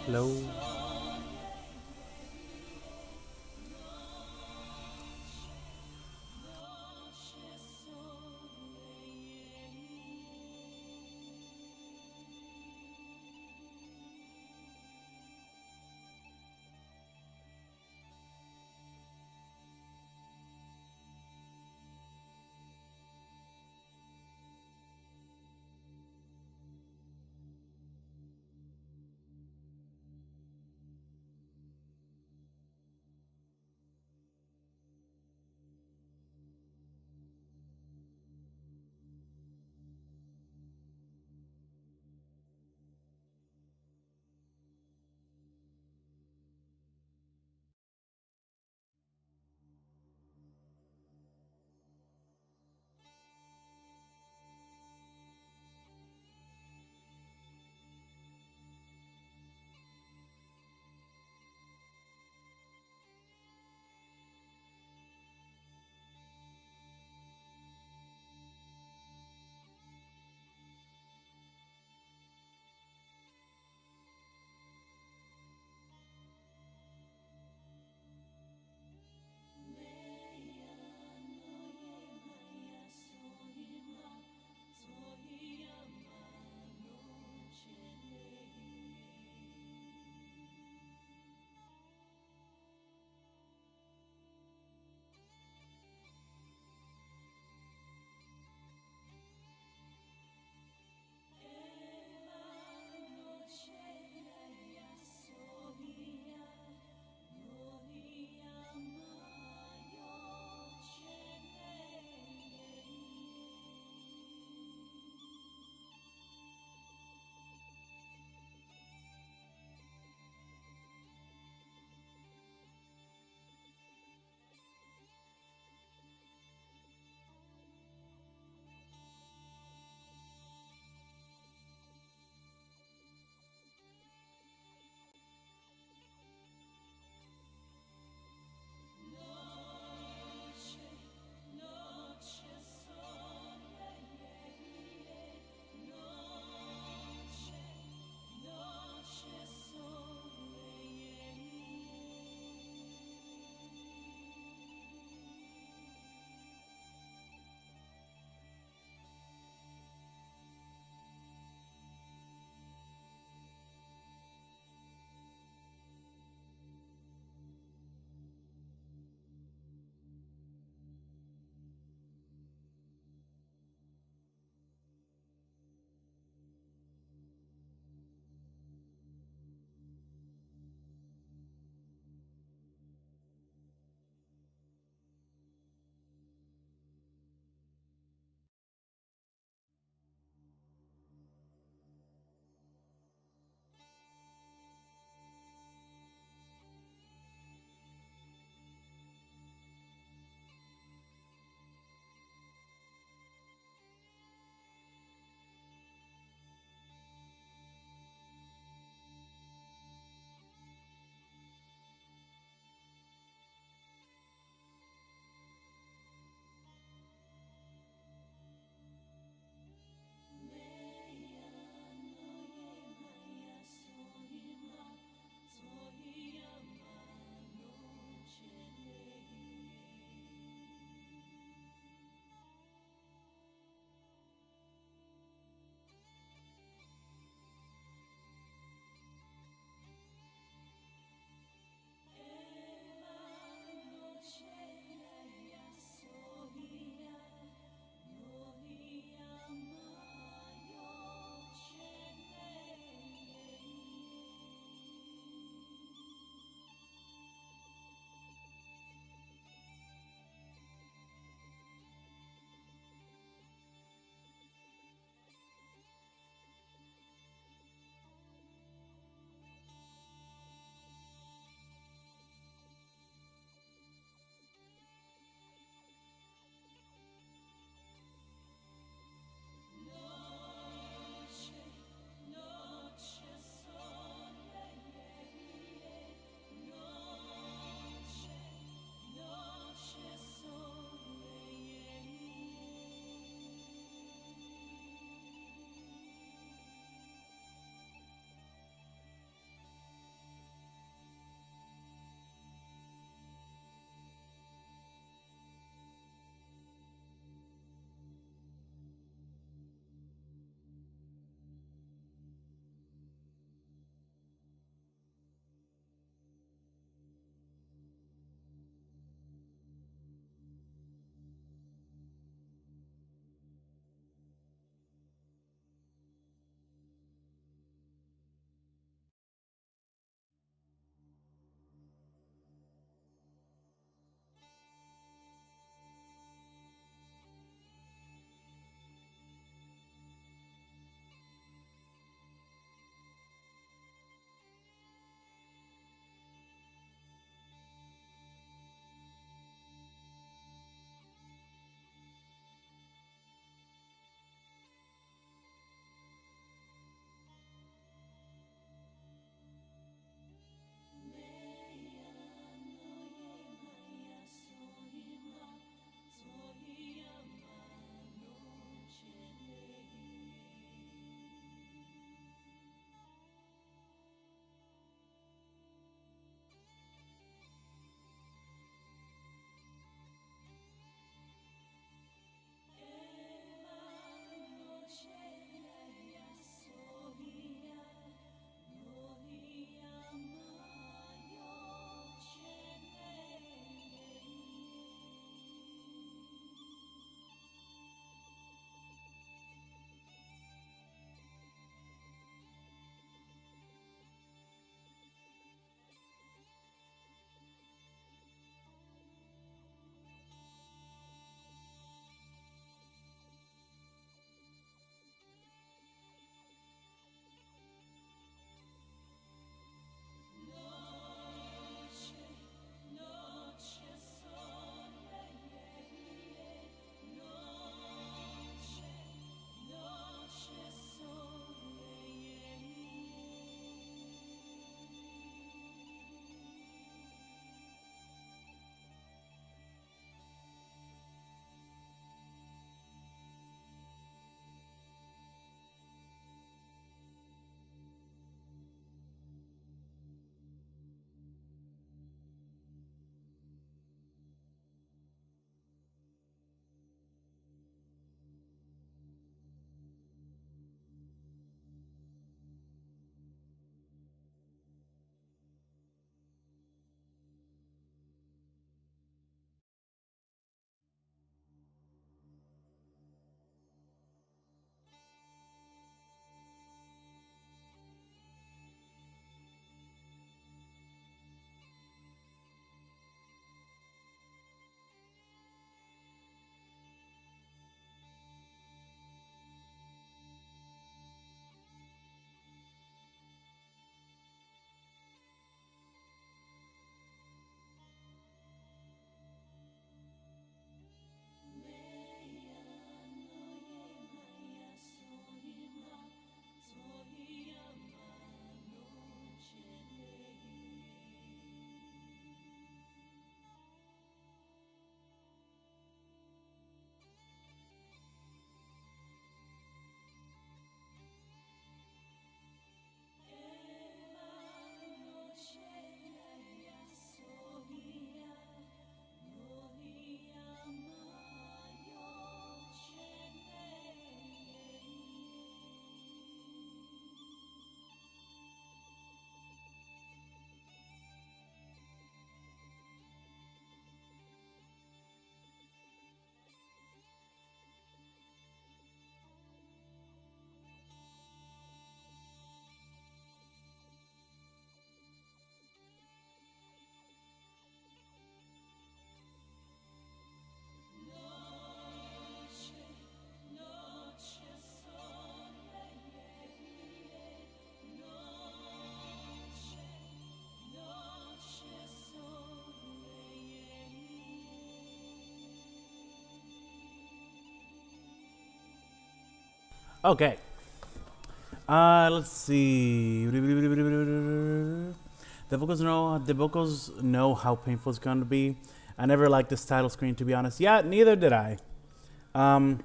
Hello. Okay. Let's see. The vocals know how painful it's going to be. I never liked this title screen, to be honest. Yeah, neither did I. Um,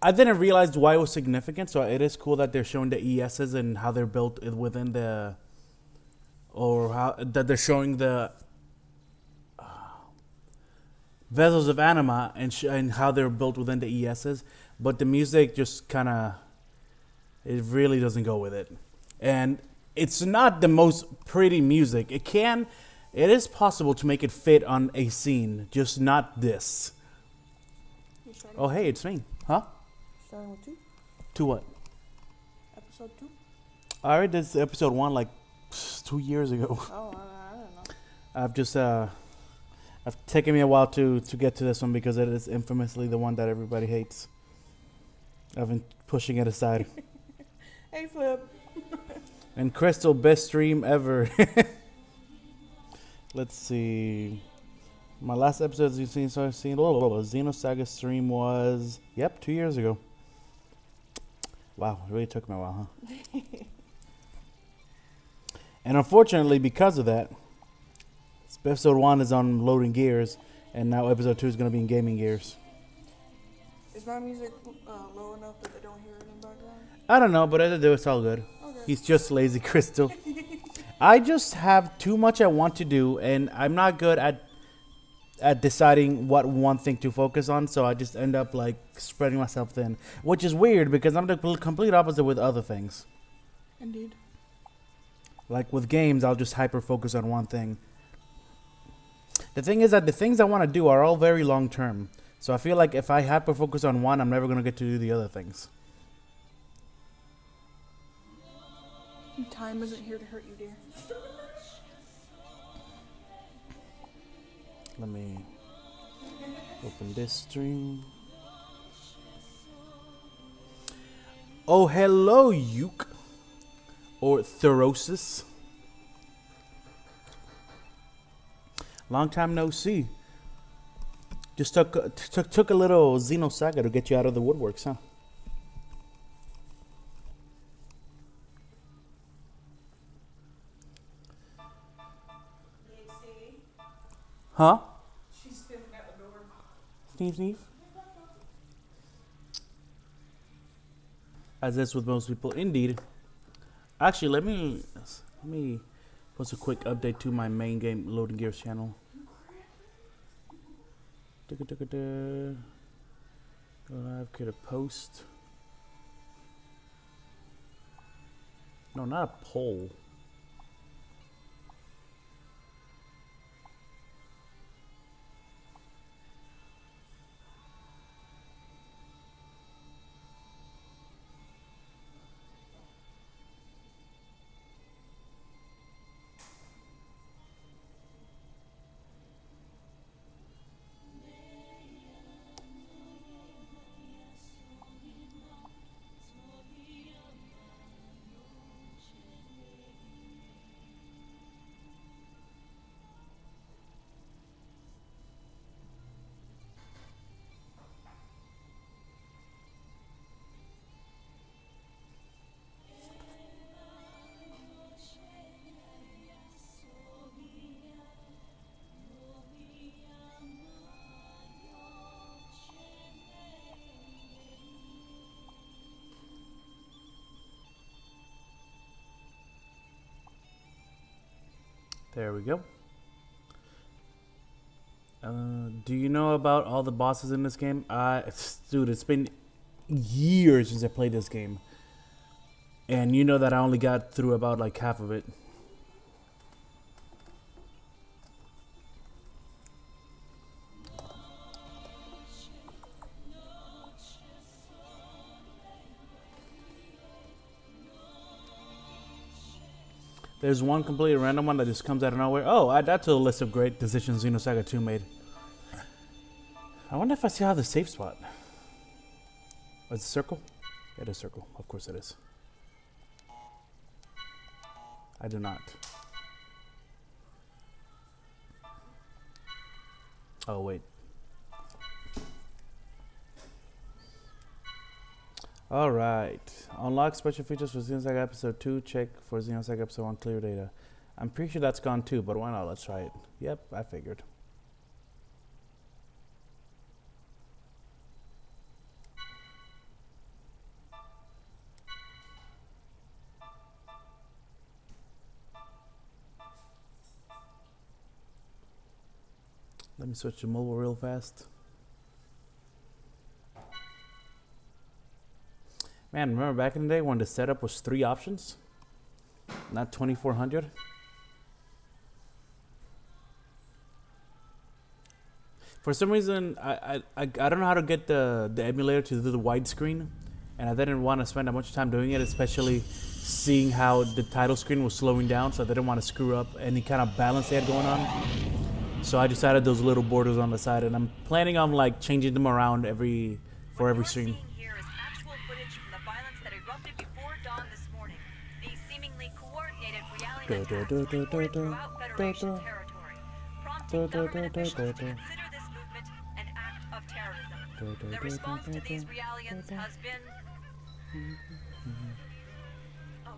I didn't realize why it was significant, so it is cool that they're showing the ESs and how they're built within the, or how that they're showing the vessels of anima and how they're built within the ESs. But the music just kind of, it really doesn't go with it, and it's not the most pretty music. It is possible to make it fit on a scene, just not this. Oh, hey, it's me, huh? Starting with 2? To what? Episode 2? I already did episode 1 like 2 years ago. Oh, I don't know. I've just I've taken me a while to get to this one because it is infamously the one that everybody hates. I've been pushing it aside. Hey, Flip. And Crystal, best stream ever. Let's see. My last episode you've seen, so I've seen Xenosaga stream was 2 years ago. Wow, it really took me a while, huh? And unfortunately, because of that, episode 1 is on loading gears, and now episode 2 is going to be in gaming gears. Is my music low enough that they don't hear it in the background? I don't know, but as I do, it's all good. Okay. He's just lazy, Crystal. I just have too much I want to do, and I'm not good at deciding what one thing to focus on, so I just end up like spreading myself thin, which is weird because I'm the complete opposite with other things. Indeed. Like with games, I'll just hyper focus on one thing. The thing is that the things I want to do are all very long term, so I feel like if I hyper focus on one, I'm never going to get to do the other things. Time isn't here to hurt you, dear. Let me open this stream. Oh, hello, Yuke. Or Therosis. Long time no see. Just took a little Xenosaga to get you out of the woodworks, huh? Huh? She's sniffing at the door. Sneeze, sneeze. As is with most people, indeed. Actually, let me post a quick update to my main game Loading Gears channel. Go live, create a post. No, not a poll. There we go. Do you know about all the bosses in this game? Dude, it's been years since I played this game. And you know that I only got through about like half of it. There's one completely random one that just comes out of nowhere. Oh, add that to the list of great decisions Xenosaga 2 made. I wonder if I see how the safe spot. Oh, it's a circle? Yeah, it is circle. Of course it is. I do not. Oh, wait. All right. Unlock special features for Xenosaga Episode 2. Check for Xenosaga Episode 1 clear data. I'm pretty sure that's gone too, but why not? Let's try it. Yep, I figured. Let me switch to mobile real fast. Man, remember back in the day when the setup was 3 options? Not 2400? For some reason, I don't know how to get the emulator to do the widescreen, and I didn't want to spend that much time doing it, especially seeing how the title screen was slowing down, so I didn't want to screw up any kind of balance they had going on. So I just added those little borders on the side, and I'm planning on like changing them around for every stream. Here is actual footage from the violence that erupted before dawn this morning. These seemingly coordinated reality attacks were reported throughout Federation territory, prompting government officials to consider this movement an act of terrorism. The response to these realians has been... Oh,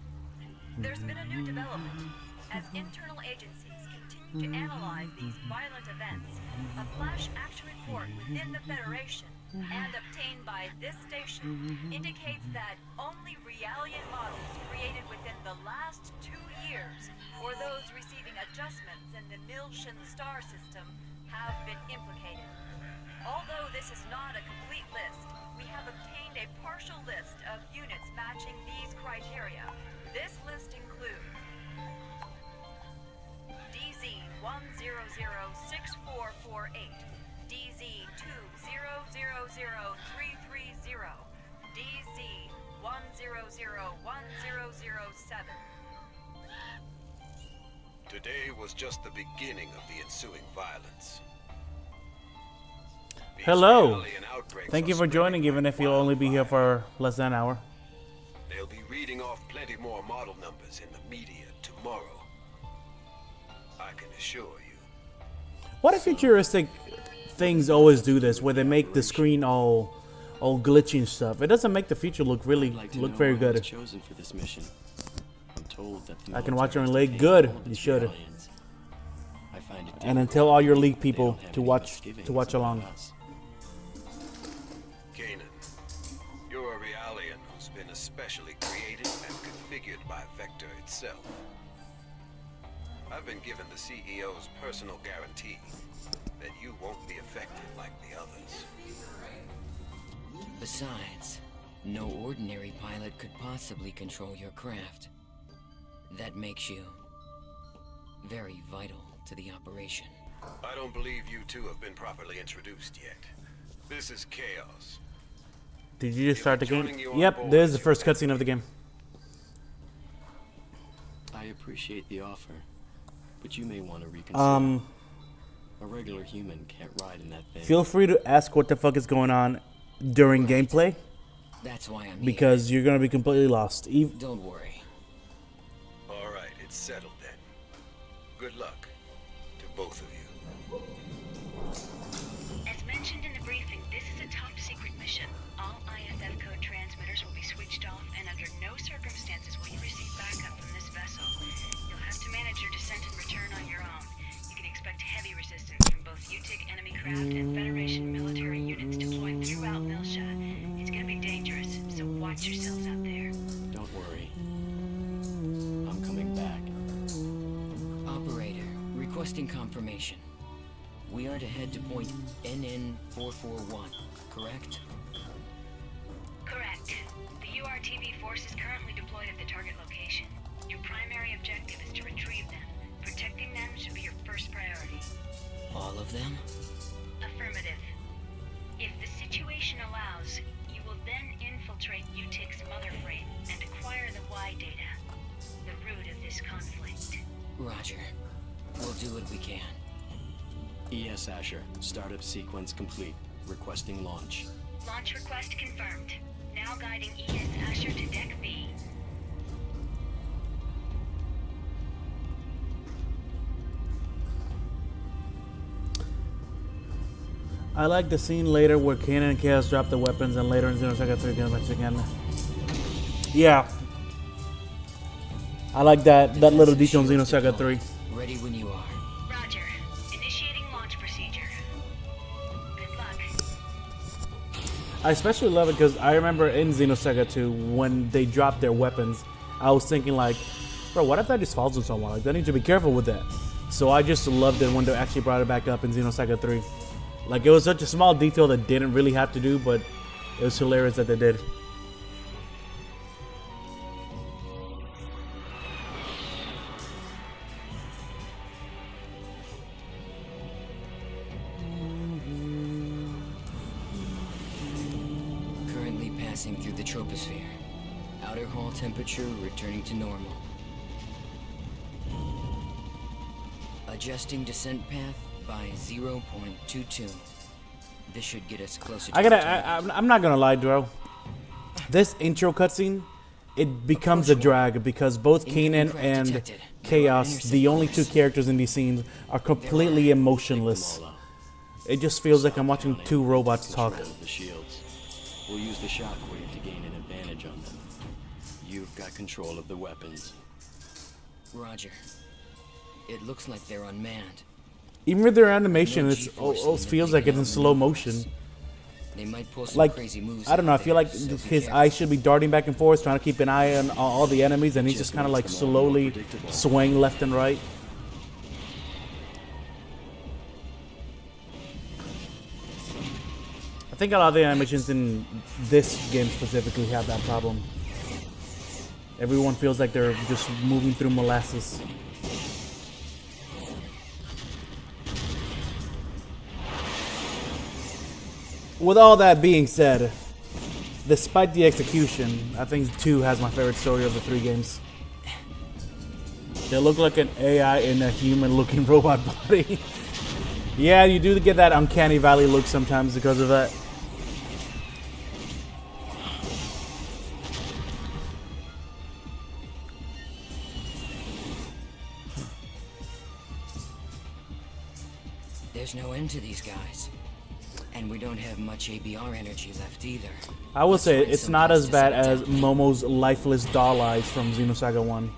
there's been a new development. As internal agencies continue to analyze these violent events, a flash action report within the Federation and obtained by this station indicates that only Realian models created within the last 2 years, or those receiving adjustments in the Milshan star system, have been implicated. Although this is not a complete list, we have obtained a partial list of units matching these criteria. This list includes DZ-1006448, DZ-2000330, DZ-1001007. Today was just the beginning of the ensuing violence. These Hello. Realian outbreaks Thank you are for joining, spreading even like if you'll only be here wildfire. for less than an hour. They'll be reading off plenty more model numbers in the media tomorrow. I can assure you. What if futuristic things always do this, where they make the screen all glitchy and stuff? It doesn't make the future look very I was good. chosen for this mission. I'm told that the I can watch your military leg. is Good. capable of You its should. Realians. I find it And then difficult tell all your league they people don't have to any watch misgivings along. about us. Kanan, you're a Realian who's been especially created and configured by Vector itself. I've been given the CEO's personal guarantee that you won't be affected like the others. Besides, no ordinary pilot could possibly control your craft. That makes you very vital to the operation. I don't believe you two have been properly introduced yet. This is Chaos. Did you just start the game? Joining you on Yep, board there's the is first your cutscene of the game. I appreciate the offer, but you may want to reconsider. A regular human can't ride in that thing. Feel free to ask what the fuck is going on during gameplay, That's why I'm because you're gonna be completely lost. here. Don't worry. All right, it's settled then. Good luck to both of you. As mentioned in the briefing, this is a top-secret mission. All IFF code transmitters will be switched off, and under no circumstances will you receive backup from this vessel. You'll have to manage your descent and return on your own. You can expect heavy resistance from both UTIC enemy craft and Federation military units deployed throughout Milsha. It's gonna be dangerous, so watch yourselves out there. Don't worry. I'm coming back. Operator, requesting confirmation. We are to head to point NN441, correct? Correct. The URTV force is currently deployed at the target location. Your primary objective is to retrieve them. Protecting them should be your first priority. All of them? Affirmative. If the situation allows, you will then infiltrate UTIC's mother frame and acquire the Y data, the root of this conflict. Roger. We'll do what we can. ES Asher, startup sequence complete. Requesting launch. Launch request confirmed. Now guiding ES Asher to Deck B. I like the scene later where Kanan and Chaos drop the weapons, and later in Xenosaga 3 again. Yeah. I like that little Defensive detail in shields Xenosaga deployed. 3. Ready when you are. Roger. Initiating launch procedure. Good luck. I especially love it because I remember in Xenosaga 2 when they dropped their weapons, I was thinking like, bro, what if that just falls on someone? Like, they need to be careful with that. So I just loved it when they actually brought it back up in Xenosaga 3. Like, it was such a small detail that didn't really have to do, but it was hilarious that they did. Currently passing through the troposphere. Outer hull temperature returning to normal. Adjusting descent path by 0.22. This should get us closer to I'm not gonna lie, bro. This intro cutscene, it becomes a drag because both Kanan and Chaos, the only two characters in these scenes, are completely emotionless. It just feels like I'm watching two robots talk. Control of the shields. We'll use the shockwave to gain an advantage on them. You've got control of the weapons. Roger. It looks like they're unmanned. Even with their animation, it almost feels like it's in slow motion. They might pull some Like, crazy moves. I don't know, I out feel there, like so be his careful. eyes should be darting back and forth, trying to keep an eye on all the enemies, and he's just kind of like slowly swaying left and right. I think a lot of the animations in this game specifically have that problem. Everyone feels like they're just moving through molasses. With all that being said, despite the execution, I think 2 has my favorite story of the 3 games. They look like an AI in a human-looking robot body. Yeah, you do get that uncanny valley look sometimes because of that. There's no end to these guys. And we don't have much ABR energy left either. I will say Find it's some not place as to bad settle as down. Momo's lifeless doll eyes from Xenosaga 1.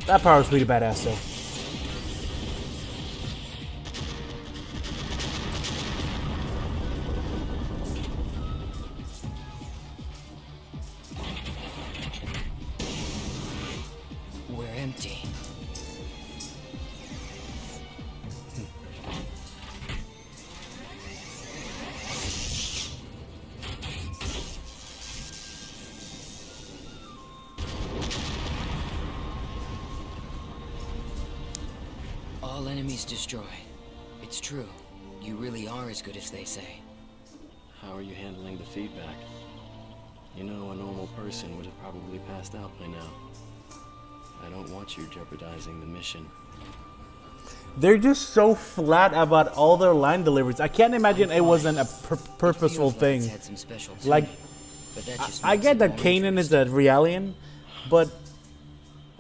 That power is pretty badass though. We're empty. All enemies destroy. It's true. You really are as good as they say. How are you handling the feedback? You know, a normal person would have probably passed out by now. I don't want you jeopardizing the mission. They're just so flat about all their line deliveries. I can't imagine it wasn't a purposeful Feels like it's thing. had some special Like, tuning, but that just I makes get it that more Kanan is interesting. a Realian, but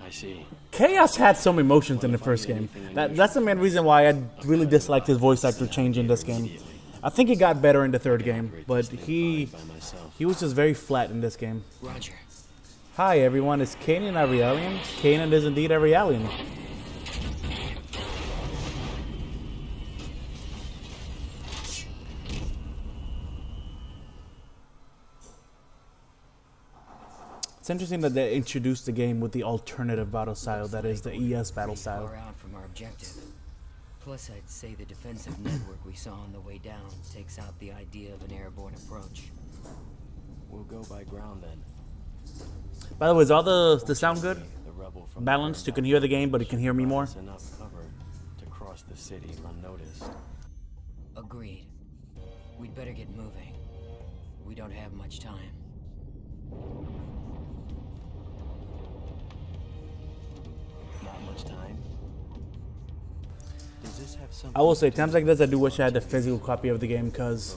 I see. Chaos had some emotions in the first game. That's the main reason why I really disliked his voice actor change in this game. I think he got better in the third game, but he By myself. was just very flat in this game. Roger. Hi everyone, is Kanan a Realian? Kanan is indeed a Realian. It's interesting that they introduced the game with the alternative battle style, that is the ES battle Pretty style. far out from our objective. Plus, I'd say the defensive network we saw on the way down takes out the idea of an airborne approach. We'll go by ground then. By the way, is all the sound good? The rebel from Balanced? You can hear the game, but you can hear me more? That's enough cover to cross the city unnoticed. Agreed. We'd better get moving. We don't have much time. Not much time. Does this I will say, times like this, I do wish I had the physical copy of the game, because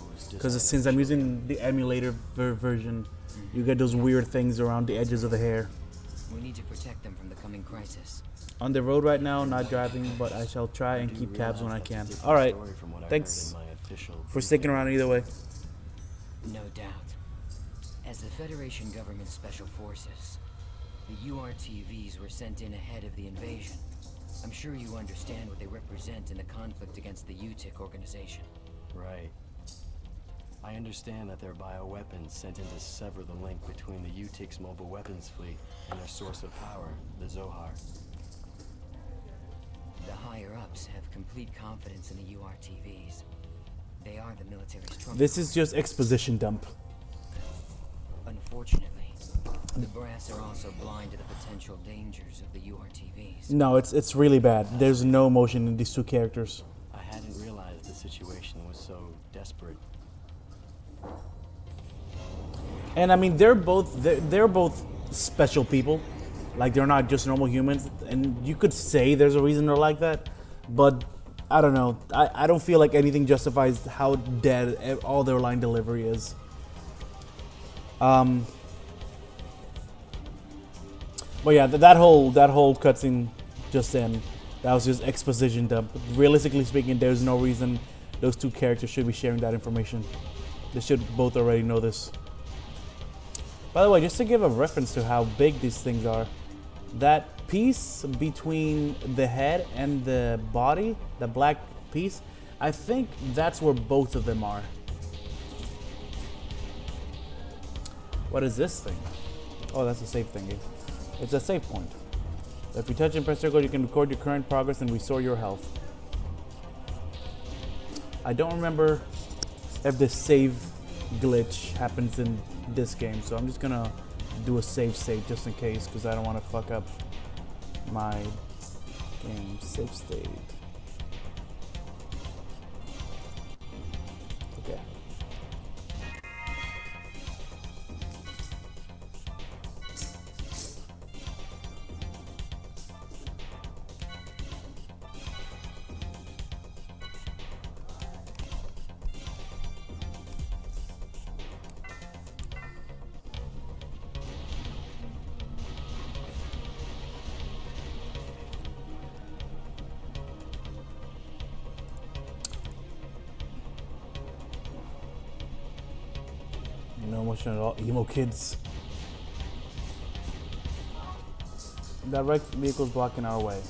since I'm using the emulator version, you get those weird things around the edges of the hair. We need to protect them from the coming crisis. On the road right now, not driving, but I shall try and keep tabs when I can. All right, thanks for sticking around either way. No doubt. As the Federation government's special forces, the URTVs were sent in ahead of the invasion. I'm sure you understand what they represent in the conflict against the UTIC organization. Right. I understand that their bioweapons sent in to sever the link between the UTIC's mobile weapons fleet and their source of power, the Zohar. The higher-ups have complete confidence in the URTVs. They are the military's trump. This is just exposition dump. Unfortunately, the brass are also blind to the potential dangers of the URTVs. No, it's really bad. There's no emotion in these two characters. I hadn't realized the situation was so desperate. And I mean, they're both special people. Like, they're not just normal humans. And you could say there's a reason they're like that, but I don't know. I don't feel like anything justifies how dead all their line delivery is. But yeah, that whole cutscene just then, that was just exposition dump. Realistically speaking, there's no reason those two characters should be sharing that information. They should both already know this. By the way, just to give a reference to how big these things are, that piece between the head and the body, the black piece, I think that's where both of them are. What is this thing? Oh, that's a save thingy. It's a save point. If you touch and press circle, you can record your current progress and restore your health. I don't remember if this save glitch happens in this game, so I'm just gonna do a save just in case, because I don't want to fuck up my game save state. Okay. No emotion at all. Emo kids. Direct vehicles blocking our way.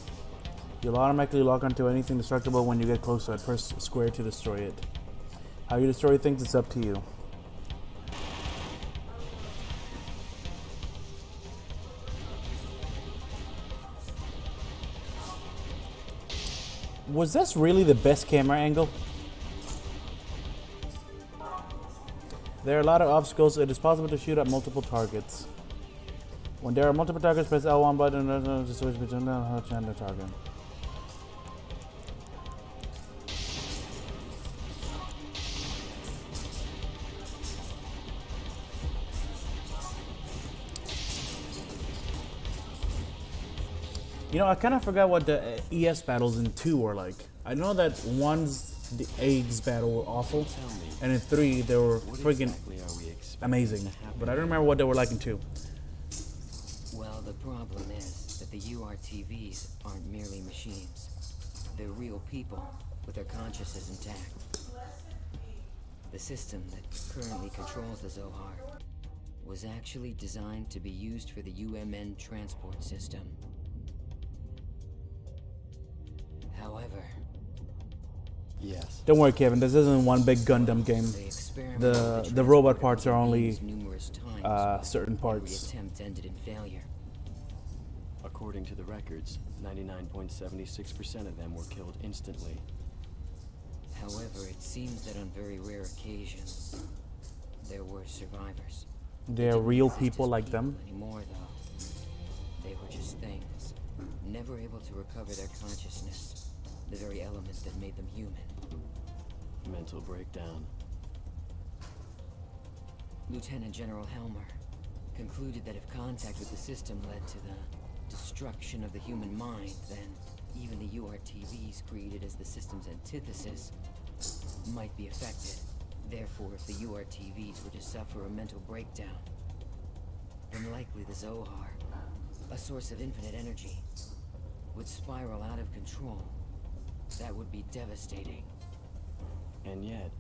You'll automatically lock onto anything destructible when you get closer. Press square to destroy it. How you destroy things, it's up to you. Was this really the best camera angle? There are a lot of obstacles. It is possible to shoot at multiple targets. When there are multiple targets, press L1 button to switch between the and the target. You know, I kind of forgot what the ES battles in 2 were like. I know that the AIDS battle were awful, and in 3 they were freaking amazing. But I don't remember what they were like in 2. Well, the problem is that the URTVs aren't merely machines. They're real people with their consciousness intact. The system that currently controls the Zohar was actually designed to be used for the UMN transport system. However, yes. Don't worry, Kevin. This isn't one big Gundam game. The robot parts are only certain parts. Every attempt ended in failure. According to the records, 99.76% of them were killed instantly. However, it seems that on very rare occasions, there were survivors. They're real people like them. Anymore, though. They were just things, never able to recover their consciousness, the very element that made them human. Mental breakdown. Lieutenant General Helmer concluded that if contact with the system led to the destruction of the human mind, then Even the URTVs created as the system's antithesis might be affected. Therefore, if the URTVs were to suffer a mental breakdown, then likely the Zohar, a source of infinite energy, would spiral out of control. That would be devastating. And yet,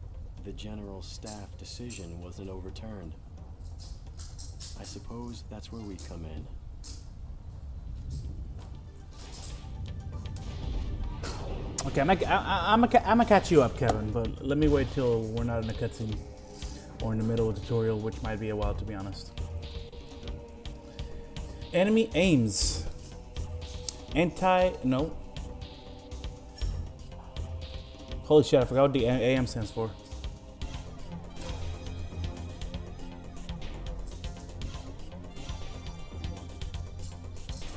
the General Staff decision wasn't overturned. I suppose that's where we come in. Okay, I'm gonna catch you up, Kevin, but let me wait till we're not in a cutscene or in the middle of a tutorial, which might be a while, to be honest. Enemy aims. No. Holy shit, I forgot what the AM stands for.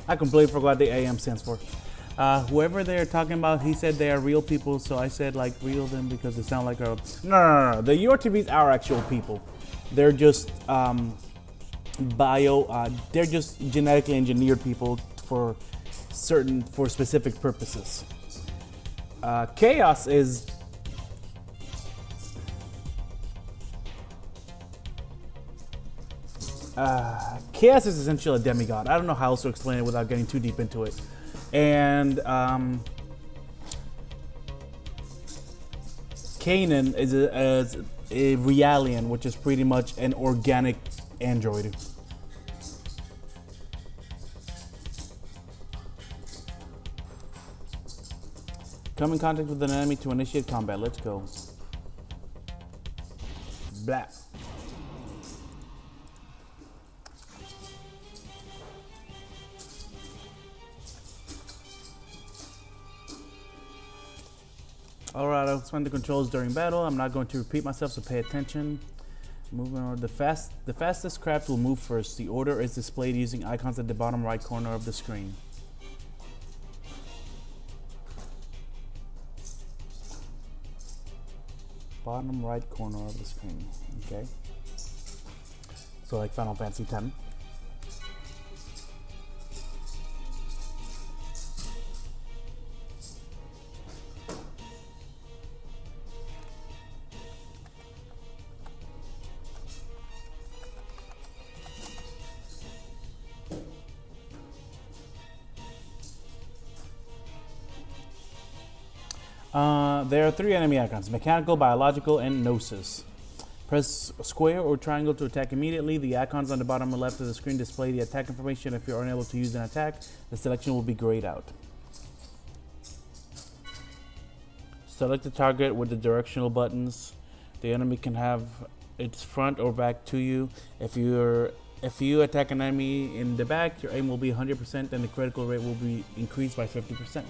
I completely forgot the AM stands for. Whoever they're talking about, he said they are real people, so I said like real them because they sound like a... No. The URTVs are actual people. They're just they're just genetically engineered people for specific purposes. Chaos is... Chaos is essentially a demigod. I don't know how else to explain it without getting too deep into it. And Kanan is a Realian, which is pretty much an organic android. Come in contact with an enemy to initiate combat. Let's go. Blah. Alright, I'll explain the controls during battle. I'm not going to repeat myself, so pay attention. Movement order. The fastest craft will move first. The order is displayed using icons at the bottom right corner of the screen. Bottom right corner of the screen. Okay. So like Final Fantasy X. There are 3 enemy icons: mechanical, biological, and gnosis. Press square or triangle to attack immediately. The icons on the bottom left of the screen display the attack information. If you're unable to use an attack, the selection will be grayed out. Select the target with the directional buttons. The enemy can have its front or back to you. If you attack an enemy in the back, your aim will be 100% and the critical rate will be increased by 50%.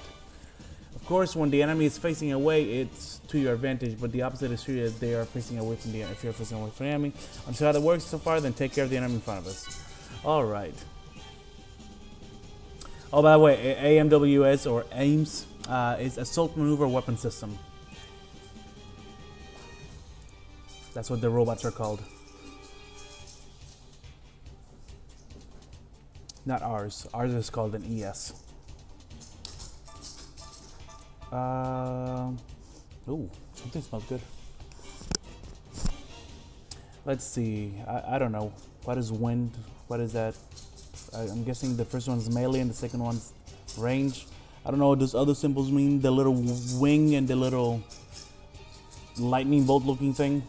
Of course, when the enemy is facing away, it's to your advantage, but the opposite is true if they are facing away from the enemy. If you're facing away from the enemy, unsure how that works so far, then take care of the enemy in front of us. All right. Oh, by the way, AMWS or AIMS is Assault Maneuver Weapon System. That's what the robots are called. Not ours. Ours is called an ES. Ooh, something smells good. Let's see. I don't know. What is wind? What is that? I'm guessing the first one's melee and the second one's range. I don't know what those other symbols mean. The little wing and the little lightning bolt looking thing.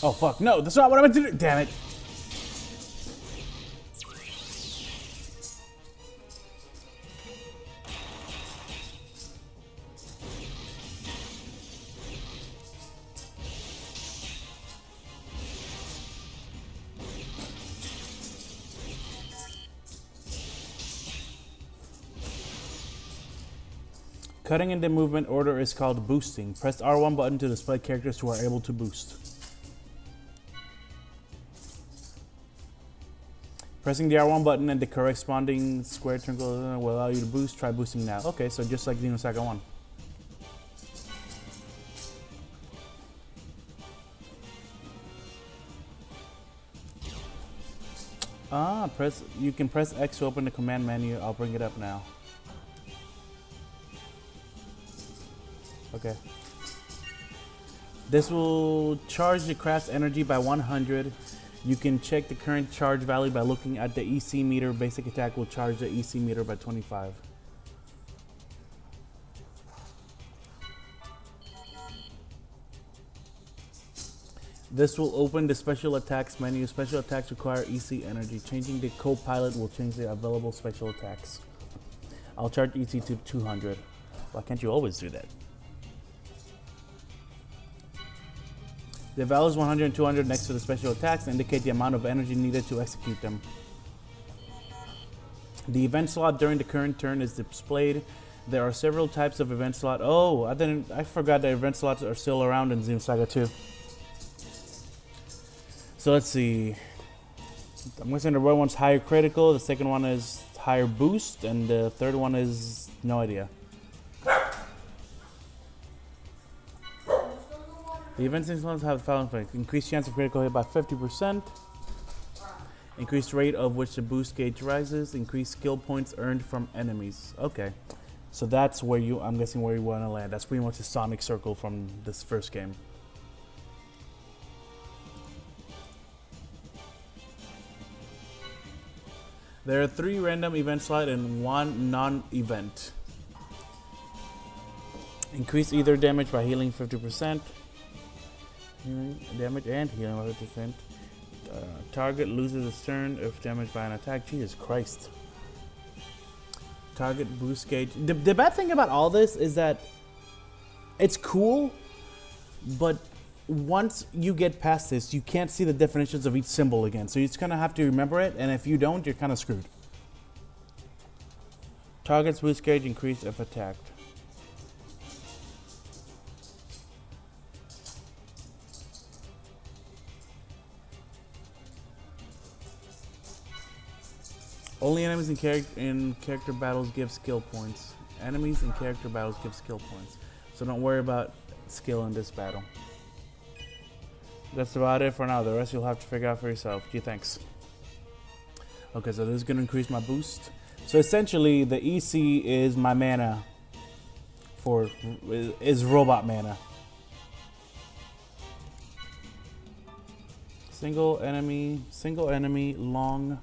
Oh fuck, no, that's not what I meant to do. Damn it. Cutting in the movement order is called boosting. Press R1 button to display characters who are able to boost. Pressing the R1 button and the corresponding square triangle will allow you to boost. Try boosting now. Okay, so just like Xenosaga 1. You can press X to open the command menu. I'll bring it up now. Okay. This will charge the craft's energy by 100. You can check the current charge value by looking at the EC meter. Basic attack will charge the EC meter by 25. This will open the special attacks menu. Special attacks require EC energy. Changing the co-pilot will change the available special attacks. I'll charge EC to 200. Why can't you always do that? The values 100 and 200 next to the special attacks indicate the amount of energy needed to execute them. The event slot during the current turn is displayed. There are several types of event slot. Oh, I forgot that event slots are still around in Xenosaga 2. So let's see. I'm guessing the one one's higher critical, the second one is higher boost, and the third one is no idea. The events influence have the following effect: increased chance of critical hit by 50%, increased rate of which the boost gauge rises, increased skill points earned from enemies. Okay, so that's where I'm guessing where you want to land. That's pretty much the Sonic Circle from this first game. There are 3 random event slots and 1 non-event. Increase either damage by healing 50%. Damage and healing by 50%. Target loses a turn if damaged by an attack. Jesus Christ. Target boost gauge. The bad thing about all this is that it's cool, but once you get past this, you can't see the definitions of each symbol again. So you just kind of have to remember it, and if you don't, you're kind of screwed. Target's boost gauge increased if attacked. Only enemies in character battles give skill points. Enemies in character battles give skill points. So don't worry about skill in this battle. That's about it for now. The rest you'll have to figure out for yourself. Gee, thanks. Okay, so this is going to increase my boost. So essentially, the EC is my mana is robot mana. Single enemy, long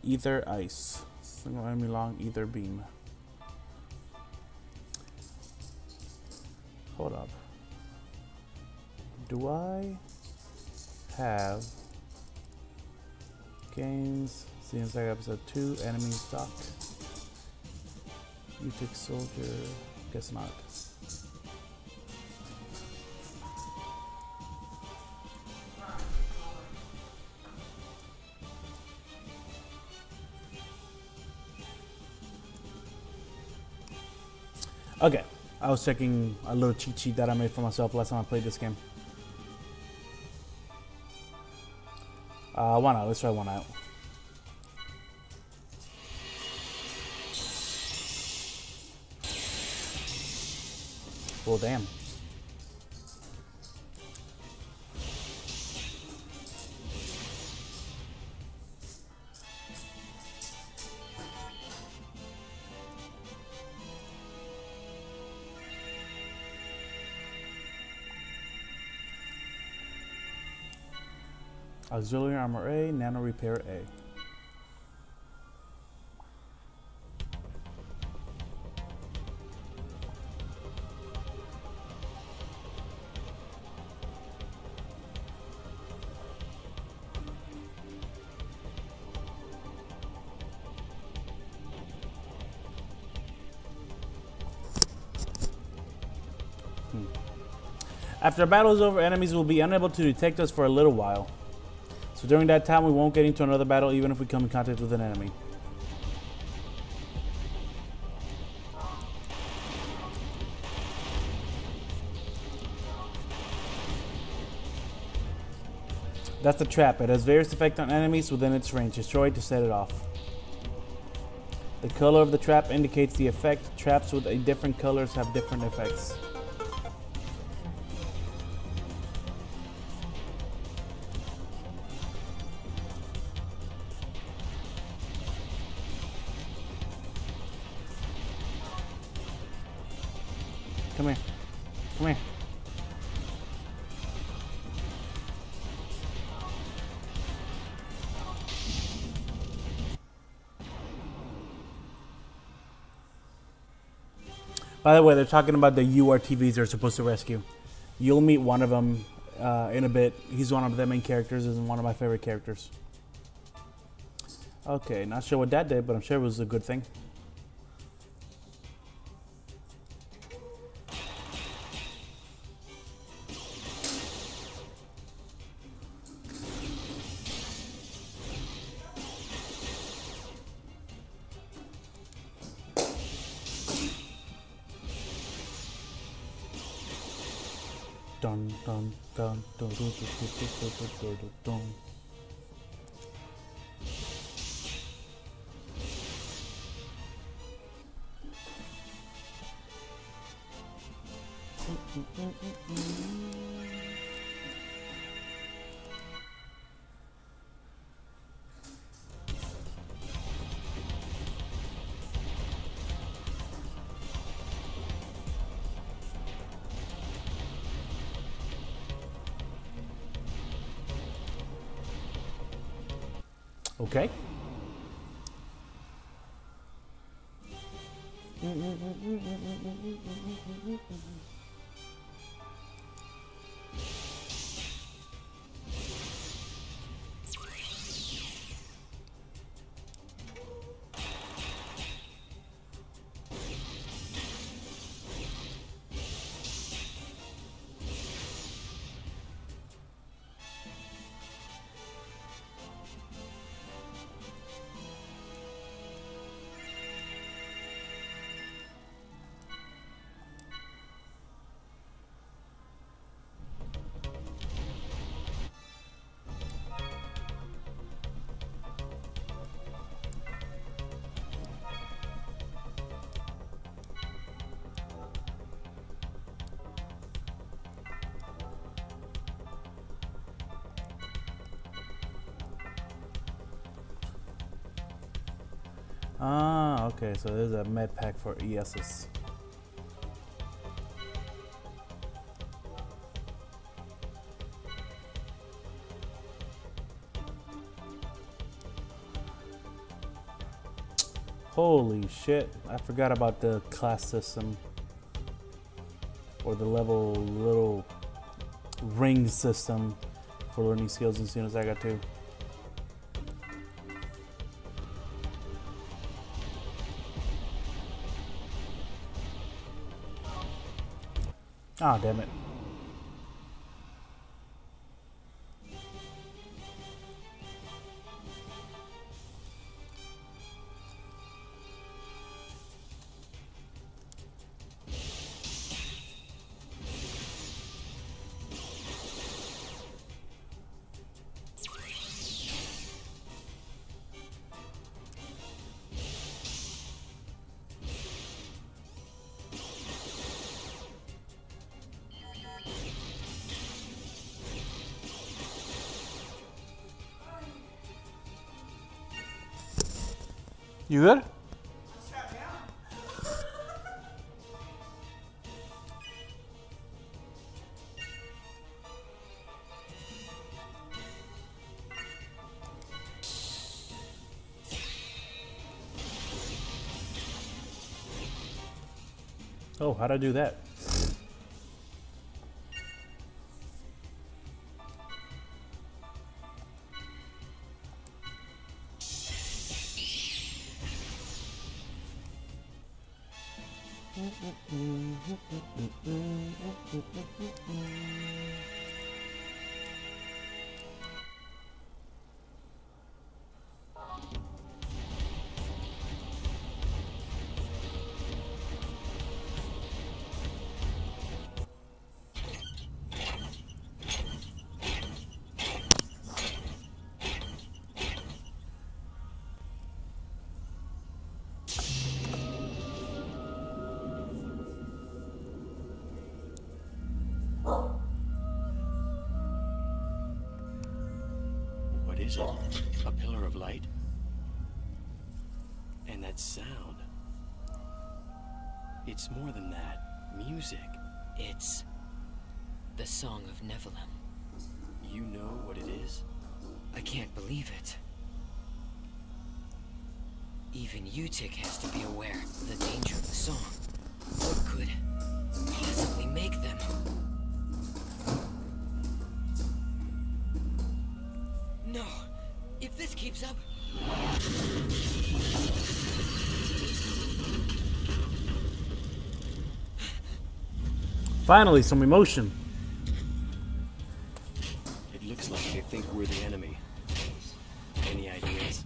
ether ice. Single enemy, long ether beam. Hold up. Do I have games? Xenosaga episode 2, enemies dock. Mutic soldier. Guess not. Okay, I was checking a little cheat sheet that I made for myself last time I played this game. One out. Let's try one out. Well, damn. Auxiliary armor A, nano repair A. After a battle is over, enemies will be unable to detect us for a little while. So during that time, we won't get into another battle even if we come in contact with an enemy. That's the trap. It has various effects on enemies within its range. Destroy it to set it off. The color of the trap indicates the effect. Traps with different colors have different effects. Come here. Come here. By the way, they're talking about the URTVs they're supposed to rescue. You'll meet one of them in a bit. He's one of the main characters and one of my favorite characters. Okay, not sure what that did, but I'm sure it was a good thing. Dun dun dun dun dun dun dun dun dun dun dun. Okay. Ah, okay, so there's a med pack for ESs. Holy shit, I forgot about the class system. Or the little ring system for learning skills in Xenosaga 2. Ah, damn it. You good? Oh, how'd I do that? What is it? A pillar of light? And that sound. It's more than that. Music. It's the Song of Nephilim. You know what it is? I can't believe it. Even Utic has to be aware of the danger of the song. What could possibly make them? No! If this keeps up... Finally, some emotion. It looks like they think we're the enemy. Any ideas?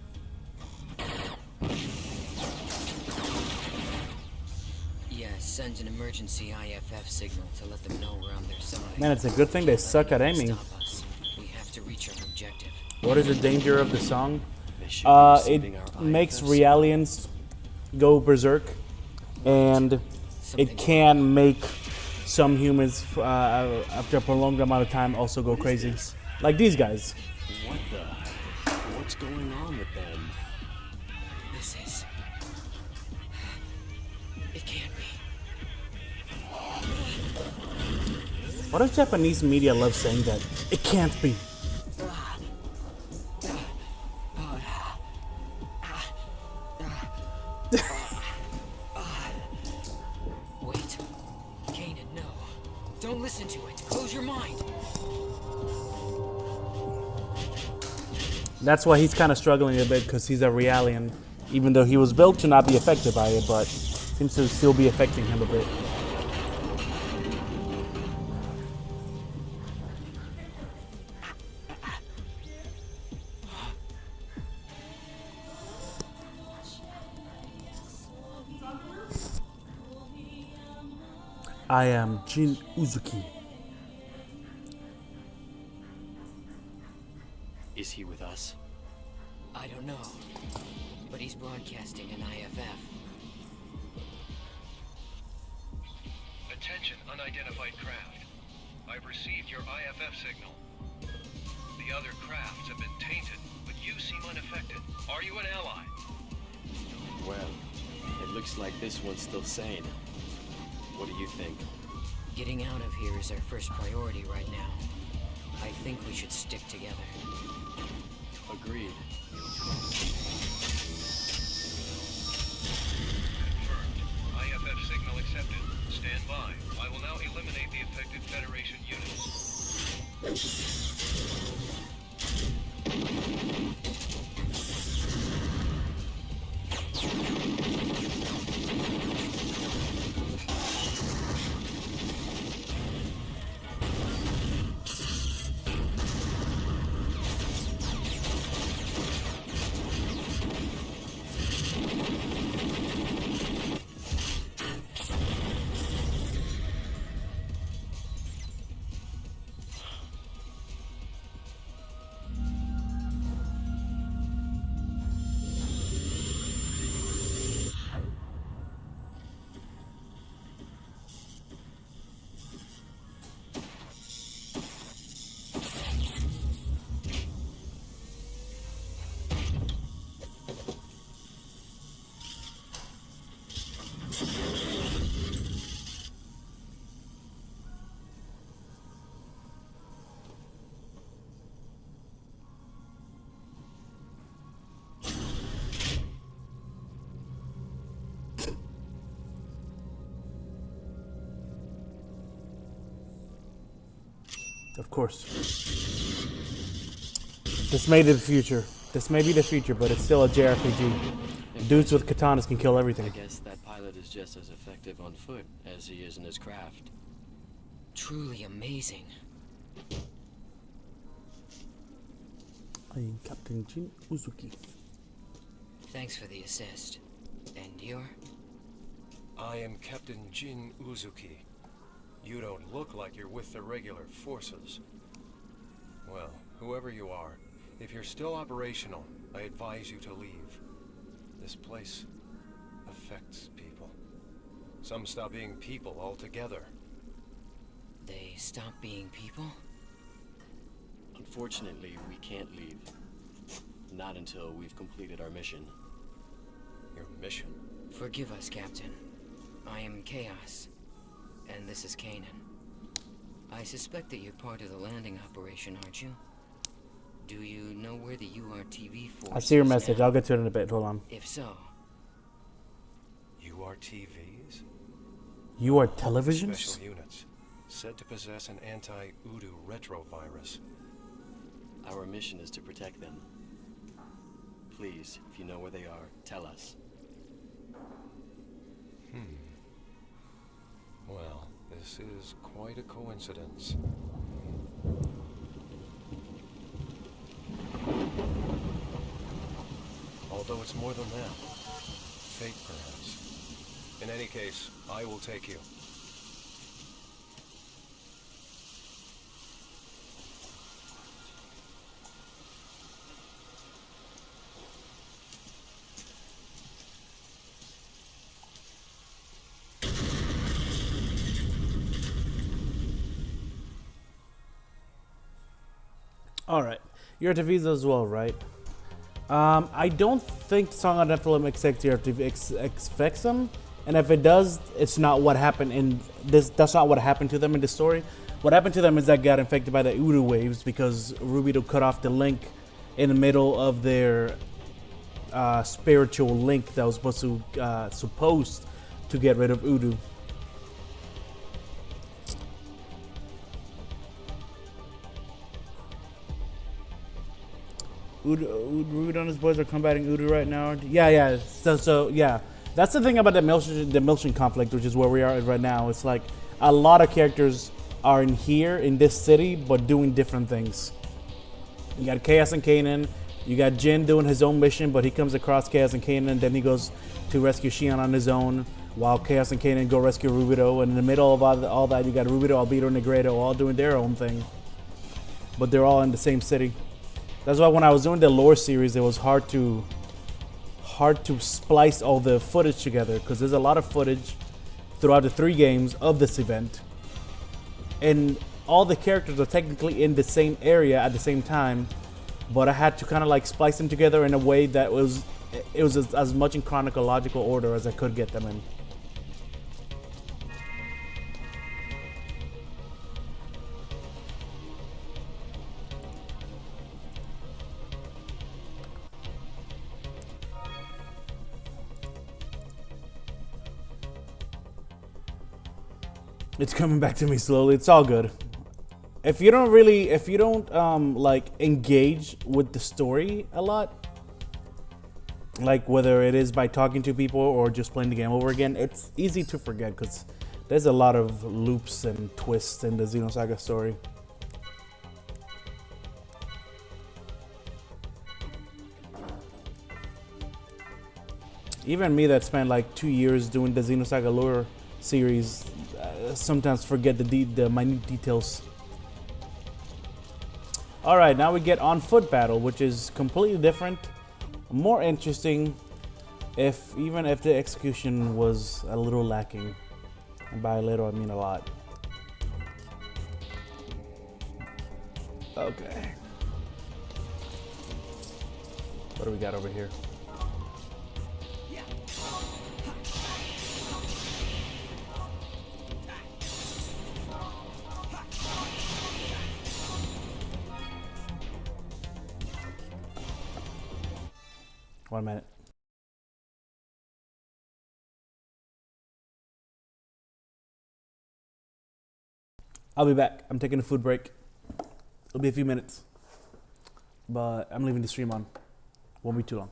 Yeah, send an emergency IFF signal to let them know we're on their side. Man, it's a good thing they suck at aiming. Stop us. We have to reach our objective. What is the danger of the song? They should be receiving It our makes IFF Realians go berserk, and it can make some humans, after a prolonged amount of time, also go crazy. Like these guys. What the? What's going on with them? This is... It can't be. Why does Japanese media love saying that? It can't be. Wait. Kanan, no. Don't listen to it. Close your mind. That's why he's kind of struggling a bit, because he's a Realian. Even though he was built to not be affected by it, but seems to still be affecting him a bit. I am Jin Uzuki. Is he with us? I don't know. But he's broadcasting an IFF. Attention, unidentified craft. I've received your IFF signal. The other crafts have been tainted, but you seem unaffected. Are you an ally? Well, it looks like this one's still sane. What do you think? Getting out of here is our first priority right now. I think we should stick together. Agreed. Confirmed. IFF signal accepted. Stand by. I will now eliminate the affected Federation units. Of course. This may be the future. This may be the future, but it's still a JRPG. Dudes with katanas can kill I everything. guess that pilot is just as effective on foot as he is in his craft. Truly amazing. I am Captain Jin Uzuki. Thanks for the assist. And you're? I am Captain Jin Uzuki. You don't look like you're with the regular forces. Well, whoever you are, if you're still operational, I advise you to leave. This place affects people. Some stop being people altogether. They stop being people? Unfortunately, we can't leave. Not until we've completed our mission. Your mission? Forgive us, Captain. I am Chaos. And this is Kanan. I suspect that you're part of the landing operation, aren't you? Do you know where the URTV force I see your is message. now? I'll get to it in a bit. Hold on. If so, URTVs? You are televisions? Special units, said to possess an anti-Udu retrovirus. Our mission is to protect them. Please, if you know where they are, tell us. Well, this is quite a coincidence. Although it's more than that. Fate, perhaps. In any case, I will take you. All right. You're at Visa as well, right? I don't think Song on Nephilim expects them, and if it does, it's not what happened in this. That's not what happened to them in the story. What happened to them is that got infected by the Udu waves because Rubido cut off the link in the middle of their spiritual link that was supposed to get rid of Udu. Rubido and his boys are combating Udu right now. Yeah. So yeah, that's the thing about the Milton conflict, which is where we are right now. It's like a lot of characters are in here in this city, but doing different things. You got Chaos and Kanan. You got Jin doing his own mission, but he comes across Chaos and Kanan. Then he goes to rescue Xion on his own, while Chaos and Kanan go rescue Rubido. And in the middle of all that, you got Rubido, Albedo, Negredo all doing their own thing, but they're all in the same city. That's why when I was doing the lore series, it was hard to splice all the footage together because there's a lot of footage throughout the 3 games of this event, and all the characters are technically in the same area at the same time, but I had to kind of like splice them together in a way that was as much in chronological order as I could get them in. It's coming back to me slowly. It's all good. If you don't like engage with the story a lot, like whether it is by talking to people or just playing the game over again, it's easy to forget because there's a lot of loops and twists in the Xenosaga story. Even me that spent like 2 years doing the Xenosaga lore series sometimes forget the minute details. All right, now we get on foot battle, which is completely different, more interesting, even if the execution was a little lacking. And by a little, I mean a lot. Okay. What do we got over here? One minute. I'll be back. I'm taking a food break. It'll be a few minutes. But I'm leaving the stream on. Won't be too long.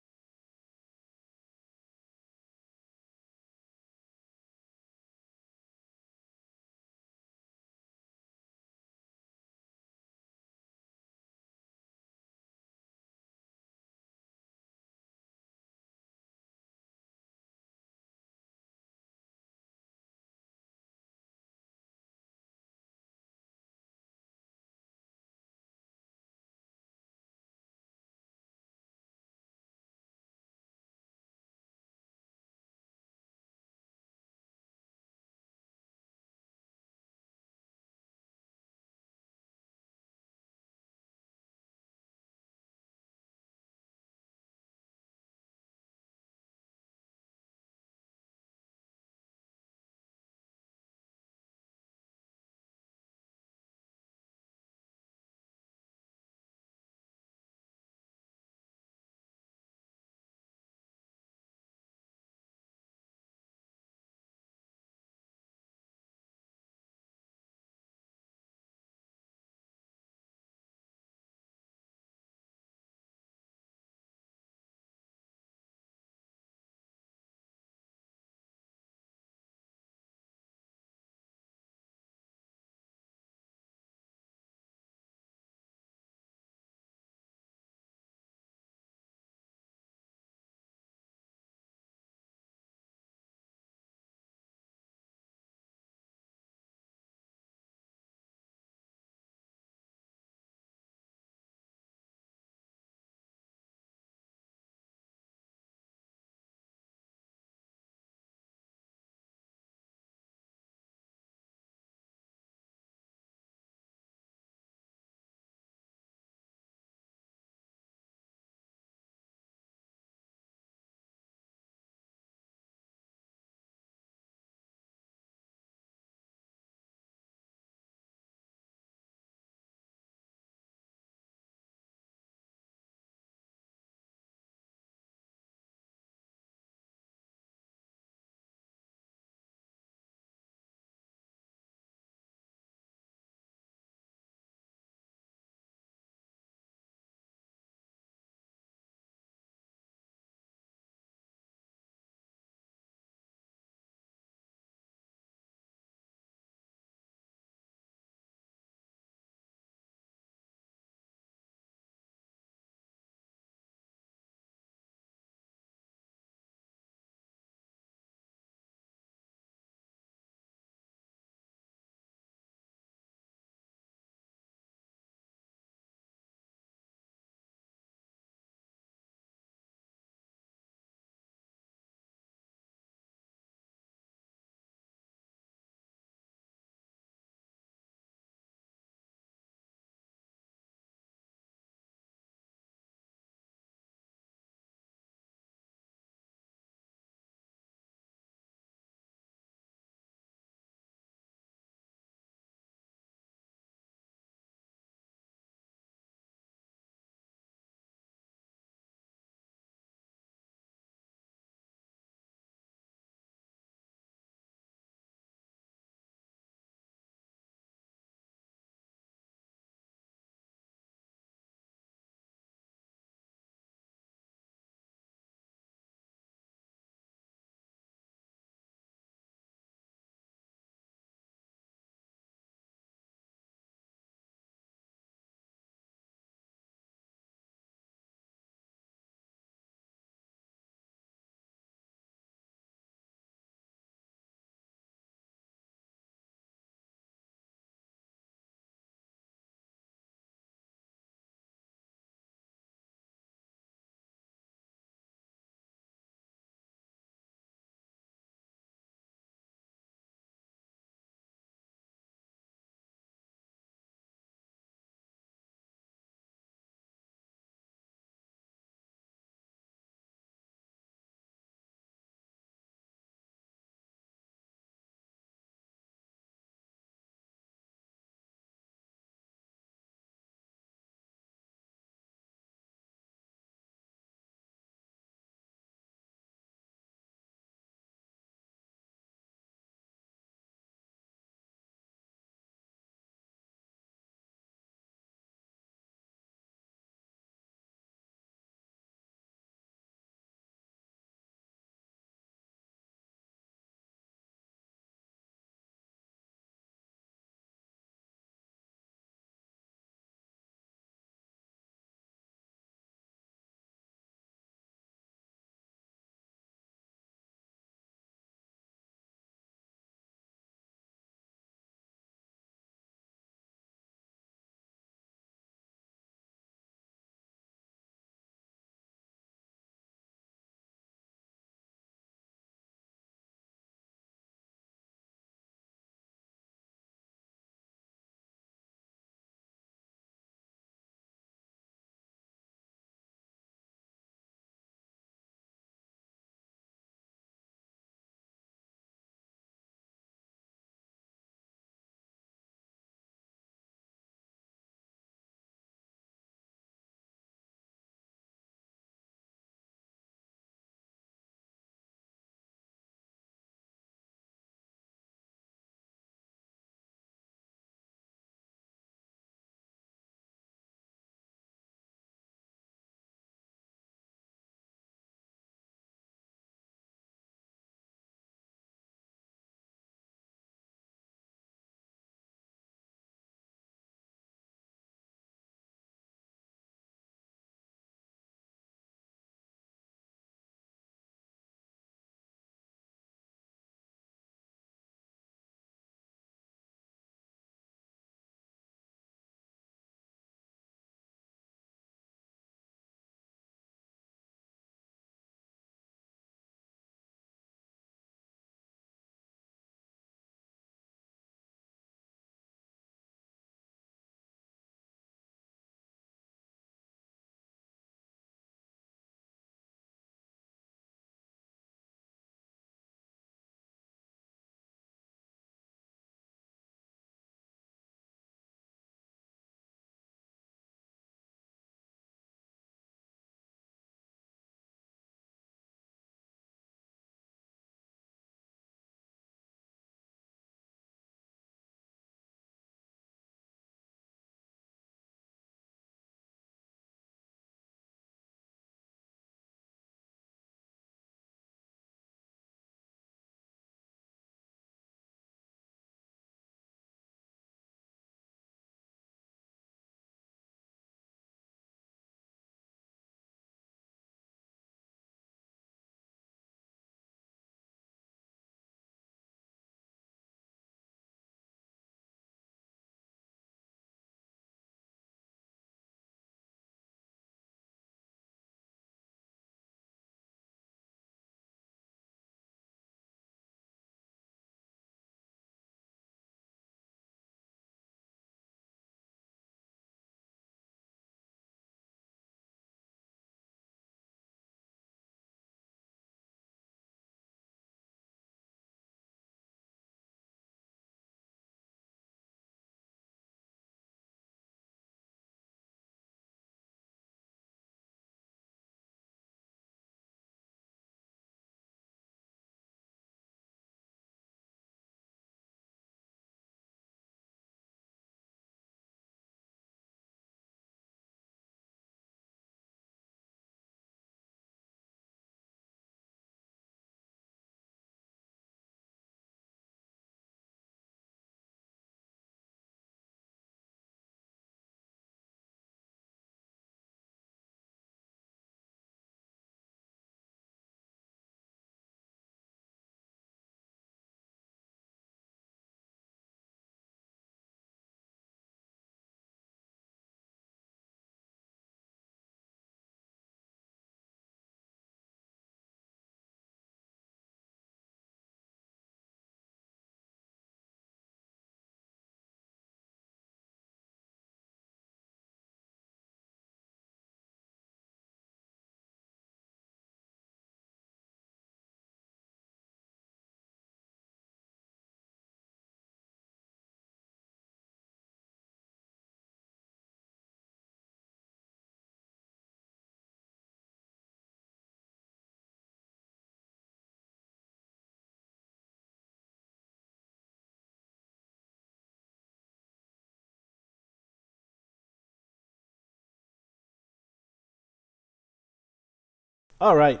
All right.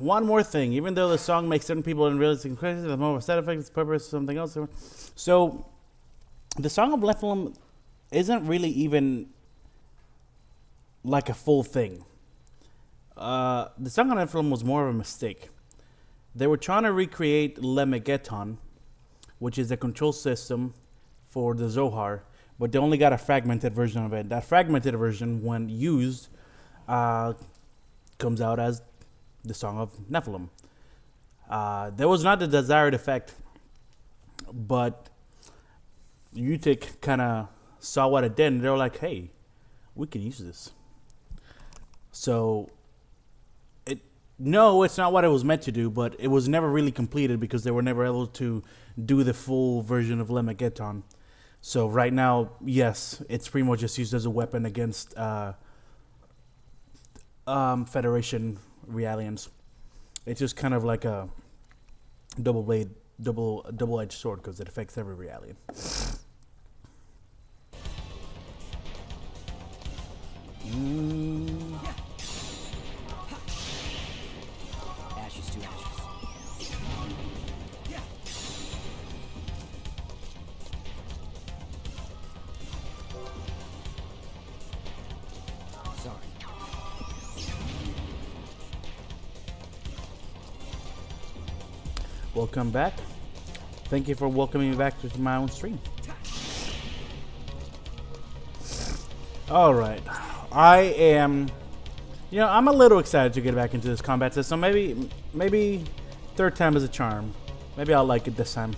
One more thing. Even though the song makes certain people unrealistic and crazy, the more of a side effect, its purpose is something else. So, the Song of Nephilim isn't really even like a full thing. The Song of Nephilim was more of a mistake. They were trying to recreate Lemegeton, which is the control system for the Zohar, but they only got a fragmented version of it. That fragmented version, when used, comes out as the Song of Nephilim. There was not the desired effect, but Utic kind of saw what it did, and they were like, hey, we can use this. So, no, it's not what it was meant to do, but it was never really completed because they were never able to do the full version of Lemegeton. So right now, yes, it's pretty much just used as a weapon against Federation Realians. It's just kind of like a double-edged sword because it affects every Realian. Ashes to ashes. Sorry. Welcome back. Thank you for welcoming me back to my own stream. All right. I am, I'm a little excited to get back into this combat system. Maybe third time is a charm. Maybe I'll like it this time.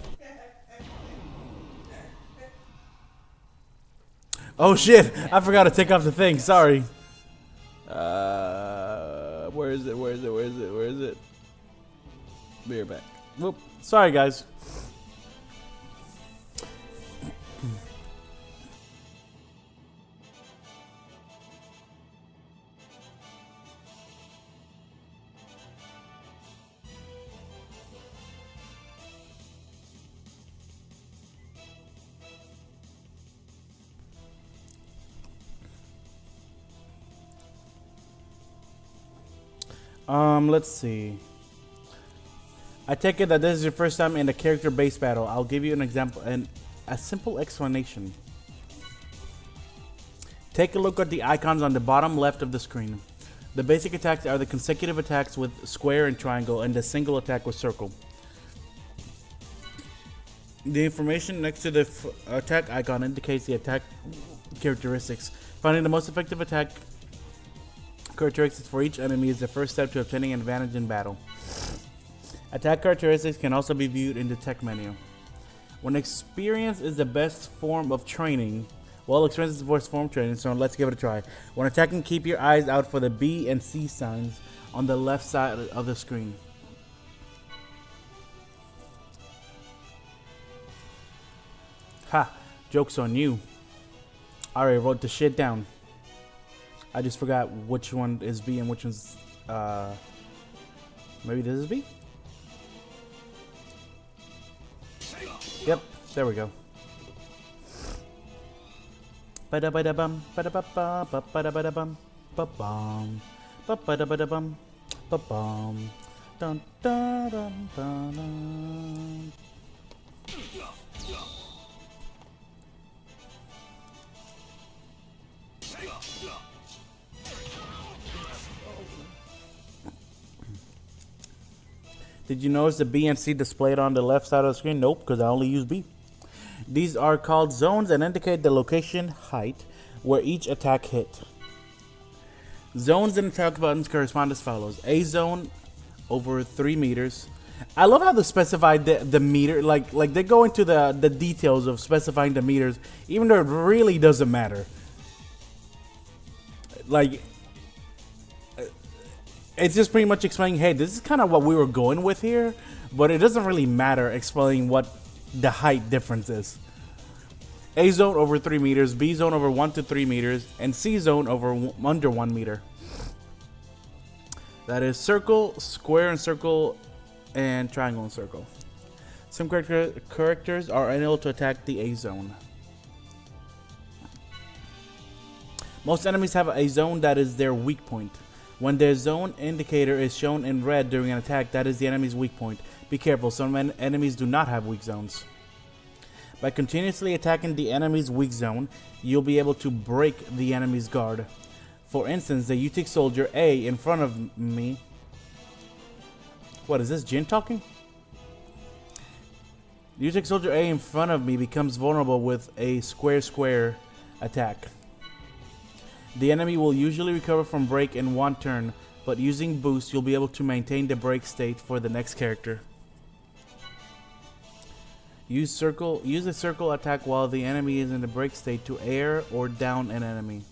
Oh shit! I forgot to take off the thing. Sorry. Where is it? Be right back. Whoop. Sorry, guys. Let's see. I take it that this is your first time in a character-based battle. I'll give you an example and a simple explanation. Take a look at the icons on the bottom left of the screen. The basic attacks are the consecutive attacks with square and triangle, and the single attack with circle. The information next to the attack icon indicates the attack characteristics. Finding the most effective attack characteristics for each enemy is the first step to obtaining an advantage in battle. Attack characteristics can also be viewed in the tech menu. When experience is the best form of training, well, experience is the best form of training, so let's give it a try. When attacking, keep your eyes out for the B and C signs on the left side of the screen. Ha! Joke's on you. I already wrote the shit down. I just forgot which one is B and which one's, maybe this is B? Yep, there we go. Ba-da-ba-da-bum, ba-da-ba-ba, ba-da-ba-da-bum, ba-bum, ba-ba-da-ba-da-bum, ba-bum, dun-da-dum-dum-dum. Did you notice the B and C displayed on the left side of the screen? Nope, because I only use B. These are called zones and indicate the location, height, where each attack hit. Zones and attack buttons correspond as follows. A zone over 3 meters. I love how they specify the meter. Like they go into the details of specifying the meters, even though it really doesn't matter. Like, it's just pretty much explaining, hey, this is kind of what we were going with here, but it doesn't really matter explaining what the height difference is. A zone over 3 meters, B zone over 1 to 3 meters, and C zone over under 1 meter. That is circle, square and circle, and triangle and circle. Some characters are unable to attack the A zone. Most enemies have a zone that is their weak point. When their zone indicator is shown in red during an attack, that is the enemy's weak point. Be careful, some enemies do not have weak zones. By continuously attacking the enemy's weak zone, you'll be able to break the enemy's guard. For instance, the UTIC soldier A in front of me... What, is this Jin talking? UTIC soldier A in front of me becomes vulnerable with a square attack. The enemy will usually recover from break in one turn, but using boost, you'll be able to maintain the break state for the next character. Use a circle attack while the enemy is in the break state to air or down an enemy.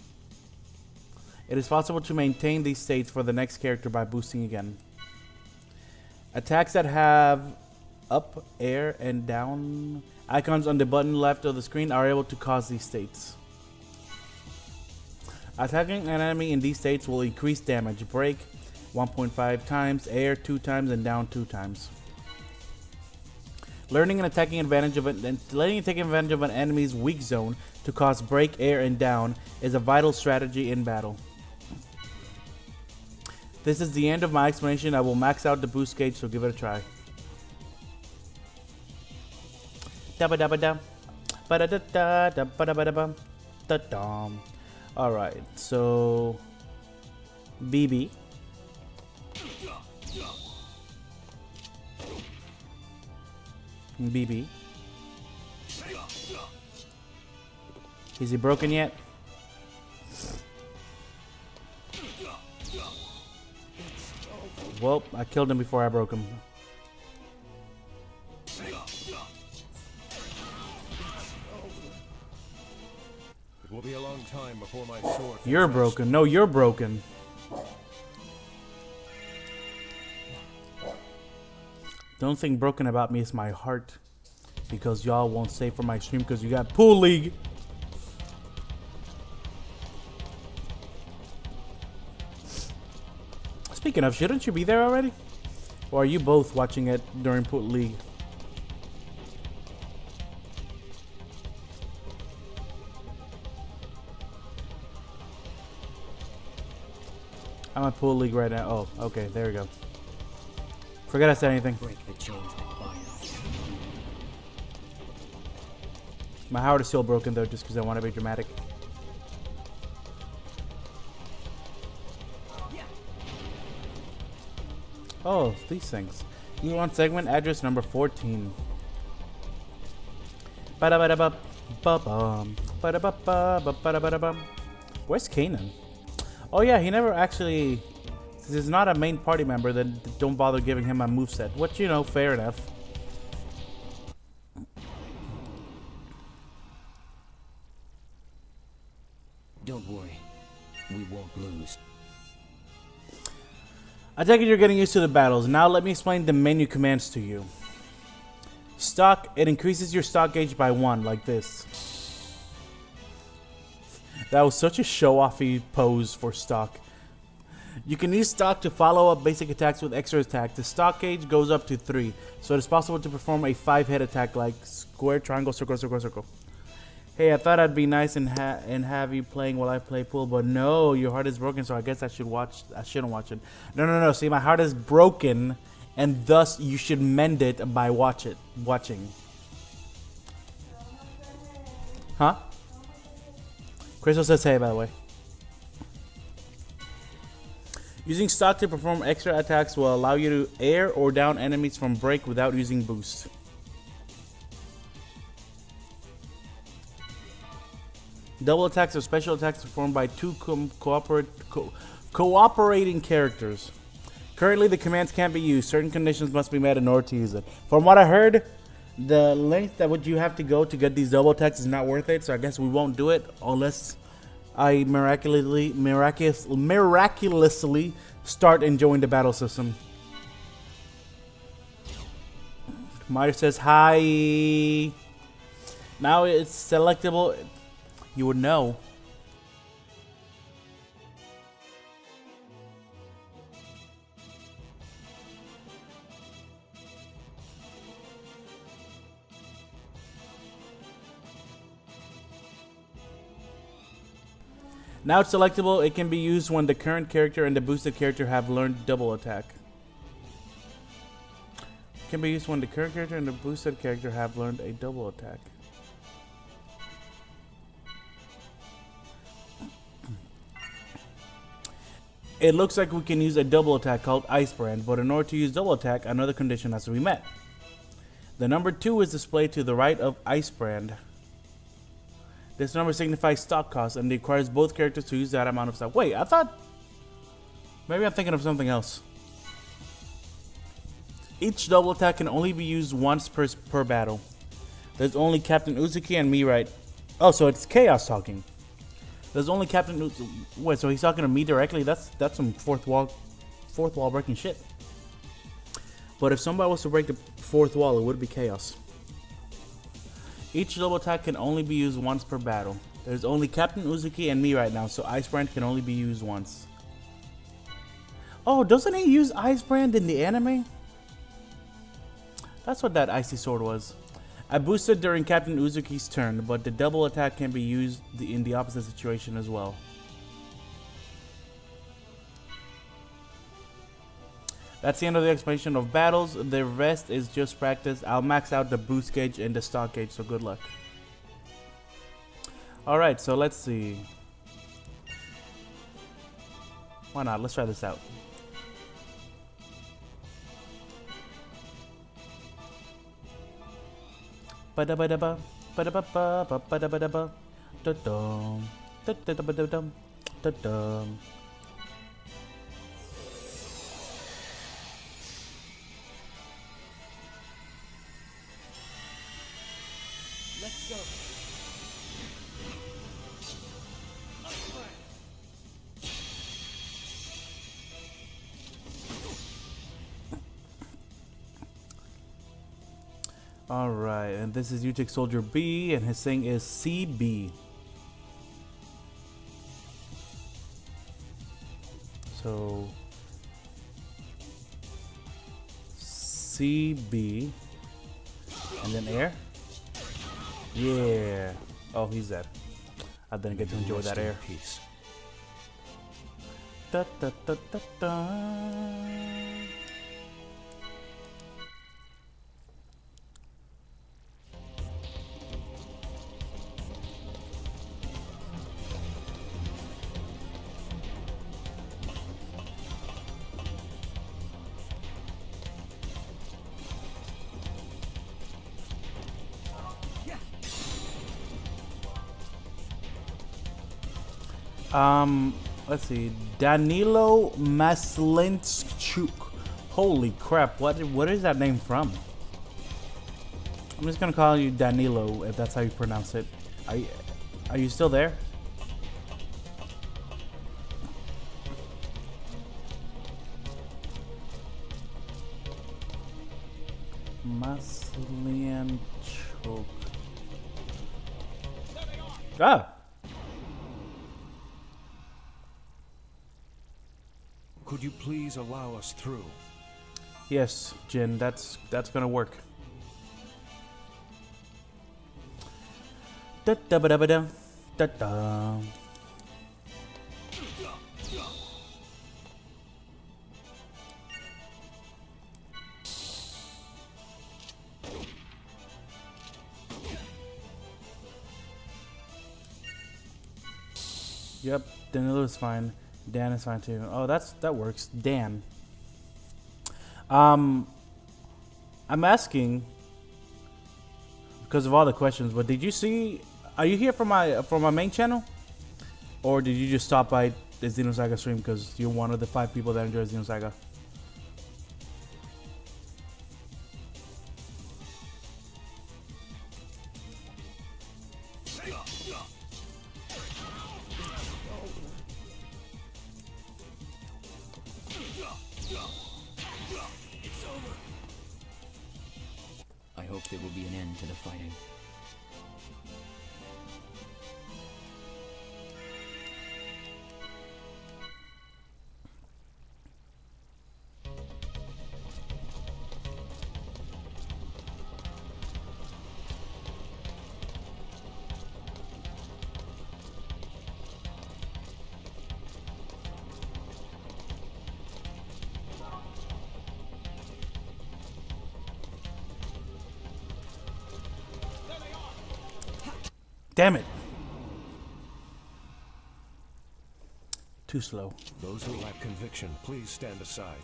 It is possible to maintain these states for the next character by boosting again. Attacks that have up, air, and down icons on the button left of the screen are able to cause these states. Attacking an enemy in these states will increase damage. Break 1.5 times, air 2 times, and down 2 times. Learning and taking advantage of an enemy's weak zone to cause break, air, and down is a vital strategy in battle. This is the end of my explanation. I will max out the boost gauge, so give it a try. Alright, so BB. BB. Is he broken yet? Well, I killed him before I broke him. It will be a long time before my sword. You're broken. No, you're broken. The only thing broken about me is my heart. Because y'all won't stay for my stream because you got Pool League. Speaking of, shouldn't you be there already? Or are you both watching it during Pool League? I'm at Pool League right now. Oh, okay, there we go. Forget I said anything. Break the chains that bind. My heart is still broken though, just because I want to be dramatic. Oh, these things. You want segment address number 14. Where's Kanan? Oh yeah, he never actually... Since he's not a main party member, then don't bother giving him a moveset. Which, you know, fair enough. Don't worry. We won't lose. I take it you're getting used to the battles. Now let me explain the menu commands to you. Stock, it increases your stock gauge by 1, like this. That was such a show-offy pose for stock. You can use stock to follow up basic attacks with extra attack. The stock gauge goes up to 3, so it is possible to perform a 5-hit attack like square, triangle, circle, circle, circle. Hey, I thought I'd be nice and have you playing while I play pool, but no, your heart is broken, so I guess I shouldn't watch it. No. See, my heart is broken, and thus you should mend it by watching. Huh? Crystal says hey, by the way. Using stock to perform extra attacks will allow you to air or down enemies from break without using boost. Double attacks or special attacks performed by 2 cooperating characters. Currently, the commands can't be used. Certain conditions must be met in order to use it. From what I heard, the length that would you have to go to get these double attacks is not worth it. So I guess we won't do it unless I miraculously start enjoying the battle system. Mario says hi. Now it's selectable. You would know. Now it's selectable. It can be used when the current character and the boosted character have learned double attack. Can be used when the current character and the boosted character have learned a double attack. It looks like we can use a double attack called Ice Brand, but in order to use double attack, another condition has to be met. The number 2 is displayed to the right of Ice Brand. This number signifies stock cost and requires both characters to use that amount of stock. Wait, I thought... Maybe I'm thinking of something else. Each double attack can only be used once per battle. There's only Captain Uzuki and me, right? Oh, so it's Chaos talking. There's only Captain Uzuki. Wait, so he's talking to me directly? That's some fourth wall breaking shit. But if somebody was to break the fourth wall, it would be Chaos. Each double attack can only be used once per battle. There's only Captain Uzuki and me right now, so Ice Brand can only be used once. Oh, doesn't he use Ice Brand in the anime? That's what that icy sword was. I boosted during Captain Uzuki's turn, but the double attack can be used in the opposite situation as well. That's the end of the explanation of battles. The rest is just practice. I'll max out the boost gauge and the stock gauge, so good luck. Alright, so let's see. Why not? Let's try this out. Ba-da-ba-da-ba, ba-da-ba-ba, ba-da-ba-da-ba, da-dum, da-da-da-ba-da-dum, da-dum. Let's go. Alright, and this is Utic Soldier B, and his thing is CB. So CB and then air. Yeah. Oh, he's dead. I didn't get to enjoy that air. Peace. Da, da, da, da, da. Let's see. Danilo Maslinchuk. Holy crap! What is that name from? I'm just gonna call you Danilo if that's how you pronounce it. Are you still there? Maslinchuk. Ah. Could you please allow us through? Yes, Jin, that's gonna work. Da da ba da ba da da da. Yep, Danilo is fine. Dan is fine too. Oh, that works. Dan. I'm asking because of all the questions, but did you see? Are you here from my main channel, or did you just stop by the Xenosaga stream because you're one of the 5 people that enjoy Xenosaga? I hope there will be an end to the fighting. Damn it. Too slow. Those who lack conviction, please stand aside.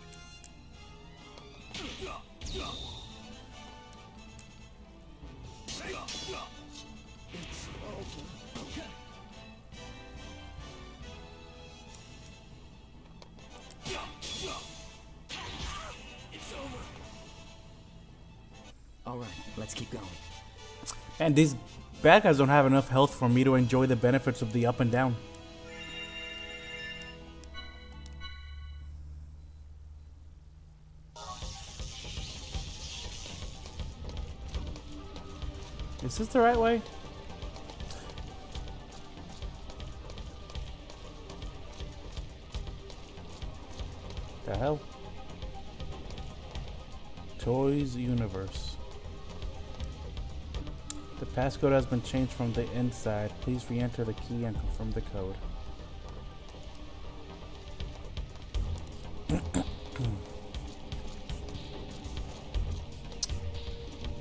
All right, let's keep going. And these bad guys don't have enough health for me to enjoy the benefits of the up and down. Is this the right way? The hell? Toys Universe. The passcode has been changed from the inside. Please re-enter the key and confirm the code.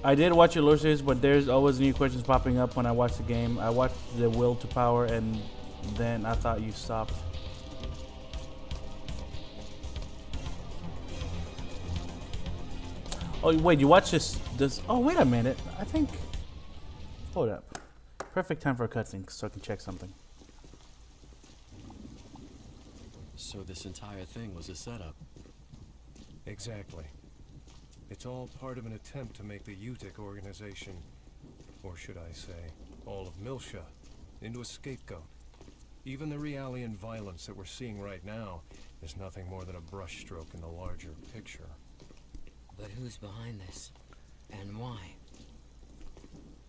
I did watch your lore series, but there's always new questions popping up when I watch the game. I watched the Will to Power and then I thought you stopped. Oh wait, you watch this oh wait a minute. I think hold up. Perfect time for a cutscene so I can check something. So this entire thing was a setup. Exactly. It's all part of an attempt to make the UTIC organization, or should I say, all of Milsha, into a scapegoat. Even the Realian violence that we're seeing right now is nothing more than a brushstroke in the larger picture. But who's behind this? And why?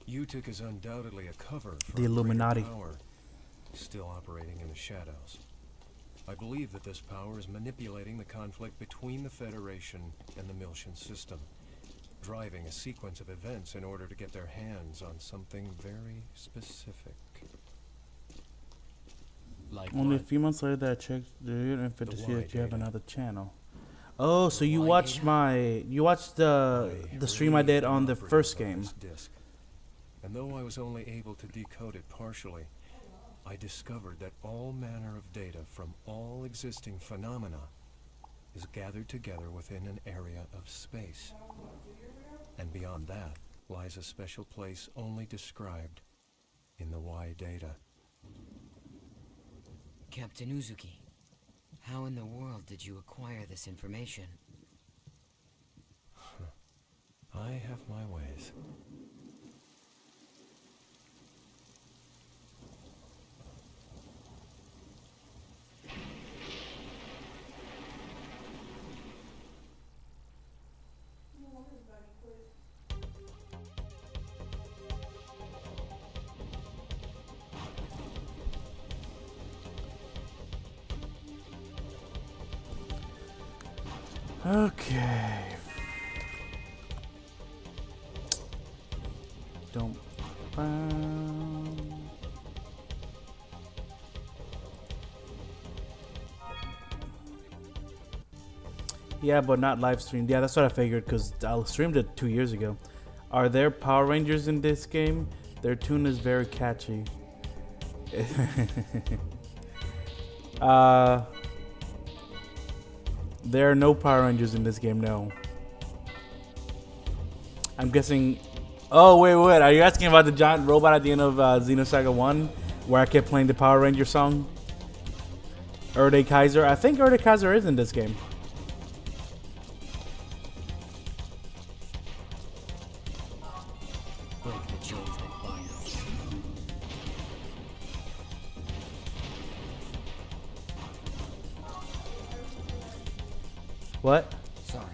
UTIC is undoubtedly a cover for The a greater Illuminati. power, still operating in the shadows. I believe that this power is manipulating the conflict between the Federation and the Milshan system, driving a sequence of events in order to get their hands on something very specific. Like Only a what? few months later that I checked the info to The see Y that you have data. another channel. Oh, so you Y watched data? you watched the stream I did on the first game. Disc. And though I was only able to decode it partially, I discovered that all manner of data from all existing phenomena is gathered together within an area of space. And beyond that lies a special place only described in the Y data. Captain Uzuki, how in the world did you acquire this information? I have my ways. Okay. Don't. Yeah, but not live streamed. Yeah, that's what I figured because I streamed it 2 years ago. Are there Power Rangers in this game? Their tune is very catchy. There are no Power Rangers in this game, no. I'm guessing... Oh, wait. Are you asking about the giant robot at the end of Xenosaga 1? Where I kept playing the Power Ranger song? Erde Kaiser? I think Erde Kaiser is in this game. Break the chains that bind us. What? Sorry.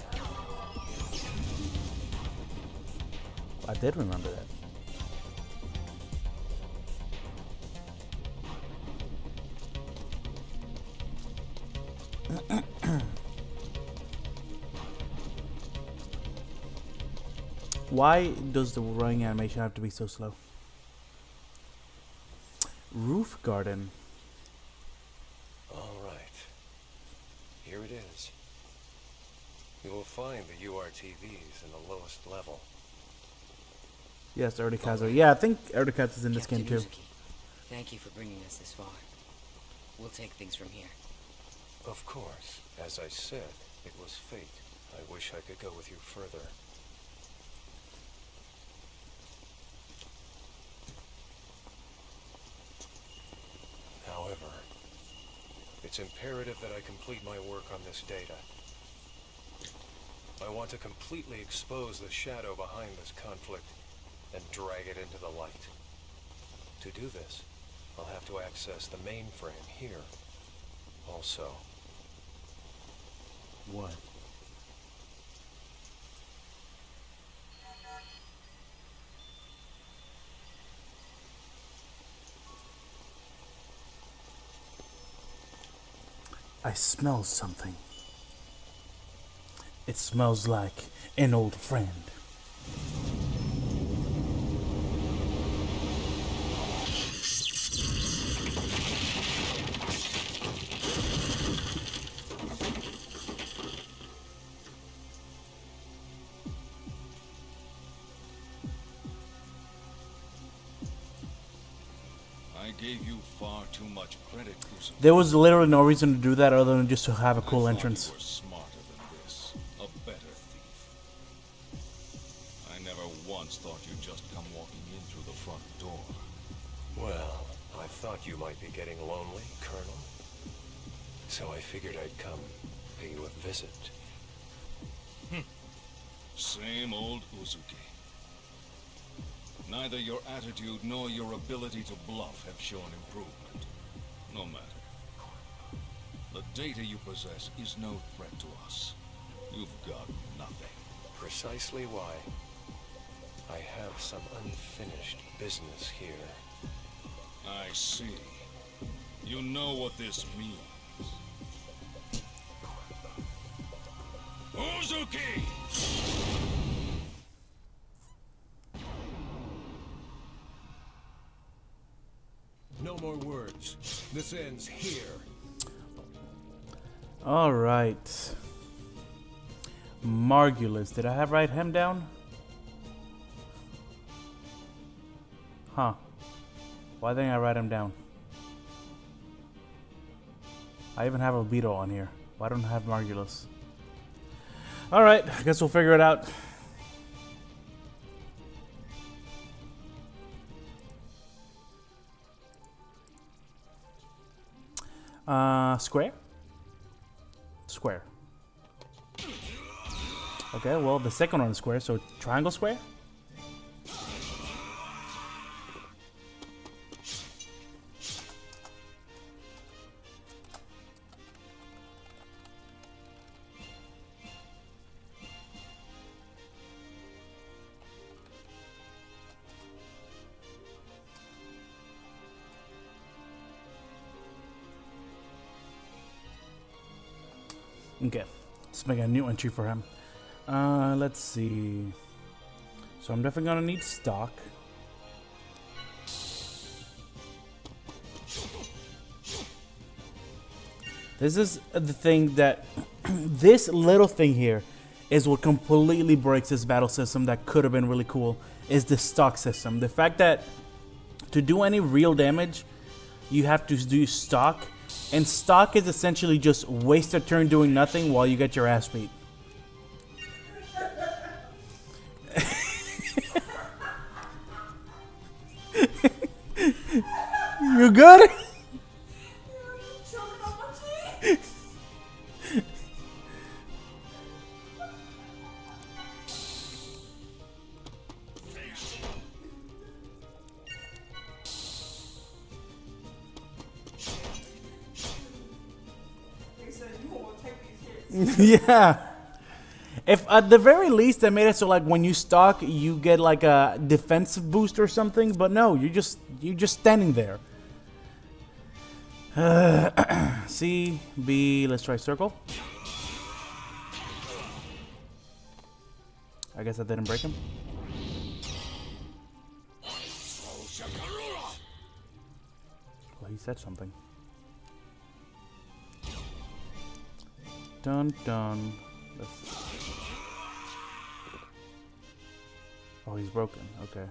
I did remember that. Why does the running animation have to be so slow? Roof garden. All right. Here it is. You will find the URTVs in the lowest level. Yes, Erdikazu. Yeah, I think Erdikazu is in this Captain game too. Uzuki, thank you for bringing us this far. We'll take things from here. Of course. As I said, it was fate. I wish I could go with you further. However, it's imperative that I complete my work on this data. I want to completely expose the shadow behind this conflict and drag it into the light. To do this, I'll have to access the mainframe here. Also, What? I smell something. It smells like an old friend. I gave you far too much credit, Uzuki. There was literally no reason to do that other than just to have a cool I thought entrance. You were smarter than this, a better thief. I never once thought you'd just come walking in through the front door. well, I thought you might be getting lonely, Colonel. So I figured I'd come pay you a visit. Same old Uzuki. Neither your attitude nor your ability to bluff have shown improvement. No matter. The data you possess is no threat to us. You've got nothing. Precisely why. I have some unfinished business here. I see. You know what this means. Uzuki! No more words. This ends here. All right. Margulis. Did I have write him down? Huh. Why didn't I write him down? I even have a Beetle on here. Why don't I have Margulis? All right. I guess we'll figure it out. Square? Square. Okay, well, the second one is square, so triangle square? Okay, let's make a new entry for him. Let's see. So I'm definitely gonna need stock. This is the thing that this little thing here is what completely breaks this battle system that could have been really cool, is the stock system. The fact that to do any real damage, you have to do stock, and stock is essentially just waste a turn doing nothing while you get your ass beat. You good? Yeah. If at the very least they made it so like when you stock you get like a defensive boost or something, but no, you're just standing there. C, B, let's try circle. I guess I didn't break him. Well, he said something. Dun dun. Let's see. Oh, he's broken. Okay.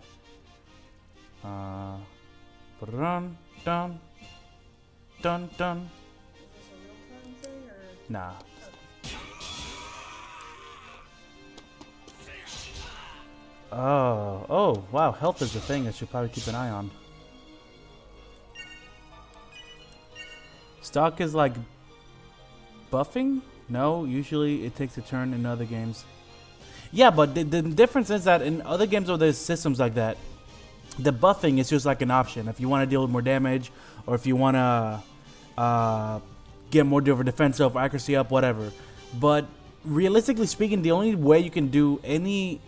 Dun dun dun dun. Is this a real-time thing, or? Nah. Oh, wow. Health is a thing I should probably keep an eye on. Stock is like buffing? No, usually it takes a turn in other games. Yeah, but the difference is that in other games where there's systems like that, the buffing is just like an option. If you want to deal with more damage, or if you want to get more defensive, accuracy up, whatever. But realistically speaking, the only way you can do any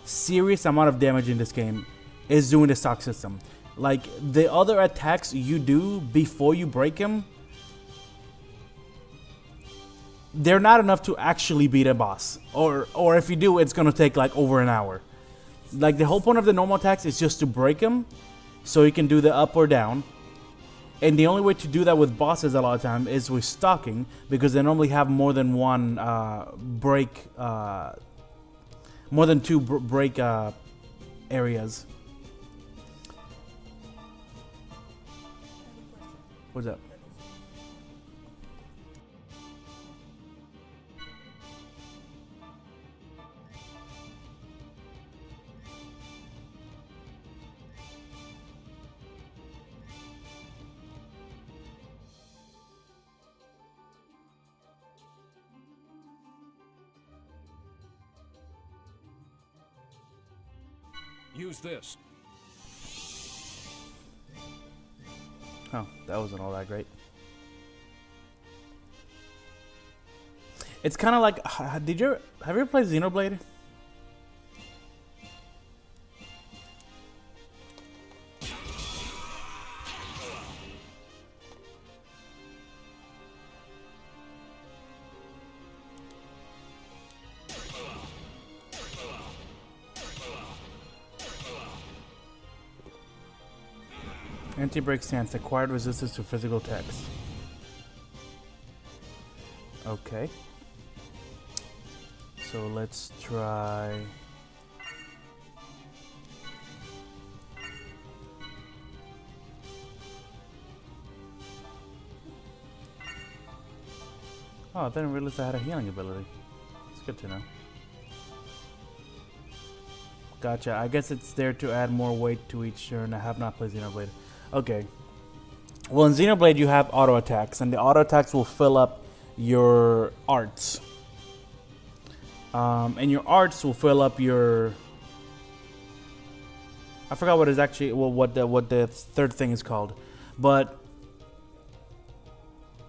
serious amount of damage in this game is doing the stock system. Like, the other attacks you do before you break him, they're not enough to actually beat a boss. Or if you do, it's gonna take like over an hour. Like, the whole point of the normal attacks is just to break him, so you can do the up or down. And the only way to do that with bosses a lot of time is with stalking, because they normally have more than one break, more than two break areas. What's up? Use this. Oh, that wasn't all that great. It's kind of like, have you ever played Xenoblade? Anti-break stance, acquired resistance to physical attacks. Okay. So let's try... Oh, I didn't realize I had a healing ability. It's good to know. Gotcha. I guess it's there to add more weight to each turn. I have not played Xenoblade. Okay. Well, in Xenoblade, you have auto attacks, and the auto attacks will fill up your arts. And your arts will fill up your... I forgot what is actually what the third thing is called, but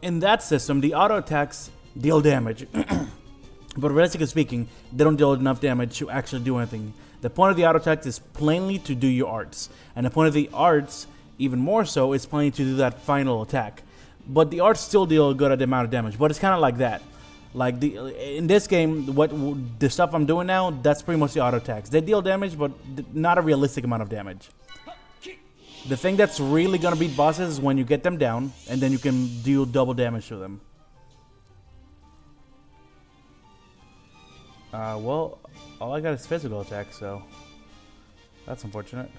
in that system, the auto attacks deal damage. But realistically speaking, they don't deal enough damage to actually do anything. The point of the auto attack is plainly to do your arts, and the point of the arts, even more so, is plainly to do that final attack. But the arts still deal a good amount of damage. But it's kind of like that. Like in this game, the stuff I'm doing now, that's pretty much the auto attacks. They deal damage, but not a realistic amount of damage. The thing that's really gonna beat bosses is when you get them down, and then you can deal double damage to them. Well, all I got is physical attack, so that's unfortunate.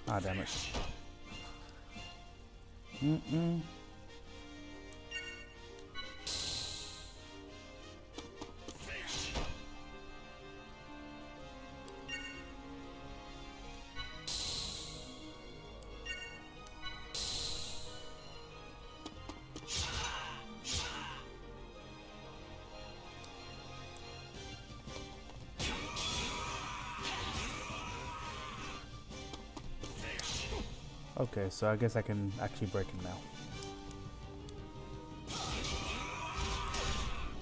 Ah, damn it. Okay, so I guess I can actually break him now.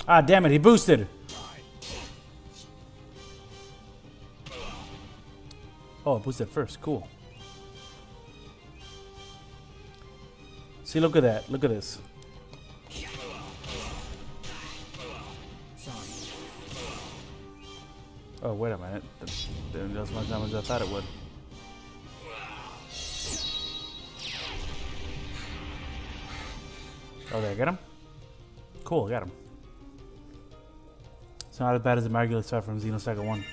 Ah, damn it, he boosted! Oh, it boosted first, cool. See, look at that, look at this. Oh, wait a minute, that didn't do as much damage as I thought it would. Oh, there, get him? Cool, got him. It's not as bad as the Margulis stuff from Xenosaga 1.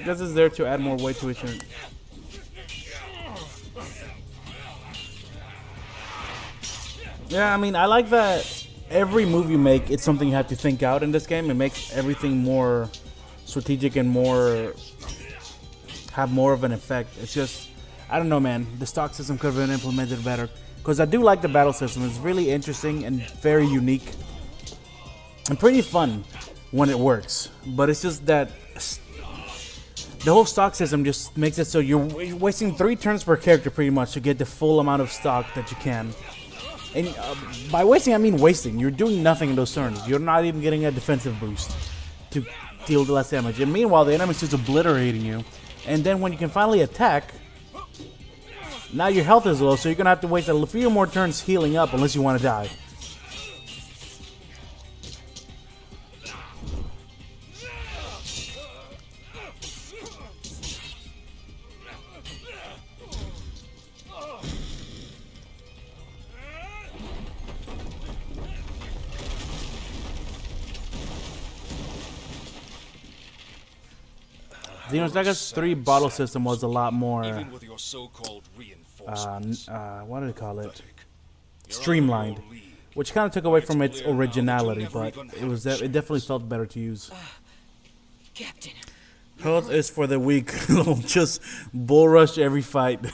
This is there to add more weight to it. Yeah, I mean, I like that every move you make, it's something you have to think out in this game. It makes everything more strategic and have more of an effect. It's just, I don't know, man. The stock system could have been implemented better. Because I do like the battle system. It's really interesting and very unique. And pretty fun when it works. But it's just that the whole stock system just makes it so you're wasting 3 turns per character pretty much to get the full amount of stock that you can. And by wasting, I mean wasting. You're doing nothing in those turns. You're not even getting a defensive boost to deal less damage. And meanwhile, the enemy's just obliterating you. And then when you can finally attack, now your health is low, so you're going to have to waste a few more turns healing up unless you want to die. Xenosaga's 3 bottle system was a lot more, Even with your so-called reinforcements, what do they call it? pathetic. You're Streamlined, out of your league. which kind of took away from its clear now that you originality, never but even it definitely felt better to use. Captain. Health is for the weak. Just bull rush every fight.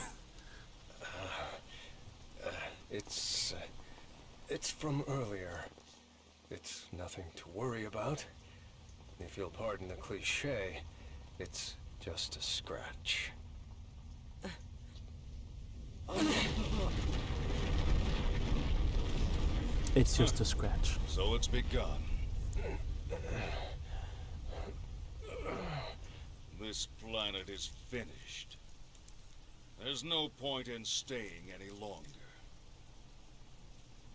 It's from earlier. It's nothing to worry about. If you'll pardon the cliche, it's just a scratch. It's just a scratch. So it's begun. This planet is finished. There's no point in staying any longer.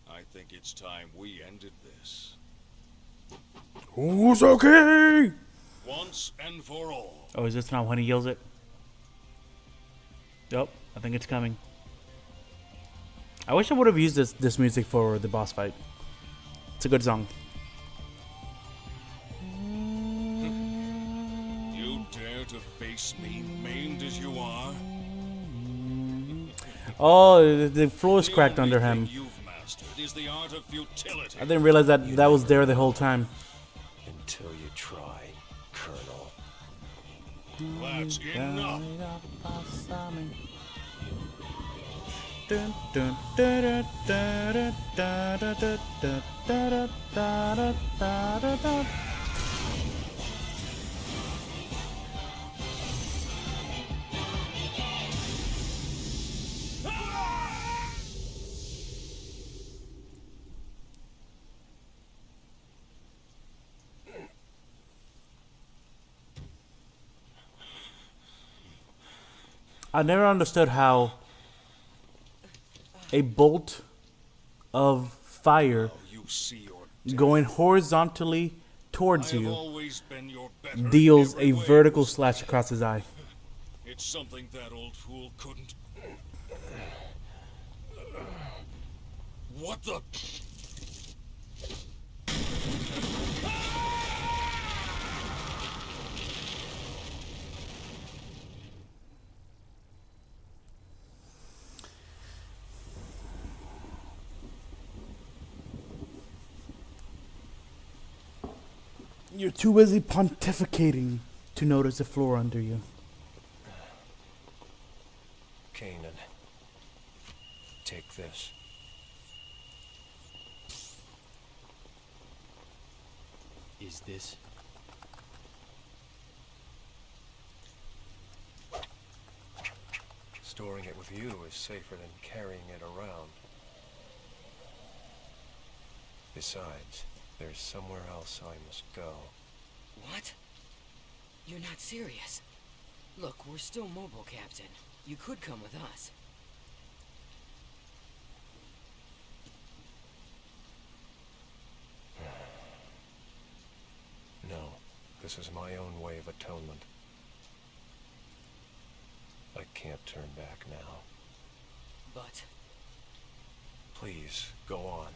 I think it's time we ended this. Who's okay? Once and for all. Oh, is this not when he yells it? Yep, I think it's coming. I wish I would have used this music for the boss fight. It's a good song. You dare to face me, maimed as you are? Oh, the floor is cracked The only under thing him. you've mastered is the art of futility. I didn't realize that was there the whole time. Until you try, Colonel. That's enough. Dun, dun, da, da, da, da, da, da, da, da, da, da, da, da. I never understood how a bolt of fire You see your death. going horizontally towards I have you always been your better in deals every a way. vertical slash across his eye. It's something that old fool couldn't. What the? You're too busy pontificating to notice the floor under you. Kanan, take this. Is this? Storing it with you is safer than carrying it around. Besides, there's somewhere else I must go. What? You're not serious. Look, we're still mobile, Captain. You could come with us. This is my own way of atonement. I can't turn back now. But Please, go on.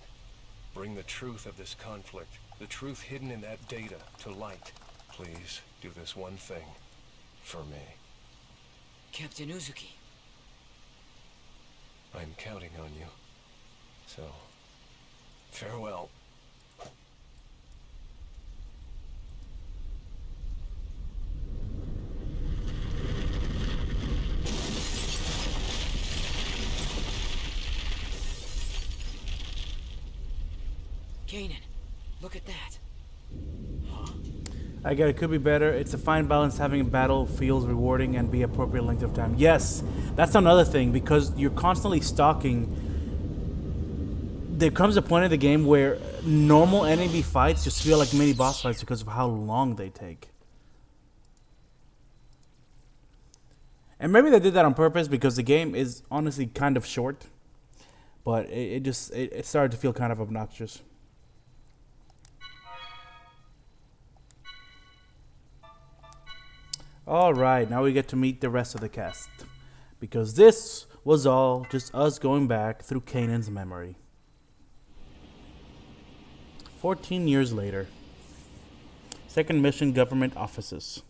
Bring the truth of this conflict, the truth hidden in that data, to light. Please, do this one thing. For me. Captain Uzuki, I'm counting on you. So, farewell. Kanan, look at that. I get it could be better. It's a fine balance having a battle feels rewarding and be appropriate length of time. Yes, that's another thing because you're constantly stalking. There comes a point in the game where normal enemy fights just feel like mini boss fights because of how long they take. And maybe they did that on purpose because the game is honestly kind of short. But it started to feel kind of obnoxious. Alright, now we get to meet the rest of the cast. Because this was all just us going back through Kanan's memory. 14 years later. Second mission, government offices.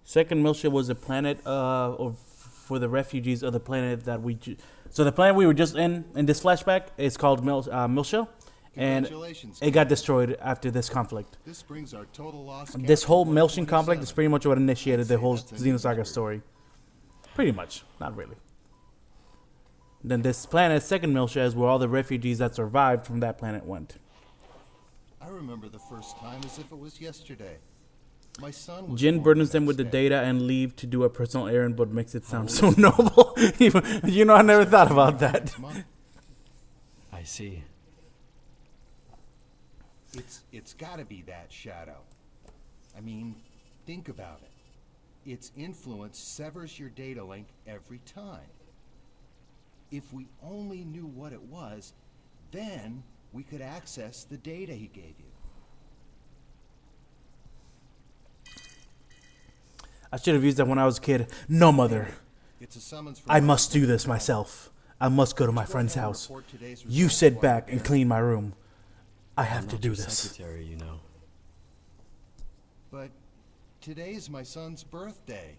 Second mission was a planet for the refugees of the planet that so the planet we were just in this flashback is called Milsha. And it got destroyed after this conflict. This brings our total loss. This whole Milshan conflict is pretty much what initiated the whole Xenosaga story. Pretty much. Not really. Then this planet, second Milsha, is where all the refugees that survived from that planet went. I remember the first time as if it was yesterday. My son was Jin born burdens the them with the next day. data and leave to do a personal errand, but makes it sound so noble. You know, I never thought about that. I see. It's got to be that shadow. I mean, think about it. Its influence severs your data link every time. If we only knew what it was, then we could access the data he gave you. I should have used that when I was a kid. No, mother. It's a summons from I must do this myself. I must go to my friend's house. You sit back and clean my room. I have to do this. Secretary, you know. But today's my son's birthday.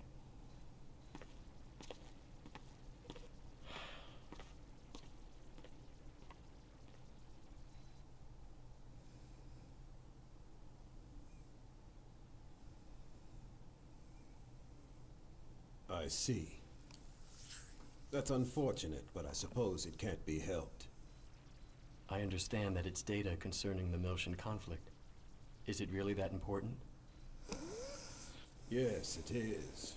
I see. That's unfortunate, but I suppose it can't be helped. I understand that it's data concerning the Milshan conflict. Is it really that important? Yes, it is.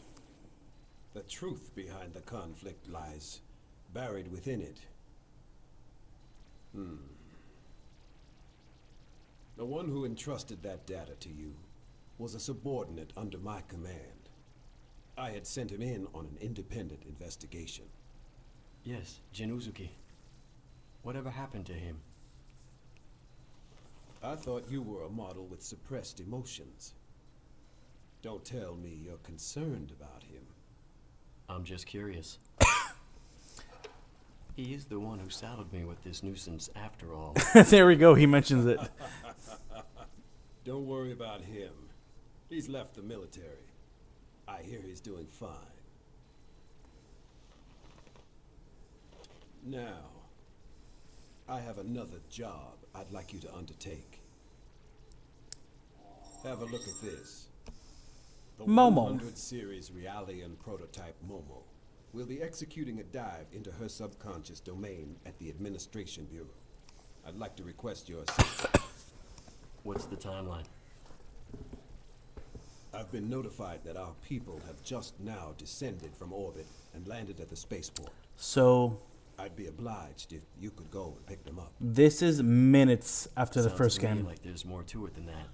The truth behind the conflict lies buried within it. The one who entrusted that data to you was a subordinate under my command. I had sent him in on an independent investigation. Yes, Jin Uzuki. Whatever happened to him? I thought you were a model with suppressed emotions. Don't tell me you're concerned about him. I'm just curious. He is the one who saddled me with this nuisance after all. There we go, he mentions it. Don't worry about him. He's left the military. I hear he's doing fine. Now, I have another job I'd like you to undertake. Have a look at this. The Momo. 100 series Realian prototype Momo will be executing a dive into her subconscious domain at the Administration Bureau. I'd like to request your assistance. What's the timeline? I've been notified that our people have just now descended from orbit and landed at the spaceport. So I'd be obliged if you could go and pick them up. this is minutes after the Sounds first to me game. like there's more to it than that.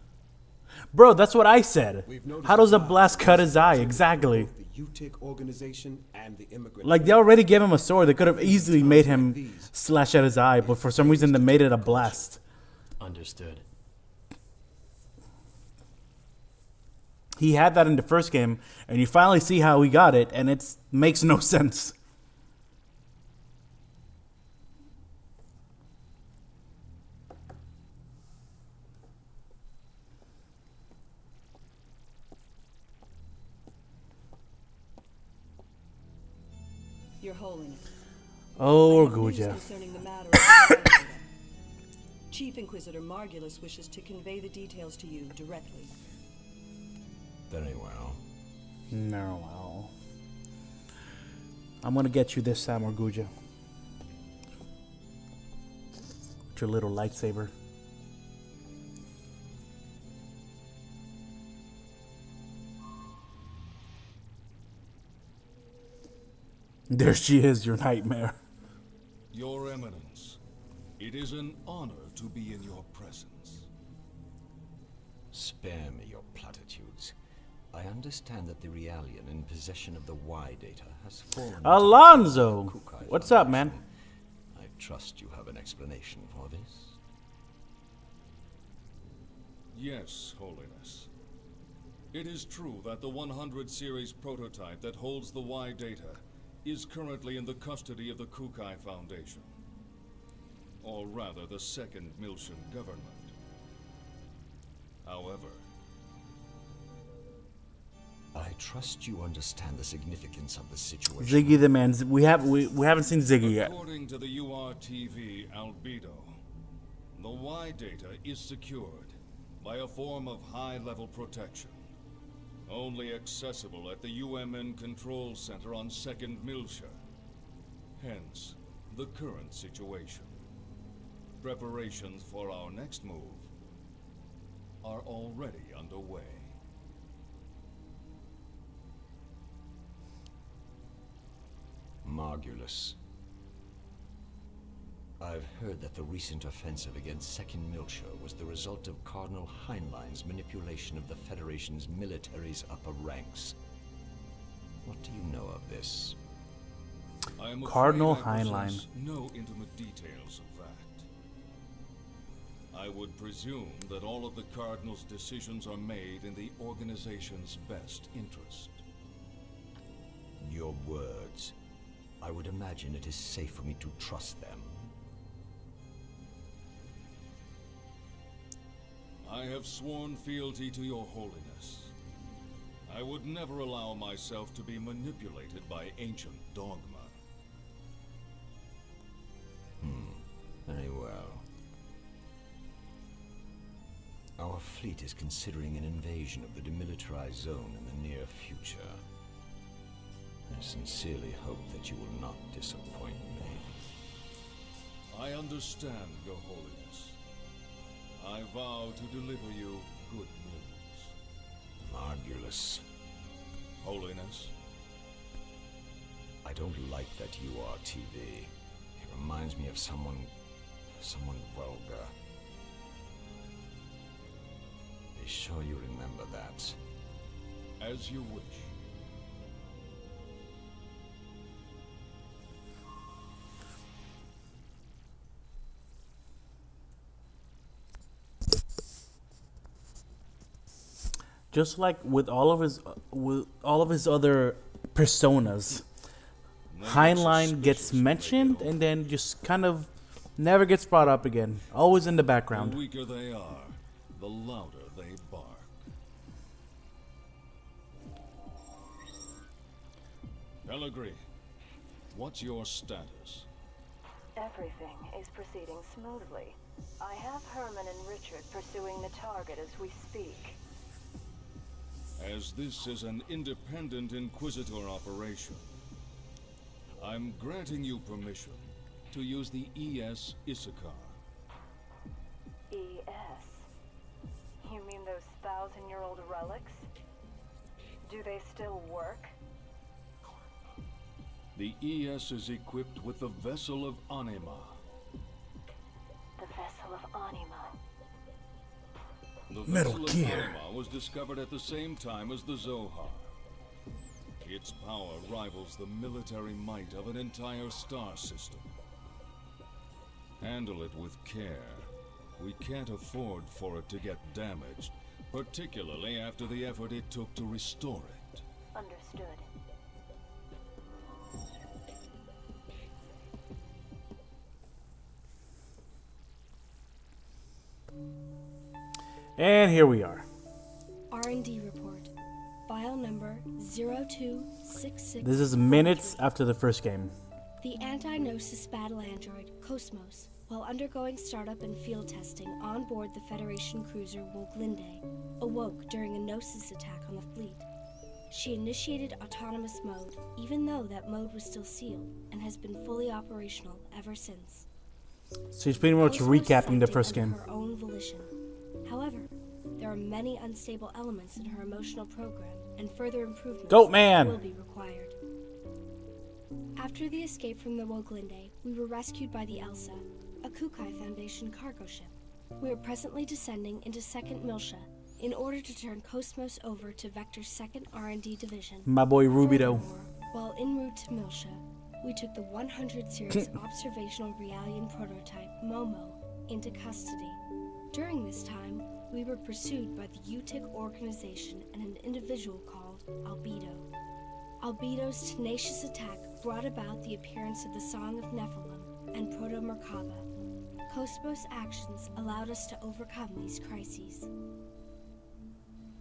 Bro, that's what I said. We've noticed How does a dive blast cut his eye? to Exactly. both the UTIC organization and the immigrant. Like, they already gave him a sword. They could have easily made him slash at his eye, but for some reason they made it a blast. Understood. he had that in the first game, and you finally see how he got it, and it makes no sense. Your Holiness. Oh, I have news Guja. concerning the matter of the Xenosaga. Chief Inquisitor Margulis wishes to convey the details to you directly. Very well. No, well. I'm gonna get you this time, Guja. With your little lightsaber. There she is, your nightmare. Your Eminence, it is an honor to be in your presence. Spare me your platitudes. I understand that the Realian in possession of the Y data has fallen. Alonzo! What's up, man? I trust you have an explanation for this. Yes, Holiness. It is true that the 100 series prototype that holds the Y data is currently in the custody of the Kukai Foundation. Or rather, the Second Miltian government. However, I trust you understand the significance of the situation. Ziggy the man. We haven't seen Ziggy yet. according to the URTV Albedo, the Y data is secured by a form of high-level protection, only accessible at the UMN Control Center on 2nd Miltia. Hence, the current situation. Preparations for our next move are already underway. Margulis. I've heard that the recent offensive against 2nd Miltia was the result of Cardinal Heinlein's manipulation of the Federation's military's upper ranks. What do you know of this? I am Cardinal afraid I Heinlein. possess no intimate details of that. I would presume that all of the Cardinal's decisions are made in the organization's best interest. Your words. I would imagine it is safe for me to trust them. I have sworn fealty to your holiness. I would never allow myself to be manipulated by ancient dogma. Very well. Our fleet is considering an invasion of the demilitarized zone in the near future. I sincerely hope that you will not disappoint me. I understand, your holiness. I vow to deliver you good news. Margulis. Holiness, I don't like that URTV. It reminds me of someone vulgar. Be sure you remember that. as you wish. Just like with all of his other personas, Heinlein gets mentioned and then just kind of never gets brought up again. Always in the background. The weaker they are, the louder they bark. Pellegrini, what's your status? Everything is proceeding smoothly. I have Herman and Richard pursuing the target as we speak. As this is an independent Inquisitor operation, I'm granting you permission to use the ES Issachar. ES? You mean those 1,000-year-old relics? Do they still work? The ES is equipped with the Vessel of Anima. The Vessel of Anima. The Metal Vessel of Gear. Anima was discovered at the same time as the Zohar. Its power rivals the military might of an entire star system. Handle it with care. We can't afford for it to get damaged particularly after the effort it took to restore it. Understood. And here we are. R&D report. File number 0266. This is minutes after the first game. The anti-Gnosis battle android, Cosmos, while undergoing startup and field testing on board the Federation cruiser Woglinde, awoke during a Gnosis attack on the fleet. She initiated autonomous mode, even though that mode was still sealed, and has been fully operational ever since. So he's pretty much Cosmos is recapping the acting first under game. her own volition. However, there are many unstable elements in her emotional program, and further improvements Goat man! will be required. After the escape from the Woglinde, we were rescued by the Elsa, a Kukai Foundation cargo ship. We are presently descending into 2nd Miltia in order to turn Cosmos over to Vector's 2nd R&D Division. My boy Rubido. Furthermore, while en route to Miltia, we took the 100 series observational Realian prototype, Momo, into custody. During this time, we were pursued by the UTIC organization and an individual called Albedo. Albedo's tenacious attack brought about the appearance of the Song of Nephilim and Proto-Merkaba. Cosmos' actions allowed us to overcome these crises.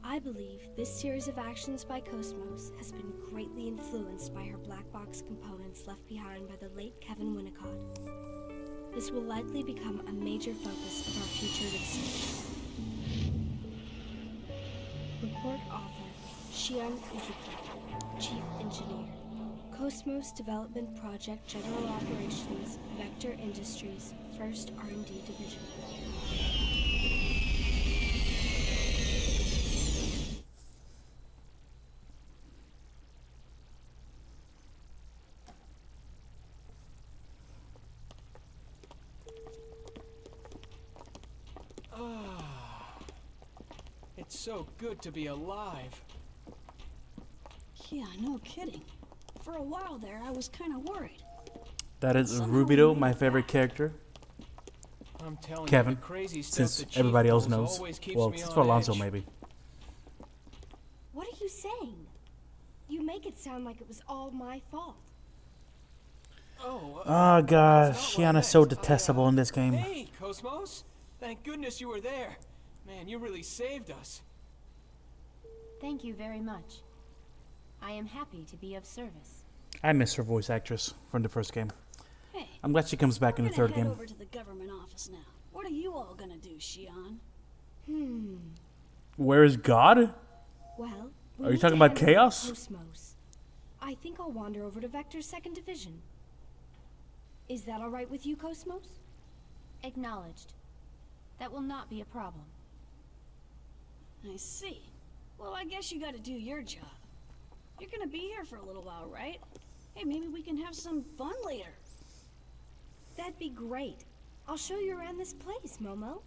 I believe this series of actions by Cosmos has been greatly influenced by her black box components left behind by the late Kevin Winnicott. This will likely become a major focus of our future research. Report author, Shion Izuki, Chief Engineer, Cosmos Development Project General Operations, Vector Industries, 1st R&D Division. It's so good to be alive. Yeah, no kidding. For a while there, I was kind of worried. That is Rubido, my favorite character. I'm telling Kevin, you, the crazy stuff since the Chief everybody else pulls knows. always keeps Well, me it's on for Alonso edge. maybe. What are you saying? You make it sound like it was all my fault. Oh god, Shiana's so detestable in this game. Hey, Cosmos! Thank goodness you were there. Man, you really saved us. Thank you very much. I am happy to be of service. I miss her voice actress from the first game. Hey, I'm glad she comes back in the we're gonna third head game. over to the government office now. What are you all gonna do, Shion? Where is God? Well, Are you talking about Chaos? Cosmos. I think I'll wander over to Vector's 2nd Division. Is that all right with you, Cosmos? Acknowledged. That will not be a problem. I see. Well, I guess you gotta do your job. You're gonna be here for a little while, right? Hey, maybe we can have some fun later. That'd be great. I'll show you around this place, Momo.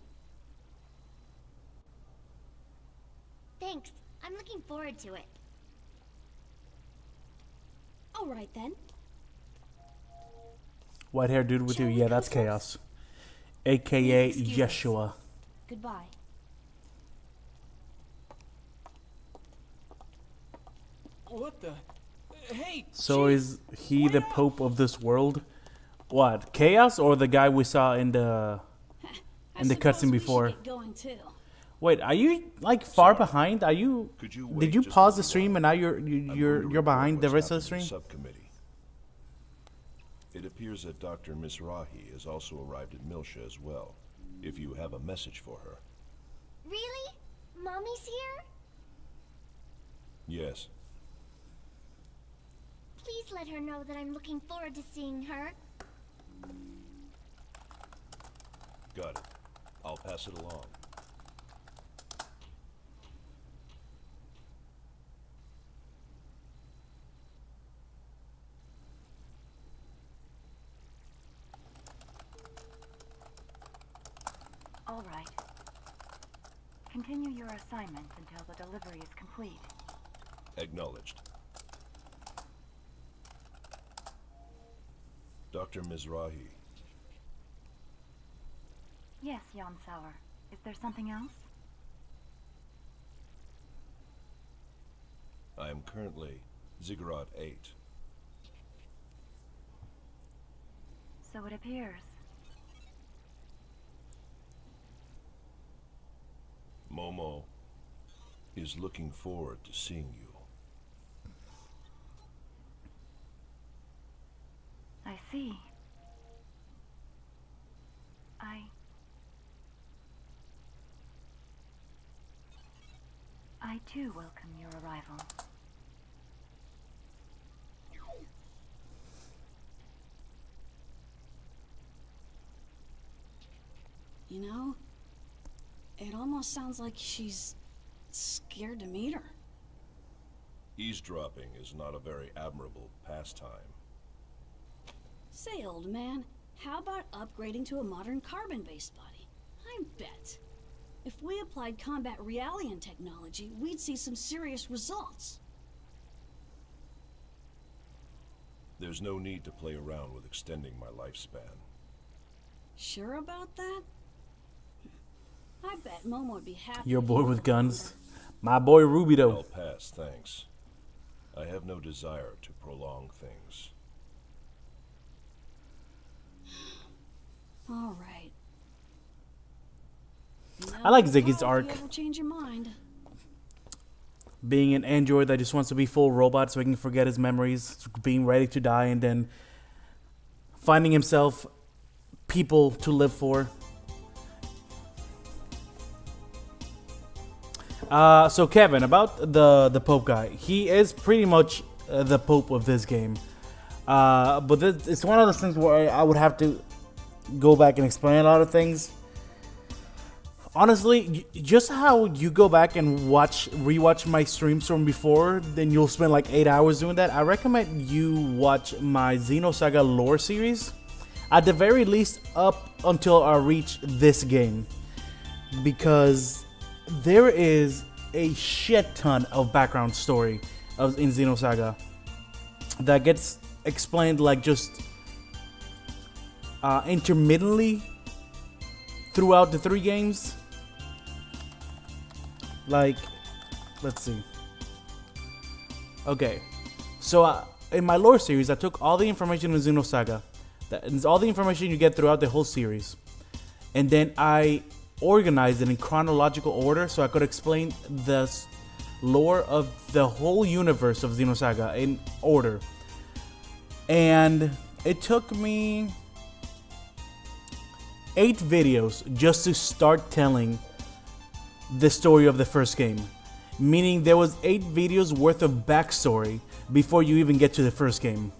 Thanks. I'm looking forward to it. All right, then. White hair dude with you? Yeah, that's Chaos. AKA Yeshua. Goodbye. What the? Hey! So Chief, is he the Pope of this world? What? Chaos or the guy we saw in the cutscene before? Get going too. Wait, are you like far behind? Are you? Could you Did wait you just pause a the stream and now you're behind the rest of the stream? Subcommittee. It appears that Dr. Mizrahi has also arrived at Miltia as well. If you have a message for her. Really? Mommy's here? Yes. Please let her know that I'm looking forward to seeing her. Got it. I'll pass it along. All right. Continue your assignment until the delivery is complete. Acknowledged. Dr. Mizrahi. Yes, Jan Sauer. Is there something else? I am currently Ziggurat 8. So it appears. Momo is looking forward to seeing you. I see. I too welcome your arrival. You know, it almost sounds like she's scared to meet her. Eavesdropping is not a very admirable pastime. Say, old man, how about upgrading to a modern carbon-based body? I bet. If we applied combat Realian technology, we'd see some serious results. There's no need to play around with extending my lifespan. Sure about that? I bet Momo would be happy. Your boy with guns. My boy Ruby, though. I'll pass, thanks. I have no desire to prolong things. All right. I like Ziggy's arc. If you ever change your mind. Being an android that just wants to be full robot so he can forget his memories, being ready to die, and then finding himself people to live for. So Kevin, about the Pope guy, he is pretty much the Pope of this game. But it's one of those things where I would have to go back and explain a lot of things. Honestly, just how you go back and rewatch my streams from before, then you'll spend like 8 hours doing that. I recommend you watch my Xenosaga lore series, at the very least up until I reach this game, because there is a shit ton of background story in Xenosaga that gets explained like just intermittently throughout the 3 games. Like, let's see. Okay, so in my lore series, I took all the information in Xenosaga, all the information you get throughout the whole series, and then I organized it in chronological order so I could explain the lore of the whole universe of Xenosaga in order. And it took me 8 videos just to start telling the story of the first game, meaning there was 8 videos worth of backstory before you even get to the first game.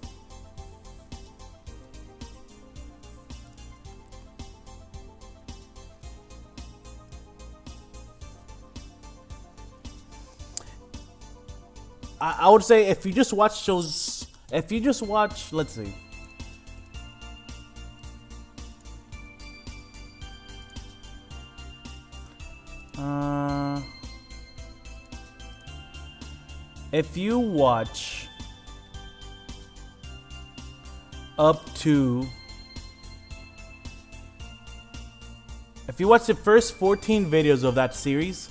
I would say if you just watch shows, let's see. If you watch the first 14 videos of that series,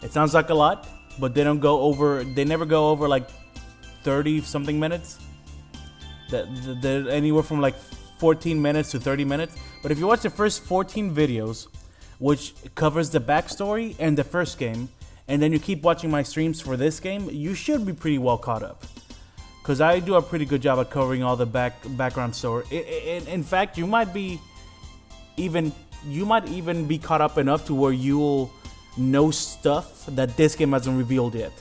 it sounds like a lot, but they never go over like 30 something minutes. They're anywhere from like 14 minutes to 30 minutes. But if you watch the first 14 videos, which covers the backstory and the first game, and then you keep watching my streams for this game, you should be pretty well caught up. Because I do a pretty good job at covering all the background story. In fact, you might even be caught up enough to where you'll know stuff that this game hasn't revealed yet.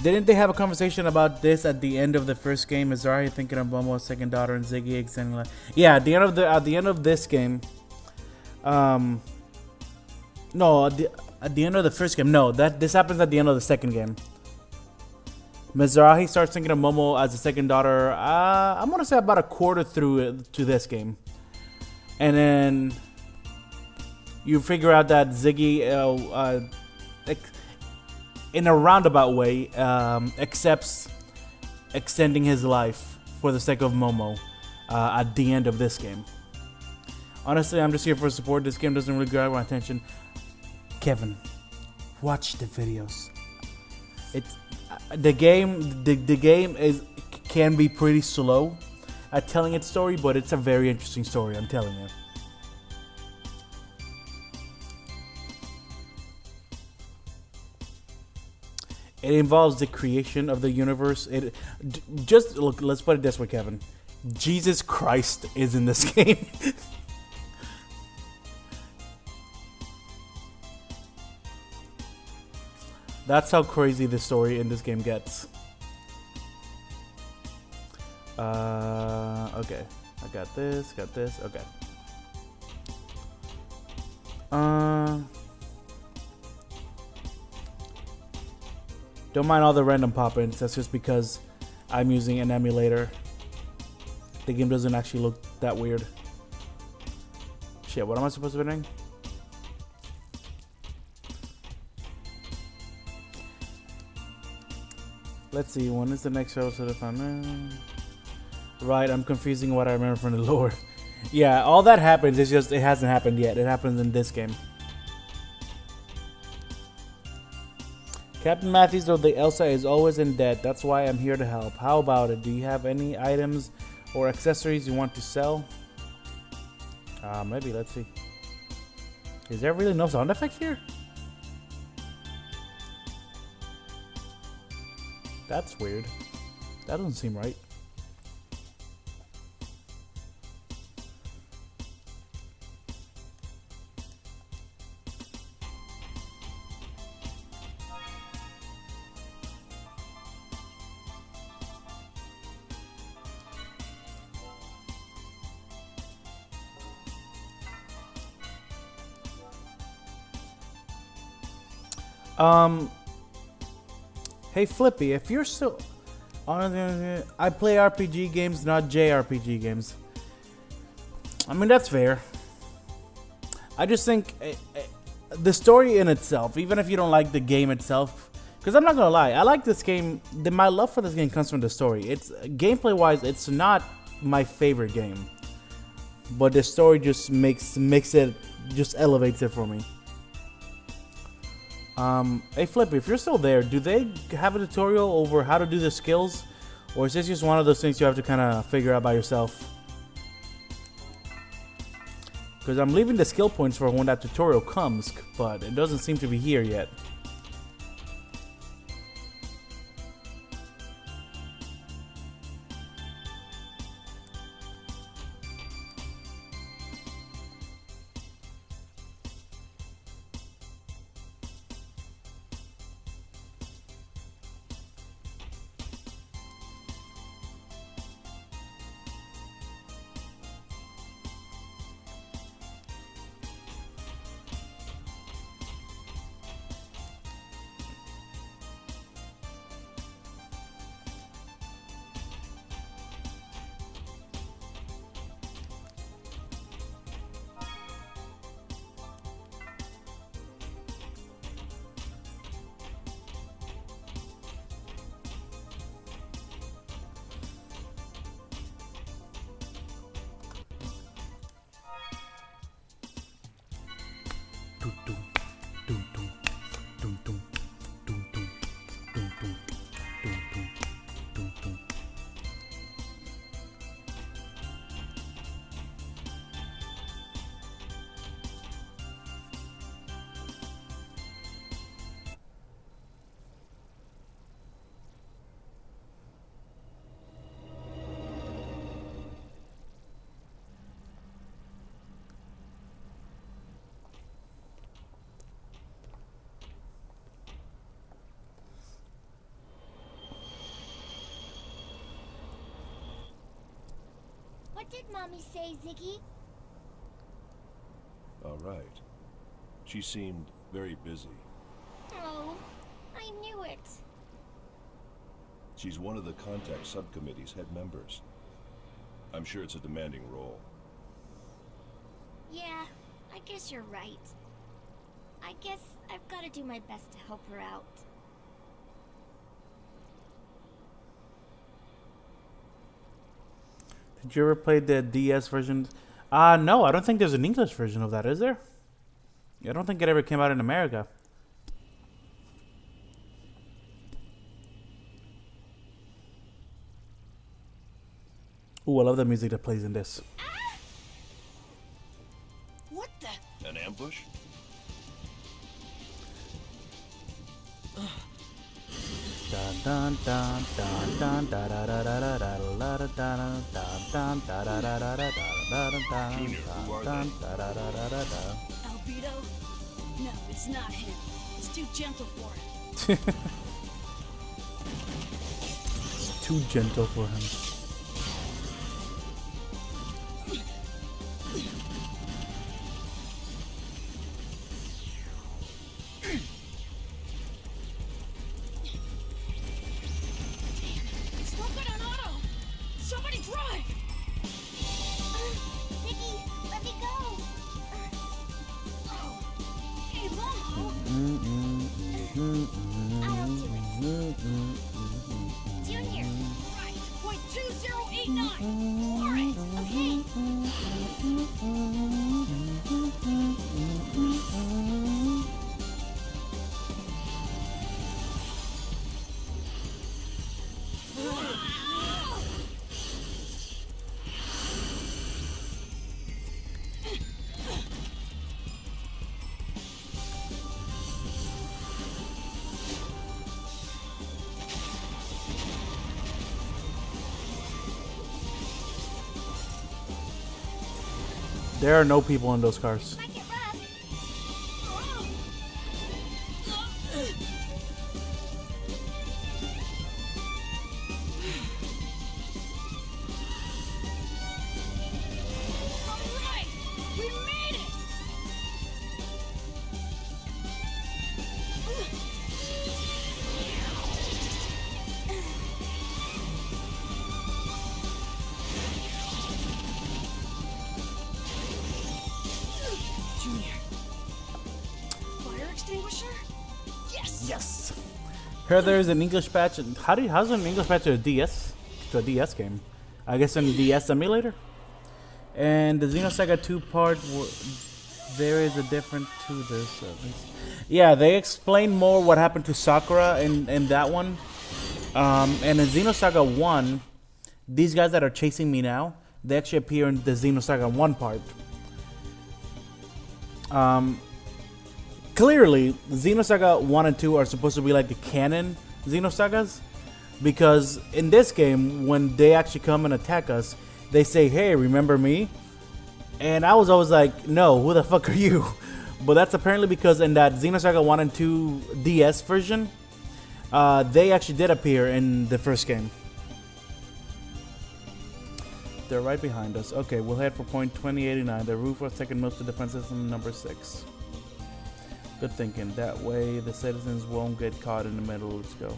Didn't they have a conversation about this at the end of the first game? Is Zarya thinking of Momo's second daughter and Ziggy extending life? Yeah, at the end of this game. No, at the end of the first game. No, this happens at the end of the second game. Mizrahi starts thinking of Momo as a second daughter. I'm gonna say about a quarter through to this game, and then you figure out that Ziggy, in a roundabout way, accepts extending his life for the sake of Momo at the end of this game. Honestly, I'm just here for support. This game doesn't really grab my attention. Kevin, watch the videos. It's the game. The game can be pretty slow at telling its story, but it's a very interesting story. I'm telling you. It involves the creation of the universe. Just look. Let's put it this way, Kevin. Jesus Christ is in this game. That's how crazy the story in this game gets. Okay. I got this, okay. Don't mind all the random pop-ins, that's just because I'm using an emulator. The game doesn't actually look that weird. Shit, what am I supposed to be doing? Let's see, when is the next episode of fun? Right, I'm confusing what I remember from the lore. Yeah, all that happens, it's just, it hasn't happened yet. It happens in this game. Captain Matthews of the Elsa is always in debt. That's why I'm here to help. How about it? Do you have any items or accessories you want to sell? Maybe, let's see. Is there really no sound effects here? That's weird. That doesn't seem right. Hey Flippy, if you're still I play RPG games, not JRPG games. I mean, that's fair. I just think the story in itself, even if you don't like the game itself, because I'm not gonna lie, I like this game. My love for this game comes from the story. It's gameplay wise, it's not my favorite game, but the story just makes it, just elevates it for me. Hey Flippy, if you're still there, do they have a tutorial over how to do the skills? Or is this just one of those things you have to kind of figure out by yourself? Because I'm leaving the skill points for when that tutorial comes, but it doesn't seem to be here yet. What did Mommy say, Ziggy? All right. She seemed very busy. Oh, I knew it. She's one of the contact subcommittee's head members. I'm sure it's a demanding role. Yeah, I guess you're right. I guess I've got to do my best to help her out. Did you ever play the DS version? No, I don't think there's an English version of that, is there? I don't think it ever came out in America. Ooh, I love the music that plays in this. What the? An ambush? Dun dun dun dun dun da da da da da da da da dun da da da da da da da Junior, who are dun they? da da da da da da. Albedo? No, it's not him. It's too gentle for him. It's too gentle for him. It's not good on auto. Somebody drive. Vicky, let me go. Oh. Hey, Momo. Junior. Right. Point 2089. All right. Okay. There are no people in those cars. Might get rough. All right. We made it. Junior. Fire extinguisher? Yes. Yes. Here, there's an English patch. How's an English patch to a DS? To a DS game? I guess in DS emulator. And the Xenosaga 2 part, there is a different to this. Yeah, they explain more what happened to Sakura in that one. And in Xenosaga 1, these guys that are chasing me now, they actually appear in the Xenosaga 1 part. Clearly, Xenosaga 1 and 2 are supposed to be like the canon Xenosagas, because in this game, when they actually come and attack us, they say, "Hey, remember me?" And I was always like, "No, who the fuck are you?" But that's apparently because in that Xenosaga 1 and 2 DS version, they actually did appear in the first game. They're right behind us. Okay, we'll head for point 2089, the roof of second military defense system number 6. Good thinking. That way the citizens won't get caught in the middle. Let's go.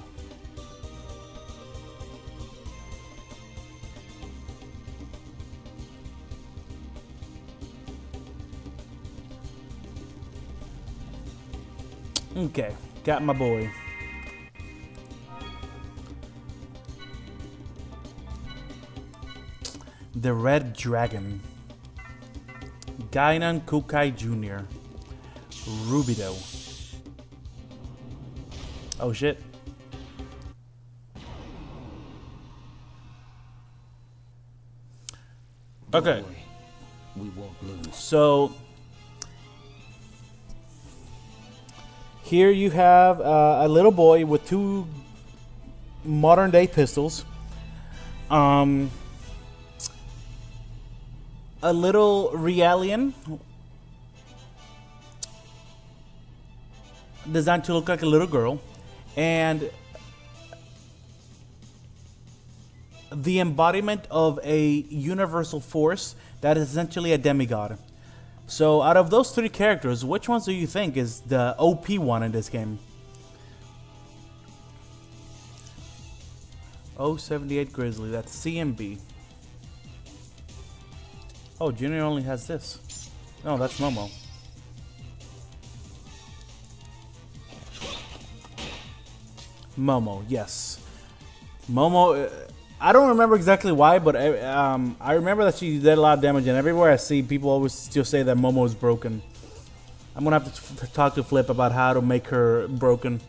Okay, got my boy. The Red Dragon. Gainan Kukai Jr. Rubido. Oh shit. Okay. We won't lose. So here you have a little boy with 2 modern day pistols. A little Realian designed to look like a little girl, and the embodiment of a universal force that is essentially a demigod. So out of those 3 characters, which ones do you think is the OP one in this game? 078 Grizzly, that's CMB. Oh, Junior only has this. No, that's Momo. Momo, yes. Momo, I don't remember exactly why, but I remember that she did a lot of damage, and everywhere I see, people always still say that Momo is broken. I'm gonna have to talk to Flip about how to make her broken.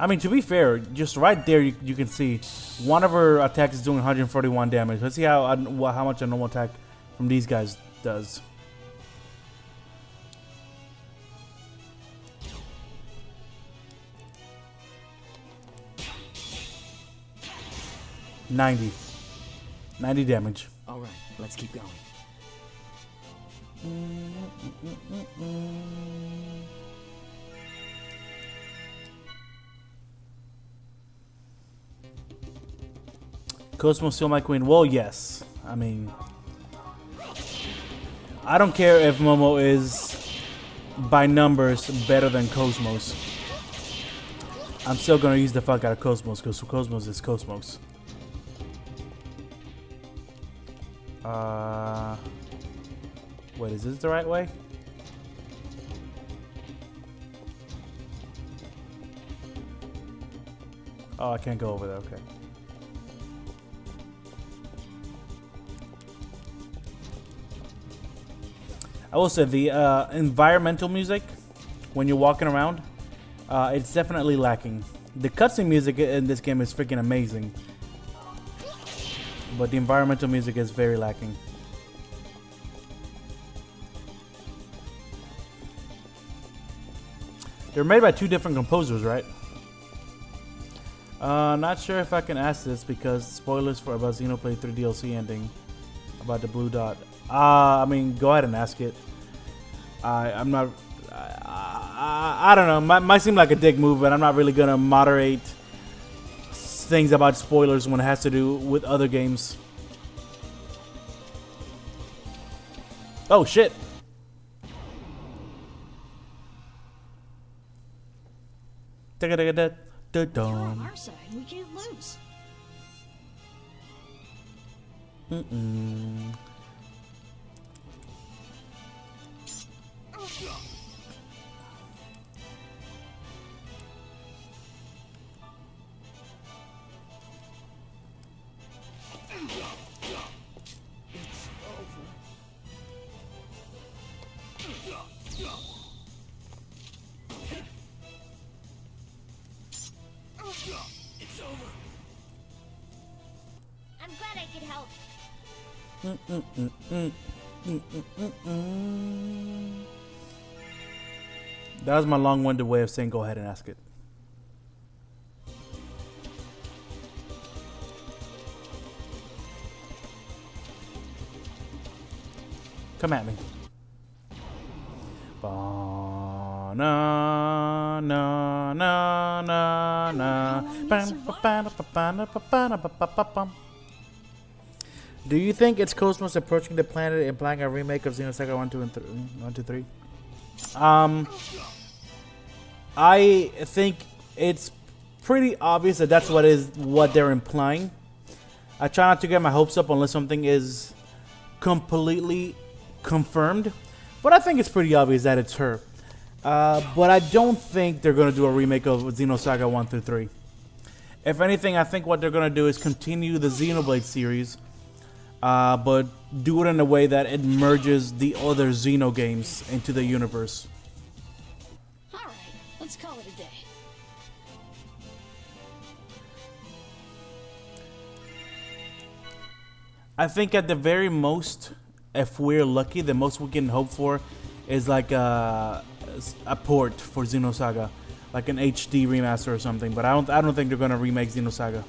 I mean, to be fair, just right there, you can see one of her attacks is doing 141 damage. Let's see how much a normal attack from these guys does. $90 damage. All right, let's keep going. Cosmo still my queen. Well, yes. I mean, I don't care if Momo is by numbers better than Cosmos. I'm still gonna use the fuck out of Cosmos because Cosmos is Cosmos. Wait, is this the right way? Oh, I can't go over there. Okay. I will say the environmental music when you're walking around, it's definitely lacking. The cutscene music in this game is freaking amazing, but the environmental music is very lacking. They're made by two different composers, right? Not sure if I can ask this because spoilers for about Xenoblade 3 DLC ending about the blue dot. I mean, go ahead and ask it. I'm not. I don't know. Might seem like a dick move, but I'm not really gonna moderate things about spoilers when it has to do with other games. Oh shit! You're on our side. We can't lose. It's over. I'm glad I could help. That was my long-winded way of saying go ahead and ask it. Come at me. Ba na na na na na. Do you think it's Cosmos approaching the planet implying a remake of Xenosaga 1, 2, and 3? 1, 2, 3? I think it's pretty obvious that that's what they're implying. I try not to get my hopes up unless something is completely confirmed, but I think it's pretty obvious that it's her. But I don't think they're going to do a remake of Xenosaga 1 through 3. If anything, I think what they're going to do is continue the Xenoblade series, but do it in a way that it merges the other Xeno games into the universe. All right, let's call it a day. I think at the very most, if we're lucky, the most we can hope for is like a port for Xenosaga, like an HD remaster or something. But I don't think they're gonna remake Xenosaga.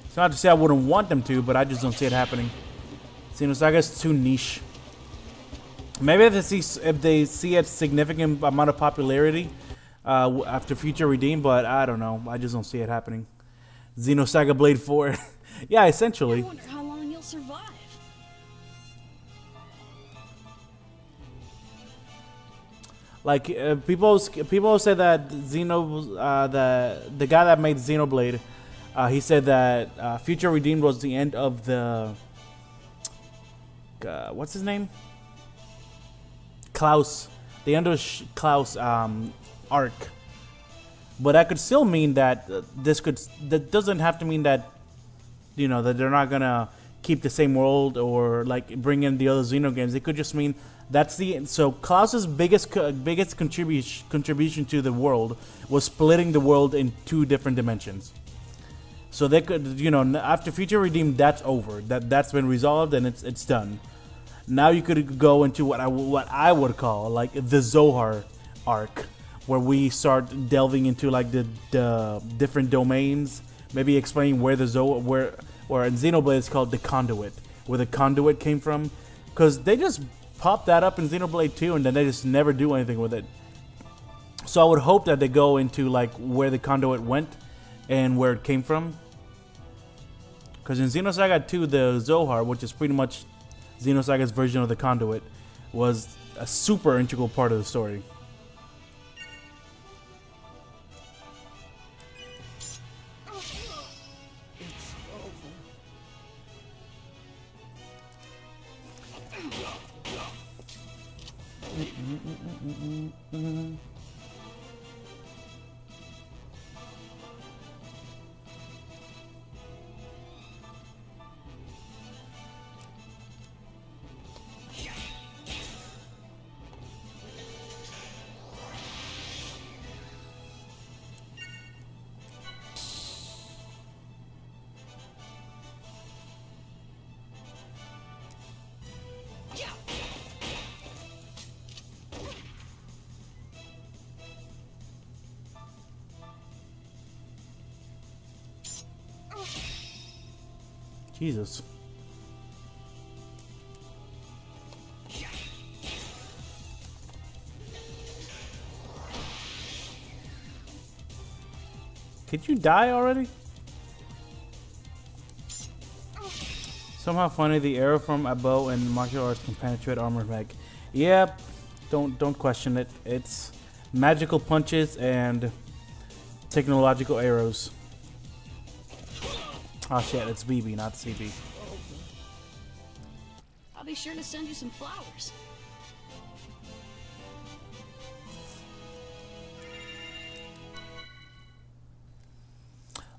It's not to say I wouldn't want them to, but I just don't see it happening. Xenosaga is too niche. Maybe if they see a significant amount of popularity after Future Redeem, but I don't know. I just don't see it happening. Xenosaga Blade 4. Yeah, essentially. I wonder how long you'll survive. Like people say that the guy that made Xenoblade, he said that Future Redeemed was the end of the what's his name? Klaus. The end of Klaus arc. But that could still mean that that doesn't have to mean that, that they're not gonna keep the same world or like bring in the other Xeno games. It could just mean So Klaus's biggest contribution to the world was splitting the world in 2 different dimensions. So they could, after Future Redeemed, that's over. That's been resolved and it's done. Now you could go into what I would call like the Zohar arc, where we start delving into like the different domains, maybe explaining where or in Xenoblade it's called the Conduit, where the Conduit came from, because they just popped that up in Xenoblade 2 and then they just never do anything with it. So I would hope that they go into like where the Conduit went and where it came from. Because in Xenosaga 2, the Zohar, which is pretty much Xenosaga's version of the Conduit, was a super integral part of the story. Jesus. Could you die already? Somehow funny, the arrow from a bow and martial arts can penetrate armor mech. Yep, don't question it. It's magical punches and technological arrows. Oh shit, it's BB, not CB. I'll be sure to send you some flowers.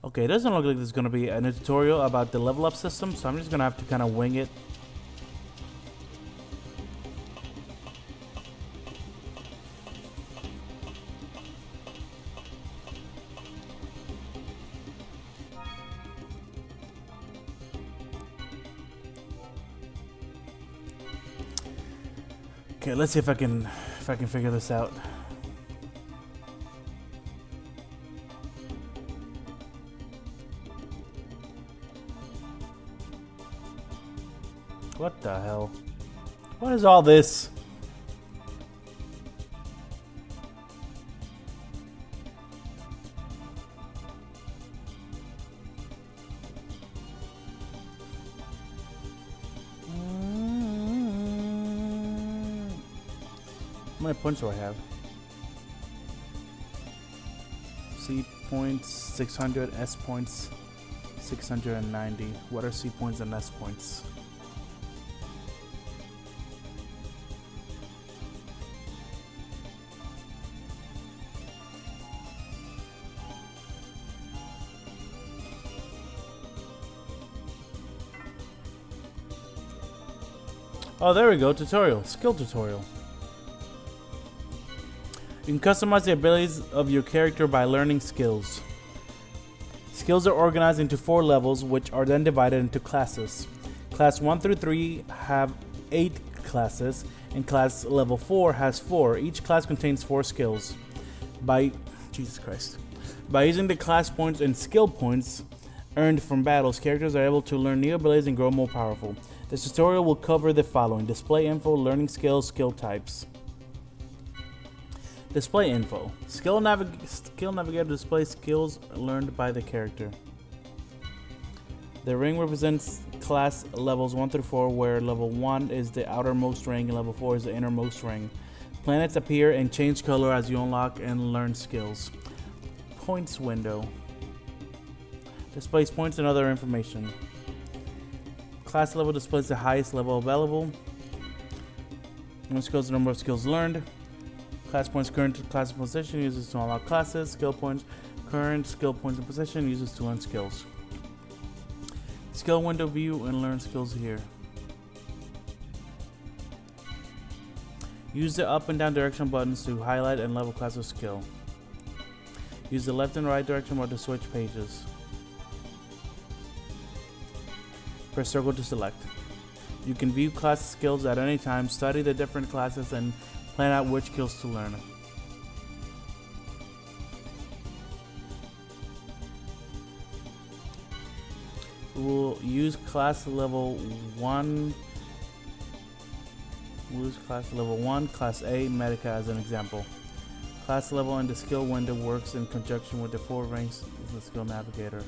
Okay, it doesn't look like there's gonna be a tutorial about the level up system, so I'm just gonna have to kind of wing it. Okay, let's see if I can figure this out. What the hell? What is all this? How many points do I have? C points 600, S points 690. What are C points and S points? Oh, there we go. Tutorial. Skill tutorial. You can customize the abilities of your character by learning skills. Skills are organized into 4 levels, which are then divided into classes. Class 1 through 3 have 8 classes, and class level 4 has 4. Each class contains 4 skills. By using the class points and skill points earned from battles, characters are able to learn new abilities and grow more powerful. This tutorial will cover the following: display info, learning skills, skill types. Display info. Skill navigator displays skills learned by the character. The ring represents class levels 1 through 4, where level 1 is the outermost ring and level 4 is the innermost ring. Planets appear and change color as you unlock and learn skills. Points window. Displays points and other information. Class level displays the highest level available. Number of skills, the number of skills learned. Class points, current class position uses to unlock classes. Skill points, current skill points and position uses to learn skills. Skill window view and learn skills here. Use the up and down direction buttons to highlight and level class of skill. Use the left and right direction button to switch pages. Press circle to select. You can view class skills at any time, study the different classes, and plan out which skills to learn. We'll use class level 1. Class A, Medica as an example. Class level in the skill window works in conjunction with the 4 ranks of the skill navigator.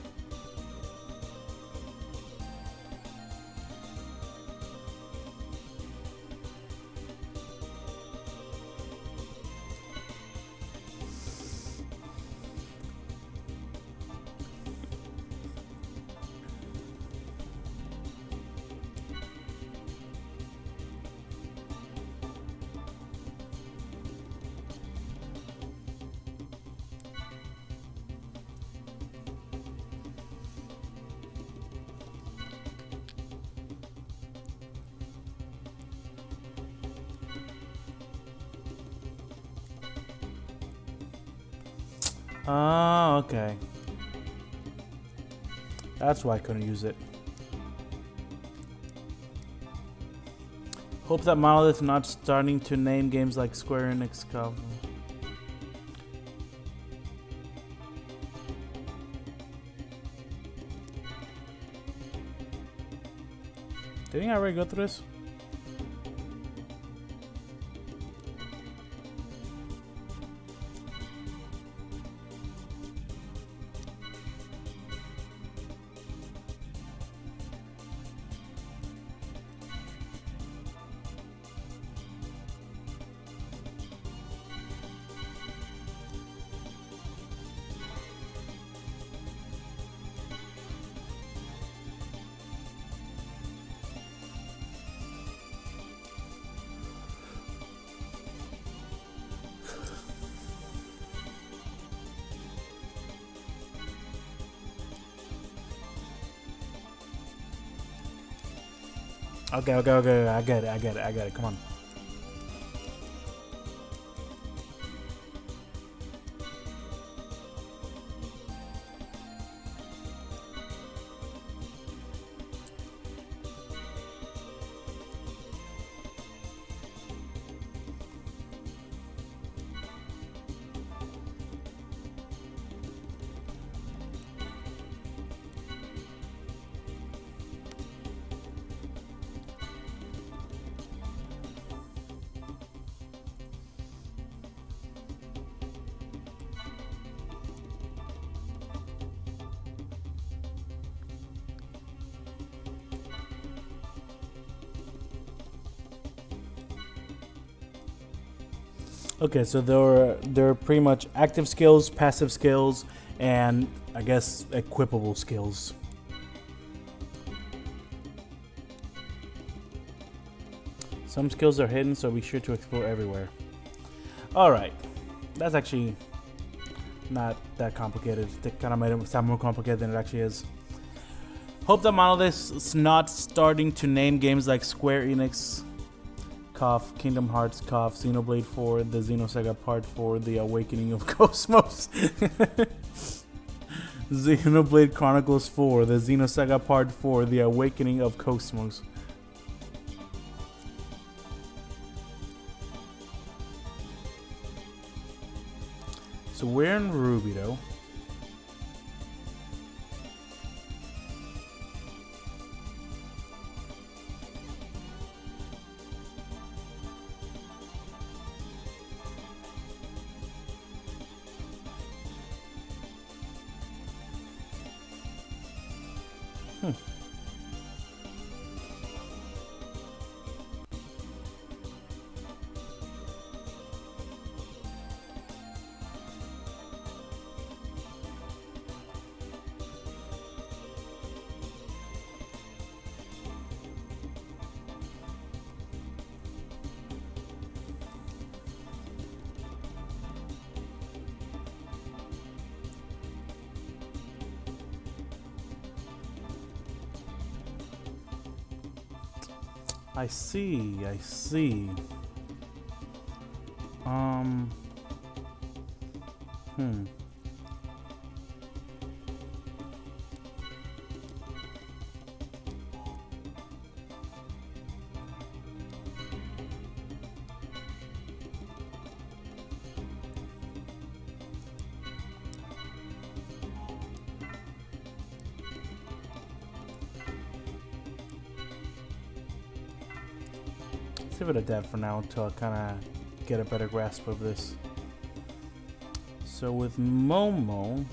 Oh, okay. That's why I couldn't use it. Hope that Monolith not starting to name games like Square Enix Cup. Didn't I already go through this? Okay, I get it, come on. Okay, so there are pretty much active skills, passive skills, and I guess equipable skills. Some skills are hidden, so be sure to explore everywhere. Alright, that's actually not that complicated. They kind of made it sound more complicated than it actually is. Hope that Monolith is not starting to name games like Square Enix, Kingdom Hearts, Xenoblade 4, the Xenosaga Part 4, The Awakening of Cosmos, Xenoblade Chronicles 4, the Xenosaga Part 4, The Awakening of Cosmos. So we're in Ruby though. I see. Um. Hmm. Let's leave it at that for now until I kind of get a better grasp of this. So with Momo,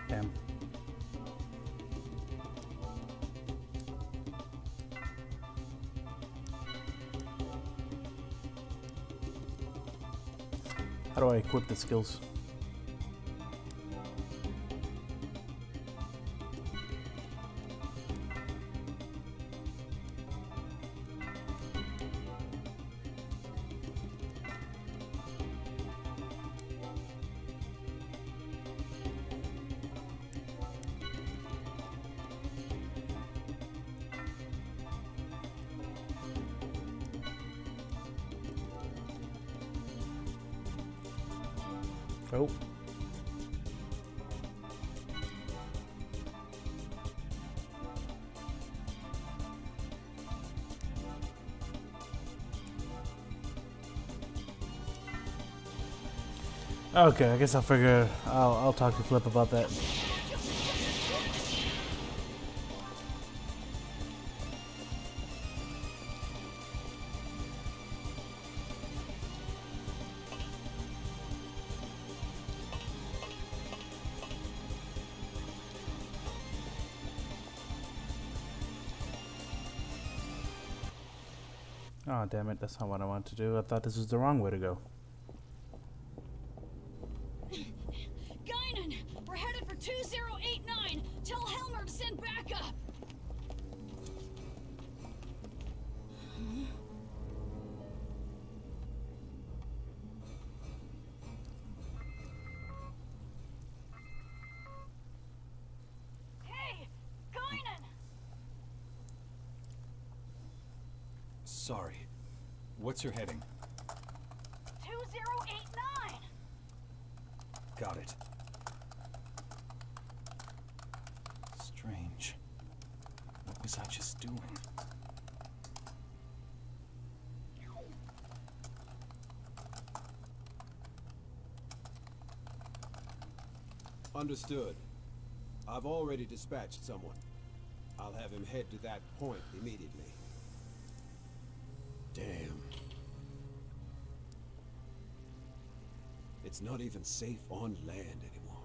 damn. How do I equip the skills? Oh. Okay, I guess I'll figure. I'll talk to Flip about that. Oh, damn it. That's not what I wanted to do. I thought this was the wrong way to go. Guinan, we're headed for 2089. Tell Helmer to send backup. Hey, Guinan! Sorry. What's your heading? 2089. Got it. Strange. What was I just doing? Understood. I've already dispatched someone. I'll have him head to that point immediately. Damn. It's not even safe on land anymore.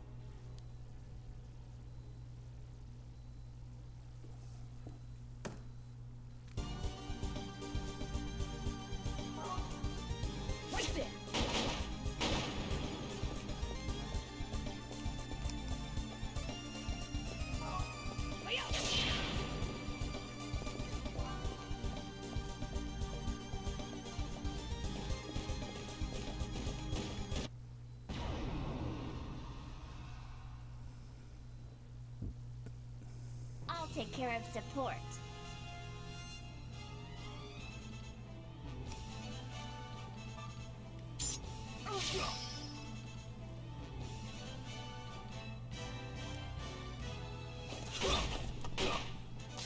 Right there. Way out. I'll take care of support.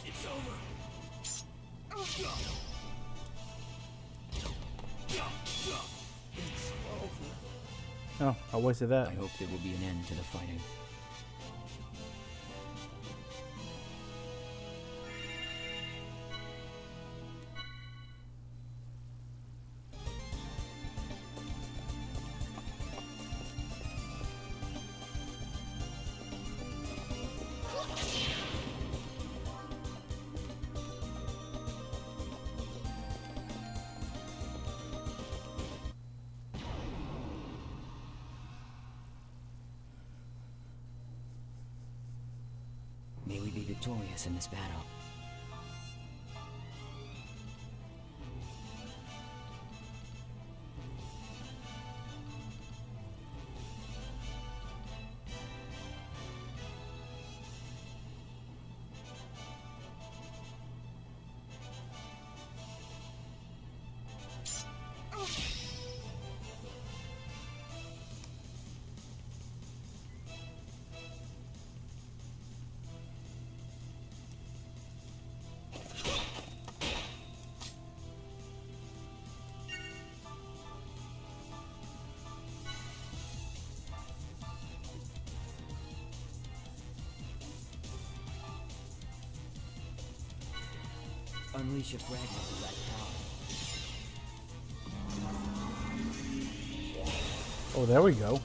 It's over. Oh, I wasted that. I hope there will be an end to the fighting. May we be victorious in this battle. Unleash a fragment of that power. Oh, there we go.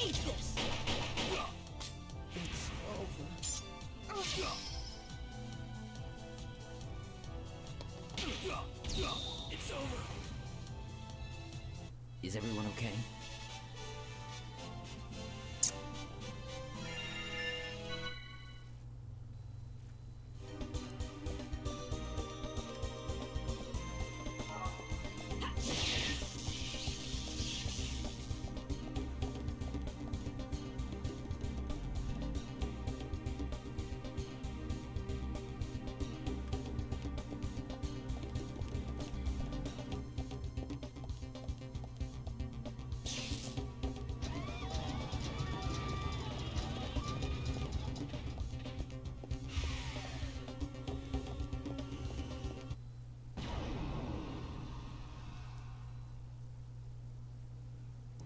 Eat this. It's over. It's over. Is everyone okay?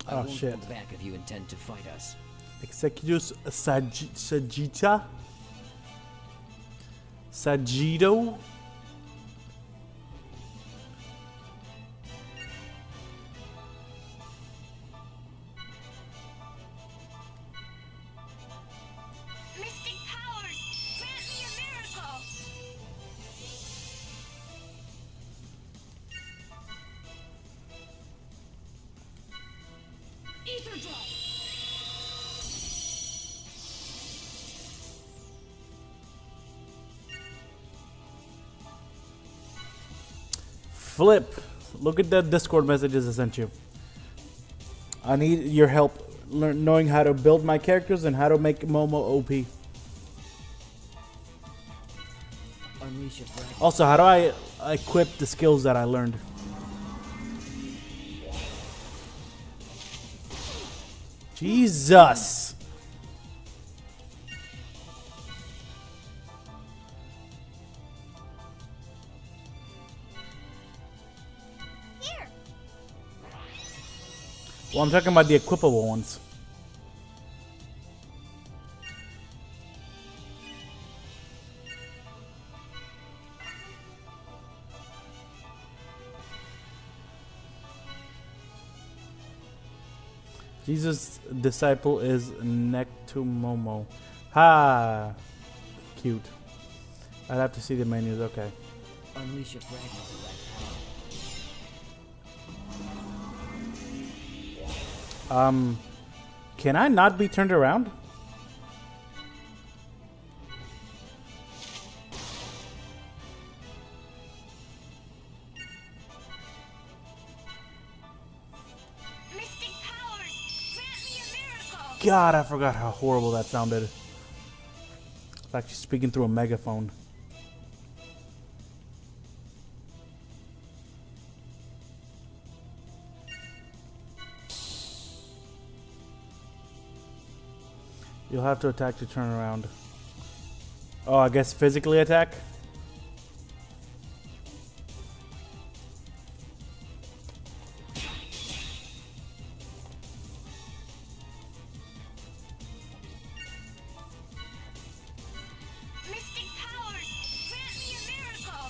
I Oh, won't shit. hold back if you intend to fight us. Executus Sagita? Sagido? Ether drive. Flip. Look at the Discord messages I sent you. I need your help knowing how to build my characters and how to make Momo OP. Unleash your fragment. Also, how do I equip the skills that I learned? Jesus! Here. Well, I'm talking about the equipable ones. Jesus' disciple is Nectumomo. Ha! Cute. I'd have to see the menus, okay. Unleash your fragment of that power. Can I not be turned around? Mystic powers, grant me a miracle. God, I forgot how horrible that sounded. It's like she's speaking through a megaphone. You'll have to attack to turn around. Oh, I guess physically attack? Mystic powers, grant me a miracle.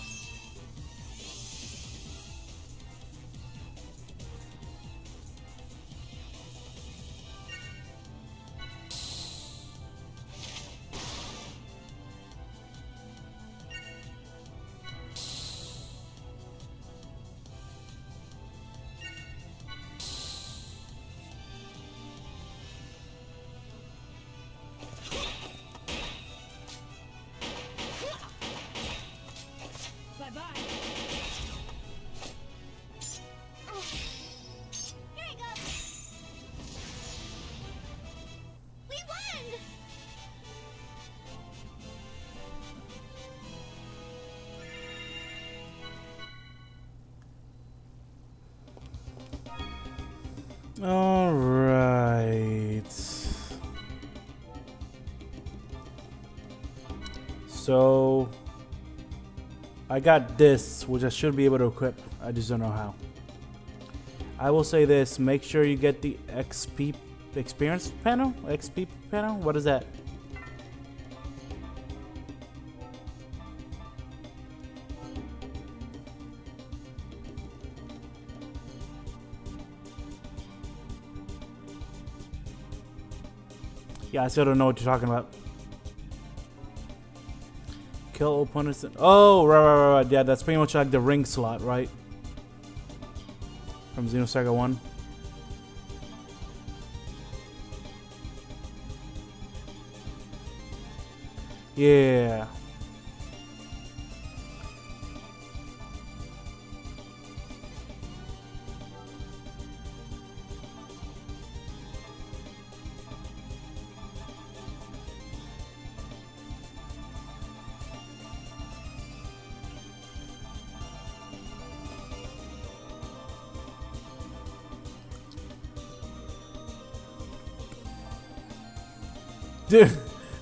Bye-bye. Here I go. We won. All right. So I got this, which I should be able to equip. I just don't know how. I will say this: make sure you get the XP experience panel. XP panel. What is that? Yeah, I still don't know what you're talking about. Kill opponents. Oh, right. Yeah, that's pretty much like the ring slot, right? From Xenosaga 1. Yeah.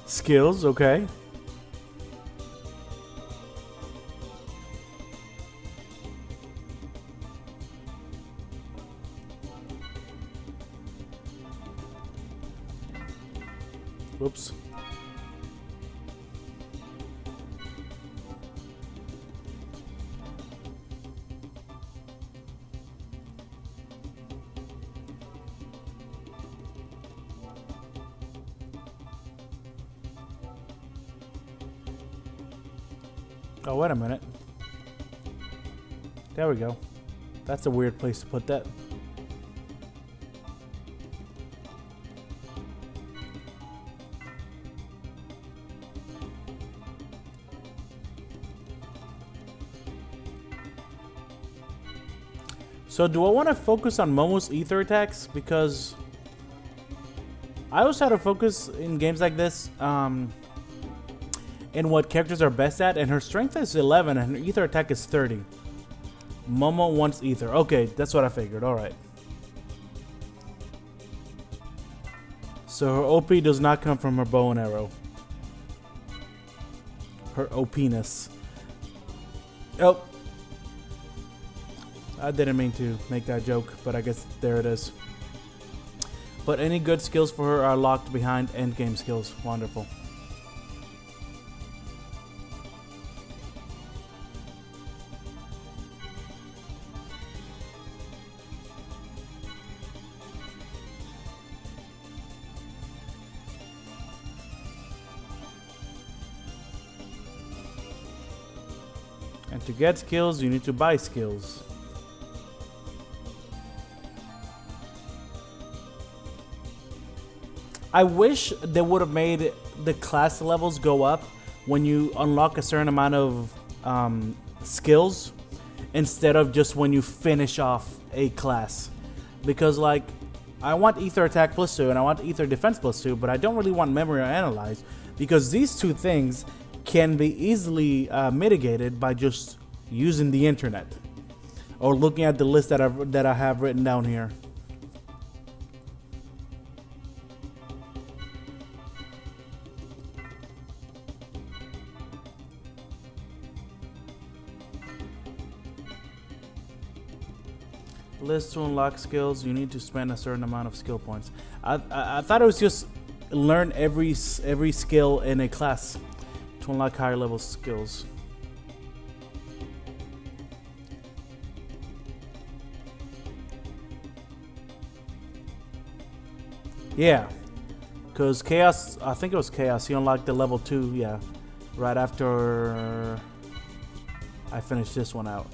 Skills, okay. Whoops. Oh, wait a minute. There we go. That's a weird place to put that. So do I want to focus on Momo's ether attacks? Because I always try to focus in games like this in what characters are best at, and her strength is 11 and her ether attack is 30. Momo wants ether. Okay, that's what I figured. Alright. So her OP does not come from her bow and arrow. Her OP-ness. Oh. I didn't mean to make that joke, but I guess there it is. But any good skills for her are locked behind endgame skills. Wonderful. And to get skills, you need to buy skills. I wish they would have made the class levels go up when you unlock a certain amount of skills instead of just when you finish off a class. Because, like, I want ether attack +2 and I want ether defense +2, but I don't really want memory or analyze, because these two things can be easily mitigated by just using the internet or looking at the list that I have written down here. List to unlock skills, you need to spend a certain amount of skill points. I thought it was just learn every skill in a class to unlock higher level skills. Yeah, because Chaos, I think it was Chaos, he unlocked the level 2, yeah, right after I finished this one out.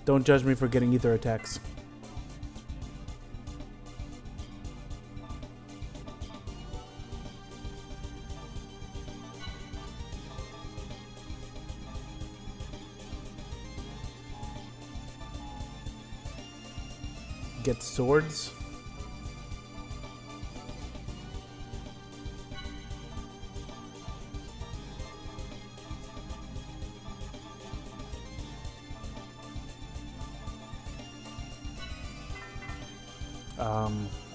Don't judge me for getting ether attacks. Get swords.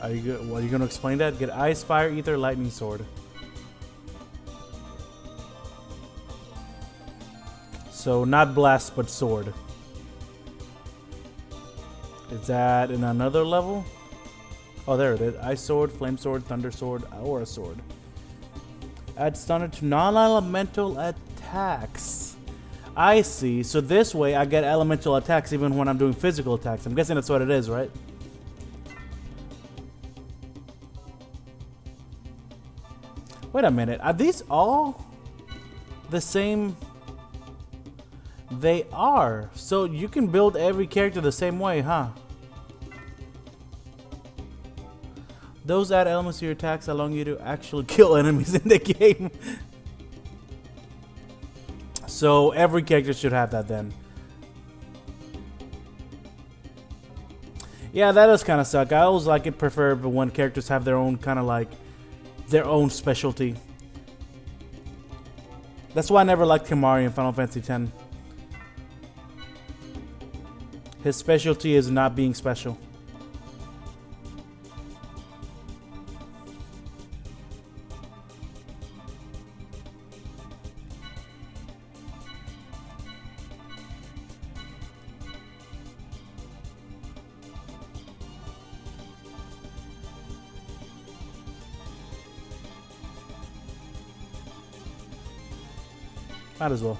Are you going to explain that? Get ice, fire, ether, lightning, sword. So not blast, but sword. Is that in another level? Oh, there it is. Ice sword, flame sword, thunder sword, aura sword. Add stunner to non-elemental attacks. I see. So this way I get elemental attacks even when I'm doing physical attacks. I'm guessing that's what it is, right? Wait a minute. Are these all the same? They are. So you can build every character the same way, huh? Those add elements to your attacks, allowing you to actually kill enemies in the game. So every character should have that then. Yeah, that does kind of suck. I always like it prefer when characters have their own kind of like their own specialty. That's why I never liked Kimari in Final Fantasy X. His specialty is not being special. Might as well.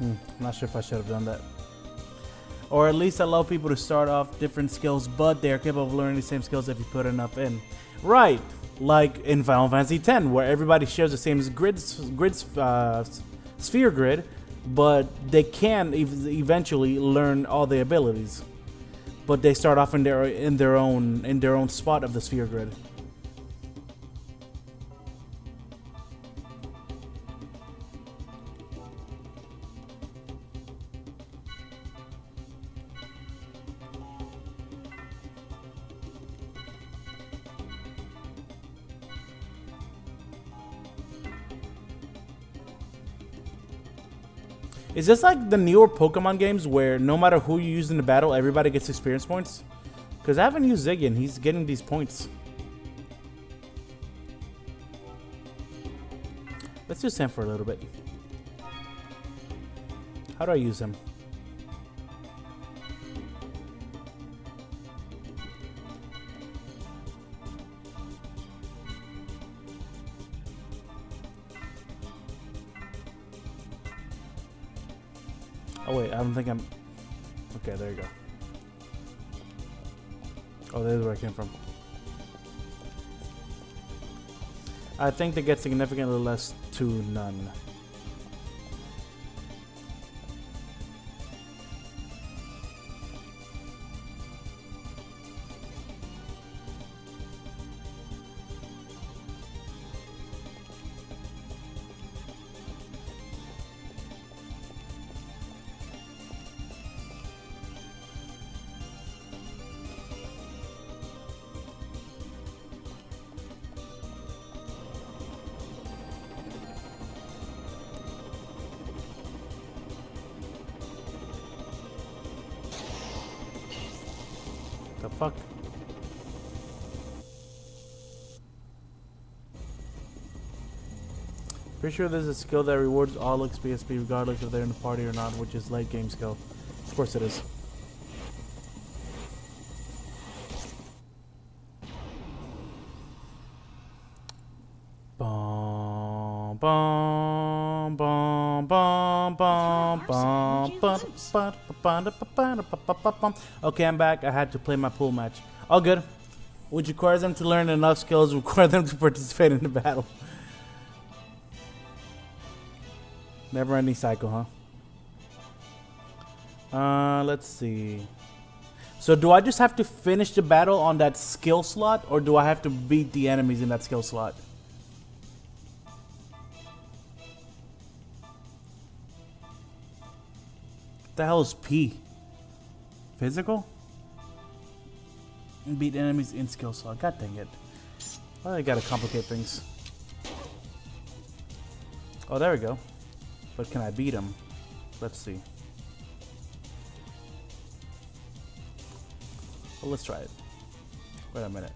I'm not sure if I should have done that. or at least allow people to start off different skills, but they are capable of learning the same skills if you put enough in. Right, like in Final Fantasy X, where everybody shares the same sphere grid, but they can eventually learn all the abilities. But they start off in their own spot of the sphere grid. Is this like the newer Pokemon games where no matter who you use in the battle, everybody gets experience points? Because I haven't used Ziggy and he's getting these points. Let's use him for a little bit. How do I use him? Oh wait, I don't think I'm... Okay, there you go. Oh, there's where I came from. I think they get significantly less to none. The fuck? Pretty sure there's a skill that rewards all XP regardless if they're in the party or not, which is late game skill. Of course it is. Bum, bum, bum, bum, bum, bum, bum. Okay, I'm back. I had to play my pool match. All good. Which requires them to learn enough skills, require them to participate in the battle. Never ending cycle, huh? Let's see. So do I just have to finish the battle on that skill slot, or do I have to beat the enemies in that skill slot? What the hell is P? Physical? Beat enemies in skill slot. God dang it. Why I gotta complicate things? Oh, there we go. But can I beat him? Let's see. Well, let's try it. Wait a minute.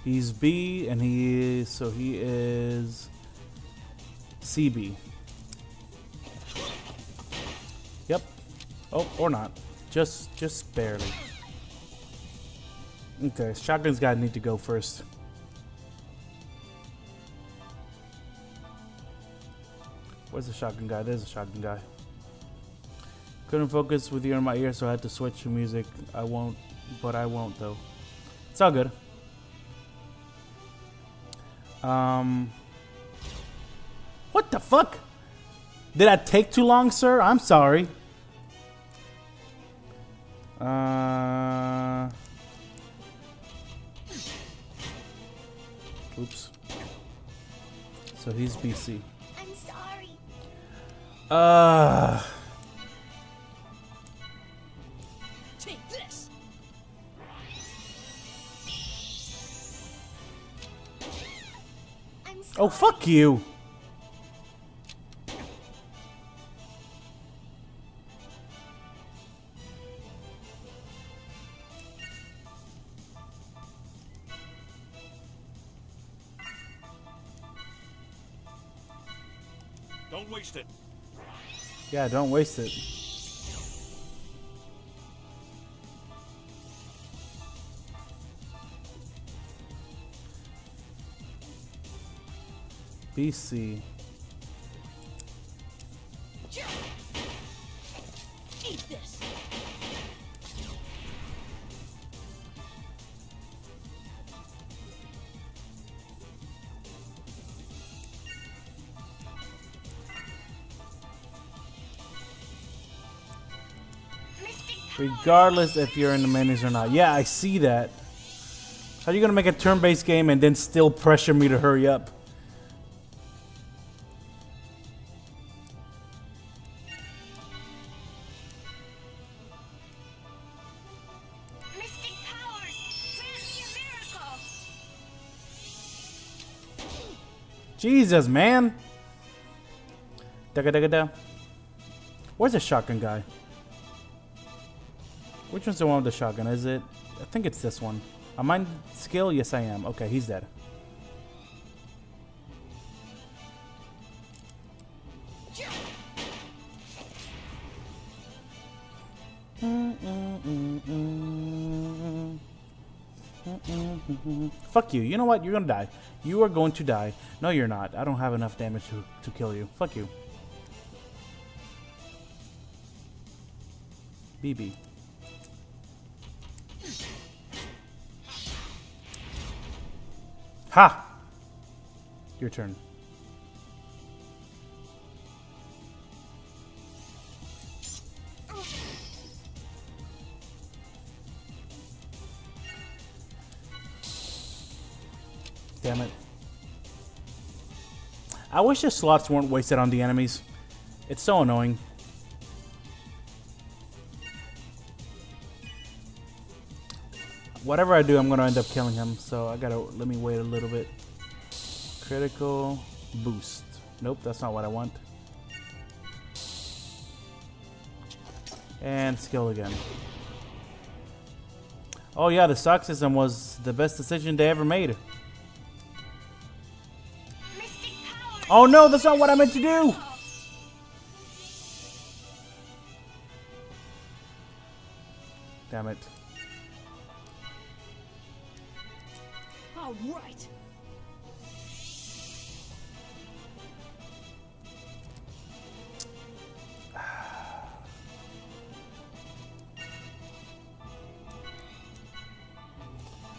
He's B and he is... So he is... CB. Yep. Oh, or not. Just barely. Okay, shotgun's gotta need to go first. Where's the shotgun guy? There's a shotgun guy. Couldn't focus with you in my ear, so I had to switch to music. I won't though. It's all good. What the fuck? Did I take too long, sir? I'm sorry. Oops. So he's BC. I'm sorry. Take this. Oh, fuck you. Don't waste it. Yeah, don't waste it. BC. Eat this. Regardless if you're in the menus or not. Yeah, I see that. How are you gonna make a turn-based game and then still pressure me to hurry up? Mystic powers, grant me a miracle. Jesus, man. Da-ga-da-ga-da. Where's the shotgun guy? Which one's the one with the shotgun? Is it? I think it's this one. Am I skill? Yes, I am. Okay, he's dead. Fuck you. You know what? You're gonna die. You are going to die. No, you're not. I don't have enough damage to kill you. Fuck you. BB. Ha! Your turn. Damn it. I wish the slots weren't wasted on the enemies. It's so annoying. Whatever I do, I'm gonna end up killing him, so I gotta let me wait a little bit. Critical boost. Nope, that's not what I want. And skill again. Oh yeah, the stock system was the best decision they ever made. Oh no, that's not what I meant to do! Damn it. All right.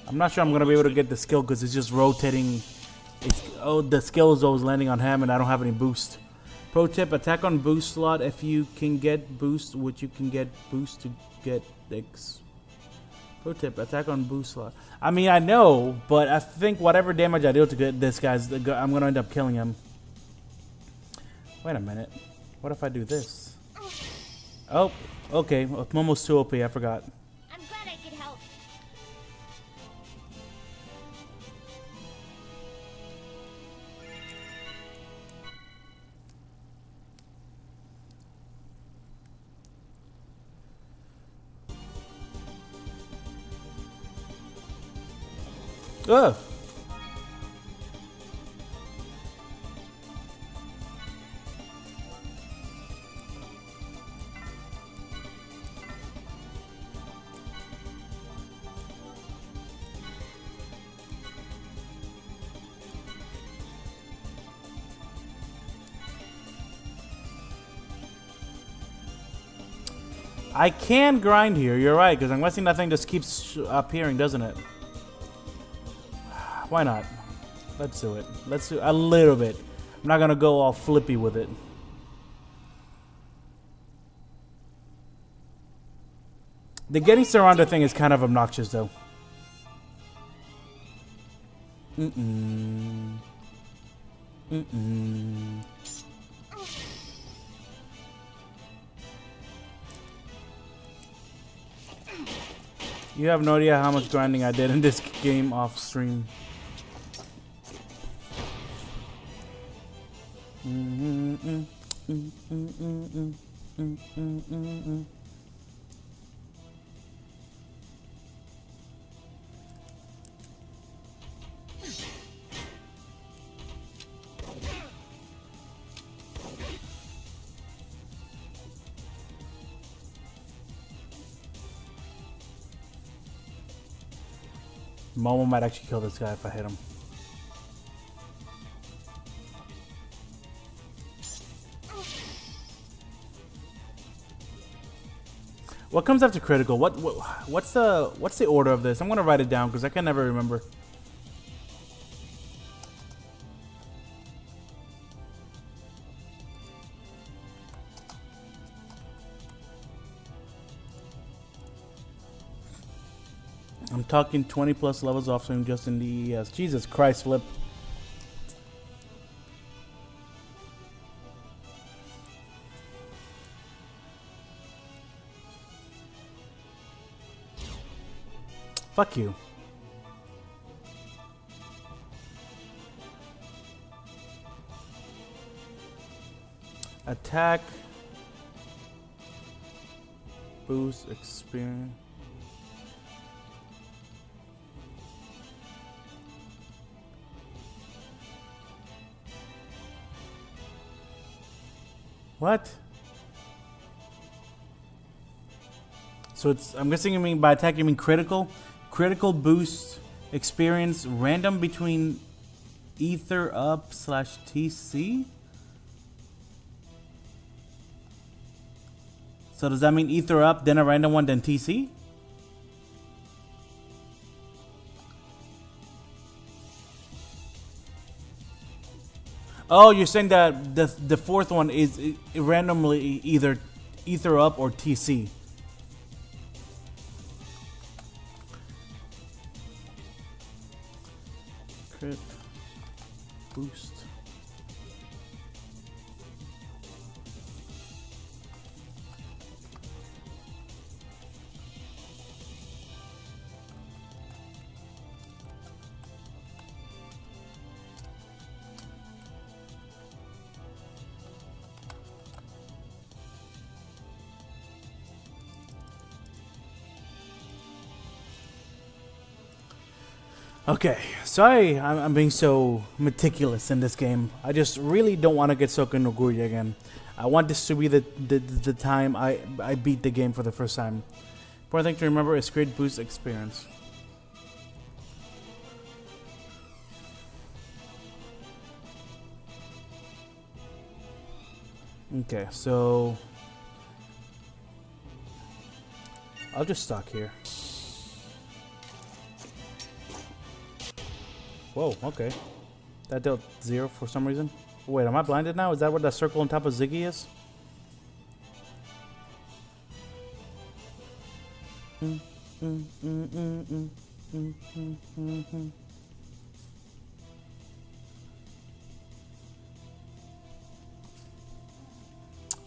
I'm not sure I'm gonna be able to get the skill because it's just rotating. The skill is always landing on him and I don't have any boost. Pro tip, attack on boost slot if you can get boost, which you can get boost to get X. Pro tip, attack on boost slot. I mean, I know, but I think whatever damage I do to get this guy's, I'm gonna end up killing him. Wait a minute. What if I do this? Oh, okay. Momo's too OP, I forgot. I'm glad I could help. Ugh. I can grind here, you're right, because I'm guessing that thing just keeps appearing, doesn't it? Why not? Let's do it. Let's do a little bit. I'm not gonna go all flippy with it. The getting surrounded thing is kind of obnoxious, though. Mm-mm. Mm-mm. You have no idea how much grinding I did in this game off stream. Momo might actually kill this guy if I hit him. What comes after critical? What's the order of this? I'm gonna write it down because I can never remember. I'm talking 20 plus levels off from just in the ES. Jesus Christ, Flip. Fuck you. Attack. Boost experience. What? So it's, I'm guessing you mean by attack you mean critical? Critical boost experience random between ether up / TC? So does that mean ether up, then a random one, then TC? Oh, you're saying that the fourth one is randomly either ether up or TC. Crit boost. Okay, sorry I'm being so meticulous in this game. I just really don't want to get Soka no Guri again. I want this to be the time I beat the game for the first time. Important thing to remember is great boost experience. Okay, so I'll just stock here. Whoa, okay. That dealt 0 for some reason. Wait, am I blinded now? Is that what that circle on top of Ziggy is?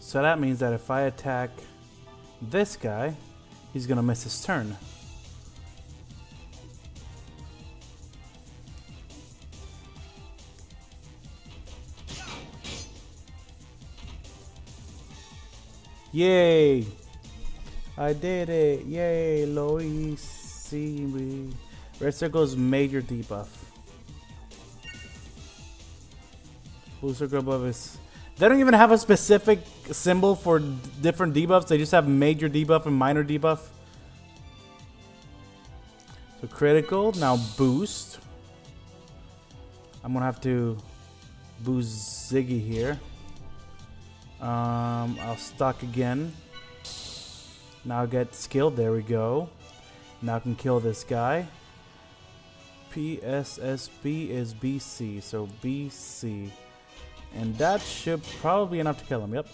So that means that if I attack this guy, he's gonna miss his turn. Yay! I did it! Yay, Lois! See me. Red circle's major debuff. Blue circle above is. They don't even have a specific symbol for different debuffs. They just have major debuff and minor debuff. So critical, now boost. I'm gonna have to boost Ziggy here. I'll stock again. Now I'll get skilled. There we go. Now I can kill this guy. PSSB is BC, so BC. And that should probably be enough to kill him, yep.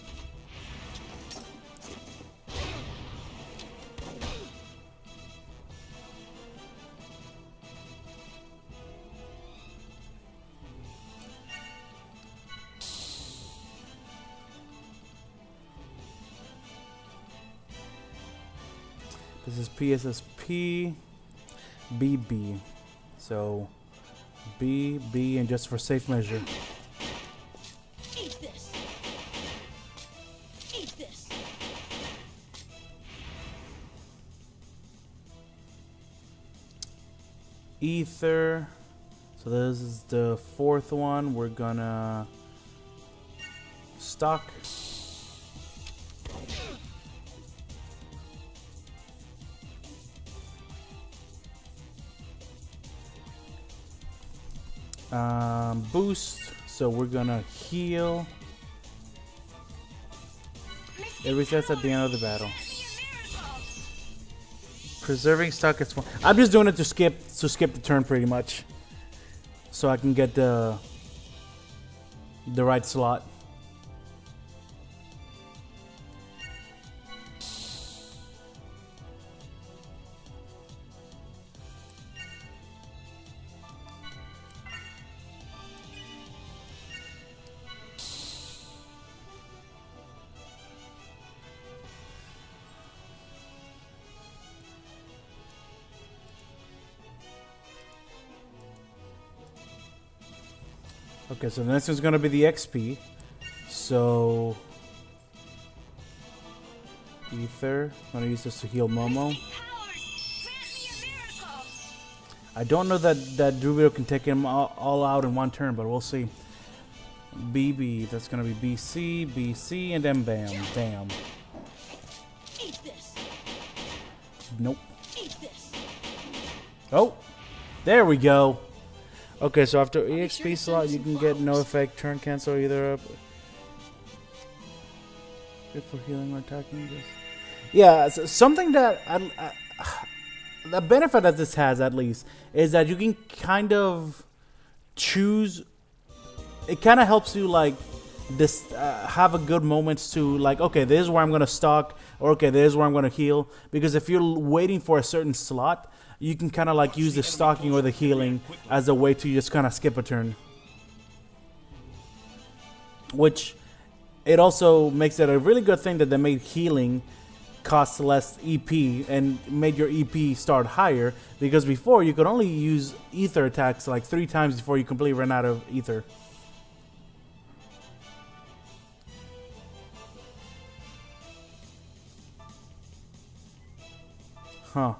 This is PSSP, BB. So, BB, and just for safe measure. Eat this. Eat this. Ether. So this is the fourth one. We're gonna stock. Boost, so we're gonna heal. It resets at the end of the battle. Preserving stock is one. I'm just doing it to skip the turn pretty much, so I can get the right slot. Okay, so the next one's gonna be the XP. So Ether. I'm gonna use this to heal Momo. I don't know that Drubito can take him all out in one turn, but we'll see. BB, that's gonna be BC, BC, and then bam, damn. Eat this. Nope. Eat this. Oh, there we go. Okay, so after EXP slot, you can get no effect, turn cancel either up. Good for healing or attacking. Just yeah, so something that the benefit that this has at least is that you can kind of choose. It kind of helps you like this have a good moments to like, okay, this is where I'm gonna stock, or okay, this is where I'm gonna heal. Because if you're waiting for a certain slot, you can kind of like use the stocking or the healing as a way to just kind of skip a turn. Which it also makes it a really good thing that they made healing cost less EP and made your EP start higher, because before you could only use ether attacks like 3 times before you completely ran out of ether. Huh.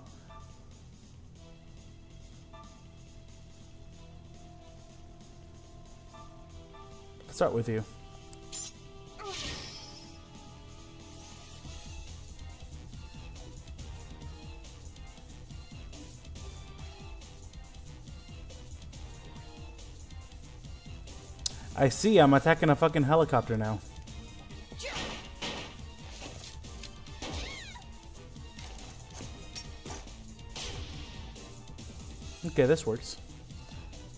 Let's start with you. I see, I'm attacking a fucking helicopter now. Okay, this works.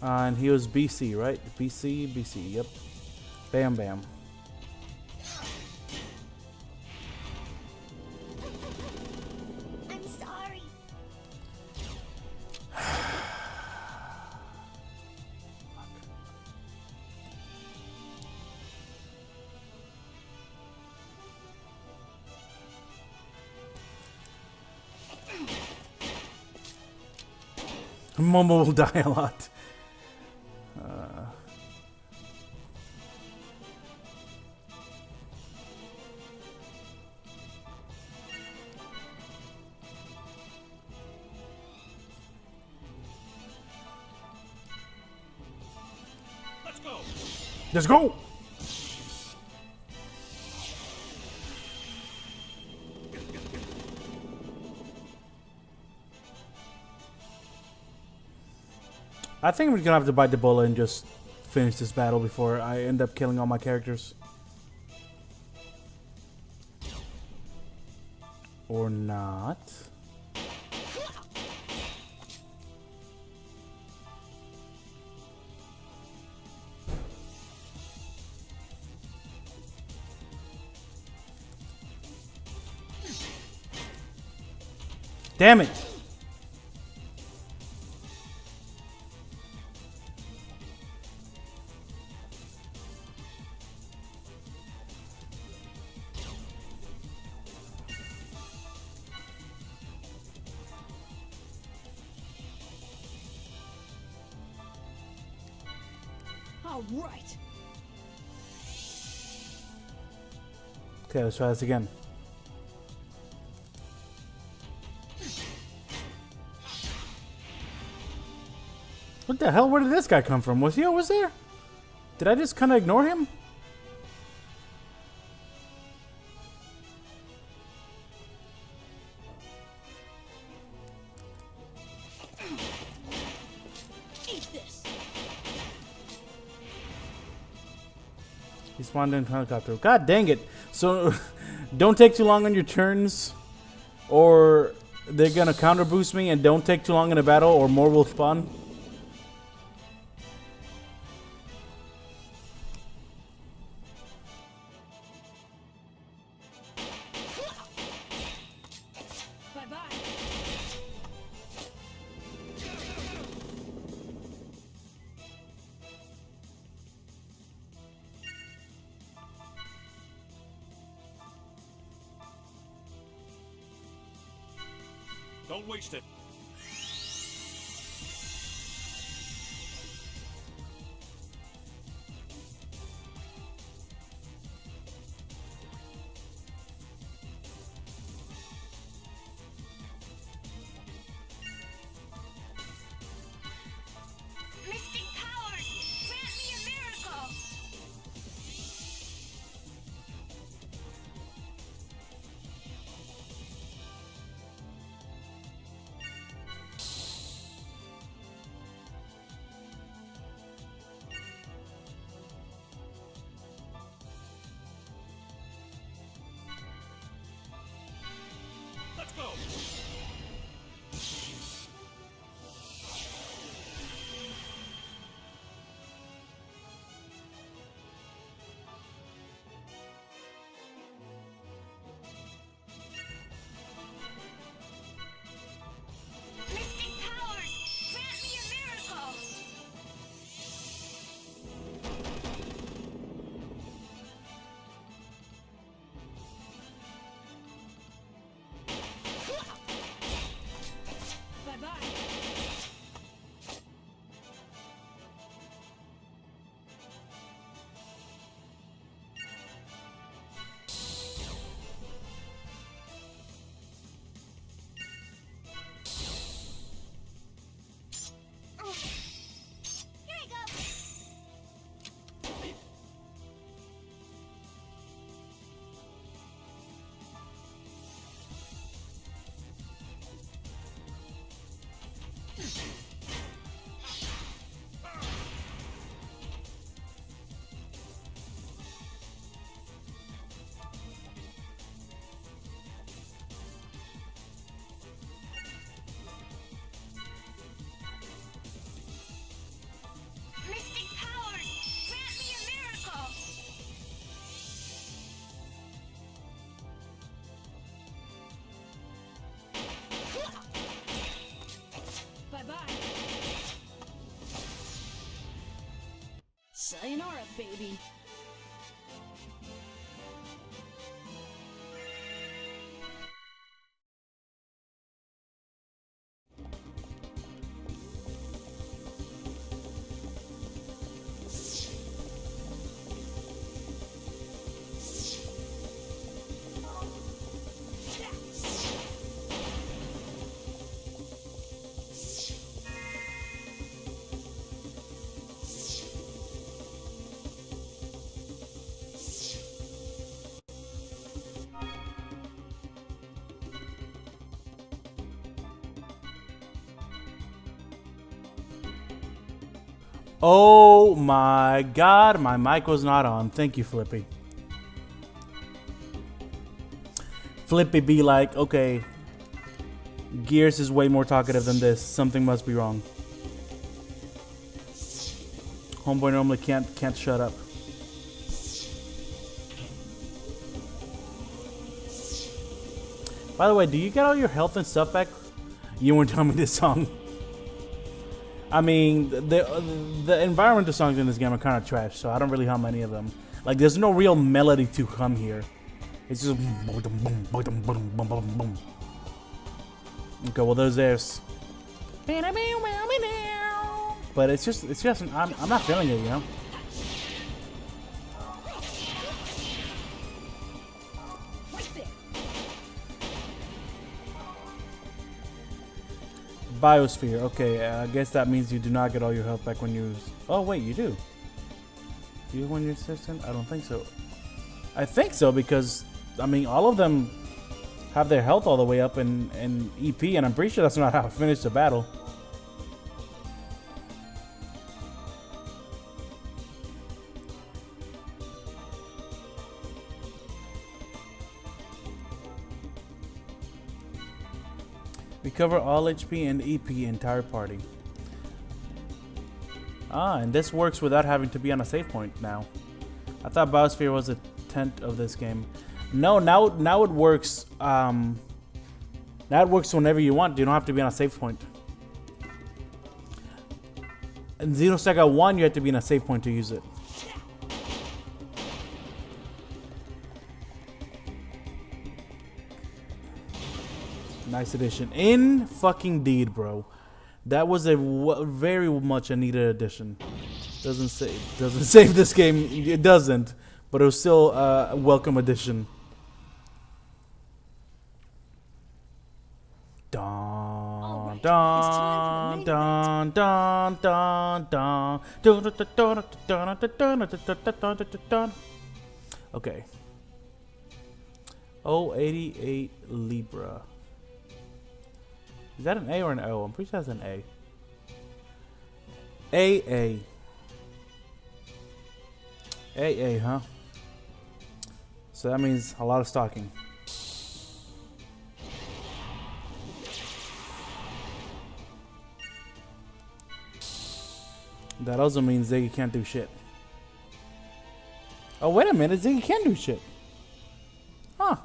And he was BC, right? BC, BC, yep. Bam, bam. I'm sorry. Momo will die a lot. Let's go. Let's go! I think we're gonna have to bite the bullet and just finish this battle before I end up killing all my characters. Or not. Damn it! All right. Okay, let's try this again. What the hell? Where did this guy come from? Was he always there? Did I just kind of ignore him? Eat this. He spawned in helicopter. God dang it. So, don't take too long on your turns, or they're gonna counter boost me, and don't take too long in a battle, or more will spawn. Bye-bye. Don't waste it. Sayonara, baby. Oh my god, my mic was not on. Thank you, Flippy. Flippy be like, okay, Gears is way more talkative than this. Something must be wrong. Homeboy normally can't shut up. By the way, do you get all your health and stuff back? You weren't telling me this song. I mean, the environmental songs in this game are kind of trash, so I don't really hum any of them. Like, there's no real melody to come here. It's just boom, boom, boom, boom, boom, boom, boom, boom. Okay, well, there's. But it's just, I'm not feeling it, you know. Biosphere. Okay, I guess that means you do not get all your health back when you... Oh, wait, you do. Do you when you're assistant? I don't think so. I think so because, I mean, all of them have their health all the way up in EP, and I'm pretty sure that's not how I finished the battle. Recover all HP and EP entire party. Ah, and this works without having to be on a save point now. I thought Biosphere was a tent of this game. No, now it works. Now it works whenever you want. You don't have to be on a save point. In Xenosaga 1, you had to be in a save point to use it. Nice addition. In fucking deed, bro. That was a very much a needed addition. Doesn't save this game. It doesn't, but it was still a welcome addition. Dun dun dun dun dun dun dun. Okay. 088 Libra. Is that an A or an O? I'm pretty sure that's an A. AA. AA, huh? So that means a lot of stalking. That also means Ziggy can't do shit. Oh, wait a minute. Ziggy can do shit. Huh.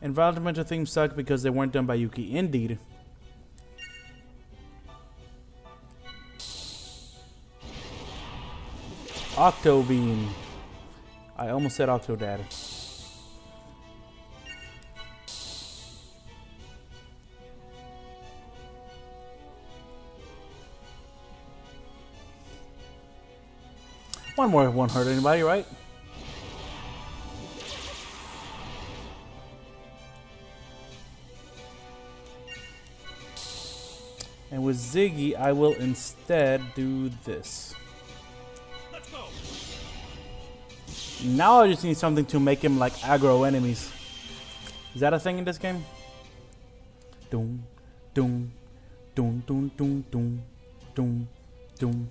Environmental themes suck because they weren't done by Yuki. Indeed. Octo Beam. I almost said Octodad. One more won't hurt anybody, right? And with Ziggy, I will instead do this. Let's go. Now I just need something to make him like aggro enemies. Is that a thing in this game? Doom, doom, doom, doom, doom, doom, doom, doom.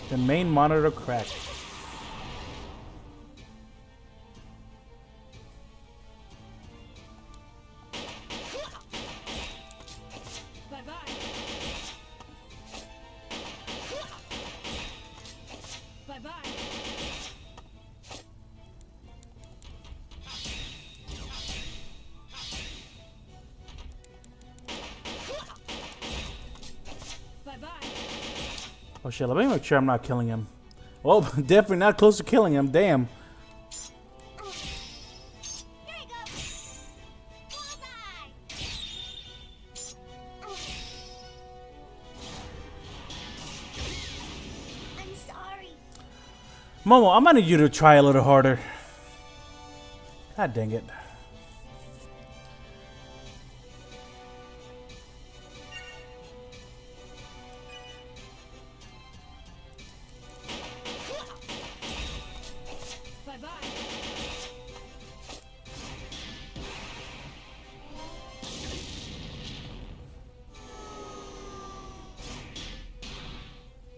The main monitor cracked. Oh shit, let me make sure I'm not killing him. Well, definitely not close to killing him. Damn. I'm sorry. Momo, I'm gonna need you to try a little harder. God dang it.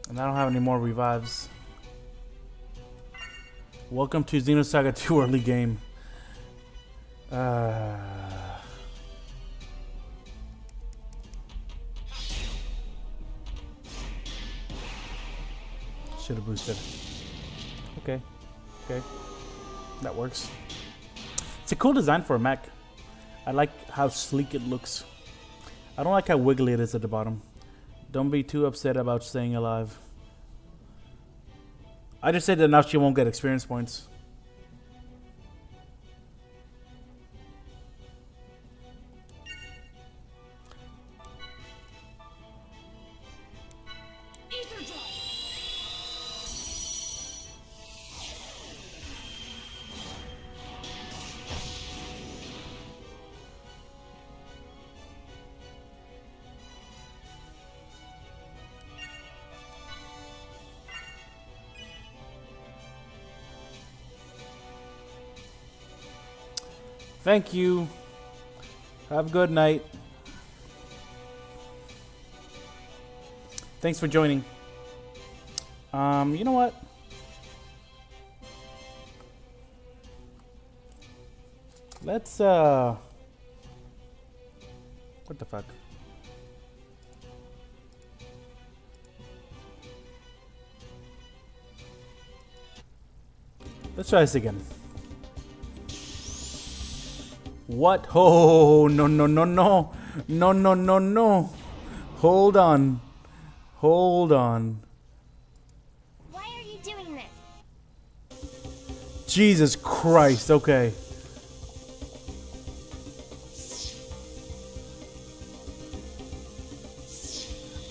And I don't have any more revives. Welcome to Xenosaga 2 early game. Should have boosted. Okay. Okay. That works. It's a cool design for a mech. I like how sleek it looks. I don't like how wiggly it is at the bottom. Don't be too upset about staying alive. I just said that now she won't get experience points. Thank you. Have a good night. Thanks for joining. You know what? Let's what the fuck? Let's try this again. What? Oh, no, no, no, no. No, no, no, no. Hold on. Hold on. Why are you doing this? Jesus Christ. Okay.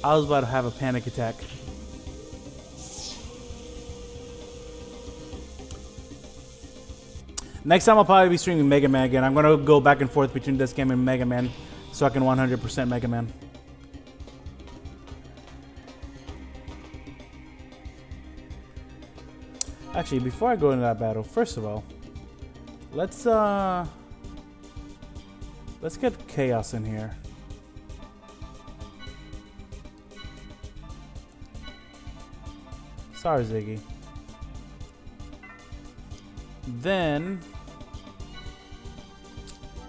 I was about to have a panic attack. Next time I'll probably be streaming Mega Man again. I'm gonna go back and forth between this game and Mega Man so I can 100% Mega Man. Actually, before I go into that battle, first of all, let's get Chaos in here. Sorry, Ziggy. Then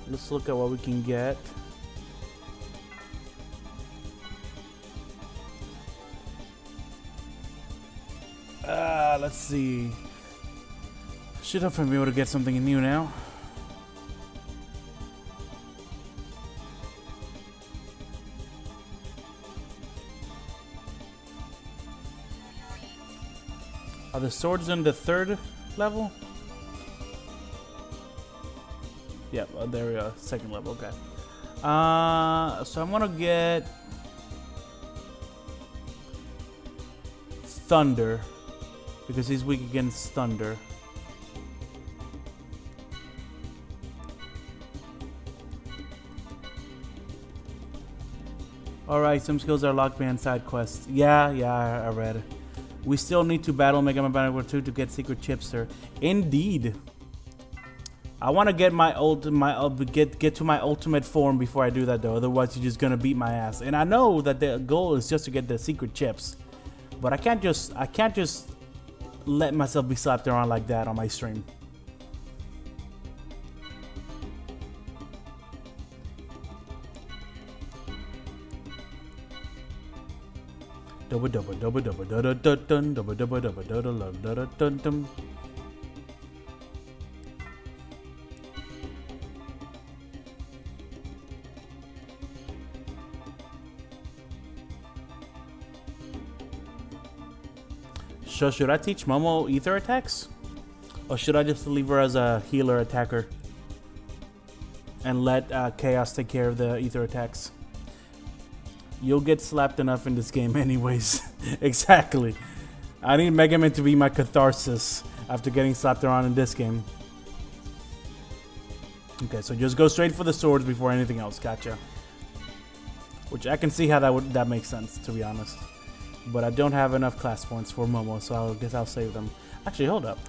let's look at what we can get. Let's see. Should hopefully be able to get something new now. Are the swords in the 3rd level? Yep, there we go. 2nd level, okay. So I'm gonna get Thunder because he's weak against Thunder. Alright, some skills are locked behind side quests. Yeah, I read it. We still need to battle Mega Man Battle 2 to get secret chips, sir. Indeed. I want to get get to my ultimate form before I do that though. Otherwise, you're just gonna beat my ass. And I know that the goal is just to get the secret chips, but I can't just let myself be slapped around like that on my stream. show, should I teach Momo ether attacks? Or should I just leave her as a healer attacker? And let Chaos take care of the ether attacks? You'll get slapped enough in this game anyways. Exactly. I need Mega Man to be my catharsis after getting slapped around in this game. Okay, so just go straight for the swords before anything else. Gotcha. Which I can see how that makes sense, to be honest. But I don't have enough class points for Momo, so I guess I'll save them. Actually, hold up.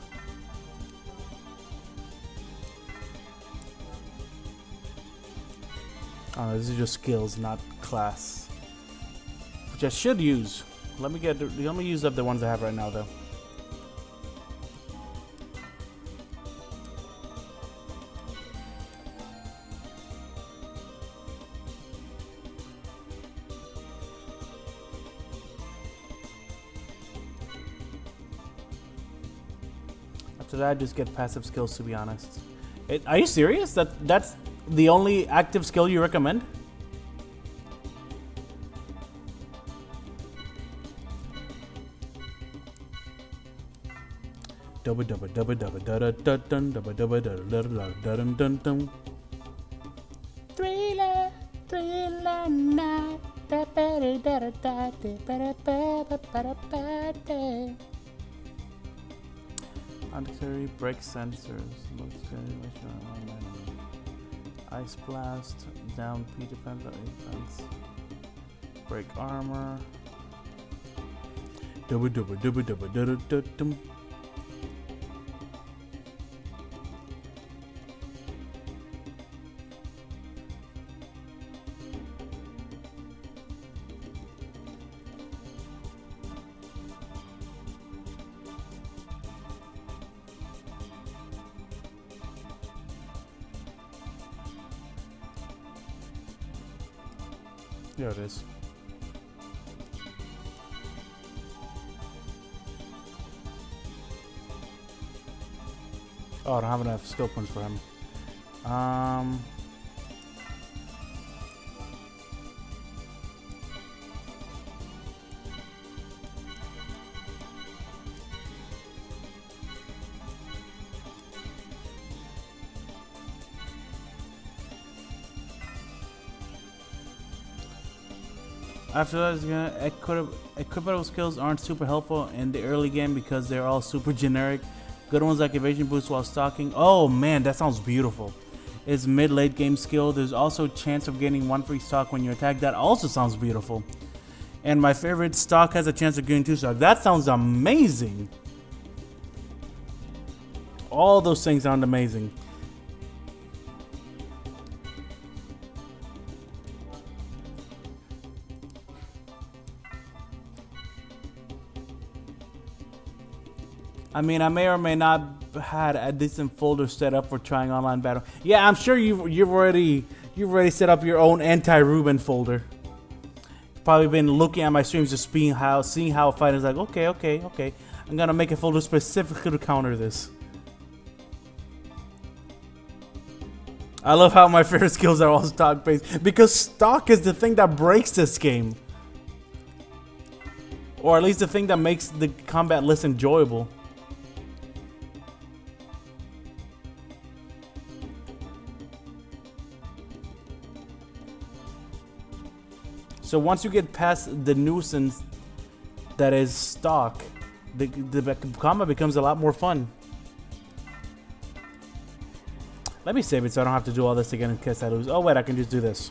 Oh, these are just skills, not class. Which I should use. Let me use up the ones I have right now, though. After that, I just get passive skills, to be honest. Are you serious? That's the only active skill you recommend? Dubba dubba dubba dubba dubba dun dun dubba dubba dubba dun dun dun. Thriller, thriller night. Artillery, break sensors. Ice blast, down P defense, defense. Break armor. Dubba dubba dubba dubba dubba dubba dum. There it is. Oh, I don't have enough skill points for him. After that, equipable skills aren't super helpful in the early game because they're all super generic. Good ones like evasion boost while stalking. Oh man, that sounds beautiful. It's mid-late game skill. There's also a chance of getting one free stock when you attack. That also sounds beautiful. And my favorite, stock has a chance of getting 2 stock. That sounds amazing. All those things sound amazing. I mean, I may or may not had a decent folder set up for trying online battle. Yeah, I'm sure you've already set up your own anti-Ruben folder. Probably been looking at my streams, just seeing how a fight is like. Okay. I'm gonna make a folder specifically to counter this. I love how my favorite skills are all stock based because stock is the thing that breaks this game, or at least the thing that makes the combat less enjoyable. So once you get past the nuisance that is stock, the combat becomes a lot more fun. Let me save it so I don't have to do all this again in case I lose. Oh wait, I can just do this.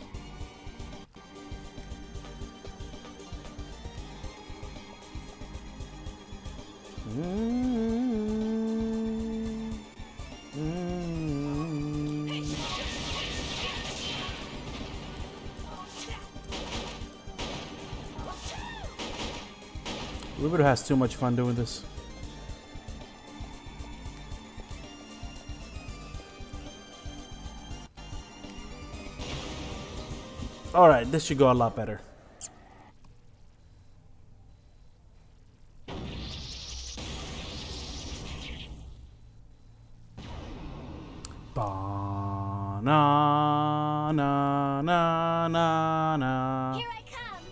Ruben has too much fun doing this. Alright, this should go a lot better. Ba na na na na na. Here I come.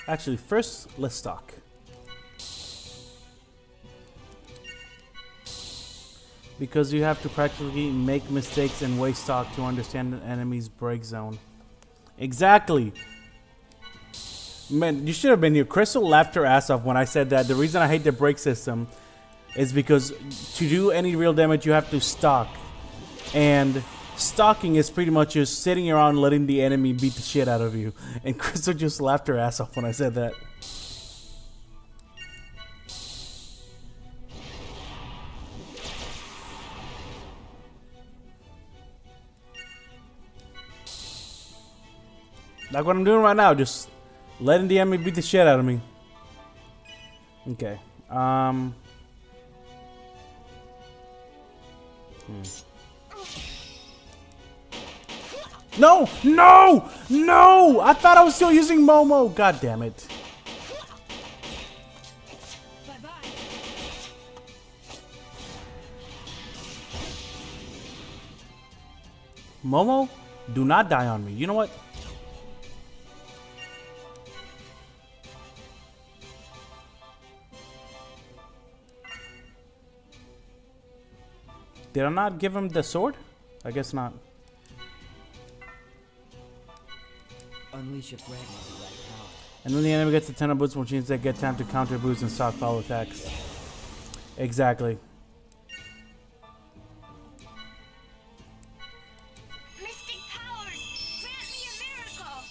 Actually, first, let's stock. Because you have to practically make mistakes and waste stock to understand an enemy's break zone. Exactly. Man, you should have been here. Crystal laughed her ass off when I said that. The reason I hate the break system is because to do any real damage, you have to stock. And stalking is pretty much just sitting around letting the enemy beat the shit out of you. And Crystal just laughed her ass off when I said that. Like what I'm doing right now, just letting the enemy beat the shit out of me. Okay. No! No! No! I thought I was still using Momo. God damn it. Momo, do not die on me. You know what? Did I not give him the sword? I guess not. Unleash a fragment of right power. And when the enemy gets a 10 of boots, which means they get time to counter boots and stockpile attacks. Exactly. Mystic powers, grant me a miracle.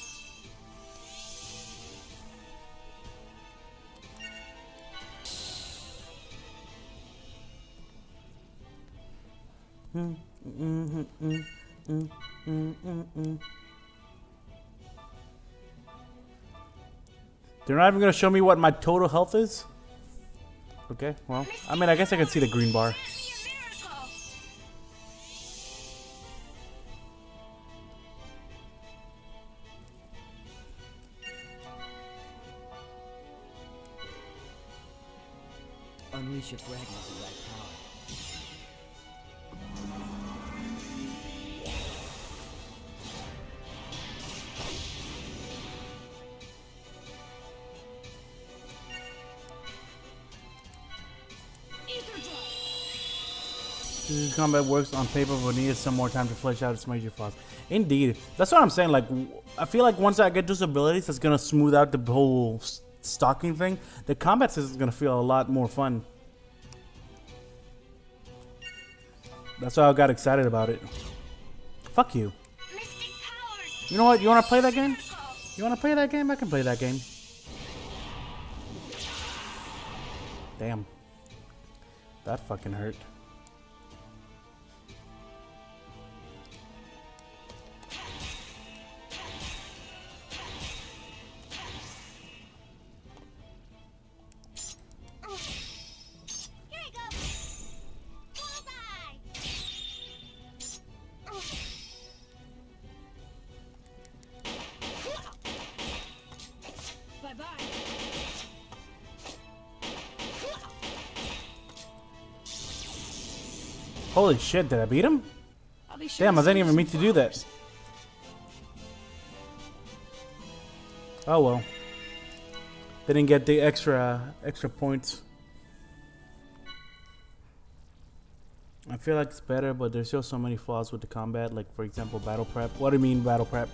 They're not even going to show me what my total health is? Okay, well, I mean, I guess I can see the green bar. Unleash a fragment of right power. This combat works on paper but needs some more time to flesh out its major flaws. Indeed. That's what I'm saying. Like, I feel like once I get those abilities, it's going to smooth out the whole stalking thing. The combat system is going to feel a lot more fun. That's why I got excited about it. Fuck you. You know what? You want to play that game? You want to play that game? I can play that game. Damn. That fucking hurt. Holy shit, did I beat him? Damn, I didn't even mean to do that. Oh well. Didn't get the extra points. I feel like it's better, but there's still so many flaws with the combat, like for example battle prep. What do you mean battle prep?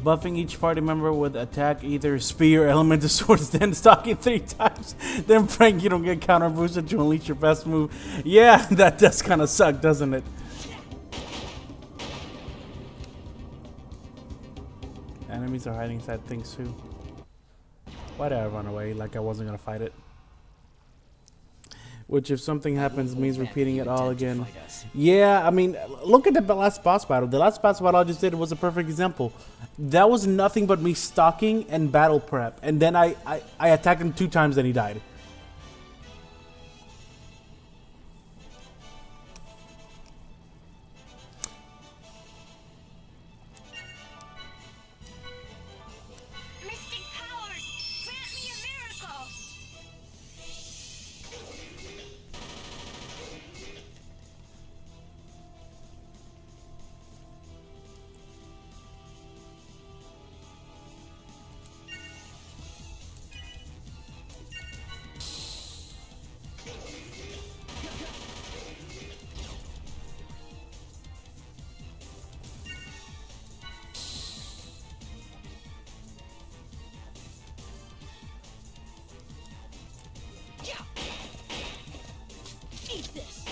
Buffing each party member with attack either spear, elemental swords, then stocking 3 times. Then Frank, you don't get counter boosted to unleash your best move. Yeah, that does kind of suck, doesn't it? Enemies are hiding inside things too. Why did I run away? Like I wasn't gonna fight it. Which, if something happens, means repeating it all again. Yeah, I mean, look at the last boss battle. The last boss battle I just did was a perfect example. That was nothing but me stalking and battle prep. And then I attacked him 2 times and he died. Mystic powers, grant me a miracle. Eat this.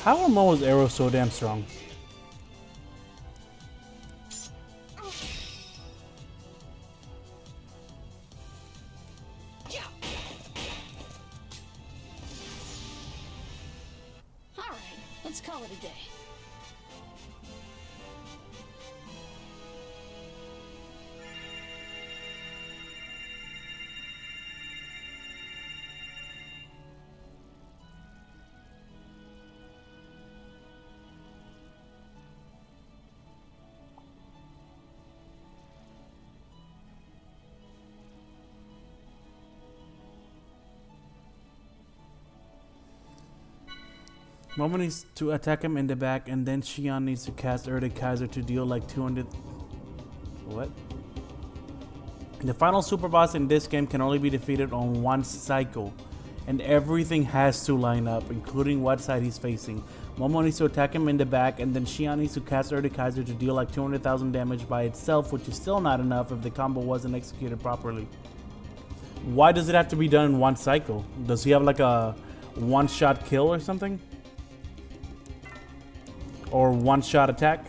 How are Momo's arrows so damn strong? All right, let's call it a day. Momo needs to attack him in the back, and then Xion needs to cast Erde Kaiser to deal like 200... What? The final super boss in this game can only be defeated on one cycle, and everything has to line up, including what side he's facing. Momo needs to attack him in the back, and then Xion needs to cast Erde Kaiser to deal like 200,000 damage by itself, which is still not enough if the combo wasn't executed properly. Why does it have to be done in one cycle? Does he have like a one-shot kill or something? Or one-shot attack?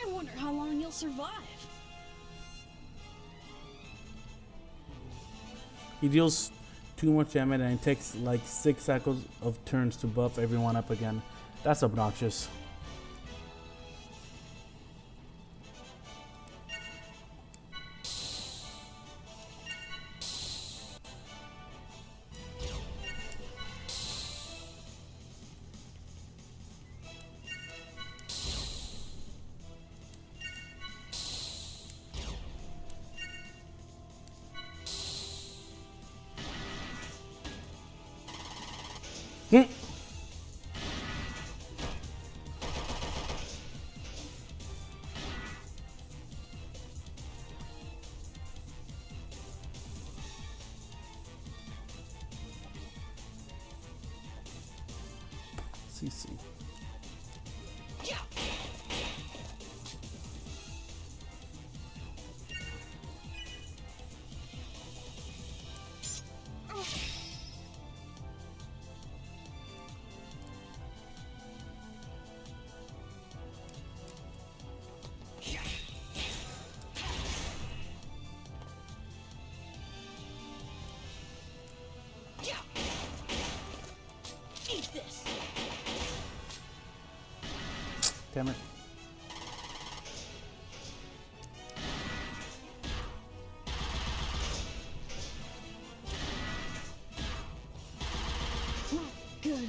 I wonder how long you'll survive. He deals too much damage and it takes like 6 cycles of turns to buff everyone up again. That's obnoxious. CC. Eat this. Damn it. Good.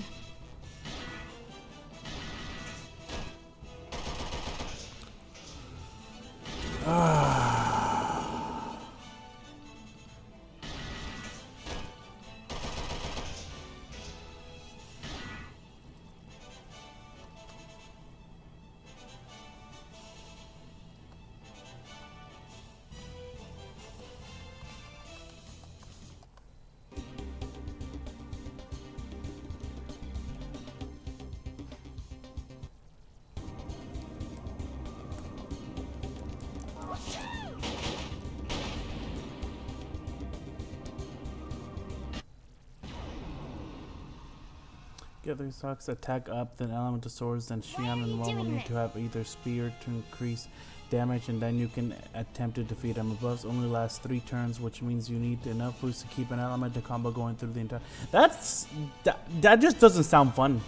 Together socks attack up, then elemental swords, then Shion and Momo need to have either spear to increase damage, and then you can attempt to defeat them. Buffs only last 3 turns, which means you need enough boost to keep an elemental combo going through the entire. That just doesn't sound fun.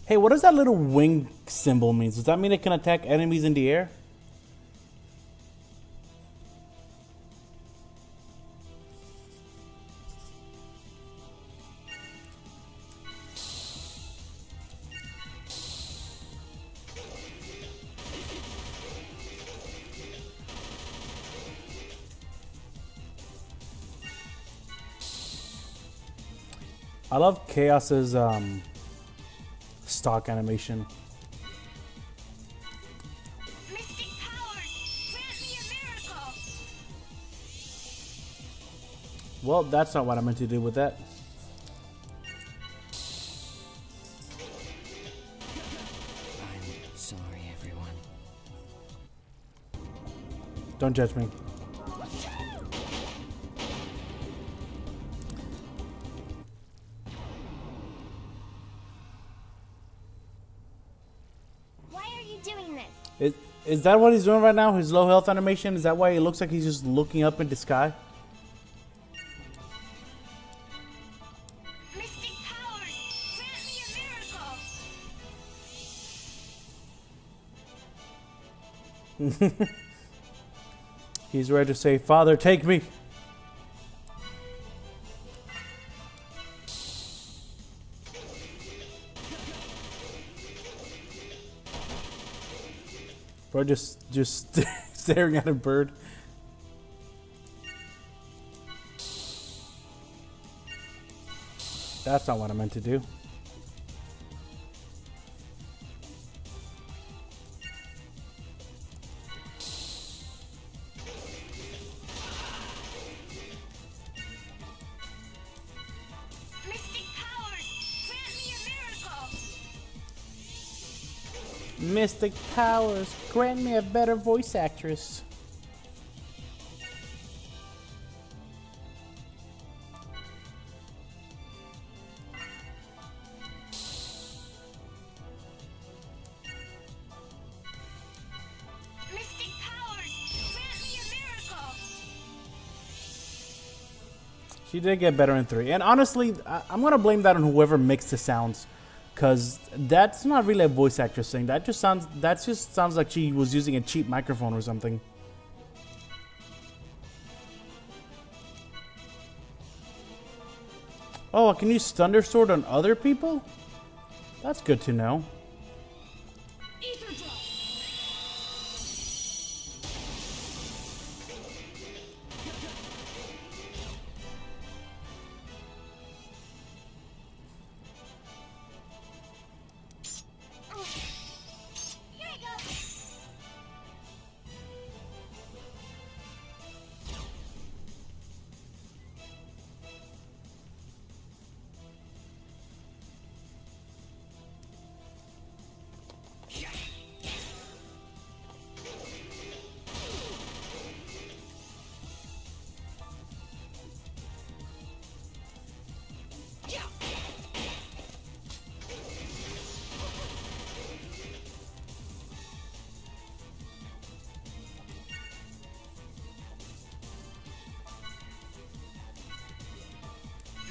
Hey, what does that little wing symbol mean? Does that mean it can attack enemies in the air? I love Chaos's stock animation. Mystic powers, grant me a miracle. Well, that's not what I meant to do with that. I'm sorry, everyone. Don't judge me. Is that what he's doing right now? His low health animation? Is that why it looks like he's just looking up in the sky? Mystic powers, grant me a miracle. He's ready to say, "Father, take me." Bro, just staring at a bird. That's not what I meant to do. Mystic powers, grant me a better voice actress. Mystic powers, grant me a miracle. She did get better in 3. And honestly, I'm going to blame that on whoever mixed the sounds. Because that's not really a voice actress thing. That just sounds like she was using a cheap microphone or something. Oh, I can use Thunder Sword on other people? That's good to know.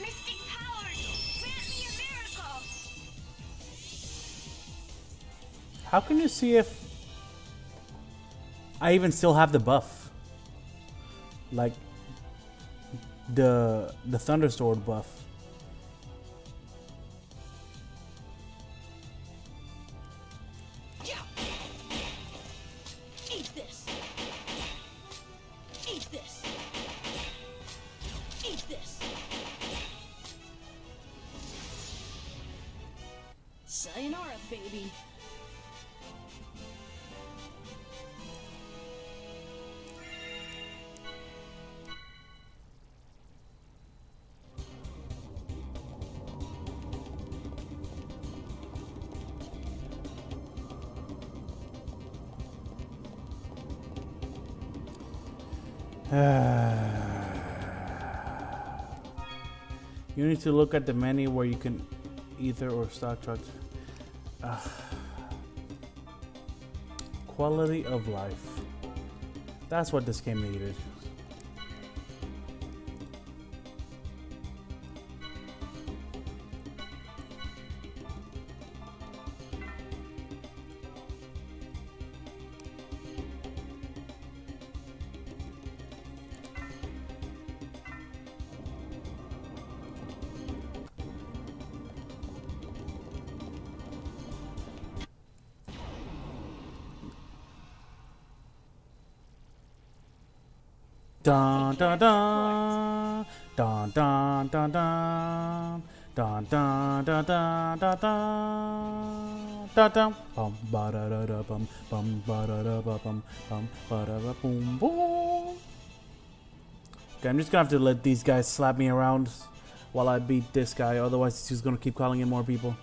Mystic powers, grant me a miracle. How can you see if I even still have the buff? Like the Thunder Sword buff. Eat this. Eat this. Eat this. Sayonara, baby. You need to look at the menu where you can ether or stock trucks. Quality of life. That's what this game needed. Dun dun dun dun dun dun dun dun dun dun dun dun dun dun bum ba da da da bum ba da da ba bum ba da ba boom boom. Okay, I'm just gonna have to let these guys slap me around while I beat this guy, otherwise he's gonna keep calling in more people.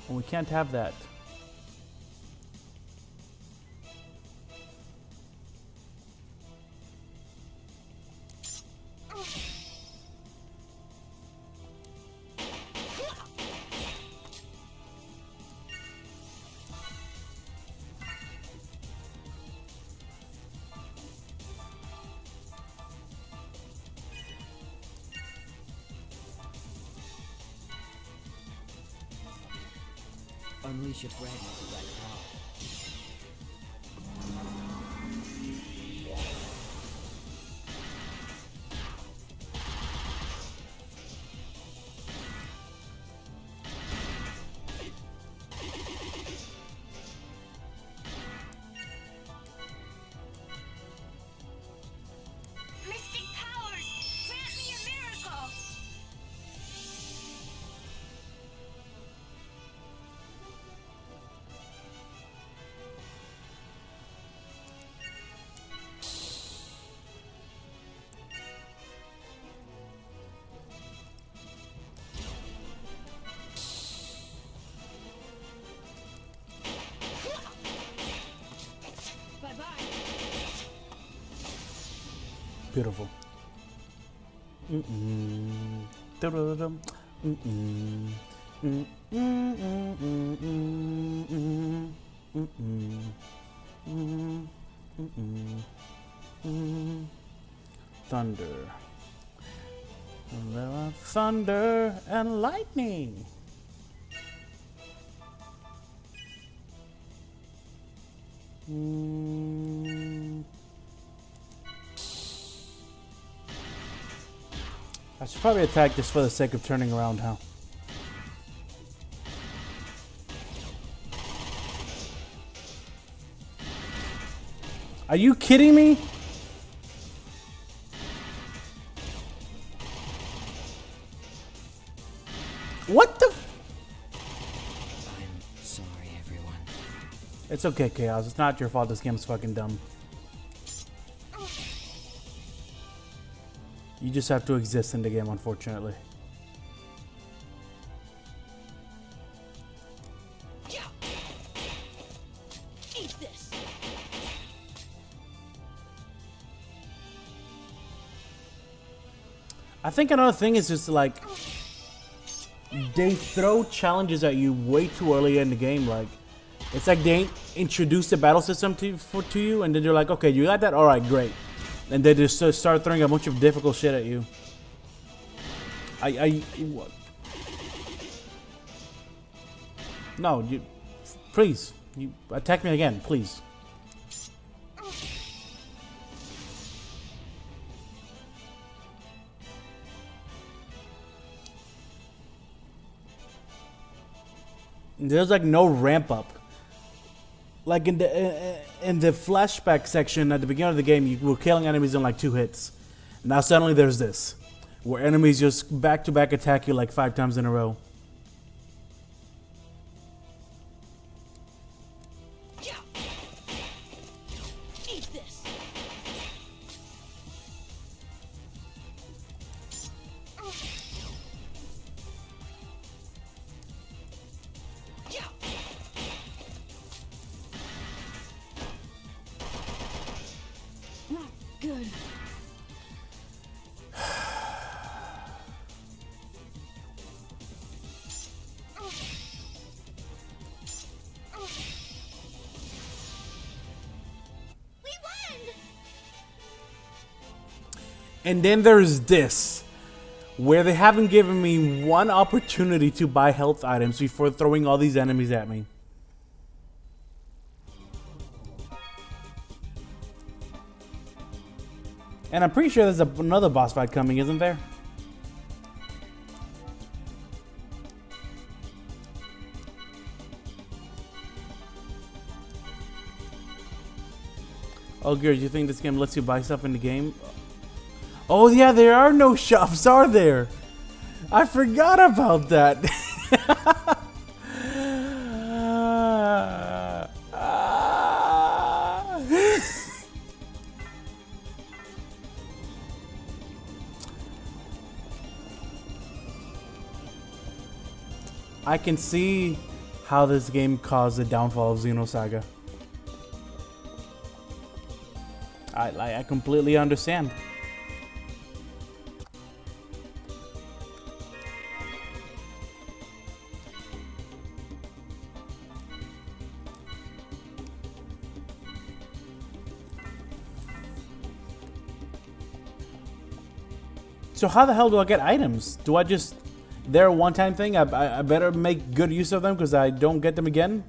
And we can't have that. Unleash your fragment of that power. Mystic powers! Grant me a miracle! Beautiful. Da-da-dum. Thunder. And there are thunder and lightning. I should probably attack just for the sake of turning around, huh? Are you kidding me? What the? I'm sorry, everyone. It's okay, Chaos. It's not your fault. This game's fucking dumb. You just have to exist in the game, unfortunately. Eat this. I think another thing is just like they throw challenges at you way too early in the game. Like it's like they introduce the battle system to you, and then they're like, okay, you got that, all right, great, and they just start throwing a bunch of difficult shit at you. What? No, you, please, you attack me again, please. There's like no ramp up. Like in the flashback section at the beginning of the game, you were killing enemies in like 2 hits. Now suddenly there's this, where enemies just back to back attack you like 5 times in a row. Eat this. And then there's this, where they haven't given me one opportunity to buy health items before throwing all these enemies at me. And I'm pretty sure there's another boss fight coming, isn't there? Oh, good. You think this game lets you buy stuff in the game? Oh, yeah, there are no shops, are there? I forgot about that. I can see how this game caused the downfall of Xenosaga. I completely understand. So how the hell do I get items? Do I just... They're a one-time thing? I better make good use of them because I don't get them again?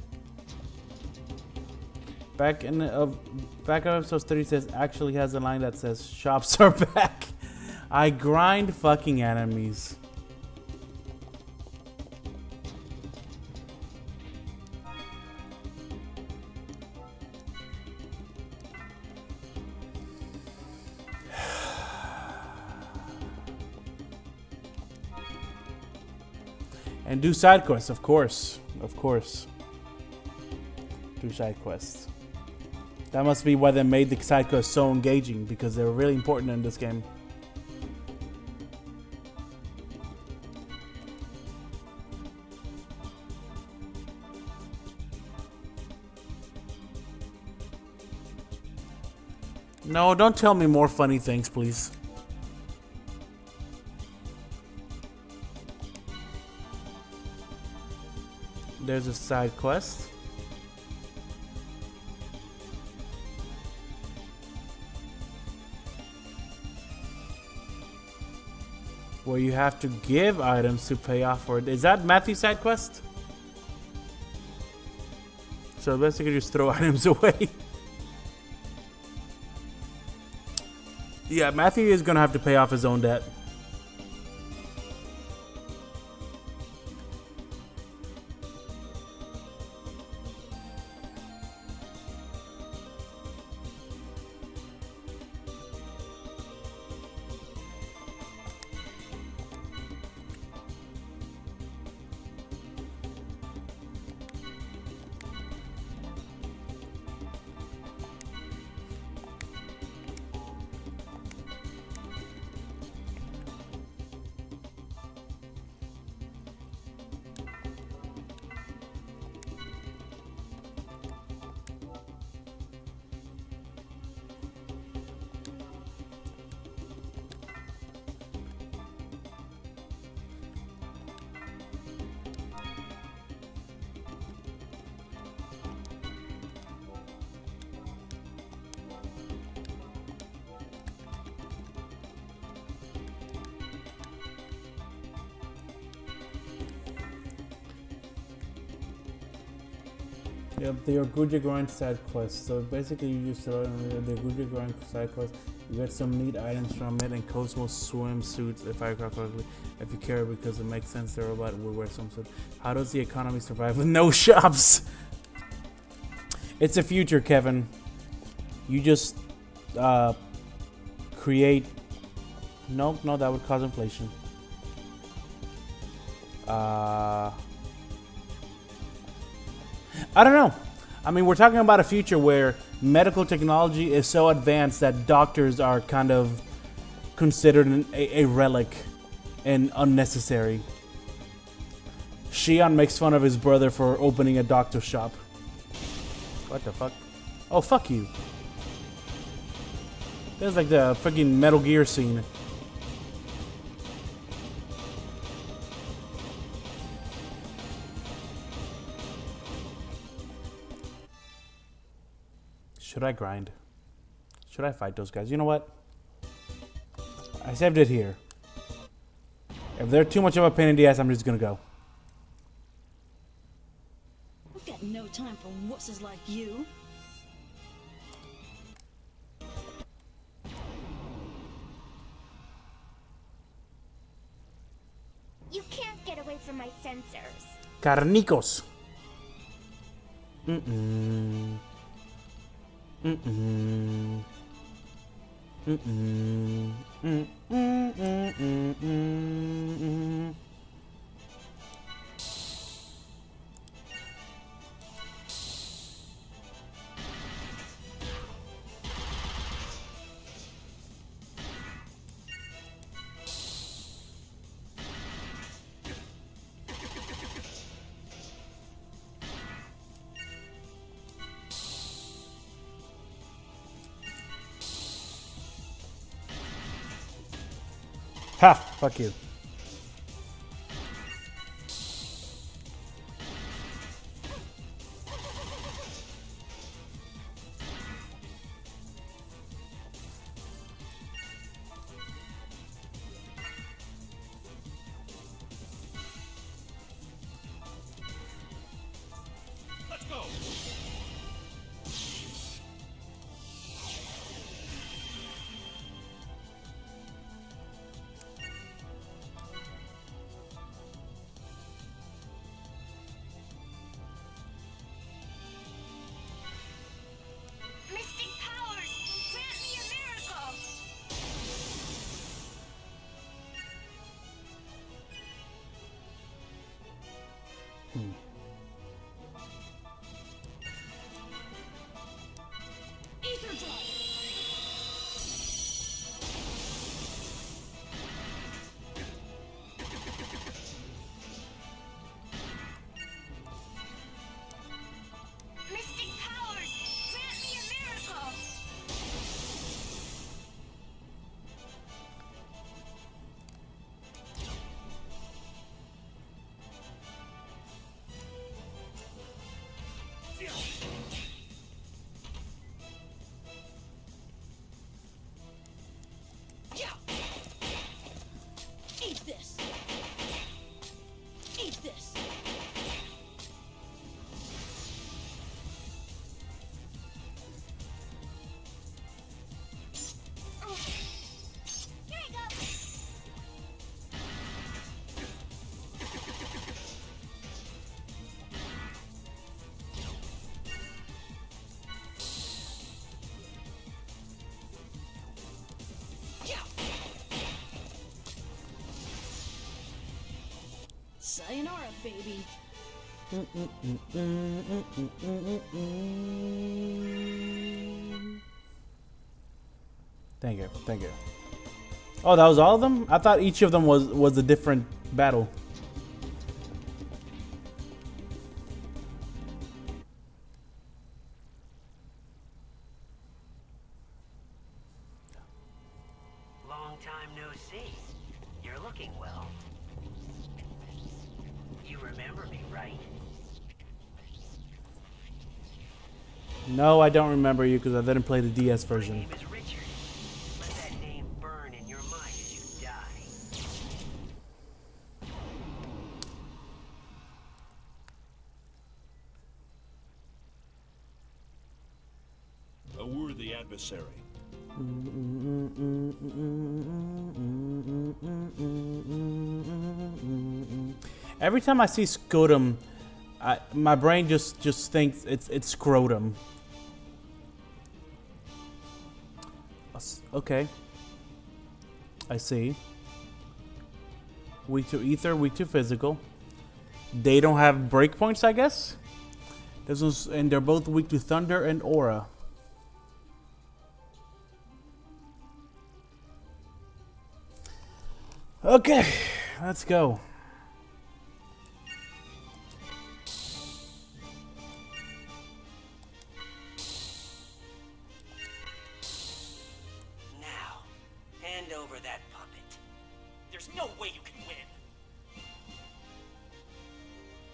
Back in episode 30 says actually has a line that says shops are back. I grind fucking enemies. And do side quests, of course. Of course. Do side quests. That must be why they made the side quests so engaging, because they're really important in this game. No, don't tell me more funny things, please. There's a side quest. Where you have to give items to pay off for it. Is that Matthew's side quest? So basically just throw items away. Yeah, Matthew is gonna have to pay off his own debt. Yep, the Guja Grind side quest. So basically you just throw in the Guja Grind side quest. You get some neat items from it and Cosmos swimsuits, if I recall correctly. If you care, because it makes sense the robot will wear swimsuit. How does the economy survive with no shops? It's a future, Kevin. You just create... No, that would cause inflation. I don't know. I mean, we're talking about a future where medical technology is so advanced that doctors are kind of considered a relic and unnecessary. Shion makes fun of his brother for opening a doctor shop. What the fuck? Oh, fuck you. That's like the freaking Metal Gear scene. Should I grind? Should I fight those guys? You know what? I saved it here. If they're too much of a pain in the ass, I'm just gonna go. I've got no time for wusses like you. You can't get away from my sensors. Carnicos. Mm-mm. Mm-mm. Mm-mm. Mm-mm. Ha! Fuck you. Let's go. Mystic powers, grant me a miracle. Ether drop. Mystic powers, grant me a miracle. Yeah. Eat this. Eat this. Here you go. Yeah. Sayonara, baby. Thank you, thank you. Oh, that was all of them? I thought each of them was a different battle. Long time no see. You're looking well. You remember me, right? No, I don't remember you because I didn't play the DS version. My name is Richard. Let that name burn in your mind as you die. A worthy adversary. Every time I see Scrotum, my brain just thinks it's Scrotum. Okay. I see. Weak to ether, weak to physical. They don't have breakpoints, I guess? And they're both weak to thunder and aura. Okay, let's go. Now, hand over that puppet. There's no way you can win.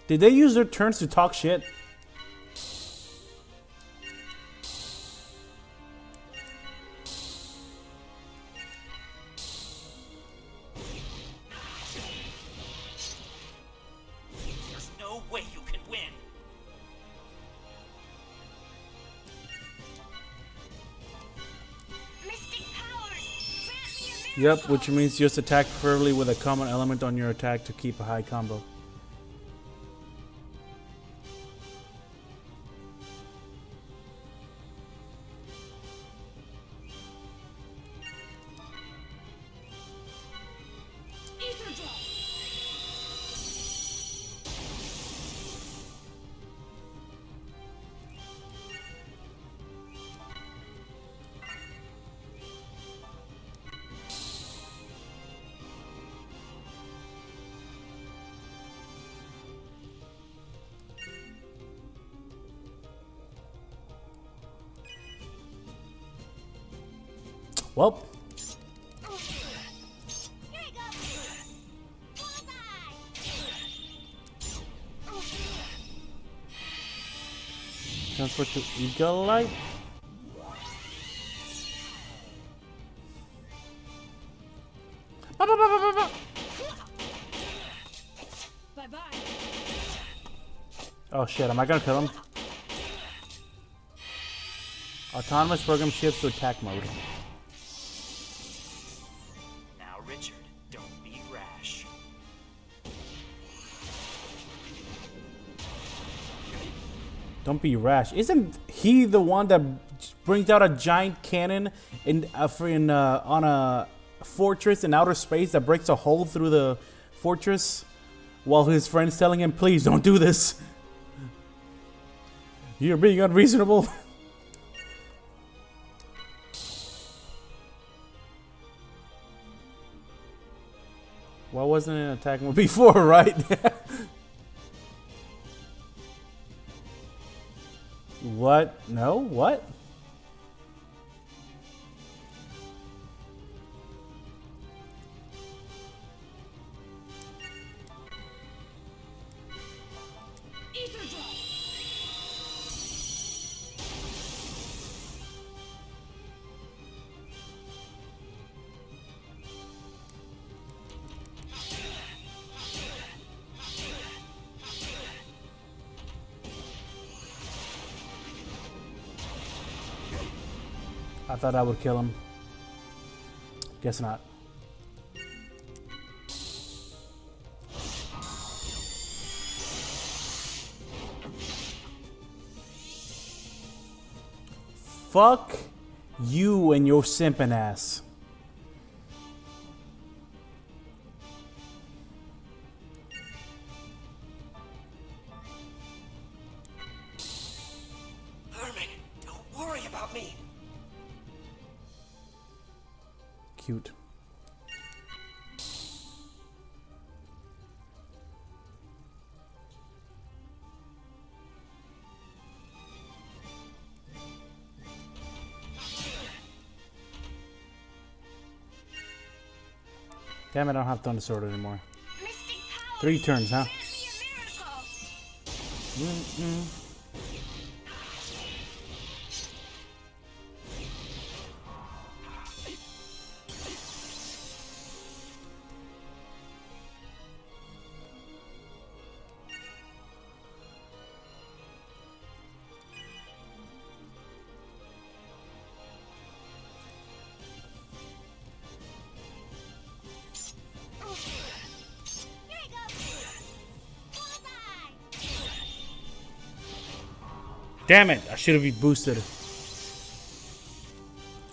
Did they use their turns to talk shit? way you can win. Yep, which means just attack preferably with a common element on your attack to keep a high combo. Well, transfer to Eagle Light. Bye-bye. Oh shit, am I gonna kill him? Autonomous program shifts to attack mode. Now, Richard, don't be rash. Don't be rash. Isn't he the one that brings out a giant cannon on a fortress in outer space that breaks a hole through the fortress while his friend's telling him, please don't do this. You're being unreasonable. Why wasn't it an attack mode before, right? What? No? What? I thought I would kill him. Guess not. Fuck you and your simping ass. Herman, don't worry about me. Cute. Damn it, I don't have Thunder Sword anymore. 3 turns, huh? Damn it! I should have boosted.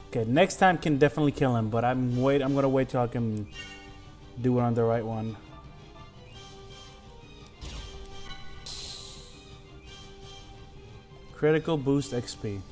Okay, next time can definitely kill him, but I'm gonna wait till I can do it on the right one. Critical boost XP.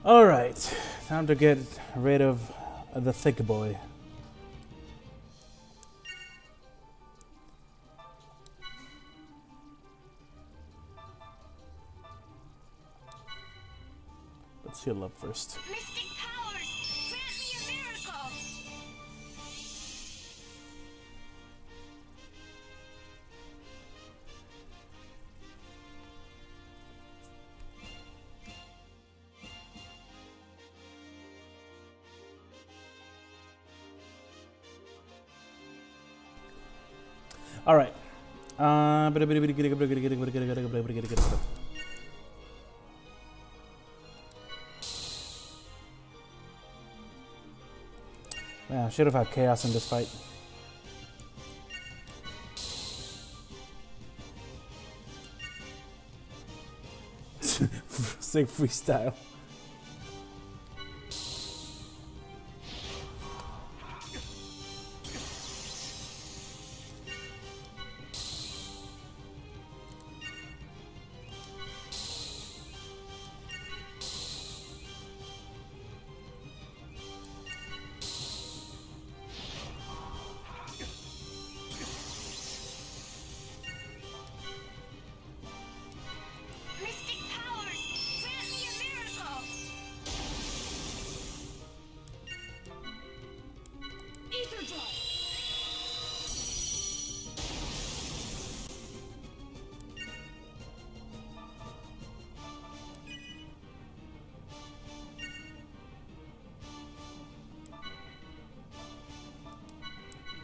Alright, time to get rid of the thick boy. heal up first. Mystic powers, grant me a miracle! All right. Man, I should have had chaos in this fight. Sick freestyle. Mystic powers, grant me a miracle! Ether drive!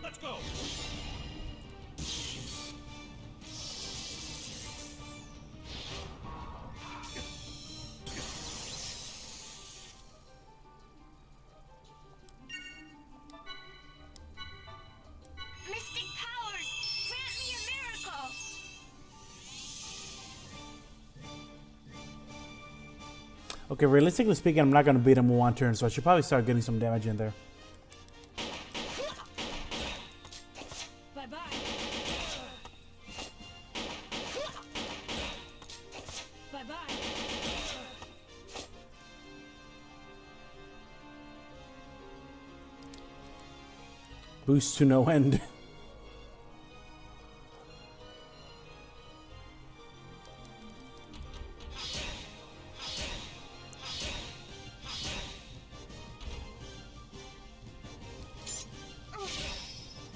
Let's go! Mystic powers, grant me a miracle! Okay, realistically speaking, I'm not gonna beat him in one turn, so I should probably start getting some damage in there. Bye-bye. Bye-bye. Boost to no end.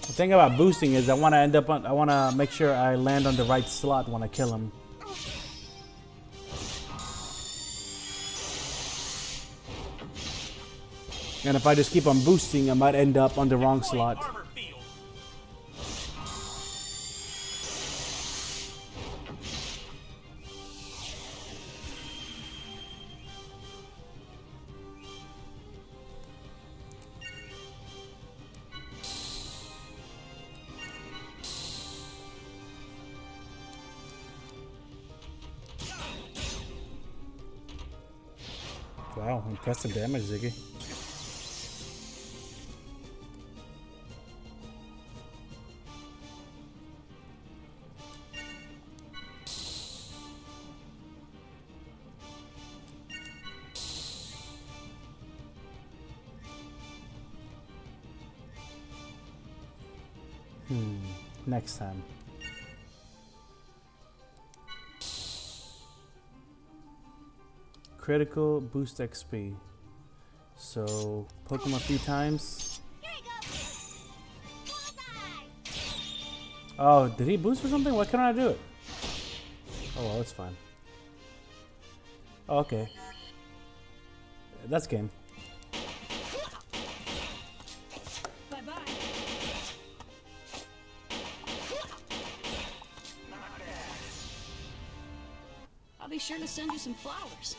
The thing about boosting is I want to make sure I land on the right slot when I kill him. And if I just keep on boosting, I might end up on the wrong slot. Wow, impressive damage, Ziggy. Next time. Critical boost XP. So poke him a few times. Oh, did he boost or something? Why can't I do it? Oh well, that's fine. Oh, okay. That's game. I'll be sure to send you some flowers.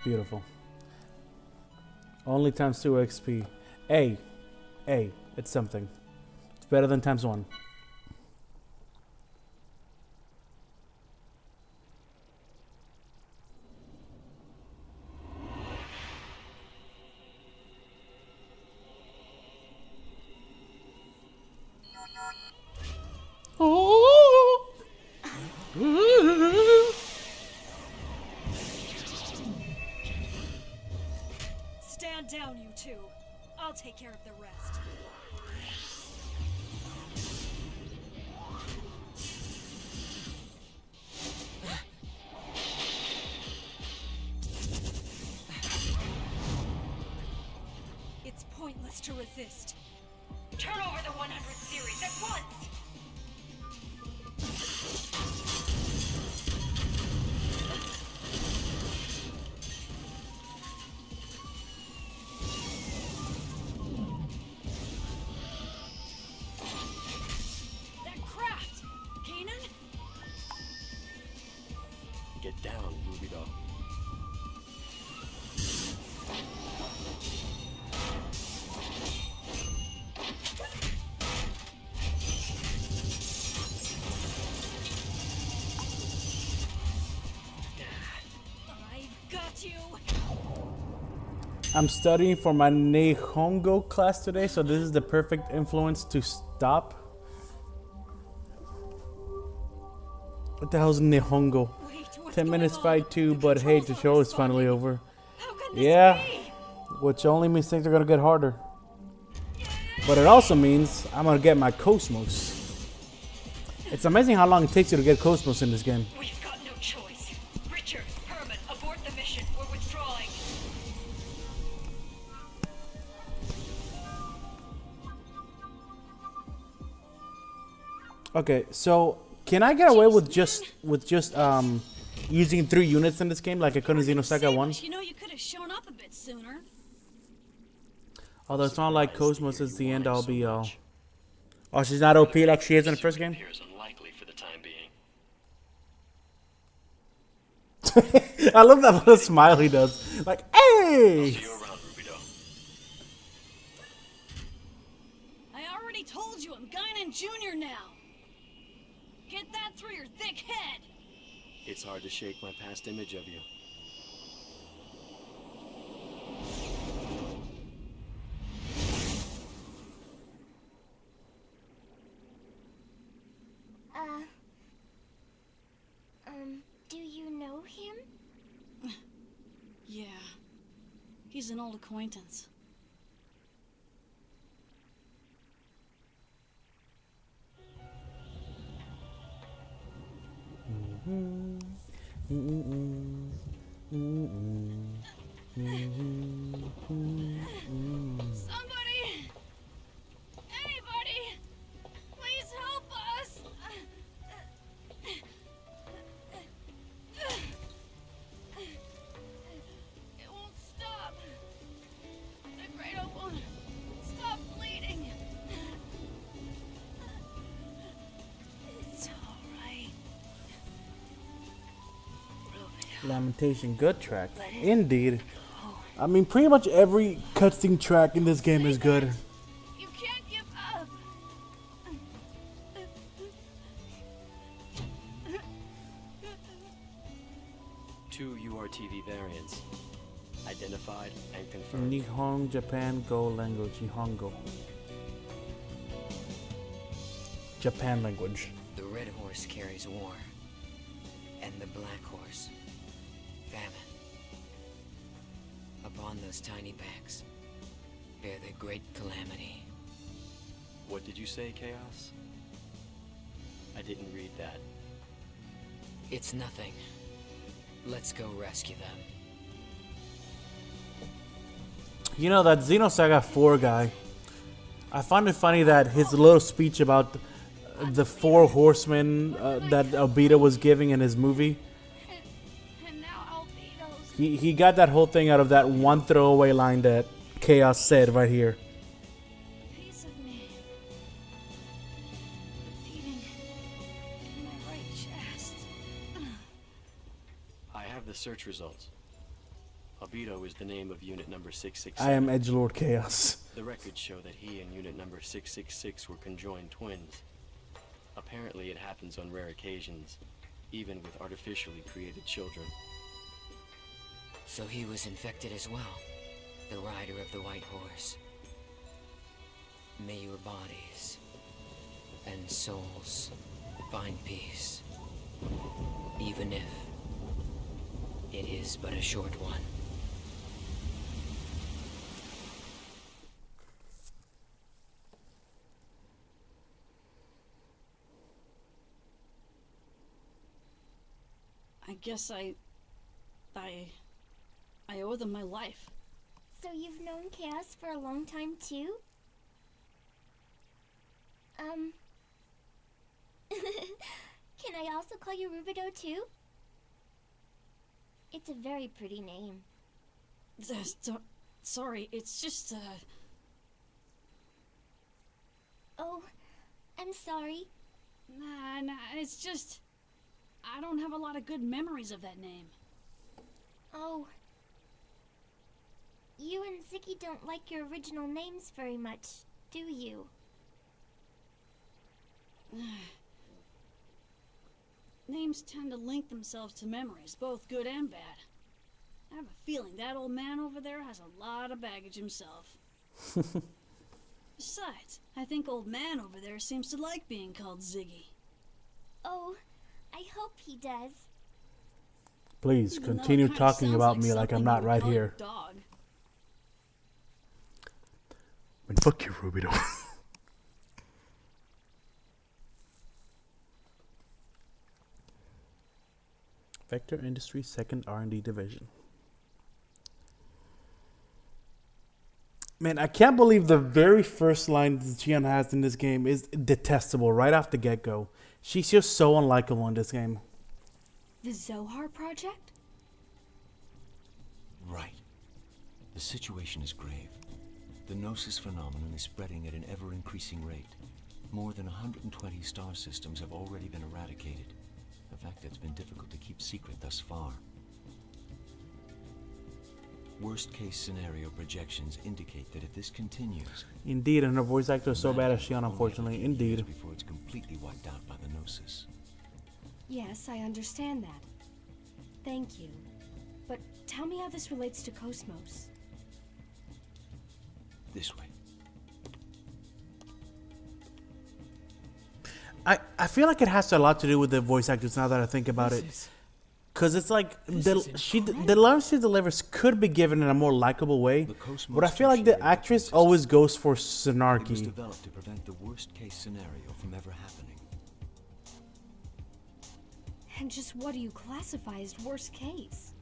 Beautiful. Only times 2 XP. Hey, it's something. It's better than times 1. Stand down, you two. I'll take care of the rest. exist. Turn over the 100 series at once! That craft! Kanan? Get down, Ruby doll. I've got you! I'm studying for my Nihongo class today, so this is the perfect influence to stop. What the hell's Nihongo? 10 minutes fight 2, but hey, the show is finally over. Yeah, which only means things are gonna get harder. But it also means I'm gonna get my Cosmos. It's amazing how long it takes you to get Cosmos in this game. We've got no choice. Richard, Herman, abort the mission. We're withdrawing. Okay, so can I get away with just using 3 units in this game like I could in Xenosaga 1? You know, you could have shown up a bit sooner. Although it's not like Cosmos is the end all be all. Oh, she's not OP like she is in the first game? Appears unlikely for the time being. I love that little smile he does. Like, hey! See you around, Ruby doll. I already told you I'm Guinan Jr. now. Get that through your thick head. It's hard to shake my past image of you. Do you know him? Yeah. He's an old acquaintance. Somebody! Anybody! Please help us! It won't stop. The cradle won't stop bleeding. It's alright. Lamentation, good track. Indeed. I mean, pretty much every cutscene track in this game is good. You can't give up. Two URTV variants. Identified and confirmed. Nihon, Japan, Go language. Nihongo. Japan language. The red horse carries war, and the black horse, famine. Upon those tiny backs, bear the great calamity. What did you say, Chaos? I didn't read that. It's nothing. Let's go rescue them. You know, that Xenosaga 4 guy, I find it funny that his little speech about the 4 horsemen that Obita was giving in his movie, he got that whole thing out of that one throwaway line that Chaos said right here. Piece of me. Beating in my right chest. I have the search results. Obito is the name of unit number 666. I am Edgelord Chaos. The records show that he and unit number 666 were conjoined twins. Apparently it happens on rare occasions, even with artificially created children. So he was infected as well, the rider of the white horse. May your bodies and souls find peace, even if it is but a short one. I guess I owe them my life. So you've known Chaos for a long time too? Can I also call you Rubido too? It's a very pretty name. Sorry, it's just, Oh, I'm sorry. Nah, it's just... I don't have a lot of good memories of that name. Oh. You and Ziggy don't like your original names very much, do you? Names tend to link themselves to memories, both good and bad. I have a feeling that old man over there has a lot of baggage himself. Besides, I think old man over there seems to like being called Ziggy. Oh, I hope he does. Please Even though it continue kinda talking sounds about like me like I'm something not you would right call your here. Dog. I mean, fuck you, Rubido. Vector Industries' second R&D division. Man, I can't believe the very first line that Xion has in this game is detestable right off the get-go. She's just so unlikable in this game. The Zohar Project? Right. The situation is grave. The Gnosis phenomenon is spreading at an ever-increasing rate. More than 120 star systems have already been eradicated. A fact that's been difficult to keep secret thus far. Worst-case scenario projections indicate that if this continues... Indeed, and her voice actor is so bad as Xion, unfortunately. Indeed. ...before it's completely wiped out by the Gnosis. Yes, I understand that. Thank you. But tell me how this relates to Cosmos. This way. I feel like it has a lot to do with the voice actors now that I think about it. Because it's like, the lines she delivers could be given in a more likable way. But I feel like the actress always goes for It was snarky. developed to prevent the worst-case scenario from ever happening. And just what do you classify as worst case?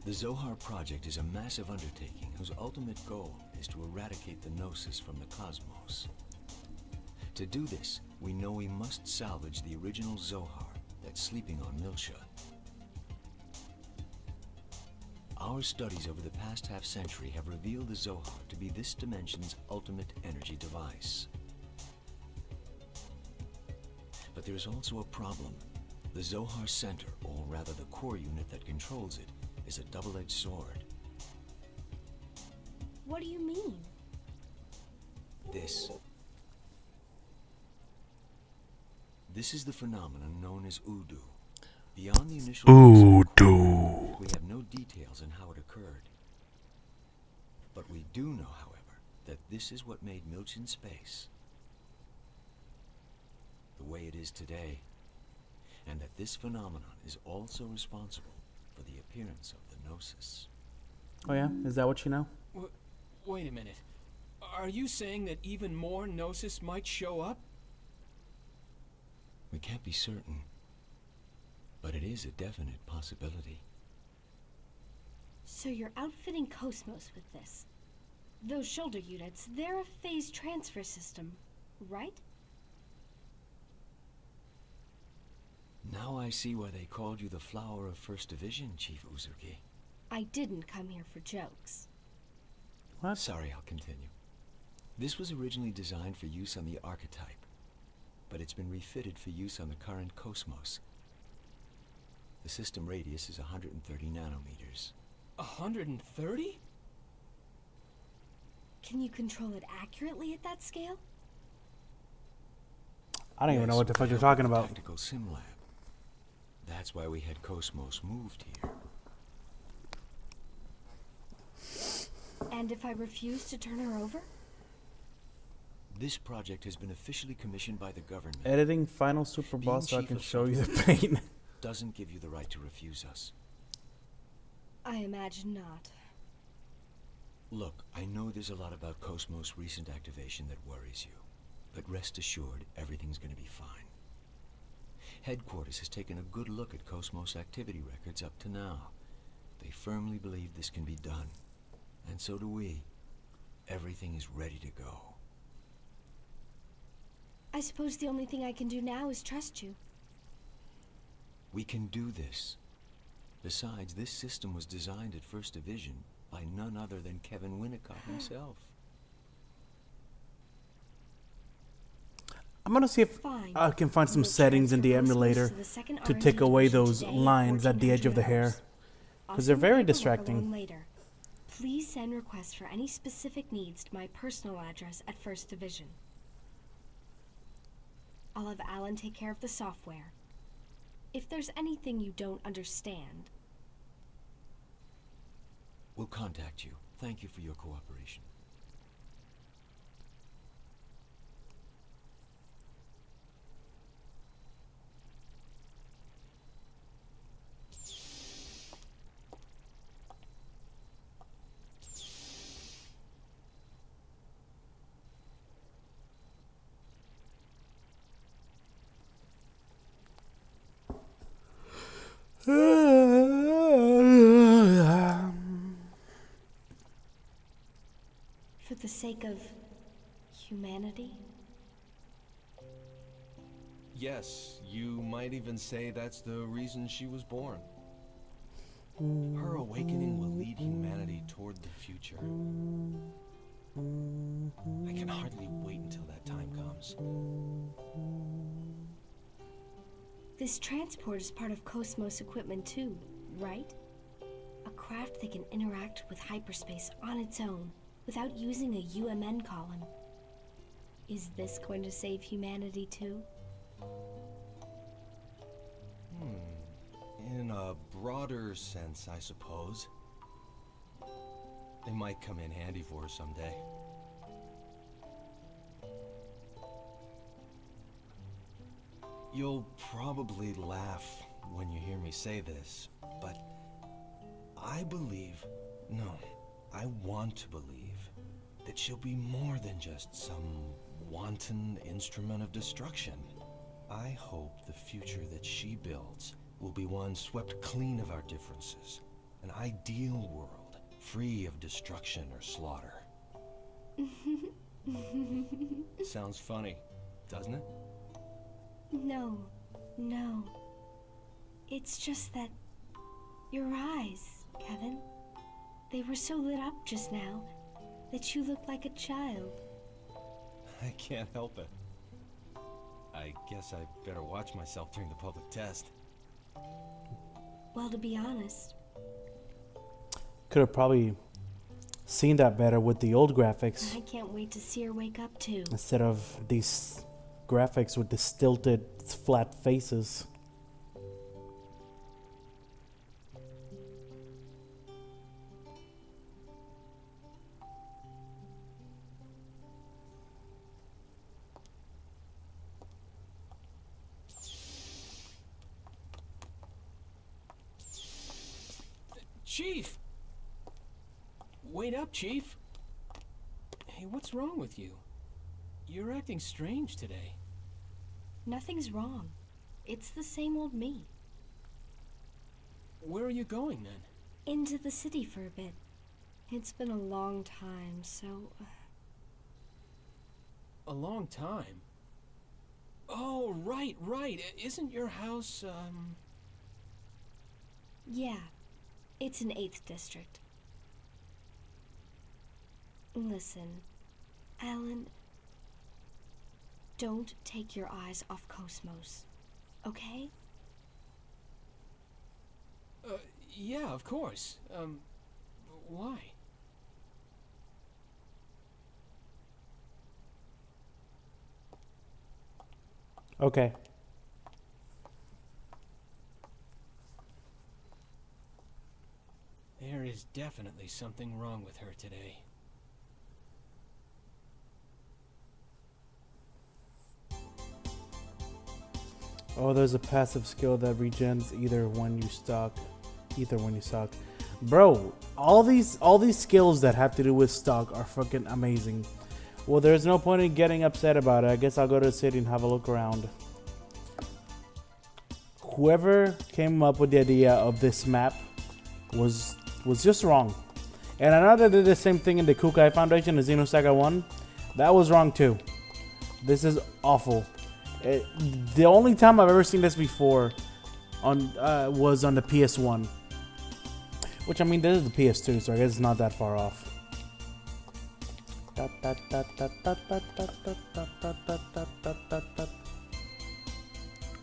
The Zohar Project is a massive undertaking whose ultimate goal is to eradicate the Gnosis from the cosmos. To do this, we know we must salvage the original Zohar that's sleeping on Milsha. Our studies over the past half-century have revealed the Zohar to be this dimension's ultimate energy device. But there's also a problem. The Zohar Center, or rather the core unit that controls it, is a double-edged sword. What do you mean? This is the phenomenon known as Udu. Beyond the initial Udu, we have no details on how it occurred. But we do know, however, that this is what made Milchin space the way it is today, and that this phenomenon is also responsible for the appearance of the Gnosis. Oh yeah? Is that what you know? Wait a minute. Are you saying that even more Gnosis might show up? We can't be certain, but it is a definite possibility. So you're outfitting Cosmos with this. Those shoulder units, they're a phase transfer system, right? Now I see why they called you the Flower of First Division, Chief Uzuki. I didn't come here for jokes. What? Sorry, I'll continue. This was originally designed for use on the Archetype, but it's been refitted for use on the current Cosmos. The system radius is 130 nanometers. 130? Can you control it accurately at that scale? I don't even know what the fuck you're talking about. Tactical sim lab. That's why we had Cosmos moved here. And if I refuse to turn her over? This project has been officially commissioned by the government. Editing final super boss so I can show you the pain. Doesn't give you the right to refuse us. I imagine not. Look, I know there's a lot about Cosmos' recent activation that worries you, but rest assured, everything's gonna be fine. Headquarters has taken a good look at Cosmos activity records up to now. They firmly believe this can be done, and so do we. Everything is ready to go. I suppose the only thing I can do now is trust you. We can do this. Besides, this system was designed at First Division by none other than Kevin Winnicott himself. I'm gonna see if I can find some settings in the emulator to take away those lines at the edge of the hair, because they're very distracting. Later. Please send requests for any specific needs to my personal address at First Division. I'll have Alan take care of the software. If there's anything you don't understand, We'll contact you. Thank you for your cooperation. for the sake of humanity? Yes, you might even say that's the reason she was born. Her awakening will lead humanity toward the future. I can hardly wait until that time comes. This transport is part of Cosmos equipment too, right? A craft that can interact with hyperspace on its own without using a UMN column. Is this going to save humanity too? In a broader sense, I suppose. It might come in handy for her someday. You'll probably laugh when you hear me say this, but I believe, no, I want to believe that she'll be more than just some wanton instrument of destruction. I hope the future that she builds will be one swept clean of our differences, an ideal world, free of destruction or slaughter. Sounds funny, doesn't it? No, no. It's just that your eyes, Kevin, they were so lit up just now that you look like a child. I can't help it. I guess I better watch myself during the public test. Well, to be honest, Could have probably seen that better with the old graphics I can't wait to see her wake up too. instead of these graphics with the stilted, flat faces. Chief! Wait up, Chief. Hey, what's wrong with you? You're acting strange today. Nothing's wrong. It's the same old me. Where are you going then? Into the city for a bit. It's been a long time, so... A long time? Oh, right, right. Isn't your house, Yeah, it's in 8th District. Listen, Alan, don't take your eyes off Cosmos, okay? Yeah, of course. Why? Okay. There is definitely something wrong with her today. Oh, there's a passive skill that regens either when you stock. Bro, all these skills that have to do with stock are fucking amazing. Well, there's no point in getting upset about it. I guess I'll go to the city and have a look around. Whoever came up with the idea of this map was just wrong. And I know they did the same thing in the Kukai Foundation, the Xenosaga 1. That was wrong too. This is awful. The only time I've ever seen this before on was on the PS1. Which, I mean, this is the PS2, so I guess it's not that far off.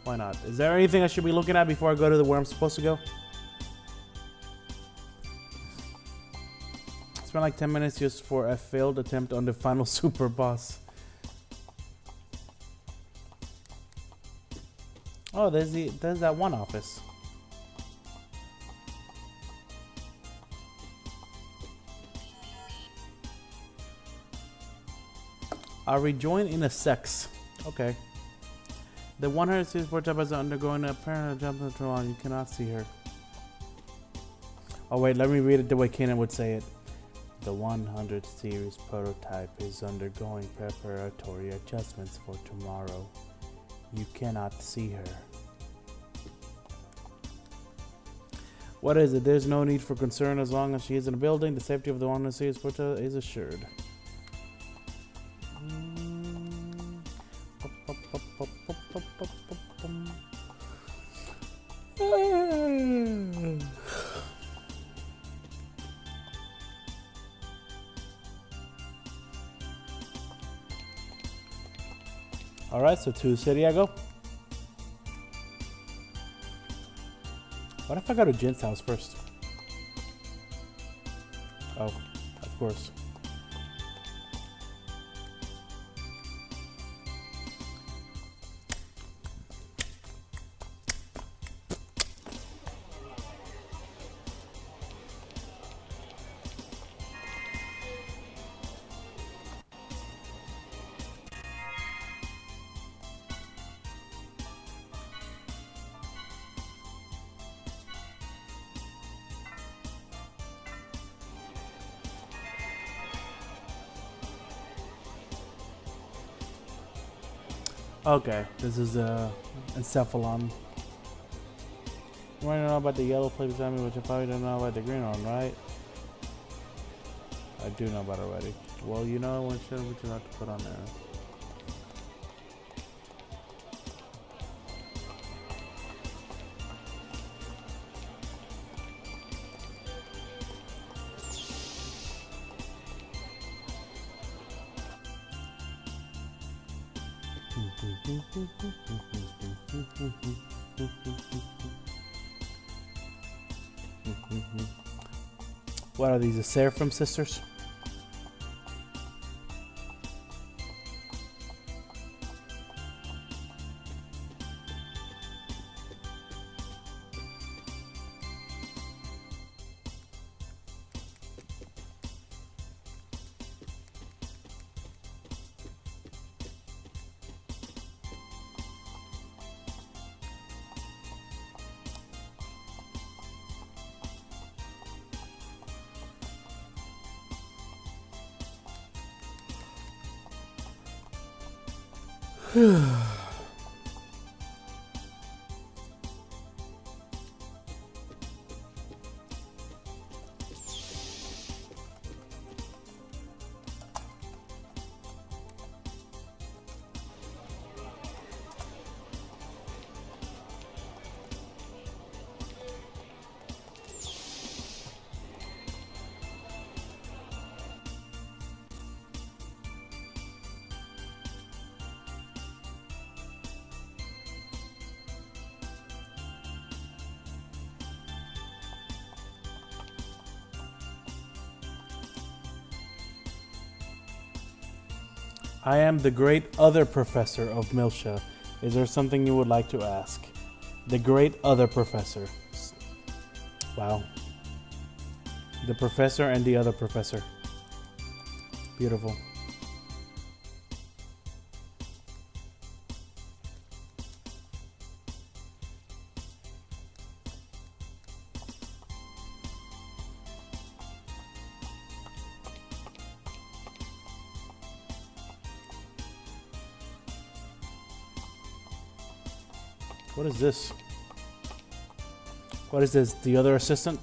Why not? Is there anything I should be looking at before I go to where I'm supposed to go? Spent like 10 minutes just for a failed attempt on the final super boss. Oh, there's that one office. I'll rejoin in a sex. Okay. The 100 series prototype is undergoing a parallel jump into line. You cannot see her. Oh wait, let me read it the way Kanan would say it. The 100 series prototype is undergoing preparatory adjustments for tomorrow. You cannot see her. What is it? There's no need for concern as long as she is in the building. The safety of the 100 series prototype is assured. Alright, so to the city I go. What if I go to Jin's house first? Oh, of course. Okay, this is Encephalon. You want to know about the yellow plate beside me, which I probably don't know about the green one, right? I do know about it already. Well, you know what should we have to put on there? What are these, the Seraphim sisters? I am the great other professor of Milsha. Is there something you would like to ask? The great other professor. Wow. The professor and the other professor. Beautiful. What is this? What is this? The other assistant?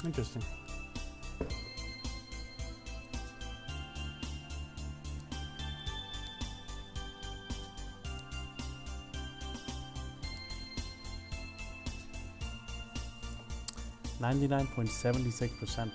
Interesting. %99.76%.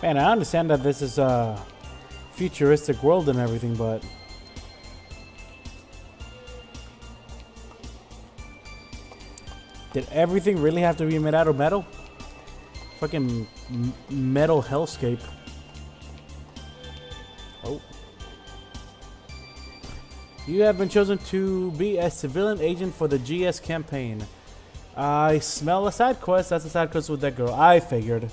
Man, I understand that this is a futuristic world and everything, but did everything really have to be made out of metal? Fucking metal hellscape. Oh. You have been chosen to be a civilian agent for the GS campaign. I smell a side quest. That's a side quest with that girl. I figured.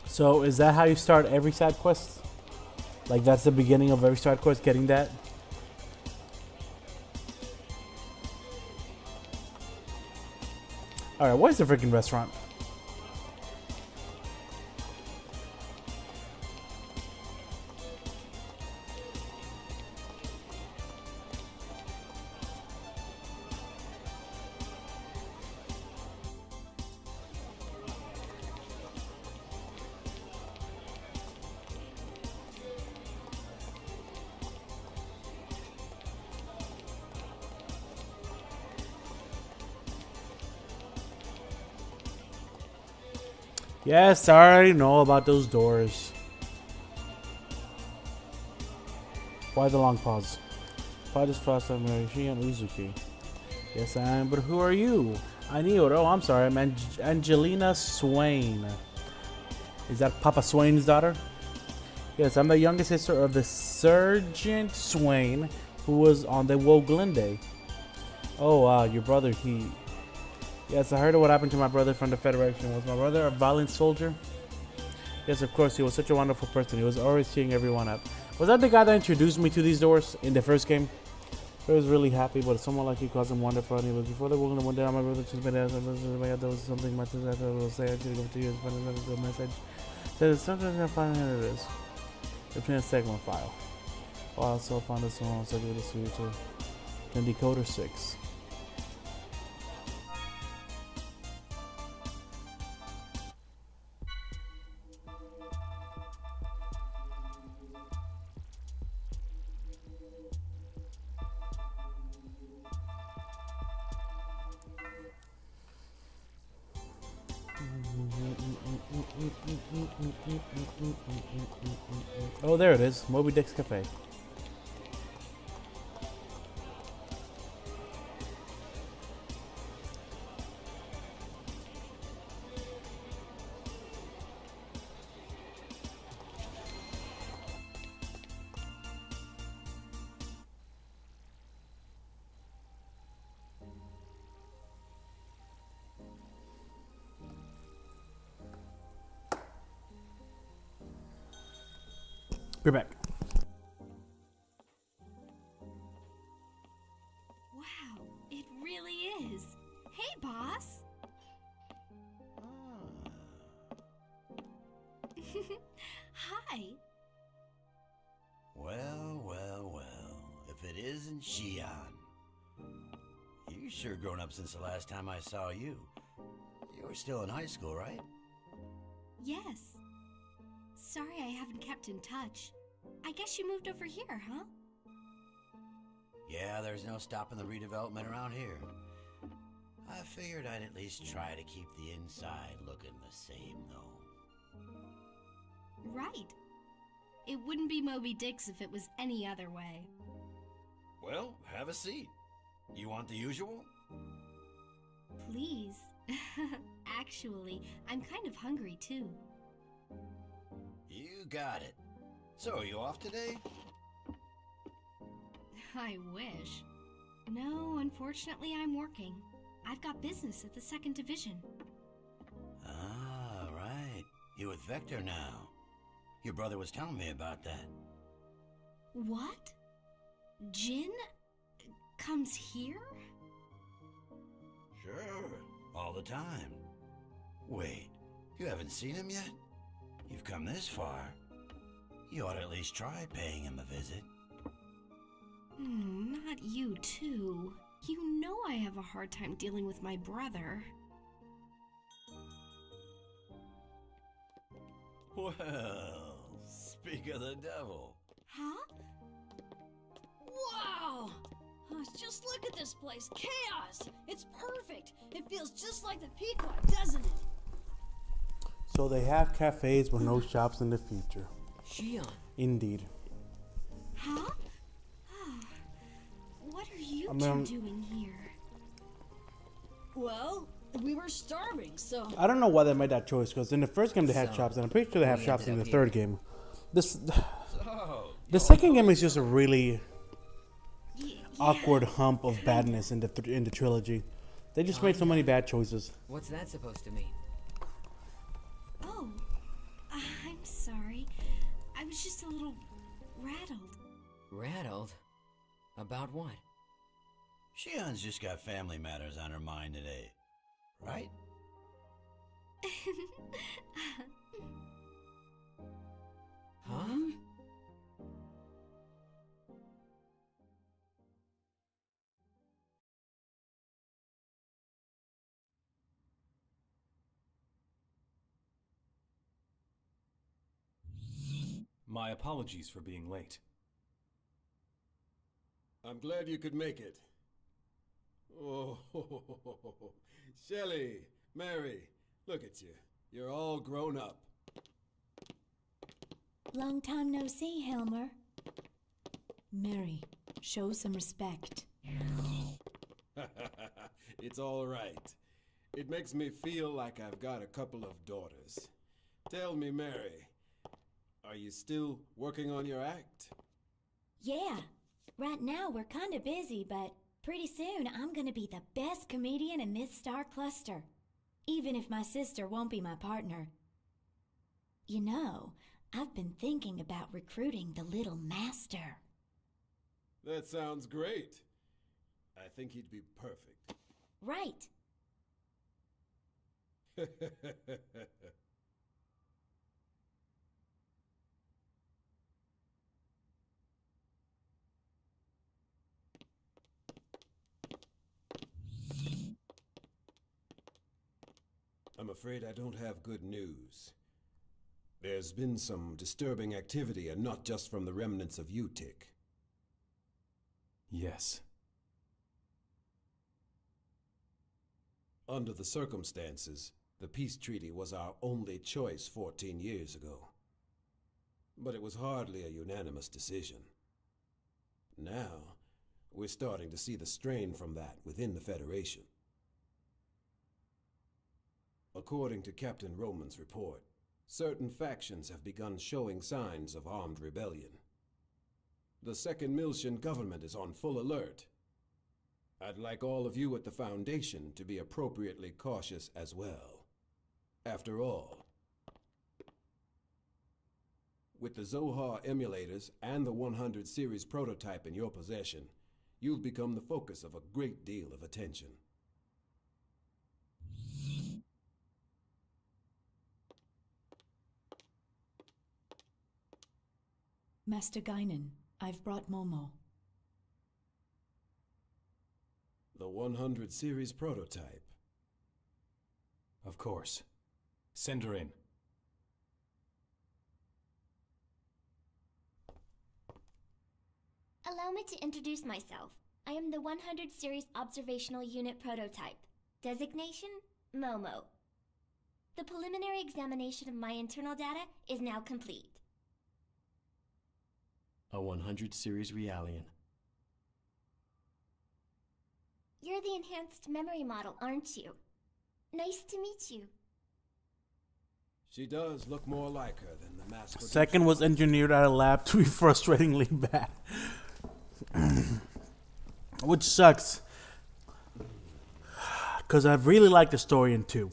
So is that how you start every side quest? Like that's the beginning of every side quest, getting that? Alright, where's the freaking restaurant? Yes, I already know about those doors. Why the long pause? Why this pause? I'm Rishi and Uzuki. Yes, I am, but who are you? I knew it. Oh, I'm sorry. I'm Angelina Swain. Is that Papa Swain's daughter? Yes, I'm the youngest sister of the Sergeant Swain, who was on the Woglinde. Oh, wow, your brother, he... Yes, I heard of what happened to my brother from the Federation. Was my brother a violent soldier? Yes, of course. He was such a wonderful person. He was always cheering everyone up. Was that the guy that introduced me to these doors in the first game? I was really happy, but someone like you calls him wonderful. And he was before the world went down. My brother just made out. There was something my sister will say. I should go to you. It's a message. Said something I'm gonna find out it is. Between a segment file. Oh, I also found this one. So give it to you too. Then decoder 6. Oh, there it is. Moby Dick's Cafe. We're back. Wow, it really is. Hey, boss. Hi. Well, well, well. If it isn't Xian. You sure grown up since the last time I saw you. You were still in high school, right? Yes. Sorry I haven't kept in touch. I guess you moved over here, huh? Yeah, there's no stopping the redevelopment around here. I figured I'd at least try to keep the inside looking the same, though. Right. It wouldn't be Moby Dick's if it was any other way. Well, have a seat. You want the usual? Please. Actually, I'm kind of hungry too. You got it. So, are you off today? I wish. No, unfortunately, I'm working. I've got business at the 2nd Division. Ah, right. You with Vector now. Your brother was telling me about that. What? Jin comes here? Sure, all the time. Wait, you haven't seen him yet? You've come this far. You ought to at least try paying him a visit. Not you too. You know I have a hard time dealing with my brother. Well, speak of the devil. Huh? Wow! Just look at this place. Chaos! It's perfect. It feels just like the Pequot, doesn't it? So they have cafes with no shops in the future. Xian. Indeed. Huh? What are you I'm two doing here? Well, we were starving, so... I don't know why they made that choice, because in the first game they had So, shops, and I'm pretty sure they have we shops in ended the up third here. game. This, So, the second game is just a really awkward hump of badness in the trilogy. They just made so many bad choices. What's that supposed to mean? Oh, I'm sorry. I was just a little rattled. Rattled? About what? Xian's just got family matters on her mind today, right? Huh? My apologies for being late. I'm glad you could make it. Oh, Shelley, Mary, look at you. You're all grown up. Long time no see, Helmer. Mary, show some respect. It's all right. It makes me feel like I've got a couple of daughters. Tell me, Mary, are you still working on your act? Yeah, right now we're kinda busy, but pretty soon I'm gonna be the best comedian in this star cluster. Even if my sister won't be my partner. You know, I've been thinking about recruiting the little master. That sounds great. I think he'd be perfect. Right. I'm afraid I don't have good news. There's been some disturbing activity, and not just from the remnants of UTIC. Yes. Under the circumstances, The peace treaty was our only choice 14 years ago. But it was hardly a unanimous decision. Now, we're starting to see the strain from that within the Federation. According to Captain Roman's report, certain factions have begun showing signs of armed rebellion. The Second Miltian government is on full alert. I'd like all of you at the Foundation to be appropriately cautious as well. After all, with the Zohar emulators and the 100 series prototype in your possession, you'll become the focus of a great deal of attention. Master Guinan, I've brought Momo. The 100 series prototype. Of course. Send her in. Allow me to introduce myself. I am the 100 Series Observational Unit Prototype. Designation, Momo. The preliminary examination of my internal data is now complete. A 100 series Realian. You're the enhanced memory model, aren't you? Nice to meet you. She does look more like her than the mass producer. Second was engineered at a lab to be frustratingly bad. Which sucks. Because I really like the story in 2.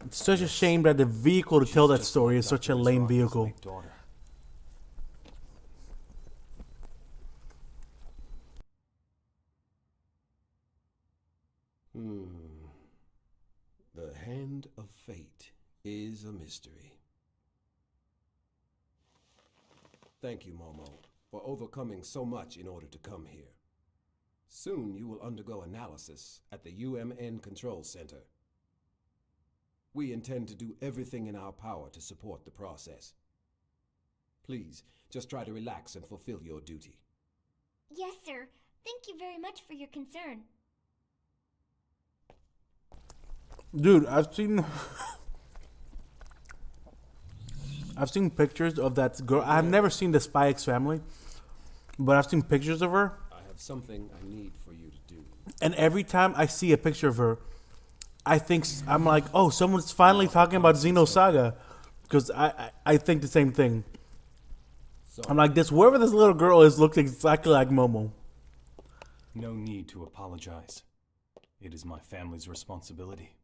It's such a shame that the vehicle to tell that story is such a lame vehicle. The hand of fate is a mystery. Thank you, Momo, for overcoming so much in order to come here. Soon you will undergo analysis at the UMN Control Center. We intend to do everything in our power to support the process. Please, just try to relax and fulfill your duty. Yes, sir. Thank you very much for your concern. Dude, I've seen pictures of that girl. I've never seen the Spy X family, but I've seen pictures of her. I have something I need for you to do. And every time I see a picture of her, I'm like, oh, someone's finally talking about Xenosaga, because I think the same thing. I'm like, whoever this little girl is looks exactly like Momo. No need to apologize. It is my family's responsibility.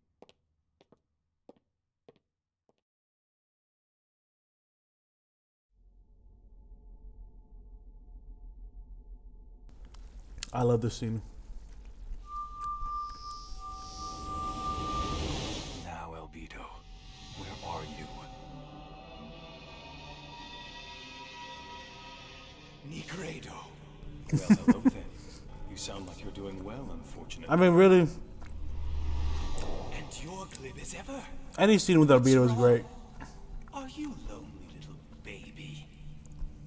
I love this scene. Now, Albedo, where are you? Negredo. Well, hello then. You sound like you're doing well, unfortunately. I mean, really, And your glib as ever. any scene with Albedo is great. Are you lonely, little baby?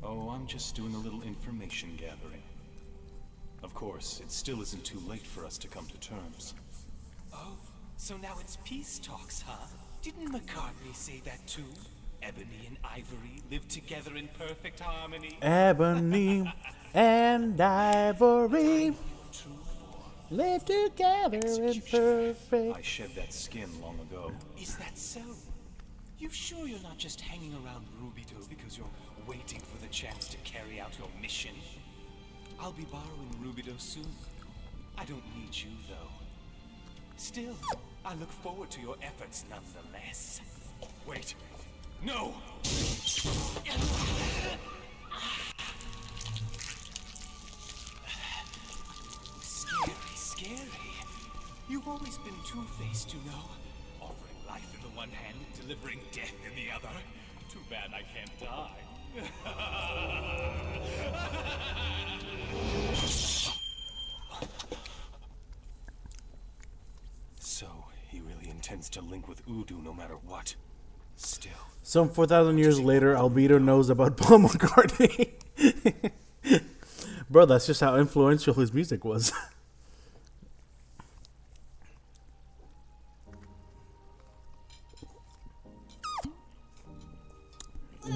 Oh, I'm just doing a little information gathering. Of course, it still isn't too late for us to come to terms. Oh, so now it's peace talks, huh? Didn't McCartney say that too? Ebony and Ivory live together in perfect harmony. Ebony and Ivory live together in perfect. I shed that skin long ago. Is that so? You sure you're not just hanging around Rubido because you're waiting for the chance to carry out your mission? I'll be borrowing Rubido soon. I don't need you, though. Still, I look forward to your efforts nonetheless. Wait. No! Scary. You've always been two-faced, you know. Offering life in the one hand, delivering death in the other. Too bad I can't die. So, he really intends to link with Udu no matter what. Still. Some 4,000 years later, Albedo knows about Paul McCartney. Bro, that's just how influential his music was.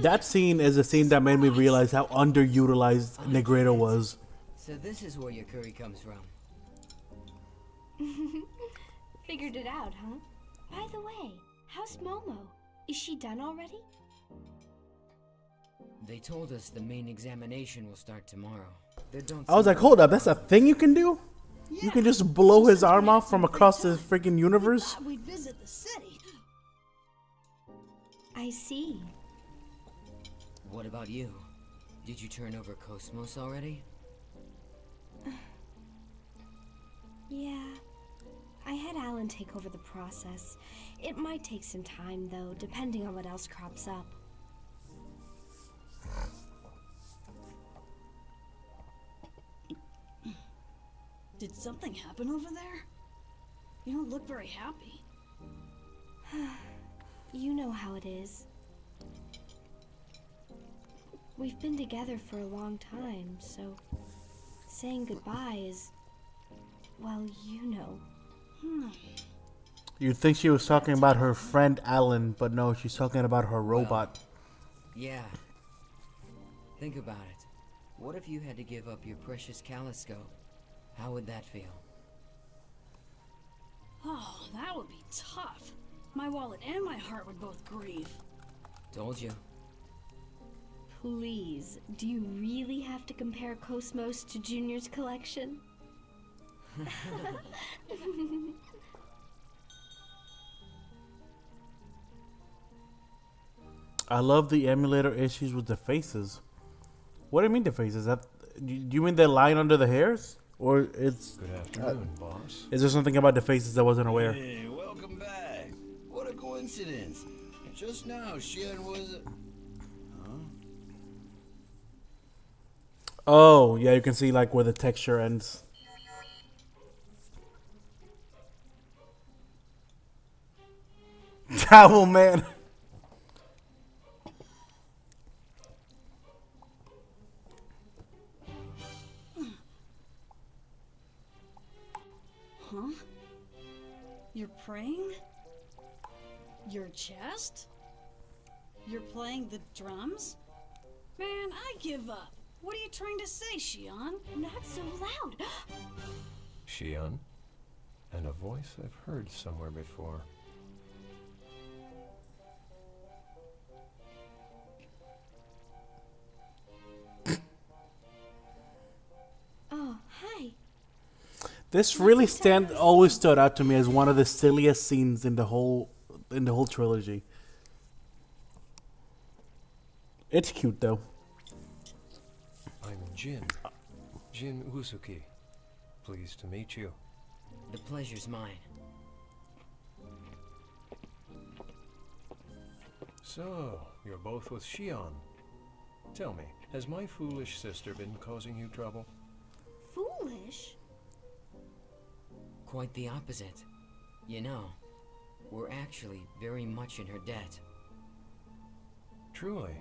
That scene is a scene that made me realize how underutilized Negredo was. So this is where your curry comes from. Figured it out, huh? By the way, how's Momo? Is she done already? They told us the main examination will start tomorrow. I was like, hold up, that's a thing you can do? You can just blow his arm off from across the freaking universe? We'd visit the city. I see. What about you? Did you turn over Cosmos already? Yeah. I had Alan take over the process. It might take some time, though, depending on what else crops up. Did something happen over there? You don't look very happy. You know how it is. We've been together for a long time, so saying goodbye is, well, you know. You'd think she was talking about her friend Alan, but no, she's talking about her robot. Yeah. Think about it. What if you had to give up your precious Caliscope? How would that feel? Oh, that would be tough. My wallet and my heart would both grieve. Told you. Please, do you really have to compare Cosmos to Junior's collection? I love the emulator issues with the faces. What do you mean the faces? Do you mean the line under the hairs? Or it's... Good afternoon, boss. Is there something about the faces I wasn't aware? Hey, welcome back. What a coincidence. Just now, Xian was... Huh? Oh, yeah, you can see like where the texture ends. Towel man. Huh? You're praying? Your chest? You're playing the drums? Man, I give up. What are you trying to say, Xian? Not so loud. Xian? And a voice I've heard somewhere before. Oh, hi. This really always stood out to me as one of the silliest scenes in the whole trilogy. It's cute though. I'm Jin Uzuki. Pleased to meet you. The pleasure's mine. So, you're both with Xian. Tell me, has my foolish sister been causing you trouble? Foolish? Quite the opposite. You know, we're actually very much in her debt. Truly.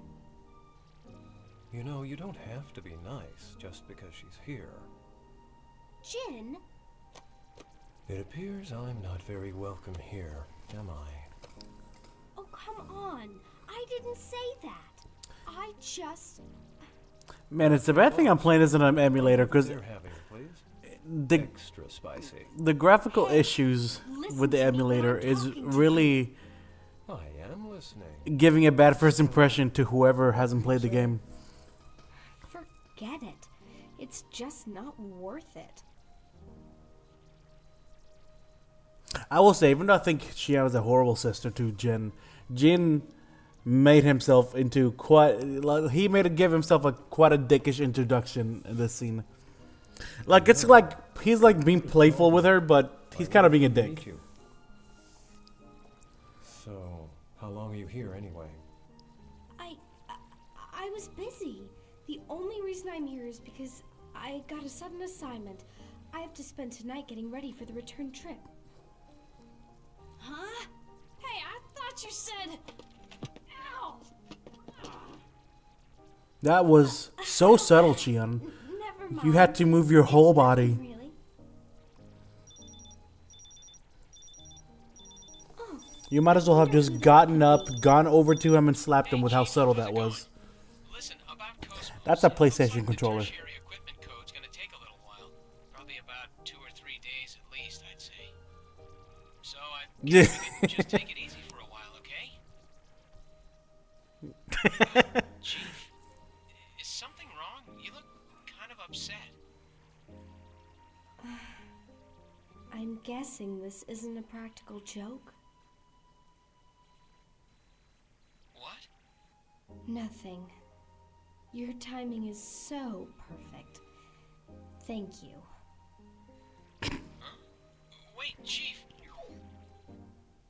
You know, you don't have to be nice just because she's here. Jin? It appears I'm not very welcome here, am I? Oh, come on. I didn't say that. I just... Man, it's a bad thing I'm playing this in an emulator because Extra spicy. the graphical issues with the emulator is really I am listening. giving a bad first impression to whoever hasn't played the game. Forget it. It's just not worth it. I will say, even though I think Xian was a horrible sister to Jin made himself into give himself quite a dickish introduction in this scene. Like it's like he's like being playful with her, but he's kind of being a dick. So, how long are you here anyway? I was busy. The only reason I'm here is because I got a sudden assignment. I have to spend tonight getting ready for the return trip. Huh? Hey, I thought you said... Ow! That was so subtle, Xian. You had to move your whole body. Really? Oh, You might as well have just gotten up, gone over to him, and slapped him with how subtle that was. Listen, about Cosmos. That's a PlayStation controller. Tertiary equipment code's gonna take a little while. Probably about 2 or 3 days at least, I'd say. So I guess we can just take it easy for a while, okay? Chief, is something wrong? You look kind of upset. I'm guessing this isn't a practical joke. What? Nothing. Your timing is so perfect. Thank you. Huh? Wait, Chief.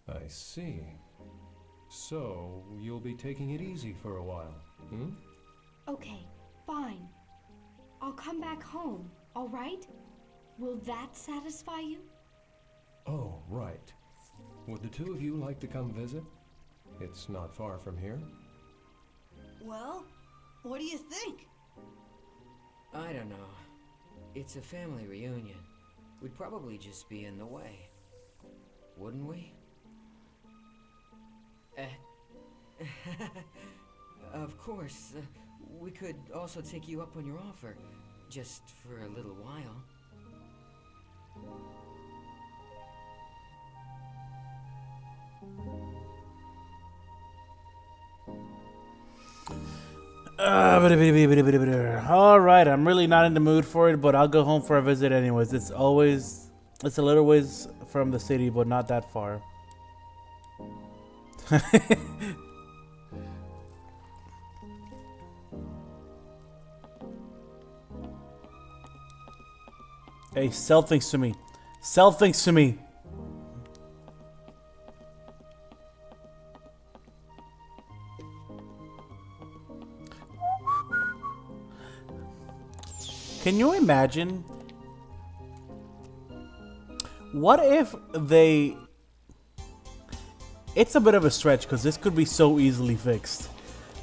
I see. So, you'll be taking it easy for a while, hmm? Okay, fine. I'll come back home, all right? Will that satisfy you? Oh, right. Would the two of you like to come visit? It's not far from here. Well, what do you think? I don't know. It's a family reunion. We'd probably just be in the way. Wouldn't we? Of course. We could also take you up on your offer. Just for a little while. Alright, I'm really not in the mood for it, but I'll go home for a visit anyways. It's a little ways from the city, but not that far. Hey, sell things to me. Sell things to me. Can you imagine? What if they... It's a bit of a stretch because this could be so easily fixed.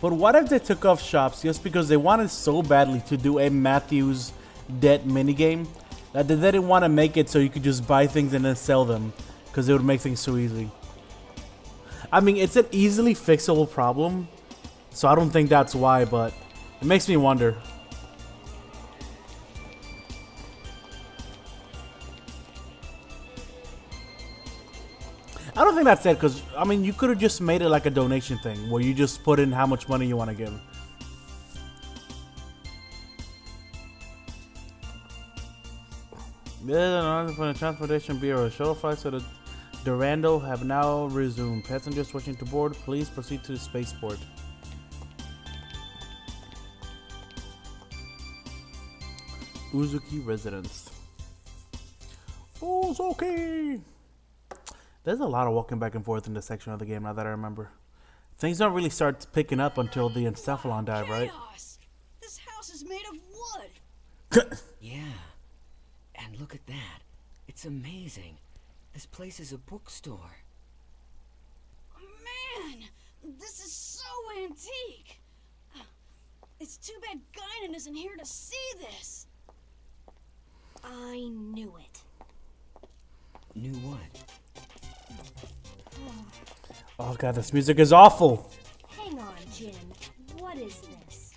But what if they took off shops just because they wanted so badly to do a Matthew's Debt minigame that they didn't want to make it so you could just buy things and then sell them because it would make things so easy. I mean, it's an easily fixable problem, so I don't think that's why, but it makes me wonder. I don't think that's it, because, I mean, you could have just made it like a donation thing, where you just put in how much money you want to give. Yeah, from the Transportation Bureau. Shuttle flights to the Durando have now resumed. Passengers wishing to board, please proceed to the spaceport. Uzuki residence. Uzuki! There's a lot of walking back and forth in this section of the game now that I remember. Things don't really start picking up until the Encephalon dive, right? This house is made of wood. Yeah. And look at that. It's amazing. This place is a bookstore. Man, this is so antique. It's too bad Guinan isn't here to see this. I knew it. Knew what? Oh god, this music is awful. Hang on, Jin. What is this?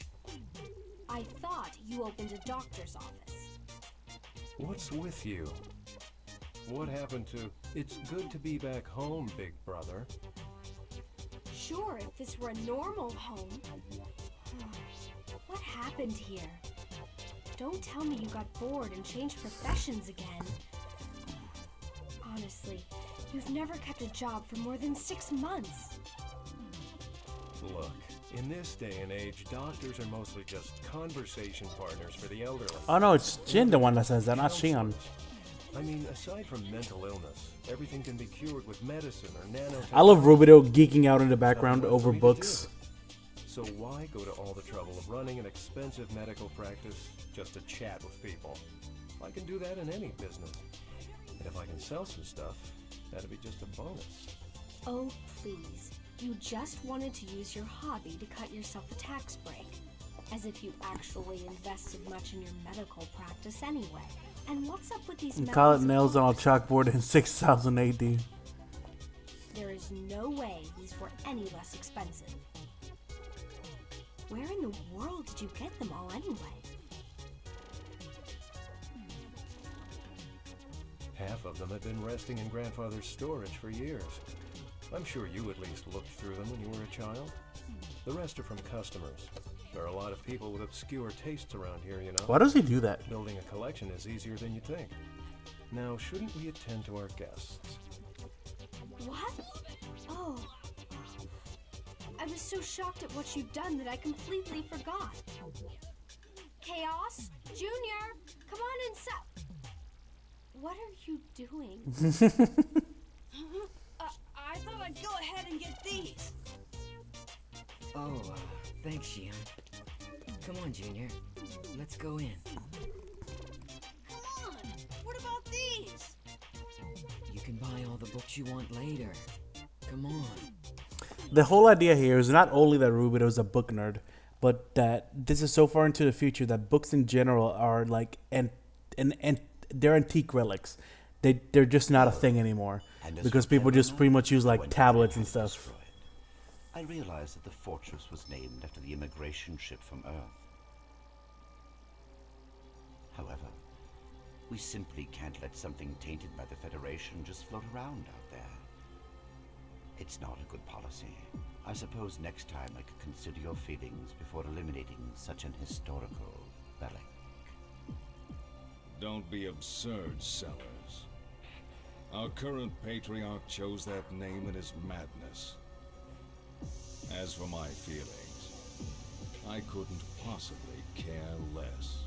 I thought you opened a doctor's office. What's with you? What happened to... It's good to be back home, big brother. Sure, if this were a normal home. What happened here? Don't tell me you got bored and changed professions again. Honestly, you've never kept a job for more than 6 months. Look, in this day and age, doctors are mostly just conversation partners for the elderly. Oh no, it's Jin the one that says that, not Shion. I mean, aside from mental illness, everything can be cured with medicine or nanotechnology. I love Rubido geeking out in the background over books. So why go to all the trouble of running an expensive medical practice just to chat with people? I can do that in any business. And if I can sell some stuff, that'd be just a bonus. Oh, please. You just wanted to use your hobby to cut yourself a tax break. As if you actually invested much in your medical practice anyway. And what's up with these Call it nails on a chalkboard in 6000 AD. There is no way these were any less expensive. Where in the world did you get them all anyway? Half of them had been resting in Grandfather's storage for years. I'm sure you at least looked through them when you were a child. The rest are from customers. There are a lot of people with obscure tastes around here, you know. Why does he do that? Building a collection is easier than you think. Now, shouldn't we attend to our guests? What? Oh. I was so shocked at what you've done that I completely forgot. Chaos? Junior, come on inside. What are you doing? I thought I'd go ahead and get these. Oh, thanks, Xian. Come on, Junior. Let's go in. Come on, what about these? You can buy all the books you want later. Come on. The whole idea here is not only that Rubido is a book nerd, but that this is so far into the future that books in general are like and they're antique relics. They're just not a thing anymore because people just pretty much use like tablets and stuff. I realized that the fortress was named after the immigration ship from Earth. However, we simply can't let something tainted by the Federation just float around out there. It's not a good policy. I suppose next time I could consider your feelings before eliminating such an historical relic. Don't be absurd, Sellers. Our current patriarch chose that name in his madness. As for my feelings, I couldn't possibly care less.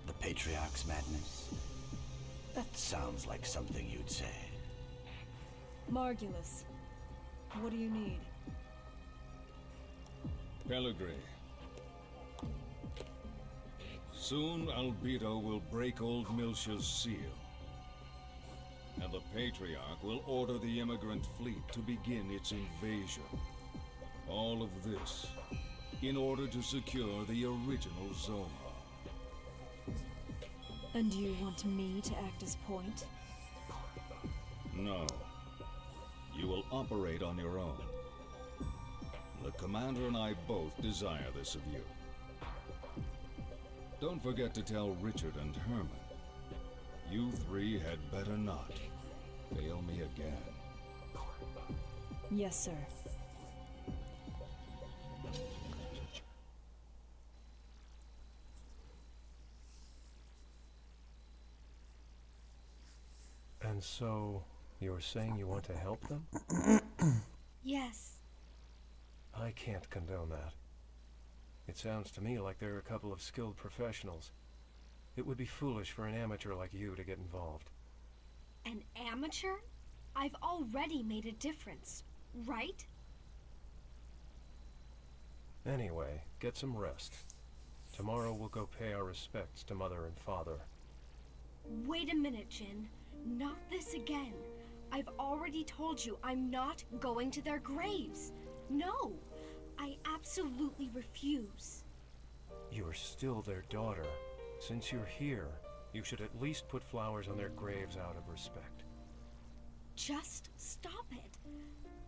The Patriarch's madness? That sounds like something you'd say. Margulis, what do you need? Pellegrini. Soon Albedo will break old Miltia's seal. And the Patriarch will order the immigrant fleet to begin its invasion. All of this in order to secure the original Zohar. And you want me to act as point? No. You will operate on your own. The Commander and I both desire this of you. Don't forget to tell Richard and Herman. You three had better not fail me again. Yes, sir. And so, you're saying you want to help them? Yes. I can't condone that. It sounds to me like they're a couple of skilled professionals. It would be foolish for an amateur like you to get involved. An amateur? I've already made a difference, right? Anyway, get some rest. Tomorrow we'll go pay our respects to Mother and Father. Wait a minute, Jin. Not this again. I've already told you I'm not going to their graves. No, I absolutely refuse. You're still their daughter. Since you're here, you should at least put flowers on their graves out of respect. Just stop it.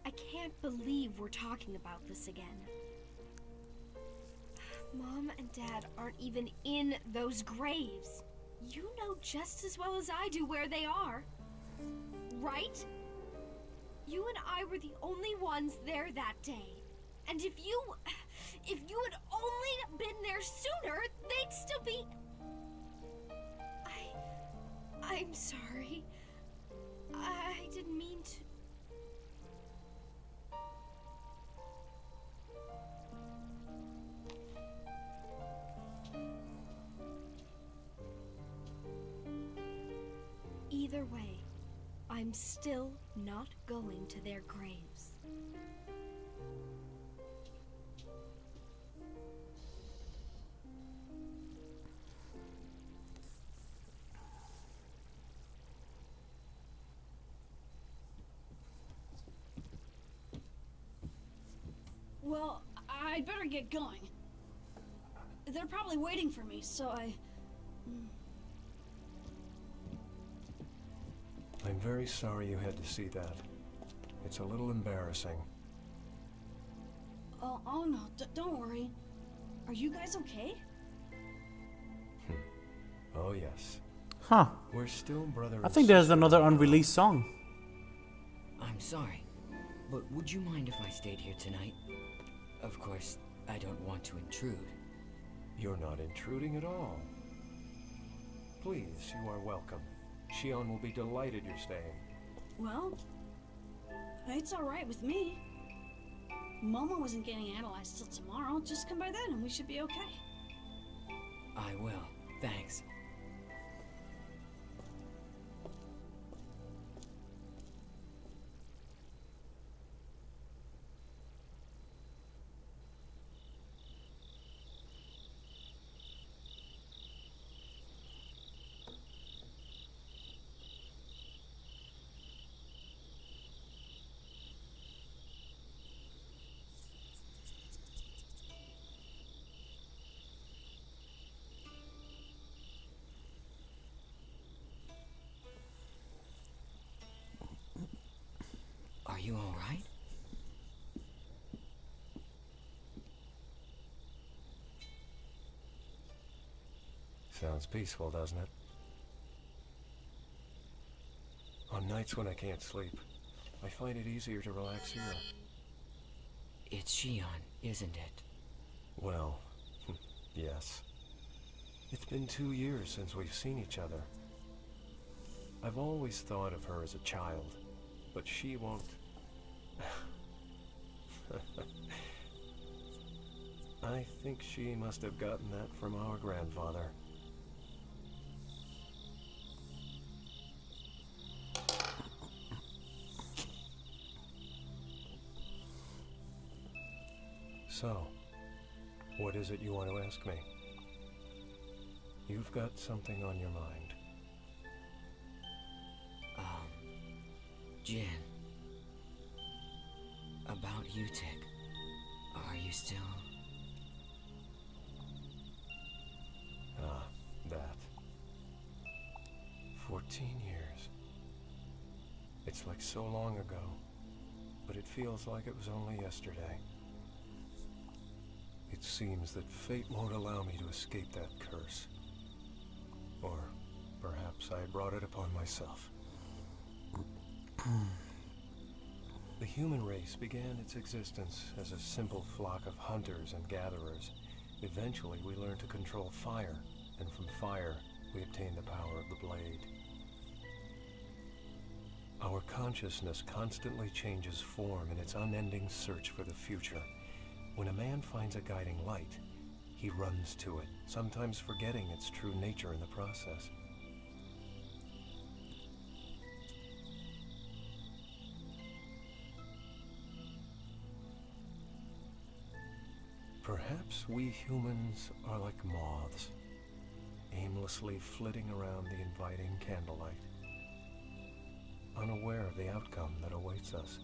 I can't believe we're talking about this again. Mom and Dad aren't even in those graves. You know just as well as I do where they are. Right? You and I were the only ones there that day. And if you had only been there sooner, they'd still be... I'm sorry. I didn't mean to... Either way, I'm still not going to their graves. Well, I'd better get going. They're probably waiting for me, so I'm very sorry you had to see that. It's a little embarrassing. Oh no, don't worry. Are you guys okay? Oh yes. Huh. We're still brother I and think there's sister. another unreleased song. I'm sorry, but would you mind if I stayed here tonight? Of course, I don't want to intrude. You're not intruding at all. Please, you are welcome. Shion will be delighted you're staying. Well, it's alright with me. Momo wasn't getting analyzed till tomorrow. Just come by then and we should be okay. I will. Thanks. Are you all right? Sounds peaceful, doesn't it? On nights when I can't sleep, I find it easier to relax here. It's Shion, isn't it? Well, yes. It's been 2 years since we've seen each other. I've always thought of her as a child, but she won't... I think she must have gotten that from our grandfather. So, what is it you want to ask me? You've got something on your mind. Jin. About Utic. Are you still... Ah, that. 14 years. It's like so long ago, but it feels like it was only yesterday. It seems that fate won't allow me to escape that curse. Or perhaps I brought it upon myself. The human race began its existence as a simple flock of hunters and gatherers. Eventually, we learned to control fire, and from fire, we obtained the power of the blade. Our consciousness constantly changes form in its unending search for the future. When a man finds a guiding light, he runs to it, sometimes forgetting its true nature in the process. Perhaps we humans are like moths, aimlessly flitting around the inviting candlelight, unaware of the outcome that awaits us.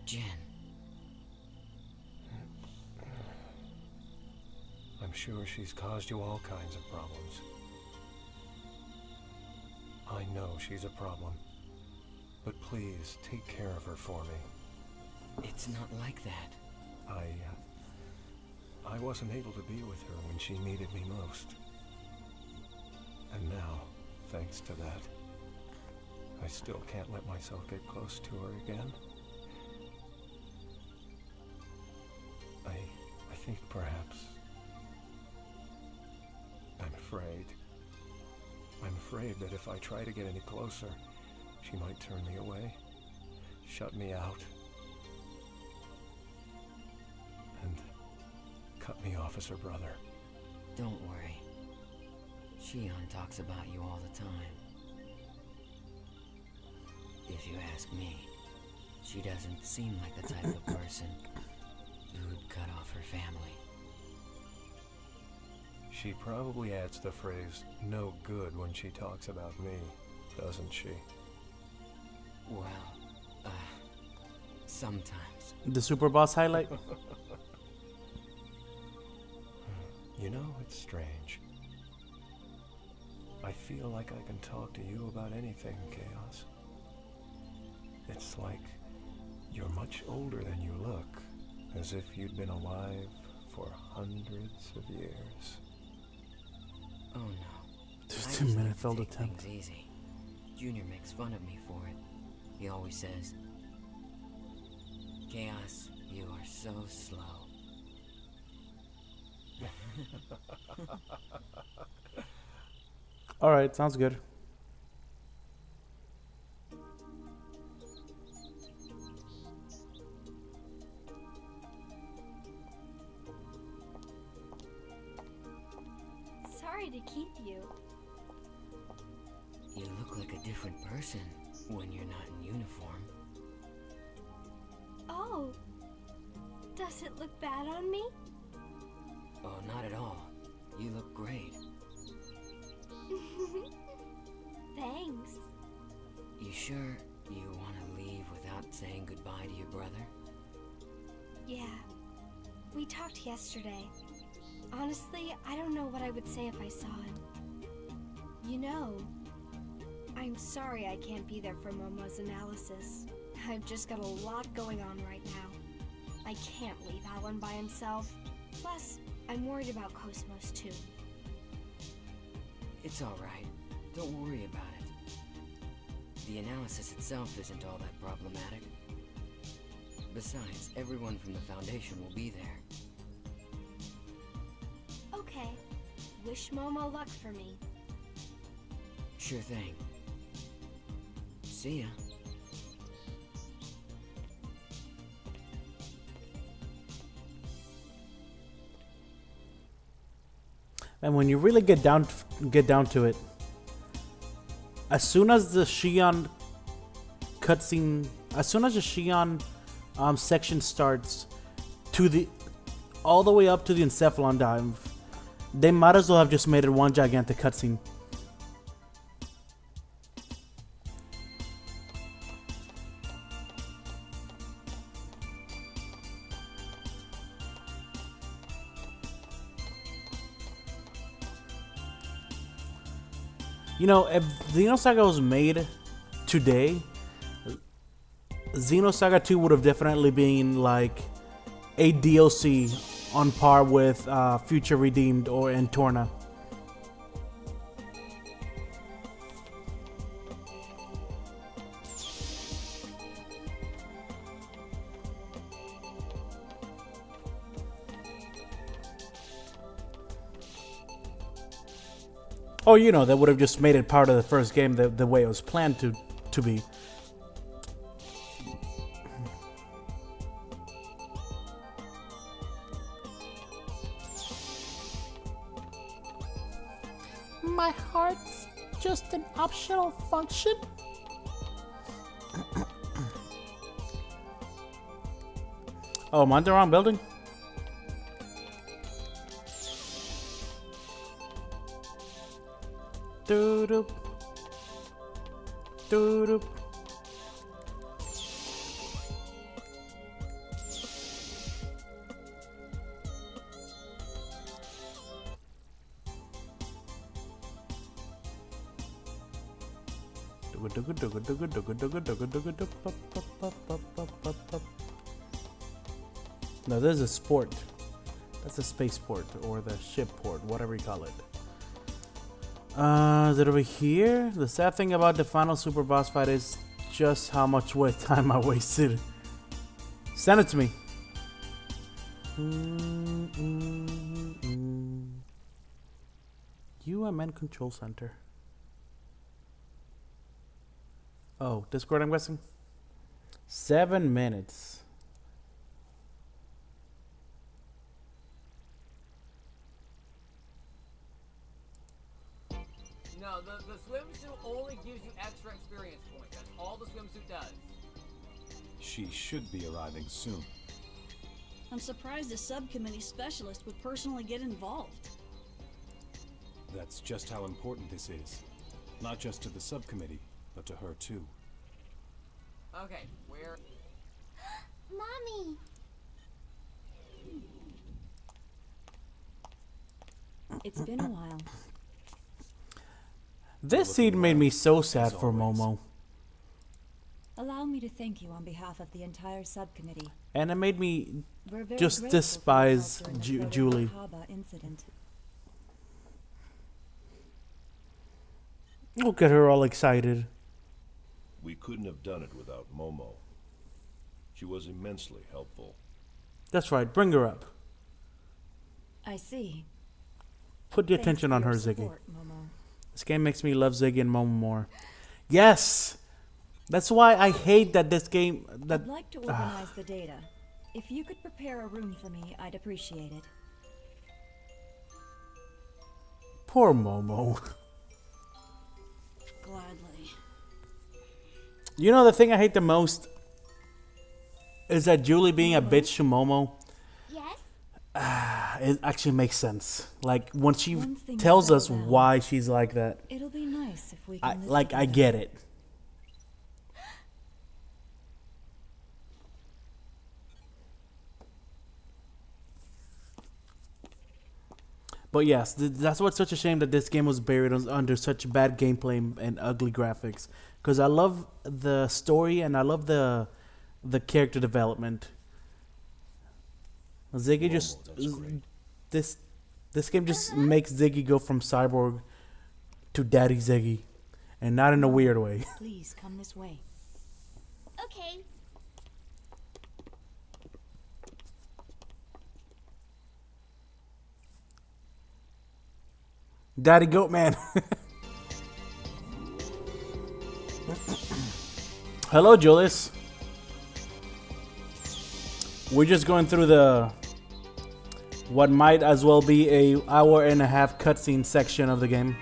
Jin. I'm sure she's caused you all kinds of problems. I know she's a problem, but please take care of her for me. It's not like that. I wasn't able to be with her when she needed me most. And now, thanks to that, I still can't let myself get close to her again. I think perhaps I'm afraid. I'm afraid that if I try to get any closer, she might turn me away, shut me out, and cut me off as her brother. Don't worry. Shion talks about you all the time. If you ask me, she doesn't seem like the type of person who'd cut off her family. She probably adds the phrase, no good, when she talks about me, doesn't she? Well, sometimes. The Super Boss highlight? You know, it's strange. I feel like I can talk to you about anything, Chaos. It's like you're much older than you look, as if you'd been alive for hundreds of years. Oh no. Just 2 minutes old attempt. Things easy. Junior makes fun of me for it. He always says, Chaos, you are so slow. Alright, sounds good. Sorry to keep you. You look like a different person when you're not in uniform. Oh. Does it look bad on me? Oh, not at all. You look great. Thanks. You sure you want to leave without saying goodbye to your brother? Yeah. We talked yesterday. Honestly, I don't know what I would say if I saw him. You know, I'm sorry I can't be there for Momo's analysis. I've just got a lot going on right now. I can't leave Alan by himself. Plus, I'm worried about Cosmos too. It's alright. Don't worry about it. The analysis itself isn't all that problematic. Besides, everyone from the Foundation will be there. Okay. Wish Momo luck for me. Sure thing. See ya. And when you really get down to it, as soon as the Shion cutscene, as soon as the Shion section starts, all the way up to the Encephalon dive, they might as well have just made it one gigantic cutscene. You know, if Xenosaga was made today, Xenosaga 2 would have definitely been like a DLC on par with Future Redeemed or Entorna. Or, you know, that would have just made it part of the first game the way it was planned to be. My heart's just an optional function. Oh, am I in the wrong building? Doo-doop. Doo-doop. No, this is a sport. That's a spaceport or the ship port, whatever you call it. Is it over here? The sad thing about the final super boss fight is just how much time I wasted. Send it to me. UMN Control Center. Oh, Discord, I'm guessing? 7 minutes. No, the swimsuit only gives you extra experience points. That's all the swimsuit does. She should be arriving soon. I'm surprised a subcommittee specialist would personally get involved. That's just how important this is. Not just to the subcommittee, but to her too. Okay, where... Mommy! It's been a while. This scene made me so sad for Momo. Allow me to thank you on behalf of the entire subcommittee. And it made me We're very just grateful despise for your help during the Julie. Haba incident. Look at her all excited. We couldn't have done it without Momo. She was immensely helpful. That's right, bring her up. I see. Put the Thanks attention for on your her, Ziggy. support, Momo. This game makes me love Ziggy and Momo more. Yes! That's why I hate that this game... I'd like to organize the data. If you could prepare a room for me, I'd appreciate it. Poor Momo. Gladly. You know the thing I hate the most? Is that Julie being a bitch to Momo. Yes? It actually makes sense. Like, when she Once things tells us settle down, why she's like that. It'll be nice if we can live I together. get it. But yes, that's what's such a shame that this game was buried under such bad gameplay and ugly graphics. Because I love the story and I love the character development. Ziggy this game just makes Ziggy go from cyborg to Daddy Ziggy, and not in a weird way. Please come this way. Okay. Daddy Goat Man. Hello, Julius. We're just going through what might as well be a hour-and-a-half cutscene section of the game.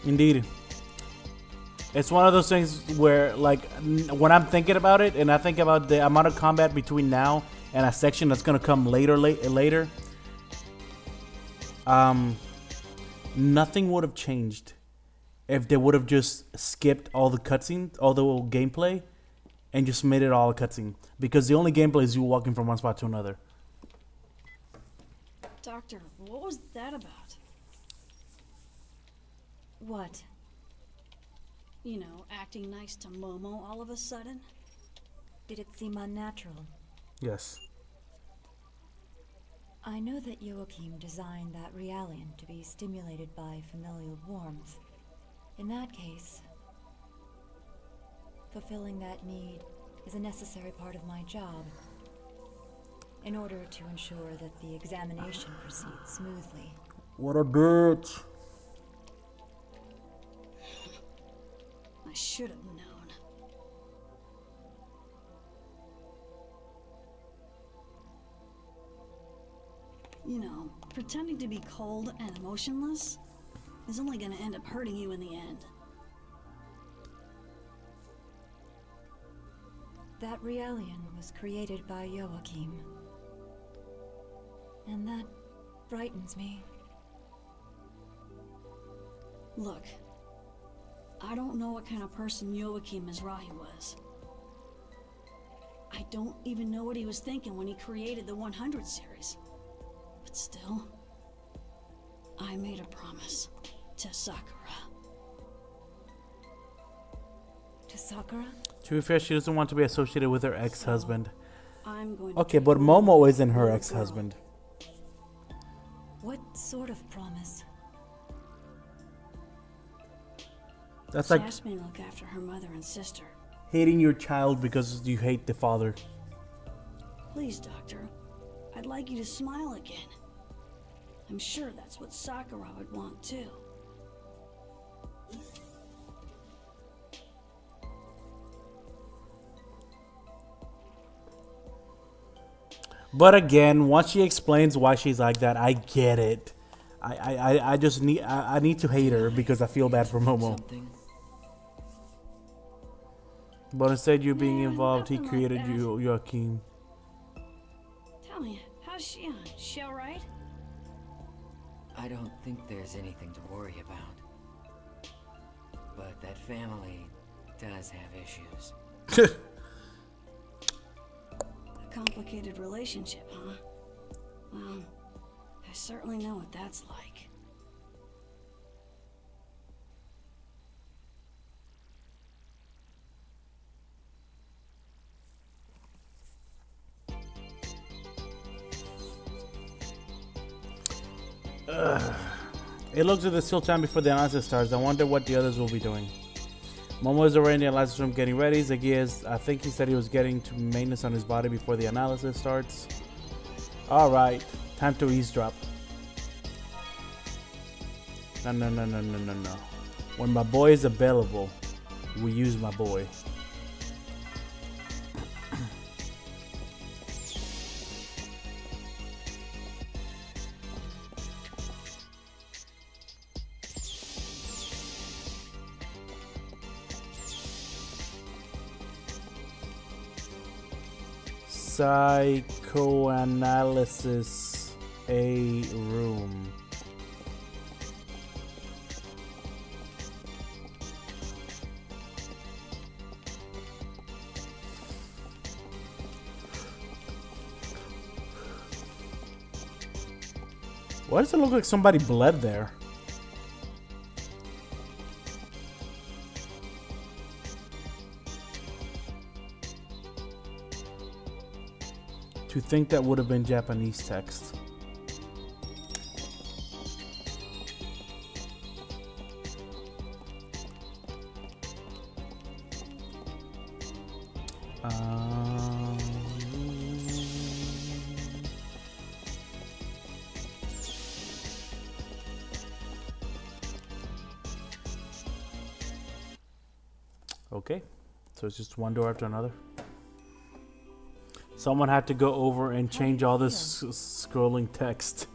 Indeed. It's one of those things where, like, when I'm thinking about it, and I think about the amount of combat between now and a section that's gonna come later, nothing would have changed if they would have just skipped all the cutscenes, all the gameplay, and just made it all a cutscene. Because the only gameplay is you walking from one spot to another. Doctor, what was that about? What? You know, acting nice to Momo all of a sudden? Did it seem unnatural? Yes. I know that Joachim designed that Realian to be stimulated by familial warmth. In that case, fulfilling that need is a necessary part of my job, in order to ensure that the examination proceeds smoothly. What a bitch. I should have known. You know, pretending to be cold and emotionless is only going to end up hurting you in the end. That Realian was created by Joachim. And that frightens me. Look, I don't know what kind of person Joachim Mizrahi was. I don't even know what he was thinking when he created the 100 series. But still, I made a promise to Sakura. To Sakura? To be fair, she doesn't want to be associated with her ex-husband. I'm going to Okay, but Momo isn't her ex-husband. What sort of promise? That's she like asked me to look after her mother and sister. hating your child because you hate the father. Please, Doctor. I'd like you to smile again. I'm sure that's what Sakura would want too. But again, once she explains why she's like that, I get it. I just need I need to hate her because I feel bad for Momo. But instead, you being involved, he created you, Joaquin. Tell me, how's she on? She alright? I don't think there's anything to worry about. But that family does have issues. A complicated relationship, huh? Well, I certainly know what that's like. It looks like there's still time before the analysis starts. I wonder what the others will be doing. Momo is already in the analysis room getting ready. Ziggy is, I think he said he was getting to maintenance on his body before the analysis starts. Alright, time to eavesdrop. No. When my boy is available, we use my boy. Psychoanalysis A room. Why does it look like somebody bled there? To think that would have been Japanese text. Okay, so it's just one door after another. Someone had to go over and change all this scrolling text.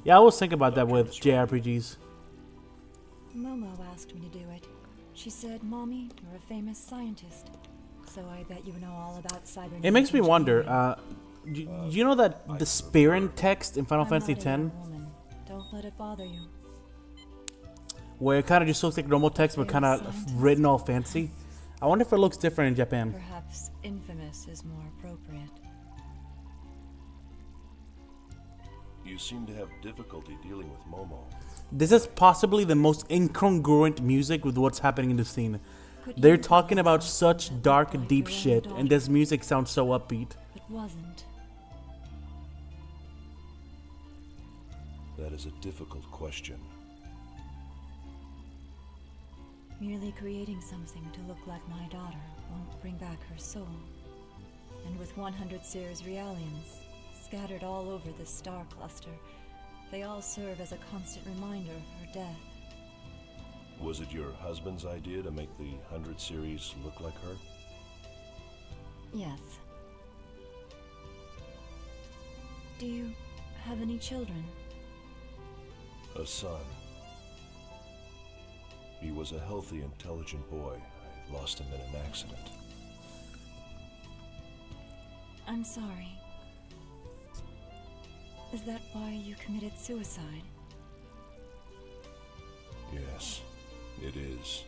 Yeah, I always think about that with JRPGs. Momo asked me to do it. She said, Mommy, you're a famous scientist. So I bet you know all about cyber. It makes me wonder, you know that the Spirin text in Final Fantasy X? Don't let it bother you. Where it kind of just looks like normal text but kind of written all fancy. I wonder if it looks different in Japan. Perhaps infamous is more appropriate. You seem to have difficulty dealing with Momo. This is possibly the most incongruent music with what's happening in the scene. They're talking about such dark, deep shit, and this music sounds so upbeat. It wasn't. That is a difficult question. Merely creating something to look like my daughter won't bring back her soul. And with 100 Sears Realians scattered all over the star cluster, they all serve as a constant reminder of her death. Was it your husband's idea to make the 100 series look like her? Yes. Do you have any children? A son. He was a healthy, intelligent boy. I lost him in an accident. I'm sorry. Is that why you committed suicide? Yes, it is.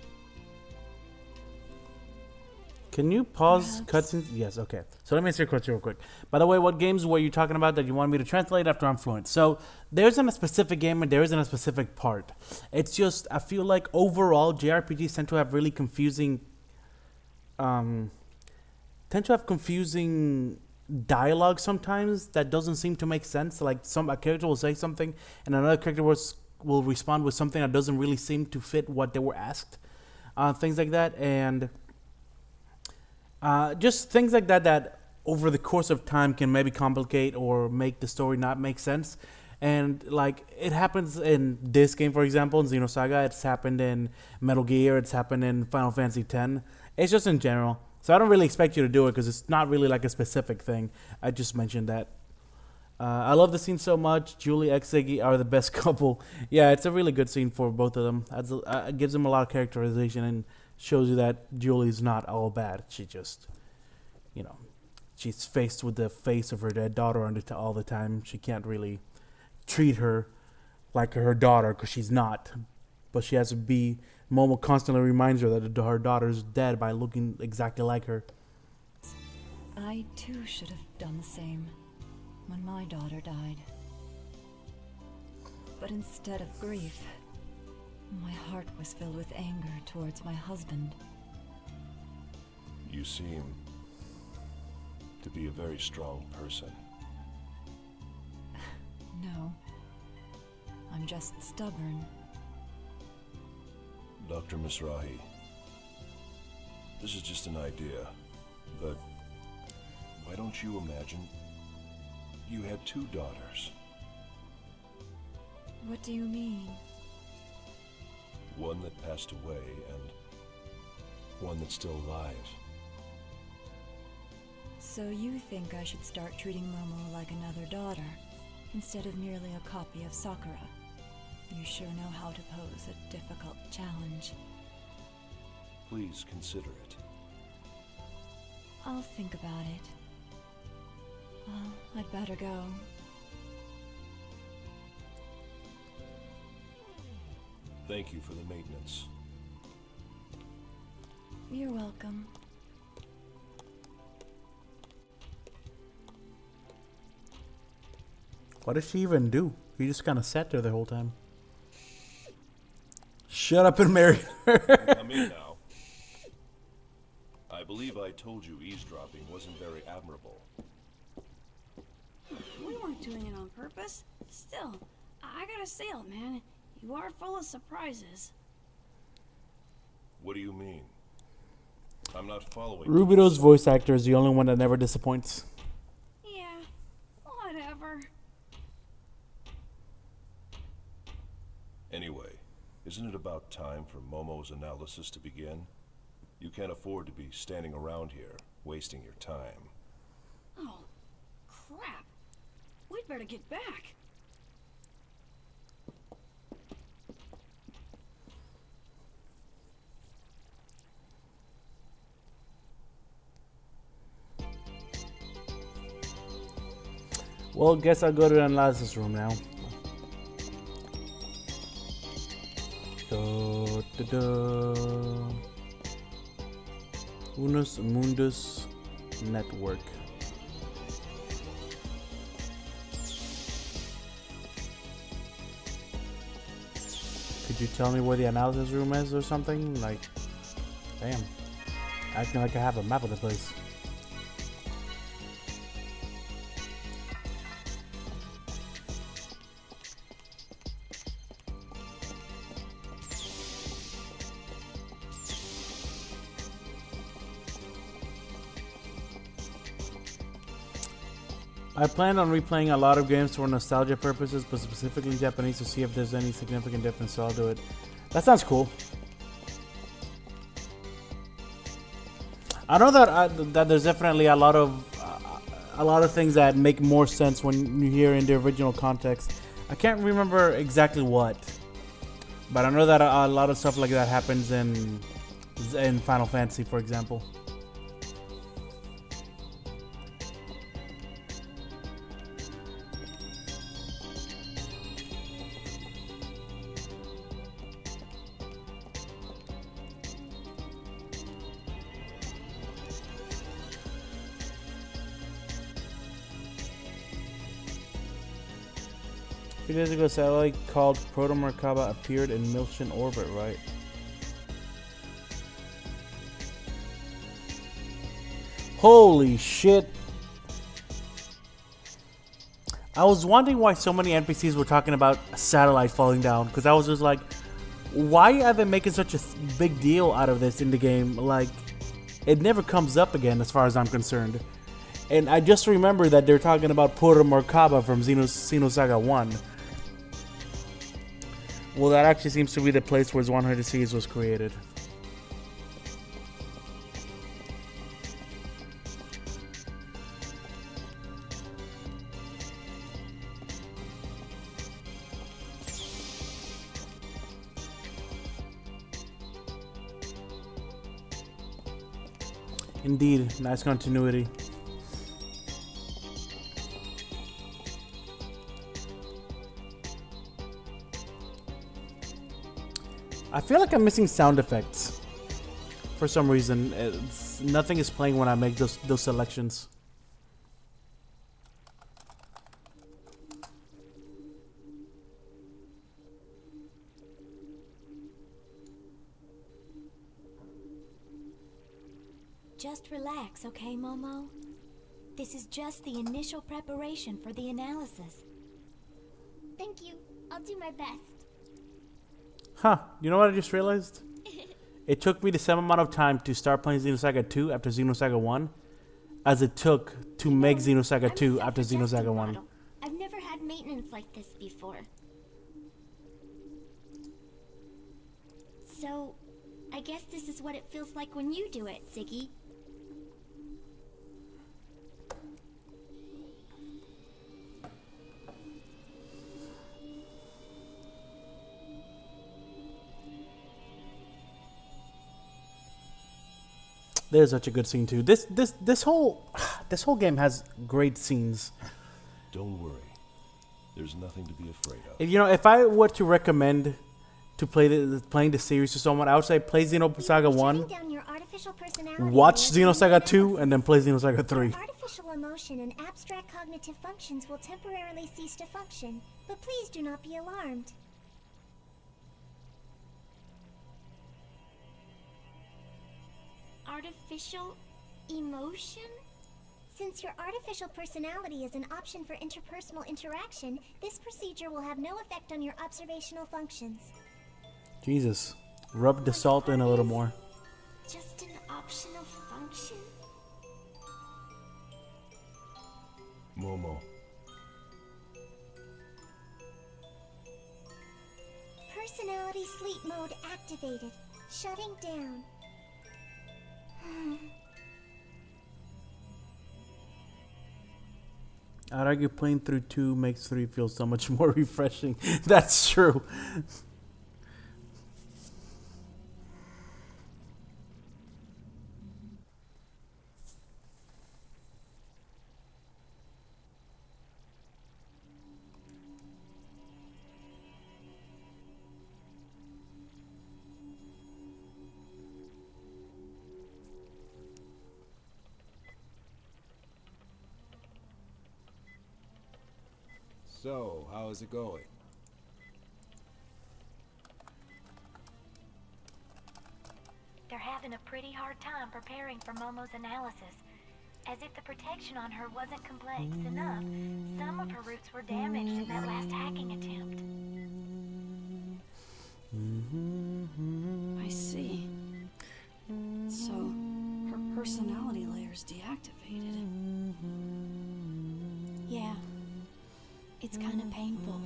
Can you pause cutscenes? Yes, okay. So let me answer your question real quick. By the way, what games were you talking about that you wanted me to translate after I'm fluent? So there isn't a specific game and there isn't a specific part. It's just, I feel like overall JRPGs tend to have really confusing, dialogue sometimes that doesn't seem to make sense. Like a character will say something and another character will respond with something that doesn't really seem to fit what they were asked. Things like that. And just things like that over the course of time can maybe complicate or make the story not make sense. And like it happens in this game, for example, in Xenosaga. It's happened in Metal Gear. It's happened in Final Fantasy X. It's just in general. So I don't really expect you to do it because it's not really like a specific thing. I just mentioned that. I love the scene so much. Julie and Ziggy are the best couple. Yeah, it's a really good scene for both of them. It gives them a lot of characterization and shows you that Julie's not all bad. She just, she's faced with the face of her dead daughter all the time. She can't really treat her like her daughter because she's not. But she has to be. Momo constantly reminds her that her daughter's dead by looking exactly like her. I too should have done the same when my daughter died. But instead of grief, my heart was filled with anger towards my husband. You seem to be a very strong person. No, I'm just stubborn. Dr. Mizrahi, this is just an idea, but why don't you imagine you had 2 daughters? What do you mean? One that passed away and one that's still alive. So you think I should start treating Momo like another daughter, instead of merely a copy of Sakura? You sure know how to pose a difficult challenge. Please consider it. I'll think about it. Well, I'd better go. Thank you for the maintenance. You're welcome. What does she even do? You just kind of sat there the whole time. Shut up and marry her. Come in now. I believe I told you eavesdropping wasn't very admirable. We weren't doing it on purpose. Still, I gotta say it, man. You are full of surprises. What do you mean? I'm not following. Rubido's voice actor is the only one that never disappoints. Yeah, whatever. Anyway, isn't it about time for Momo's analysis to begin? You can't afford to be standing around here, wasting your time. Oh, crap. We'd better get back. Well, guess I'll go to the analysis room now. Unus Mundus Network. Could you tell me where the analysis room is or something? Like, damn. Acting like I have a map of the place. I plan on replaying a lot of games for nostalgia purposes, but specifically Japanese to see if there's any significant difference, so I'll do it. That sounds cool. I know that that there's definitely a lot of things that make more sense when you hear in the original context. I can't remember exactly what, but I know that a lot of stuff like that happens in Final Fantasy, for example. A few days ago, a satellite called Proto-Merkaba appeared in Milchen orbit, right? Holy shit! I was wondering why so many NPCs were talking about a satellite falling down, because I was just like, why are they making such a big deal out of this in the game? Like, it never comes up again as far as I'm concerned. And I just remember that they're talking about Proto-Merkaba from Xenosaga 1. Well, that actually seems to be the place where 100 Seas was created. Indeed, nice continuity. I feel like I'm missing sound effects. For some reason, nothing is playing when I make those selections. Just relax, okay, Momo? This is just the initial preparation for the analysis. Thank you. I'll do my best. Huh, you know what I just realized? It took me the same amount of time to start playing Xenosaga 2 after Xenosaga 1 as it took to make Xenosaga 2 after Xenosaga 1. I've never had maintenance like this before. So, I guess this is what it feels like when you do it, Ziggy. There's such a good scene too. This whole game has great scenes. Don't worry. There's nothing to be afraid of. You know, if I were to recommend to playing the series to someone, I would say play Xenosaga 1, watch Xenosaga 2, and then play Xenosaga 3. Artificial emotion and abstract cognitive functions will temporarily cease to function, but please do not be alarmed. Artificial emotion? Since your artificial personality is an option for interpersonal interaction, this procedure will have no effect on your observational functions. Jesus. Rub the salt in a little more. Just an optional function? Momo. Personality sleep mode activated. Shutting down. I'd argue playing through 2 makes 3 feel so much more refreshing. That's true. So, how is it going? They're having a pretty hard time preparing for Momo's analysis. As if the protection on her wasn't complex enough, some of her roots were damaged in that last hacking attempt. I see. So, her personality layer's deactivated. Yeah. It's kind of painful.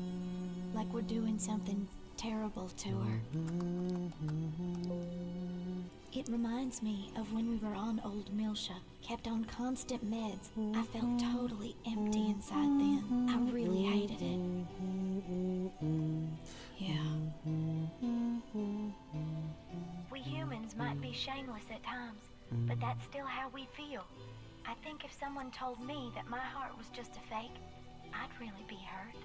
Like we're doing something terrible to her. It reminds me of when we were on Old Milsha. Kept on constant meds. I felt totally empty inside then. I really hated it. Yeah. We humans might be shameless at times, but that's still how we feel. I think if someone told me that my heart was just a fake, I'd really be hurt.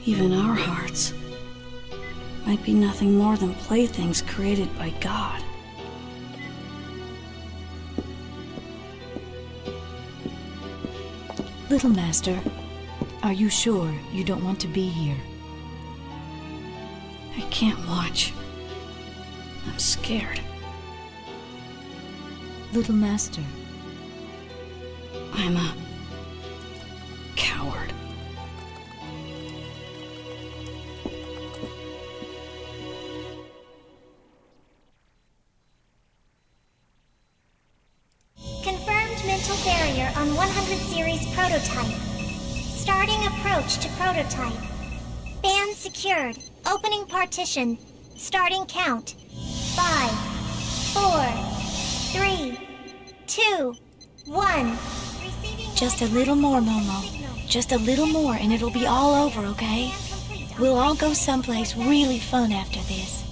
Even our hearts might be nothing more than playthings created by God. Little Master, are you sure you don't want to be here? I can't watch. I'm scared. Little Master. I'm a coward. Confirmed mental barrier on 100 series prototype. Starting approach to prototype. Ban secured. Opening partition. Starting count. 5, 4, 3, 2, 1. Just a little more, Momo. Just a little more and it'll be all over, okay? We'll all go someplace really fun after this.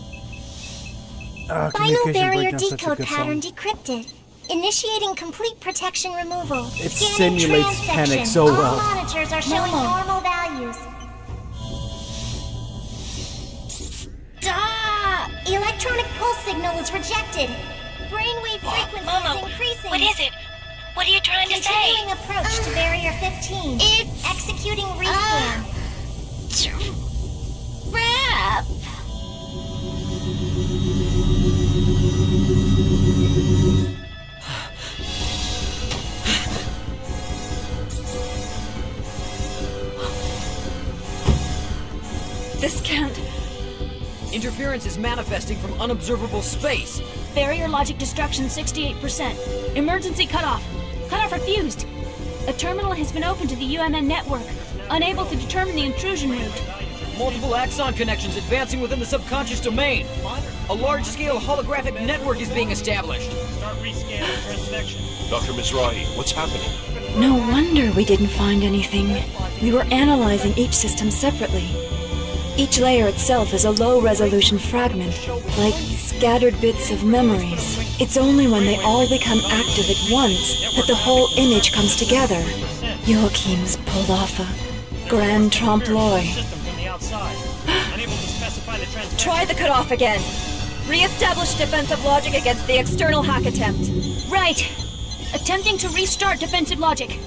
Final Communication barrier breakdown, such a decode good pattern song. decrypted. Initiating complete protection removal. It Scanning simulates transection. panic so All well. monitors are showing normal values. Duh! Electronic pulse signal is rejected. Brainwave frequency is increasing. What is it? What are you trying to say? Continuing approach to barrier 15. It's executing rescan. Trap! This can't. Interference is manifesting from unobservable space. Barrier logic destruction 68%. Emergency cutoff. Cutoff refused. A terminal has been opened to the UMN network. Unable to determine the intrusion route. Multiple axon connections advancing within the subconscious domain. A large-scale holographic network is being established. Start rescanning transaction. Dr. Mizrahi, what's happening? No wonder we didn't find anything. We were analyzing each system separately. Each layer itself is a low-resolution fragment, like scattered bits of memories. It's only when they all become active at once that the whole image comes together. Joachim's pulled off a grand trompe-l'oeil. Try the cutoff again. Re-establish defensive logic against the external hack attempt. Right. Attempting to restart defensive logic.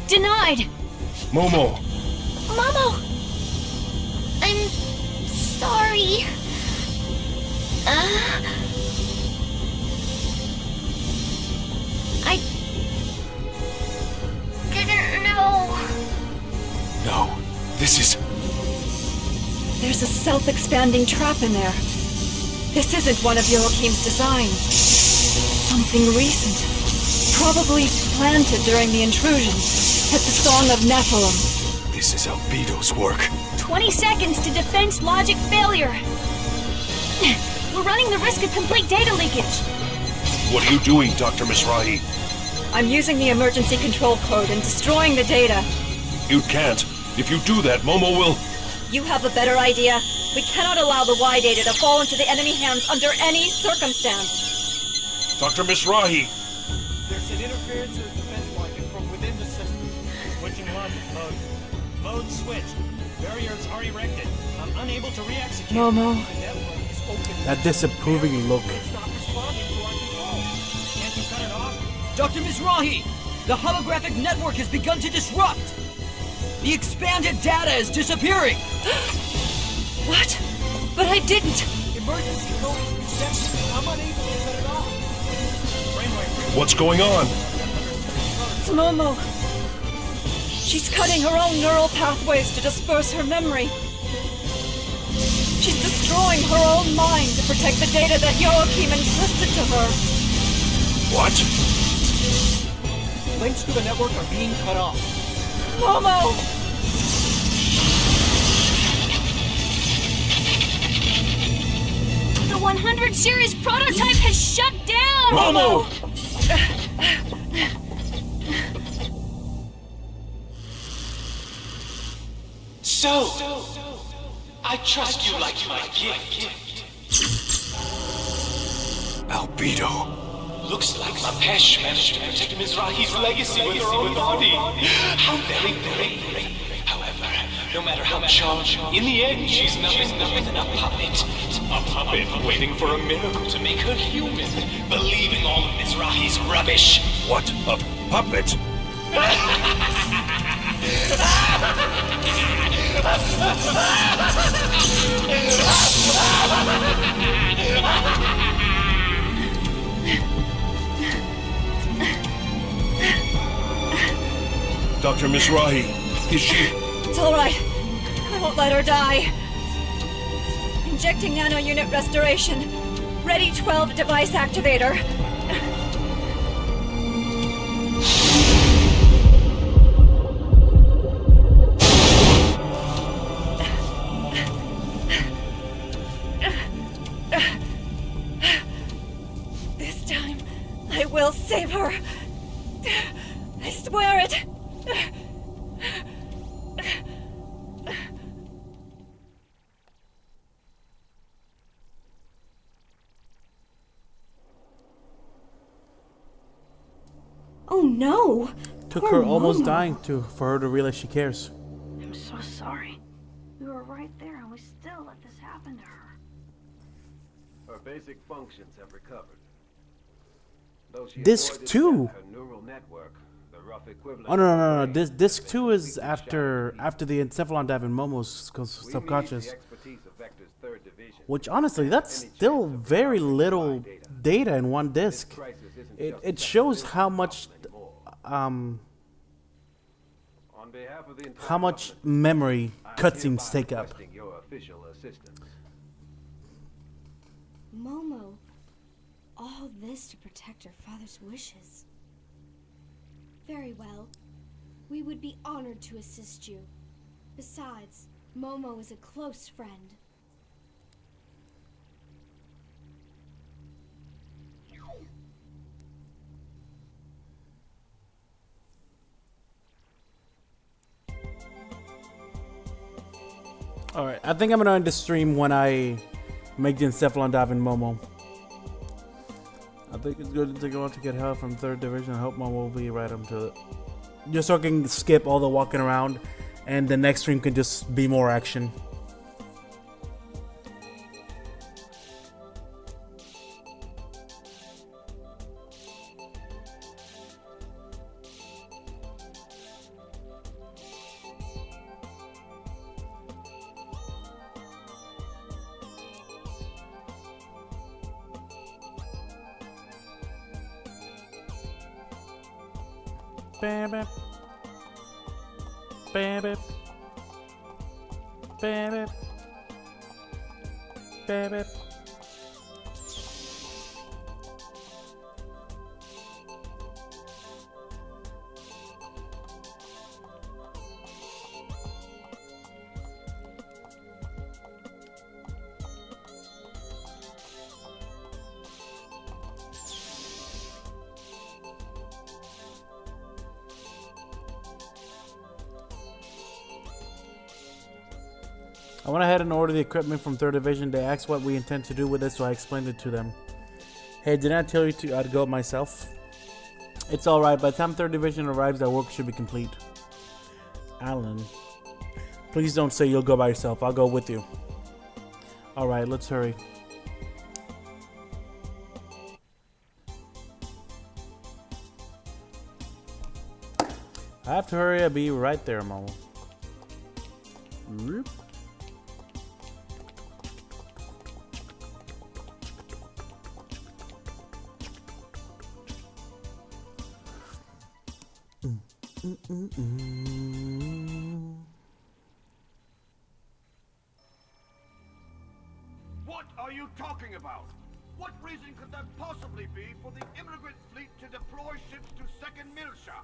Denied. Momo! Momo! I'm sorry. I didn't know. No, this is... There's a self-expanding trap in there. This isn't one of Joachim's designs. Something recent. Probably planted during the intrusion. At the Song of Nephilim. This is Albedo's work. 20 seconds to defense logic failure. We're running the risk of complete data leakage. What are you doing, Dr. Mizrahi? I'm using the emergency control code and destroying the data. You can't. If you do that, Momo will... You have a better idea. We cannot allow the Y data to fall into the enemy hands under any circumstance. Dr. Mizrahi! There's an interference in the defense logic from within the system. Switching logic mode. Mode switched. Barriers are erected. I'm unable to re-execute. Momo. The network is open. That disapproving look. It's not responding to our control. Can't you cut it off? Dr. Mizrahi! The holographic network has begun to disrupt! The expanded data is disappearing! What? But I didn't! Emergency code is rejected. I'm unable to cut it off. Brainwave. What's going on? It's Momo. She's cutting her own neural pathways to disperse her memory. She's destroying her own mind to protect the data that Joachim entrusted to her. What? Links to the network are being cut off. Momo! The 100 series prototype has shut down! Momo! So, I trust you like my gift. Albedo. Looks like Mapesh managed to protect Mizrahi's legacy with her own body. How very brave. However, no matter how charged, in the end, she's nothing more than a puppet. A puppet waiting for a miracle to make her human, believing all of Mizrahi's rubbish. What? A puppet? Dr. Mizrahi, is she... It's all right. I won't let her die. Injecting nano-unit restoration. Ready 12 device activator. This time, I will save her. I swear it. Oh no! Took Poor her almost Momo. dying for her to realize she cares. I'm so sorry. We were right there and we still let this happen to her. Her basic functions have recovered. Though she Disc avoided 2? death, her neural network, the rough equivalent Oh no of no no! her no. brain, Disc has 2 been is after the encephalon dive in Momo's We subconscious. need the expertise of Vector's 3rd Division. Which honestly, that's still very little data in one disc. It shows how much memory cutscenes take up. Your official assistance. Momo, all this to protect her father's wishes. Very well. We would be honored to assist you. Besides, Momo is a close friend. Alright, I think I'm gonna end the stream when I make the encephalon dive in Momo. I think it's good to take a while to get help from 3rd Division. I hope Momo will be right up to it. Just so I can skip all the walking around and the next stream can just be more action. Baby. Baby. Baby. Baby. I went ahead and ordered the equipment from 3rd Division. They asked what we intend to do with it, so I explained it to them. Hey, did I tell you I'd go myself? It's alright. By the time 3rd Division arrives, our work should be complete. Alan, please don't say you'll go by yourself. I'll go with you. Alright, let's hurry. I have to hurry. I'll be right there, Momo. Whoop. What are you talking about? What reason could there possibly be for the immigrant fleet to deploy ships to Second Milsha?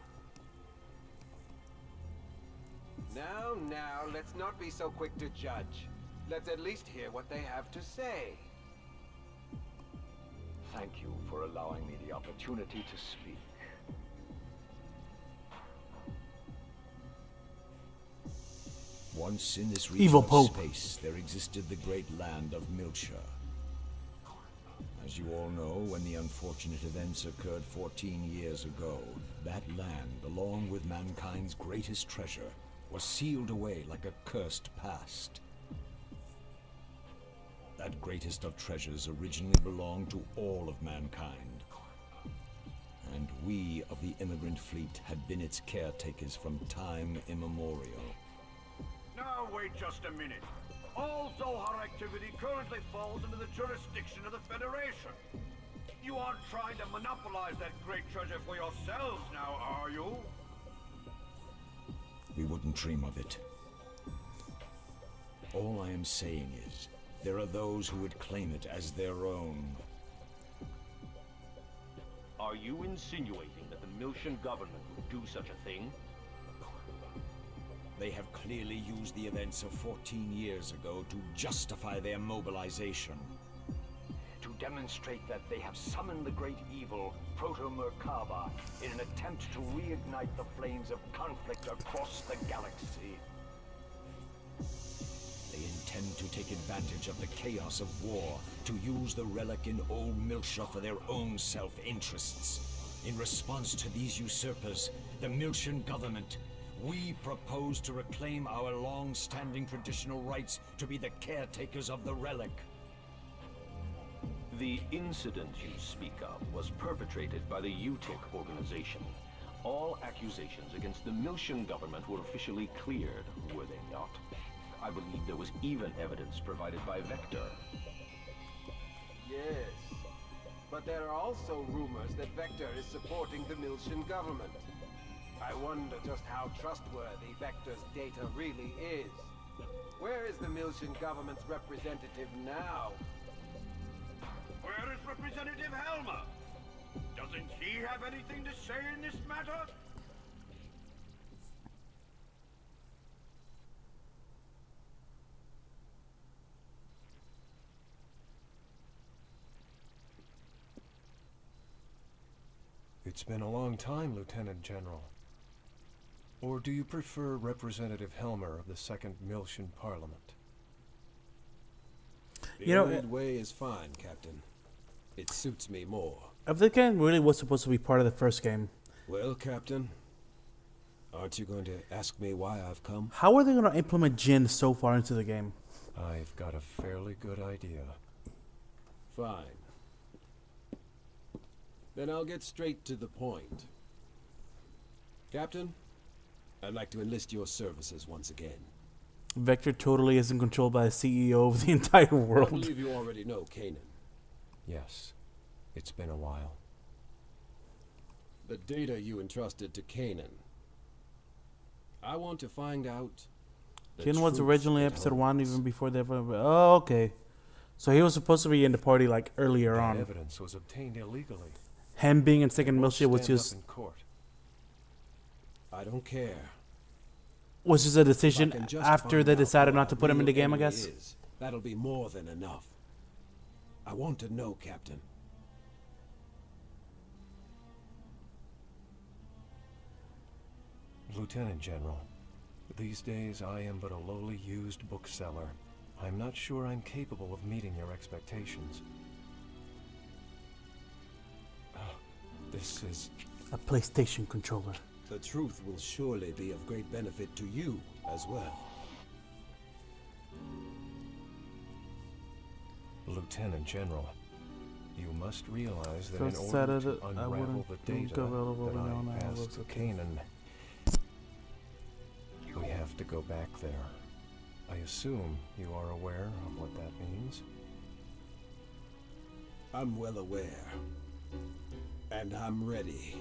Now, let's not be so quick to judge. Let's at least hear what they have to say. Thank you for allowing me the opportunity to speak. Once in this region Evil of Pope. space, there existed the great land of Milsha. As you all know, when the unfortunate events occurred 14 years ago, that land, along with mankind's greatest treasure, was sealed away like a cursed past. That greatest of treasures originally belonged to all of mankind. And we of the immigrant fleet had been its caretakers from time immemorial. Now wait just a minute. All Zohar activity currently falls under the jurisdiction of the Federation. You aren't trying to monopolize that great treasure for yourselves now, are you? We wouldn't dream of it. All I am saying is, there are those who would claim it as their own. Are you insinuating that the Milshan government would do such a thing? They have clearly used the events of 14 years ago to justify their mobilization. To demonstrate that they have summoned the great evil, Proto-Merkaba, in an attempt to reignite the flames of conflict across the galaxy. They intend to take advantage of the chaos of war to use the relic in Old Milsha for their own self-interests. In response to these usurpers, the Miltian government, we propose to reclaim our long-standing traditional rights to be the caretakers of the relic. The incident you speak of was perpetrated by the UTIC organization. All accusations against the Miltian government were officially cleared, were they not? I believe there was even evidence provided by Vector. Yes. But there are also rumors that Vector is supporting the Miltian government. I wonder just how trustworthy Vector's data really is. Where is the Miltian government's representative now? Where is Representative Helmer? Doesn't he have anything to say in this matter? It's been a long time, Lieutenant General. Or do you prefer Representative Helmer of the Second Miltian Parliament? The old way is fine, Captain. It suits me more. If the game really was supposed to be part of the first game, Well, Captain, aren't you going to ask me why I've come? how are they going to implement Jin so far into the game? I've got a fairly good idea. Fine. Then I'll get straight to the point. Captain, I'd like to enlist your services once again. Vector totally isn't controlled by the CEO of the entire I world. believe you already know Kanan. Yes, it's been a while. The data you entrusted to Kanan. I want to find out. Jin was originally episode 1 even before the... Oh, okay. So he was supposed to be in the party like earlier on. Evidence was obtained illegally. Him being in Second Miltia was just... in court. I don't care. Was just a If I decision can just after find they out decided who not to our put him in the real game, I enemy guess. is, that'll be more than enough. I want to know, Captain. Lieutenant General, these days I am but a lowly used bookseller. I'm not sure I'm capable of meeting your expectations. This is... A PlayStation controller. The truth will surely be of great benefit to you as well. Lieutenant General, you must realize that First in said order it, to I unravel wouldn't the think data available that now, I now, passed looks to okay. Kanan, we have to go back there. I assume you are aware of what that means? I'm well aware. And I'm ready.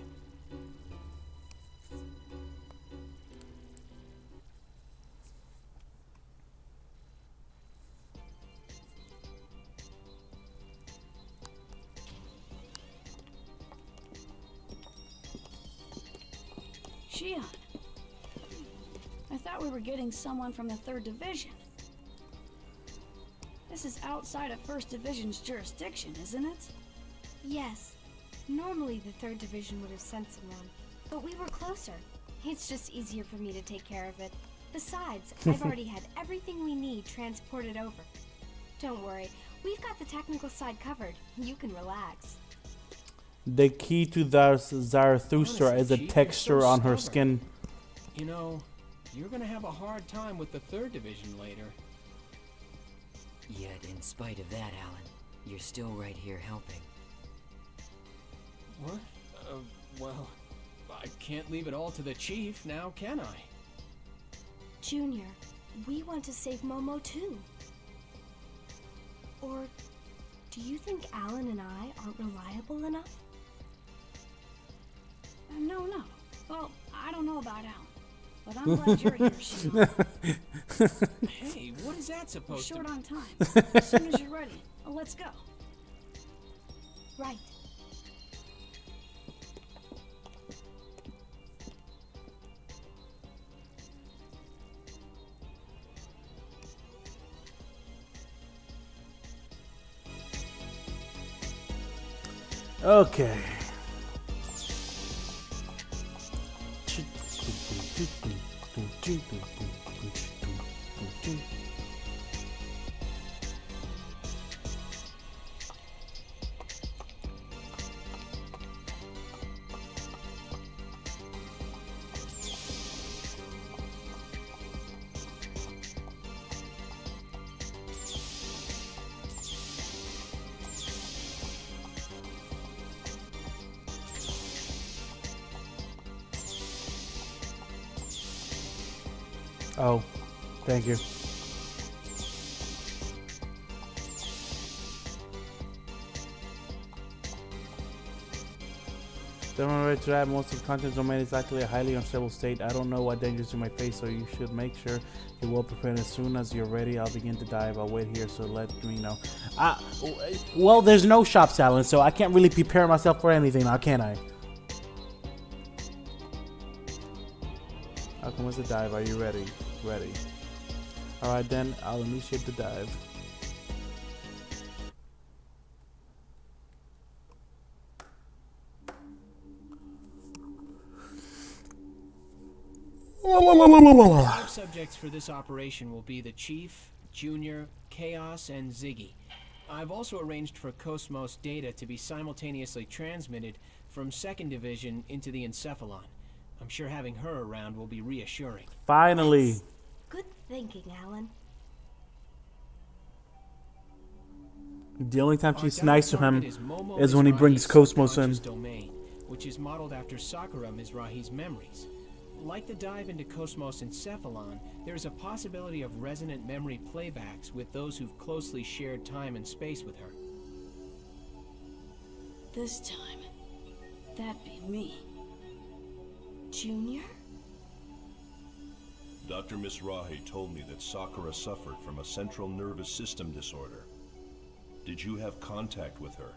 Shion. I thought we were getting someone from the 3rd Division. This is outside of 1st Division's jurisdiction, isn't it? Yes. Normally the 3rd Division would have sent someone, but we were closer. It's just easier for me to take care of it. Besides, I've already had everything we need transported over. Don't worry, we've got the technical side covered. You can relax. The key to Zarathustra Honestly, is the Chief, you're texture so on her stubborn. skin. You know, you're gonna have a hard time with the 3rd Division later. Yet, in spite of that, Alan, you're still right here helping. What? Well, I can't leave it all to the Chief now, can I? Junior, we want to save Momo too. Or do you think Alan and I aren't reliable enough? No. Well, I don't know about Alan, but I'm glad you're here, Shion. Hey, what is that We're supposed short to... on time. As soon as you're ready, let's go. Right. Okay. Oh, thank you. Don't worry to that. Most of the content domain is actually a highly unstable state. I don't know what dangers you might face, so you should make sure you're well prepared. As soon as you're ready, I'll begin to dive. I'll wait here, so let me know. Well, there's no shop silence, so I can't really prepare myself for anything now, can I? How come it's a dive? Are you ready? Ready. Alright then, I'll initiate the dive. The dive subjects for this operation will be the Chief, Junior, Chaos, and Ziggy. I've also arranged for Cosmos data to be simultaneously transmitted from 2nd Division into the Encephalon. I'm sure having her around will be reassuring. Finally. Good thinking, Alan. The only time Our she's dive nice to him target Momo is when he brings Mizrahi's Cosmos in. subconscious domain, which is modeled after Sakura Mizrahi's memories. Like the dive into Cosmos Encephalon, there is a possibility of resonant memory playbacks with those who've closely shared time and space with her. This time, that'd be me. Junior? Dr. Mizrahi told me that Sakura suffered from a central nervous system disorder. Did you have contact with her?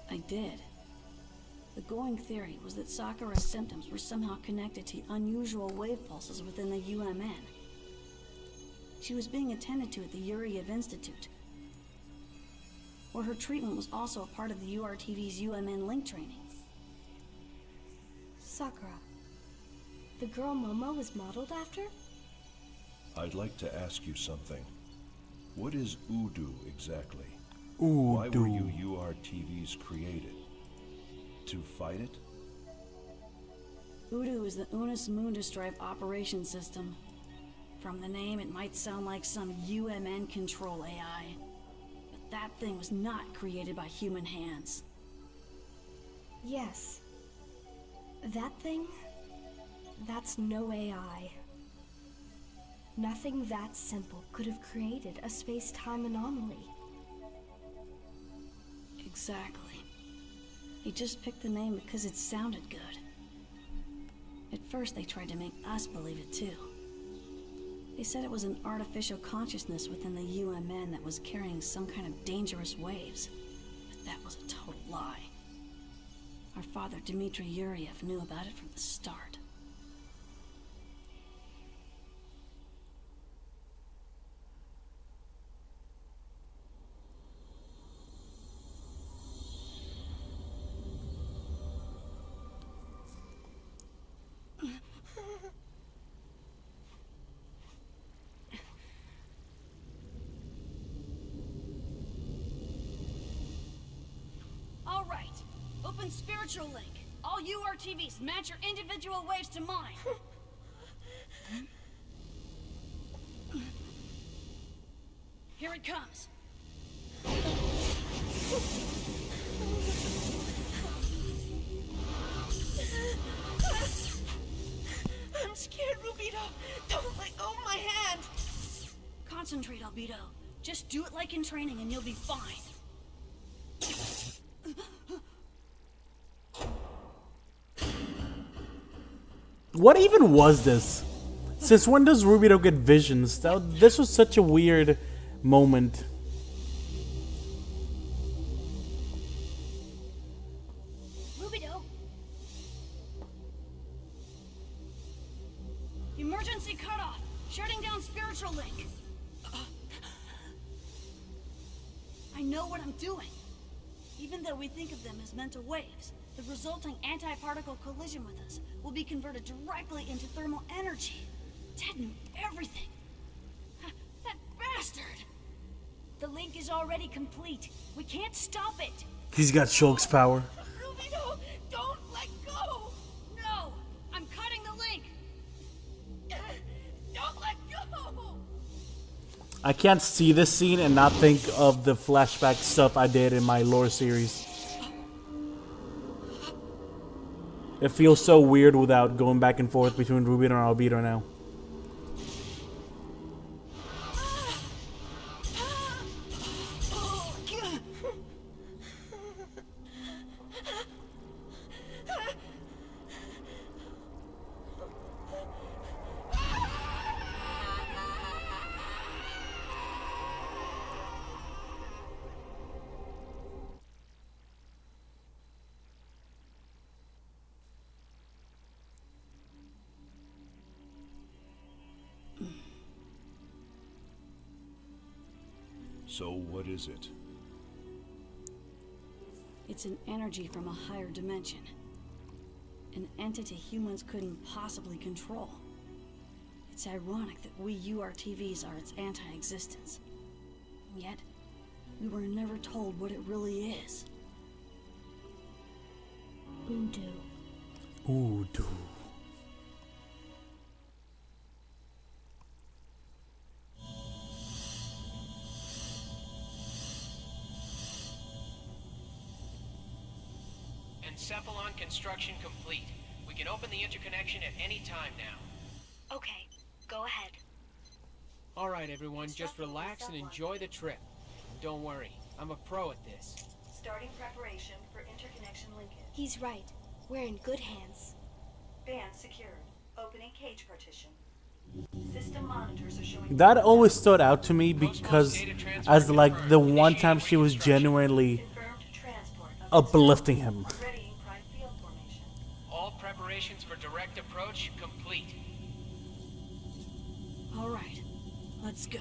I did. The going theory was that Sakura's symptoms were somehow connected to unusual wave pulses within the UMN. She was being attended to at the Yuriev Institute, where her treatment was also a part of the URTV's UMN link training. Sakura. The girl Momo was modeled after? I'd like to ask you something. What is Udu exactly? Udu. Why were you URTVs created? To fight it? Udu is the Unus Mundistripe operation system. From the name, it might sound like some UMN control AI. But that thing was not created by human hands. Yes. That thing? That's no AI. Nothing that simple could have created a space-time anomaly. Exactly. He just picked the name because it sounded good. At first, they tried to make us believe it too. They said it was an artificial consciousness within the UMN that was carrying some kind of dangerous waves. But that was a total lie. Our father, Dmitry Yuriev, knew about it from the start. All right. Open spiritual link. All URTVs, match your individual waves to mine. Here it comes. I'm scared, Rubito. Don't let go of my hand. Concentrate, Albedo. Just do it like in training and you'll be fine. What even was this? Since when does Rubito get visions? This was such a weird moment. Rubito! Emergency cutoff! Shutting down spiritual link! I know what I'm doing. Even though we think of them as mental waves, the resulting anti-particle collision with us will be converted directly into thermal energy. Deaden everything. That bastard! The link is already complete. We can't stop it. He's got Shulk's power. Rubito, don't let go. No! I'm cutting the link! Don't let go. I can't see this scene and not think of the flashback stuff I did in my lore series. It feels so weird without going back and forth between Ruby and Albedo now. So what is it? It's an energy from a higher dimension. An entity humans couldn't possibly control. It's ironic that we URTVs are its anti-existence. Yet, we were never told what it really is. Voodoo. Voodoo. Encephalon construction complete. We can open the interconnection at any time now. Okay, go ahead. Alright everyone, just relax and enjoy the trip. Don't worry, I'm a pro at this. Starting preparation for interconnection linkage. He's right. We're in good hands. Band secured. Opening cage partition. System monitors are showing... That always stood out to me because as like the one time she was genuinely uplifting him. All preparations for direct approach complete. All right, let's go.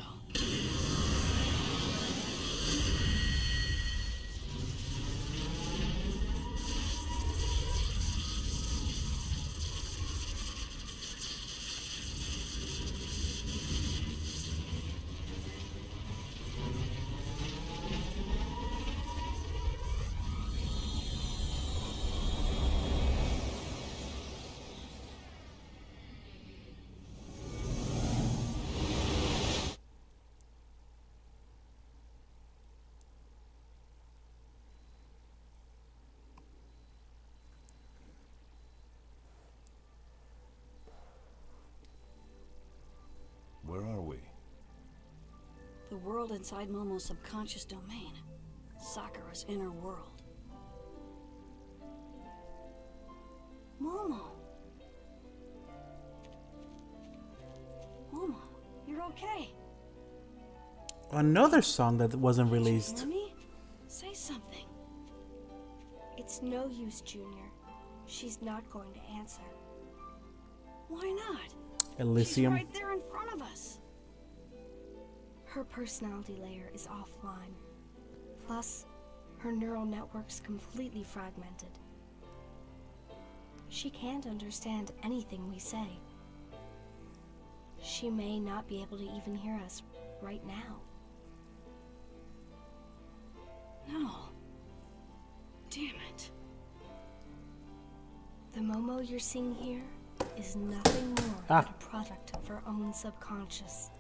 Where are we? The world inside Momo's subconscious domain. Sakura's inner world. Momo! Momo, you're okay. Another song that wasn't released. Hear me? Say something. It's no use, Junior. She's not going to answer. Why not? Elysium. She's right there in front of us. Her personality layer is offline. Plus, her neural network's completely fragmented. She can't understand anything we say. She may not be able to even hear us right now. No. Damn it. The Momo you're seeing here is nothing more but a product of her own subconscious.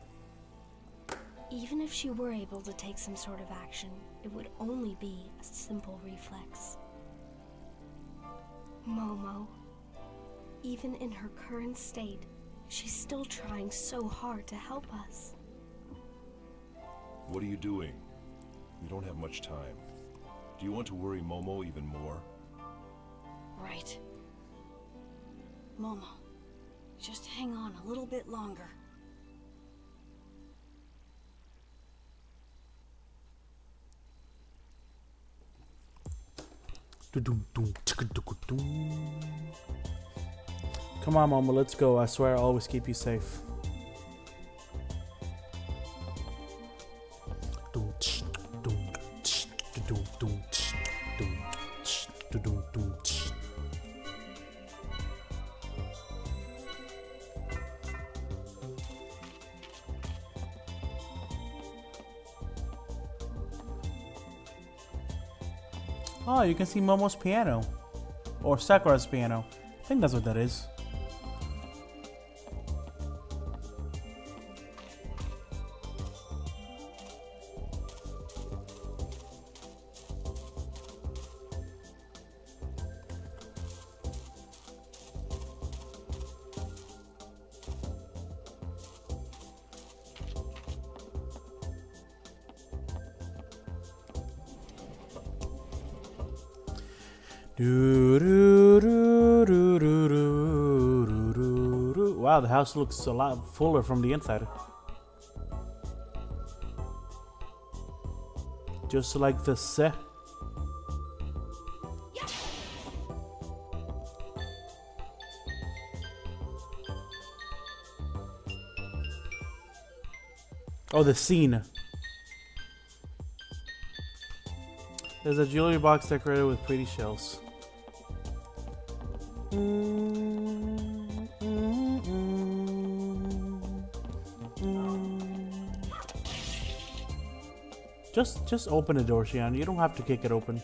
Even if she were able to take some sort of action, it would only be a simple reflex. Momo, even in her current state, she's still trying so hard to help us. What are you doing? We don't have much time. Do you want to worry Momo even more? Right. Momo, just hang on a little bit longer. Come on, Momo, let's go. I swear I'll always keep you safe. Oh, you can see Momo's piano. Or Sakura's piano. I think that's what that is. Wow, the house looks a lot fuller from the inside. Just like the set. Oh, the scene. There's a jewelry box decorated with pretty shells. Just open the door, Shion. You don't have to kick it open.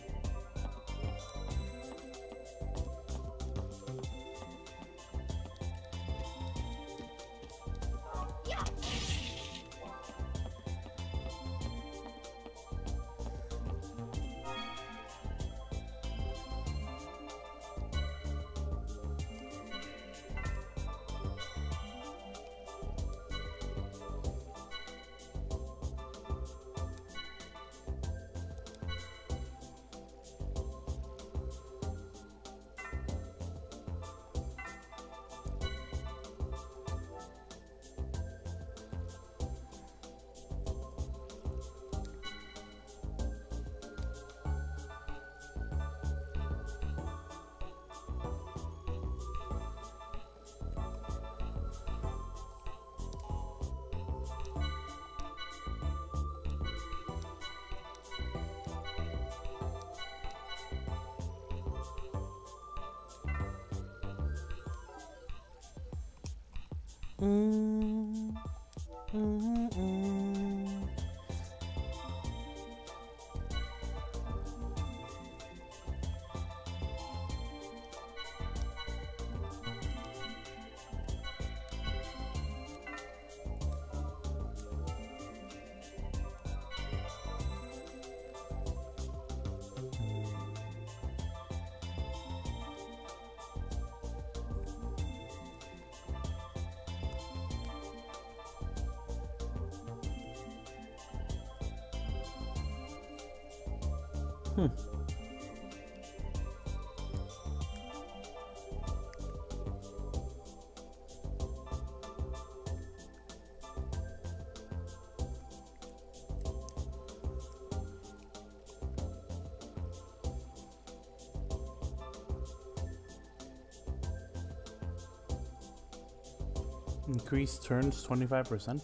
Increase turns 25%.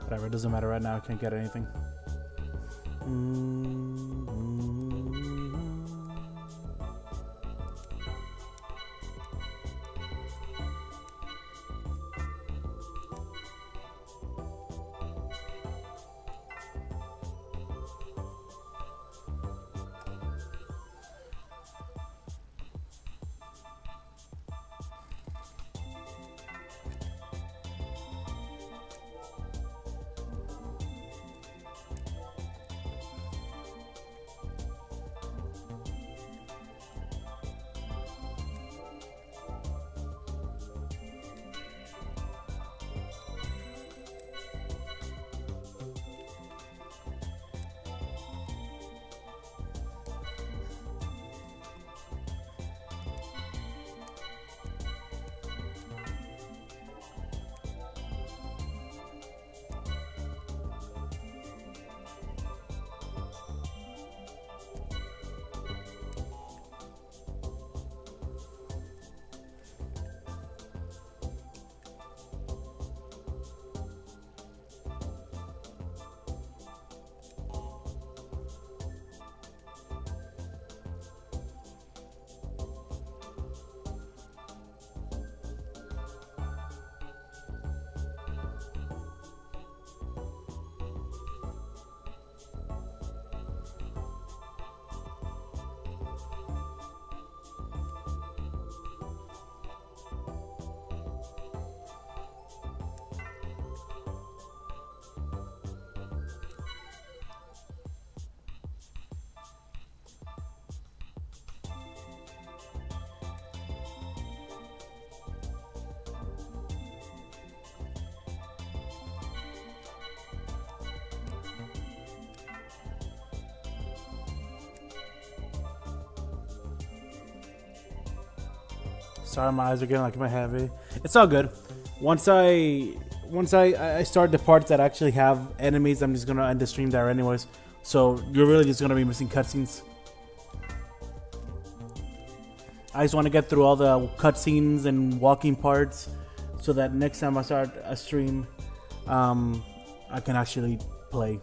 Whatever, it doesn't matter right now. I can't get anything. Sorry, my eyes are getting like my heavy. It's all good. Once I start the parts that actually have enemies, I'm just gonna end the stream there anyways. So you're really just gonna be missing cutscenes. I just want to get through all the cutscenes and walking parts, so that next time I start a stream, I can actually play.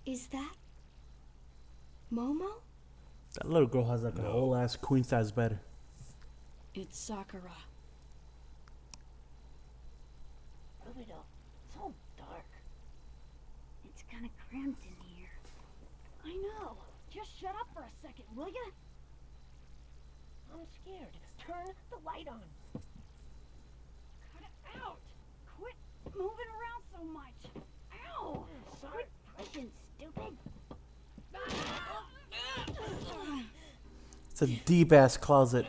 Is that Momo? That little girl has like an old ass queen size bed. It's Sakura. Rubido, so dark. It's kind of cramped in here. I know. Just shut up for a second, will ya? I'm scared. Turn the light on. Cut it out! Quit moving around so much! Ow! Sorry, pushing, stupid. It's a deep ass closet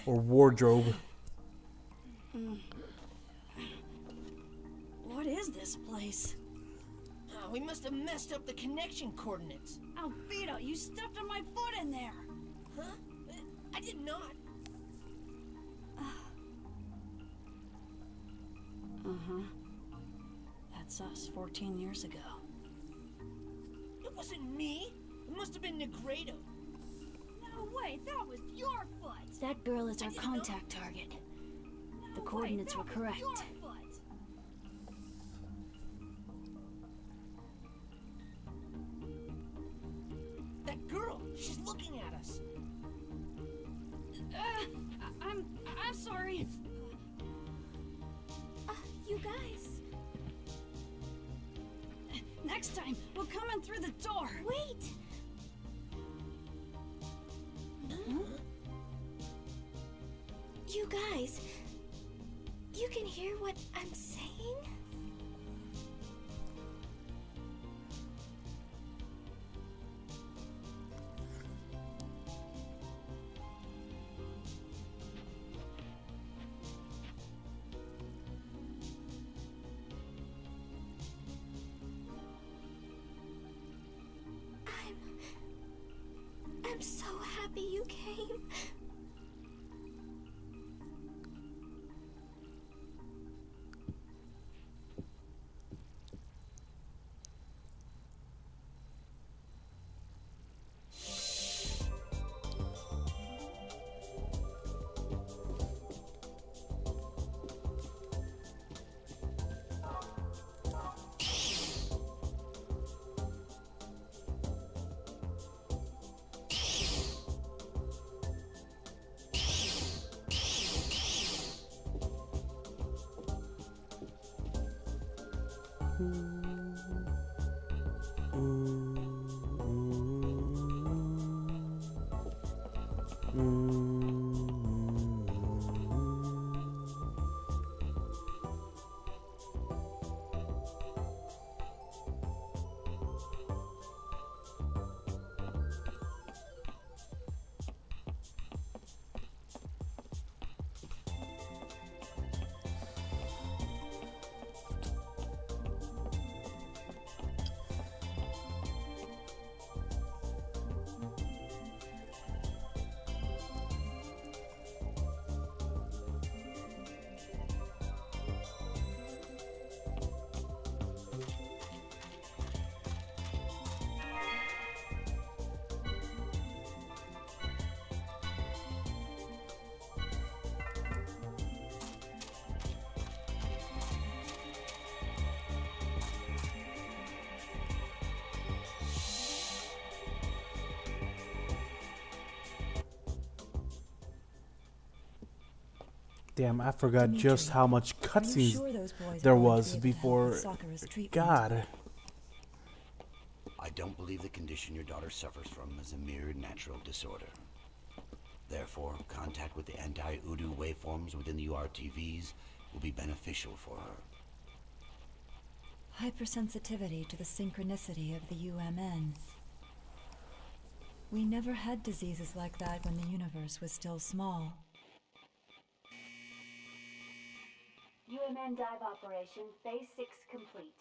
or wardrobe. What is this place? Oh, we must have messed up the connection coordinates. Albedo, you stepped on my foot in there! Huh? I did not. Uh-huh. That's us 14 years ago. It wasn't me. It must have been Negredo. No way, that was your foot! That girl is our contact target. The coordinates were correct. Your foot! That girl, she's looking at us. I'm sorry. You guys. Next time, we'll come in through the door. Wait. You guys. You can hear what I'm saying? I'm so happy you came. Damn, I forgot Dimitri, just how much are you cutscenes sure those boys there are going to was be able to help with before. Sakura's treatment? God. I don't believe the condition your daughter suffers from is a mere natural disorder. Therefore, contact with the anti-Udu waveforms within the URTVs will be beneficial for her. Hypersensitivity to the synchronicity of the UMN. We never had diseases like that when the universe was still small. UMN dive operation, phase 6 complete.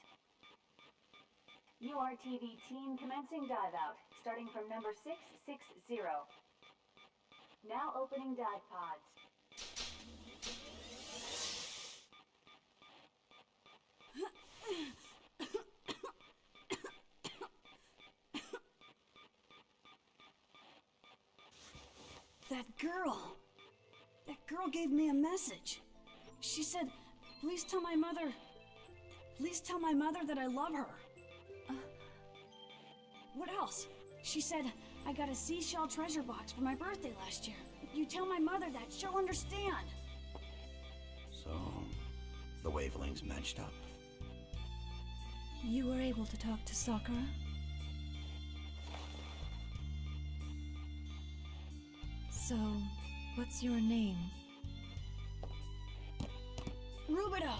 URTV team commencing dive out, starting from number 660. Now opening dive pods. That girl gave me a message. She said, please tell my mother that I love her. What else? She said, I got a seashell treasure box for my birthday last year. If you tell my mother that, she'll understand. So, the wavelengths matched up. You were able to talk to Sakura? So, what's your name? Rubida!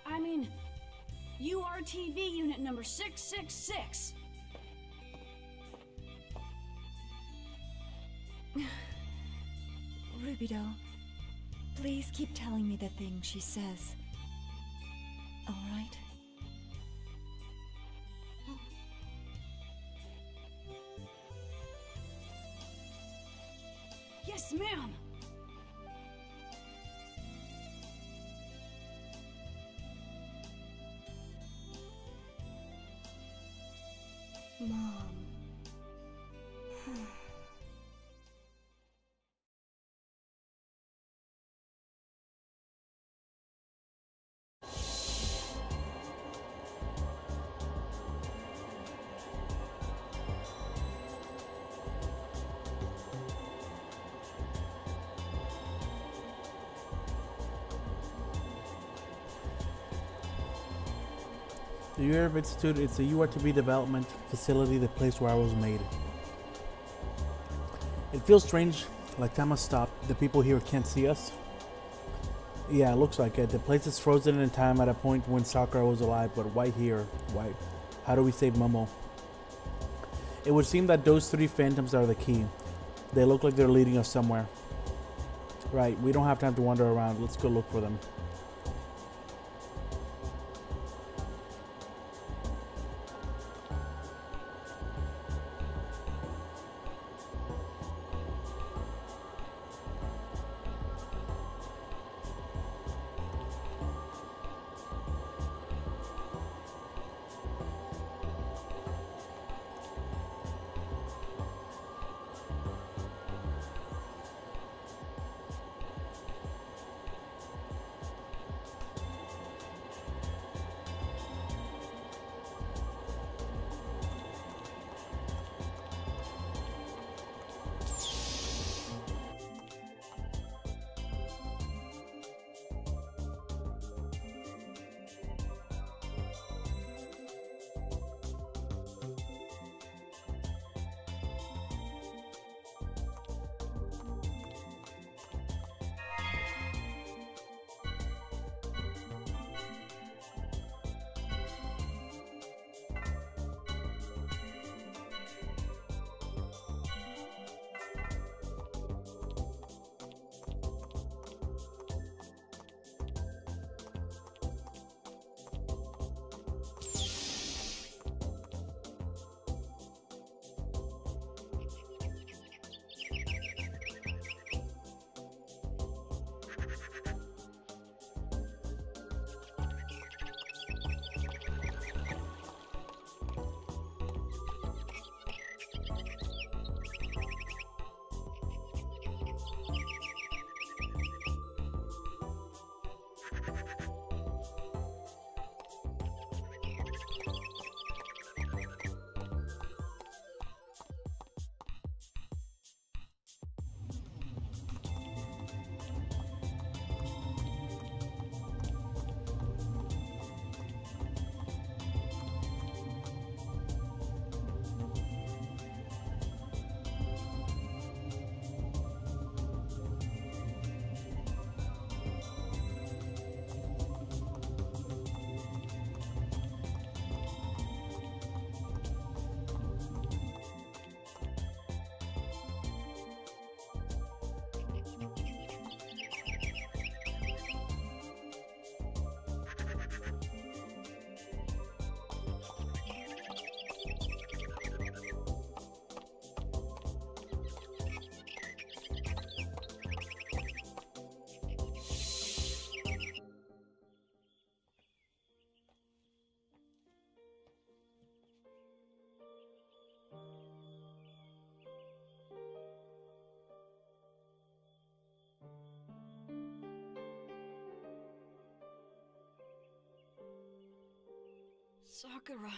I mean, URTV unit number 666. Rubido, please keep telling me the things she says. All right? Yes, ma'am! Mom. The Europe Institute, it's a URTB development facility, the place where I was made. It feels strange, like time has stopped. The people here can't see us. Yeah, it looks like it. The place is frozen in time at a point when Sakura was alive, but why here? Why? How do we save Momo? It would seem that those three phantoms are the key. They look like they're leading us somewhere. Right, we don't have time to wander around. Let's go look for them. Sakura.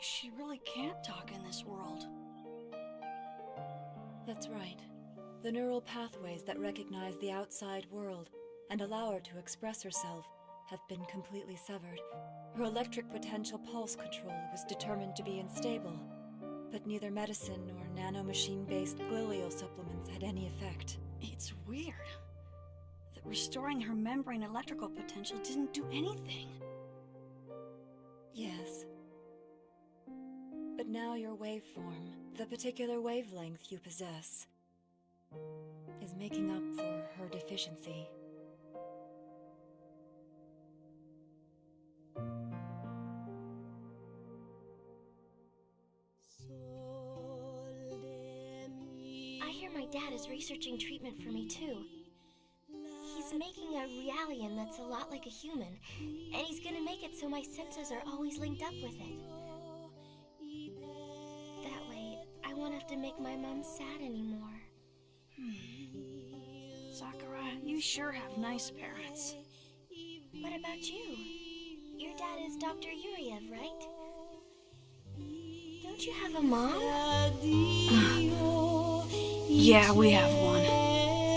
She really can't talk in this world. That's right. The neural pathways that recognize the outside world and allow her to express herself have been completely severed. Her electric potential pulse control was determined to be unstable, but neither medicine nor nanomachine-based glial supplements had any effect. It's weird that restoring her membrane electrical potential didn't do anything. Yes. But now your waveform, the particular wavelength you possess, is making up for her deficiency. I hear my dad is researching treatment for me too. He's making a Realian that's a lot like a human, and he's gonna make it so my senses are always linked up with it. That way, I won't have to make my mom sad anymore. Sakura, you sure have nice parents. What about you? Your dad is Dr. Yuriev, right? Don't you have a mom? Yeah, we have one.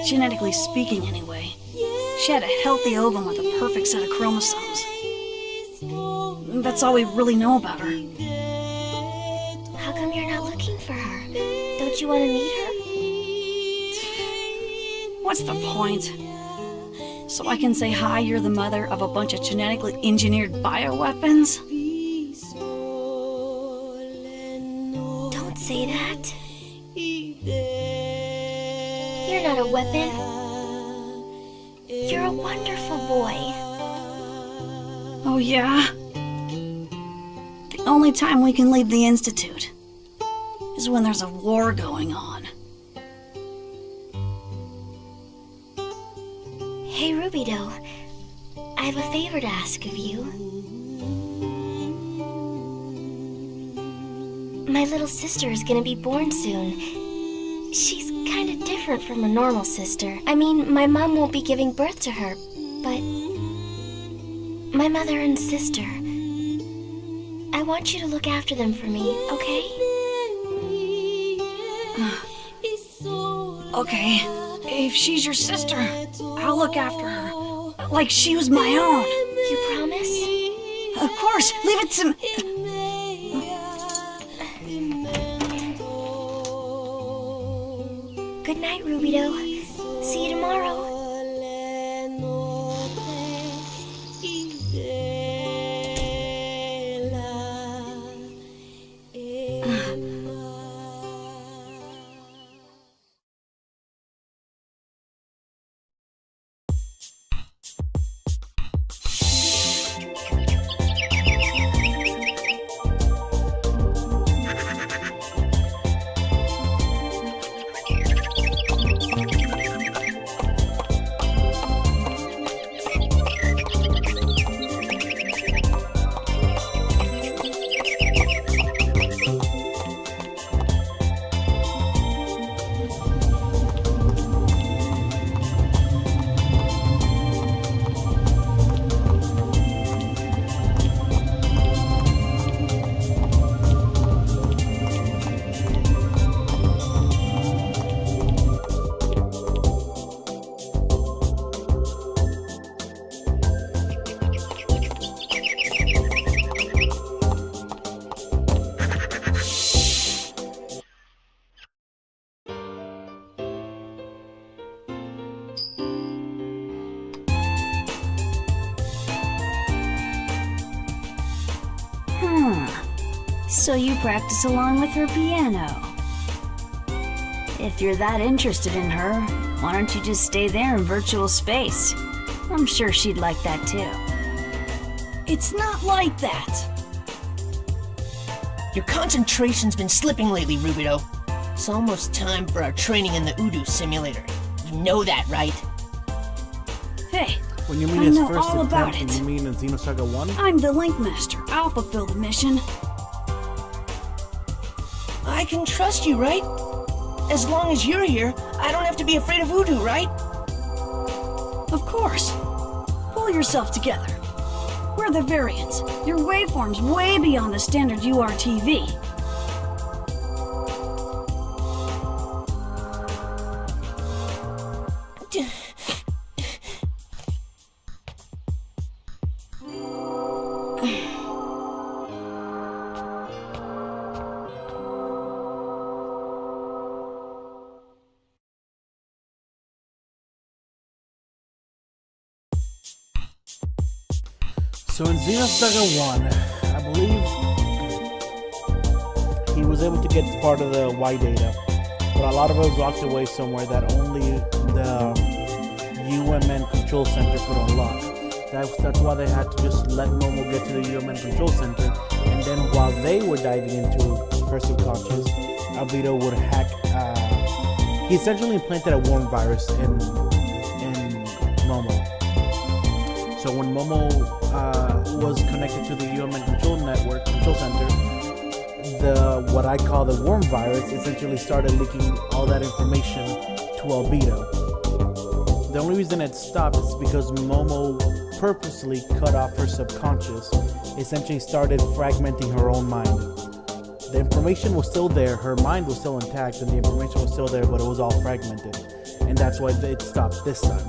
Genetically speaking, anyway. She had a healthy ovum with a perfect set of chromosomes. That's all we really know about her. How come you're not looking for her? Don't you want to meet her? What's the point? So I can say, hi, you're the mother of a bunch of genetically engineered bioweapons? Don't say that. You're not a weapon. You're a wonderful boy. Oh, yeah? The only time we can leave the Institute is when there's a war going on. Hey, Rubido. I have a favor to ask of you. My little sister is gonna be born soon. She's kinda different from a normal sister. I mean, my mom won't be giving birth to her, but my mother and sister. I want you to look after them for me, okay? Okay, if she's your sister, I'll look after her. Like she was my own. You promise? Of course, leave it to me. Good night, Rubido. See you tomorrow. So you practice along with her piano. If you're that interested in her, why don't you just stay there in virtual space? I'm sure she'd like that too. It's not like that. Your concentration's been slipping lately, Rubido. It's almost time for our training in the Udu simulator. You know that, right? Hey, When you mean I his know first all about attempt, it. you mean in Xenosaga 1? I'm the Link Master. I'll fulfill the mission. I can trust you, right? As long as you're here, I don't have to be afraid of Udu, right? Of course. Pull yourself together. We're the variants. Your waveform's way beyond the standard URTV. So in Xenosaga 1, I believe he was able to get part of the Y data, but a lot of it was locked away somewhere that only the UMN control center could unlock. That's why they had to just let Momo get to the UMN control center, and then while they were diving into her subconscious, Albedo would hack. He essentially implanted a worm virus in Momo. So when Momo was connected to the UMN control center, what I call the worm virus essentially started leaking all that information to Albedo. The only reason it stopped is because Momo purposely cut off her subconscious, essentially started fragmenting her own mind. The information was still there, her mind was still intact, and the information was still there, but it was all fragmented. And that's why it stopped this time.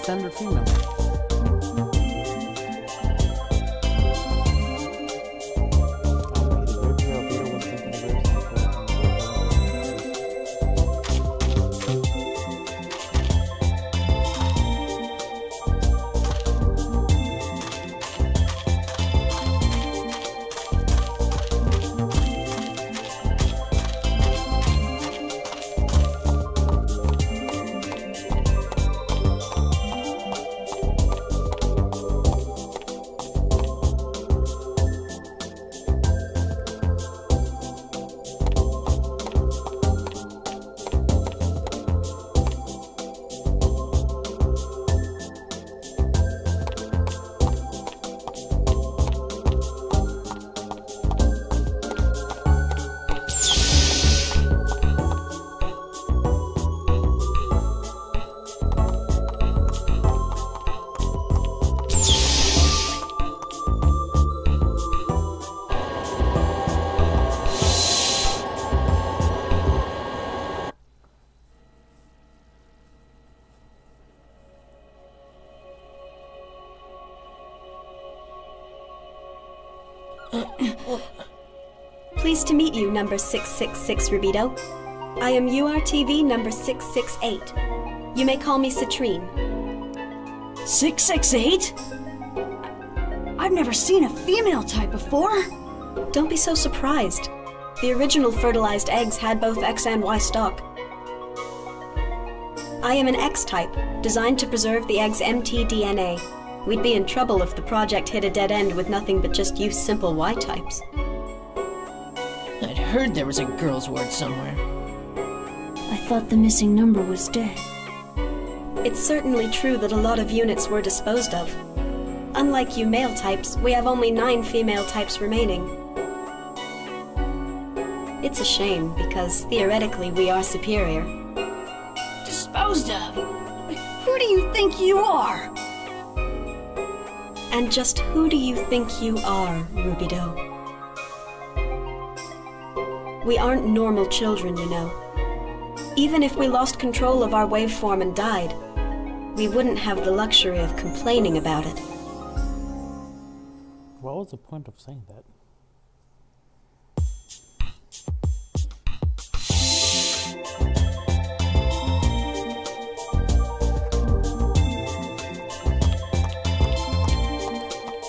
Standard female. Pleased to meet you, number 666, Rubito. I am URTV number 668. You may call me Citrine. 668? I've never seen a female type before. Don't be so surprised. The original fertilized eggs had both X and Y stock. I am an X-type, designed to preserve the egg's mtDNA. We'd be in trouble if the project hit a dead end with nothing but just use simple Y-types. I'd heard there was a girl's ward somewhere. I thought the missing number was dead. It's certainly true that a lot of units were disposed of. Unlike you male types, we have only 9 female types remaining. It's a shame, because theoretically we are superior. Disposed of? Who do you think you are? And just who do you think you are, Rubito? We aren't normal children, you know. Even if we lost control of our waveform and died, we wouldn't have the luxury of complaining about it. What was the point of saying that?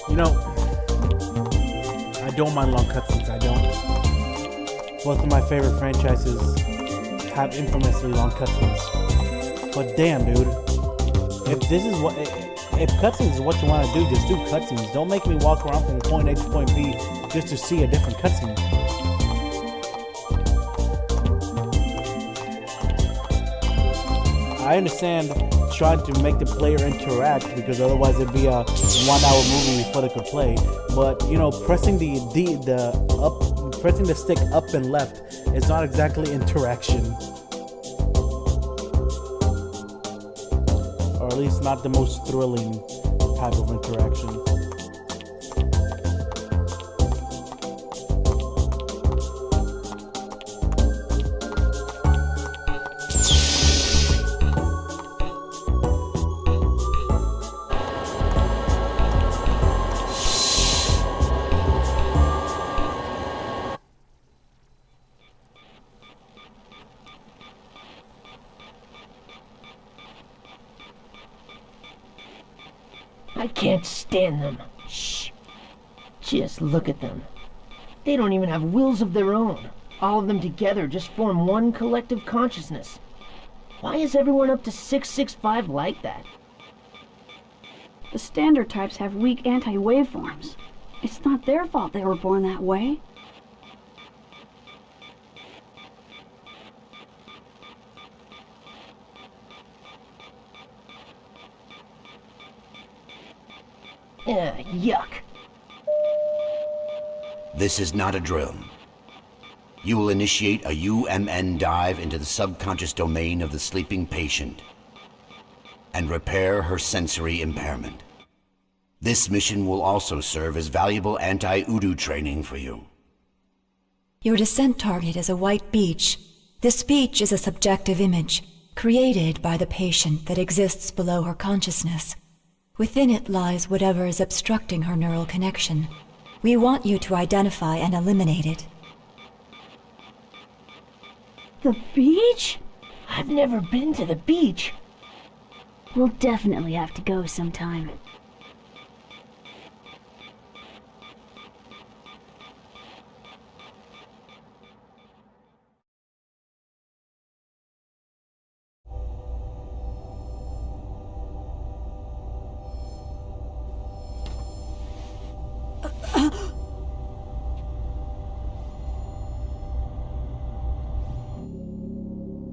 You know, I don't mind long cutscenes, I don't. Both of my favorite franchises have infamously long cutscenes. But damn, dude, if cutscenes is what you want to do, just do cutscenes. Don't make me walk around from point A to point B just to see a different cutscene. I understand trying to make the player interact because otherwise it'd be a 1 hour movie before they could play. But you know, pressing the stick up and left is not exactly interaction, or at least not the most thrilling type of interaction. I can't stand them. Shh. Just look at them. They don't even have wills of their own. All of them together just form one collective consciousness. Why is everyone up to 665 like that? The standard types have weak anti-waveforms. It's not their fault they were born that way. Yuck. This is not a drill. You will initiate a UMN dive into the subconscious domain of the sleeping patient and repair her sensory impairment. This mission will also serve as valuable anti-Udu training for you. Your descent target is a white beach. This beach is a subjective image, created by the patient that exists below her consciousness. Within it lies whatever is obstructing her neural connection. We want you to identify and eliminate it. The beach? I've never been to the beach. We'll definitely have to go sometime.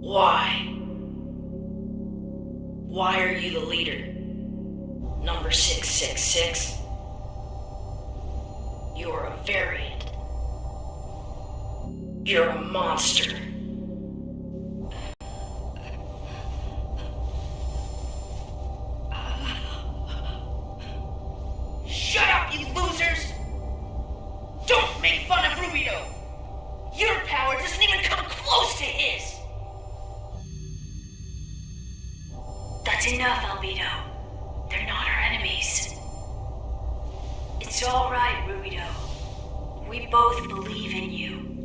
Why? Why are you the leader? Number 666? You're a variant. You're a monster. Shut up, you losers! Don't make fun of Rubido! Your power doesn't even come close to his! That's enough, Albedo. They're not our enemies. It's all right, Rubido. We both believe in you.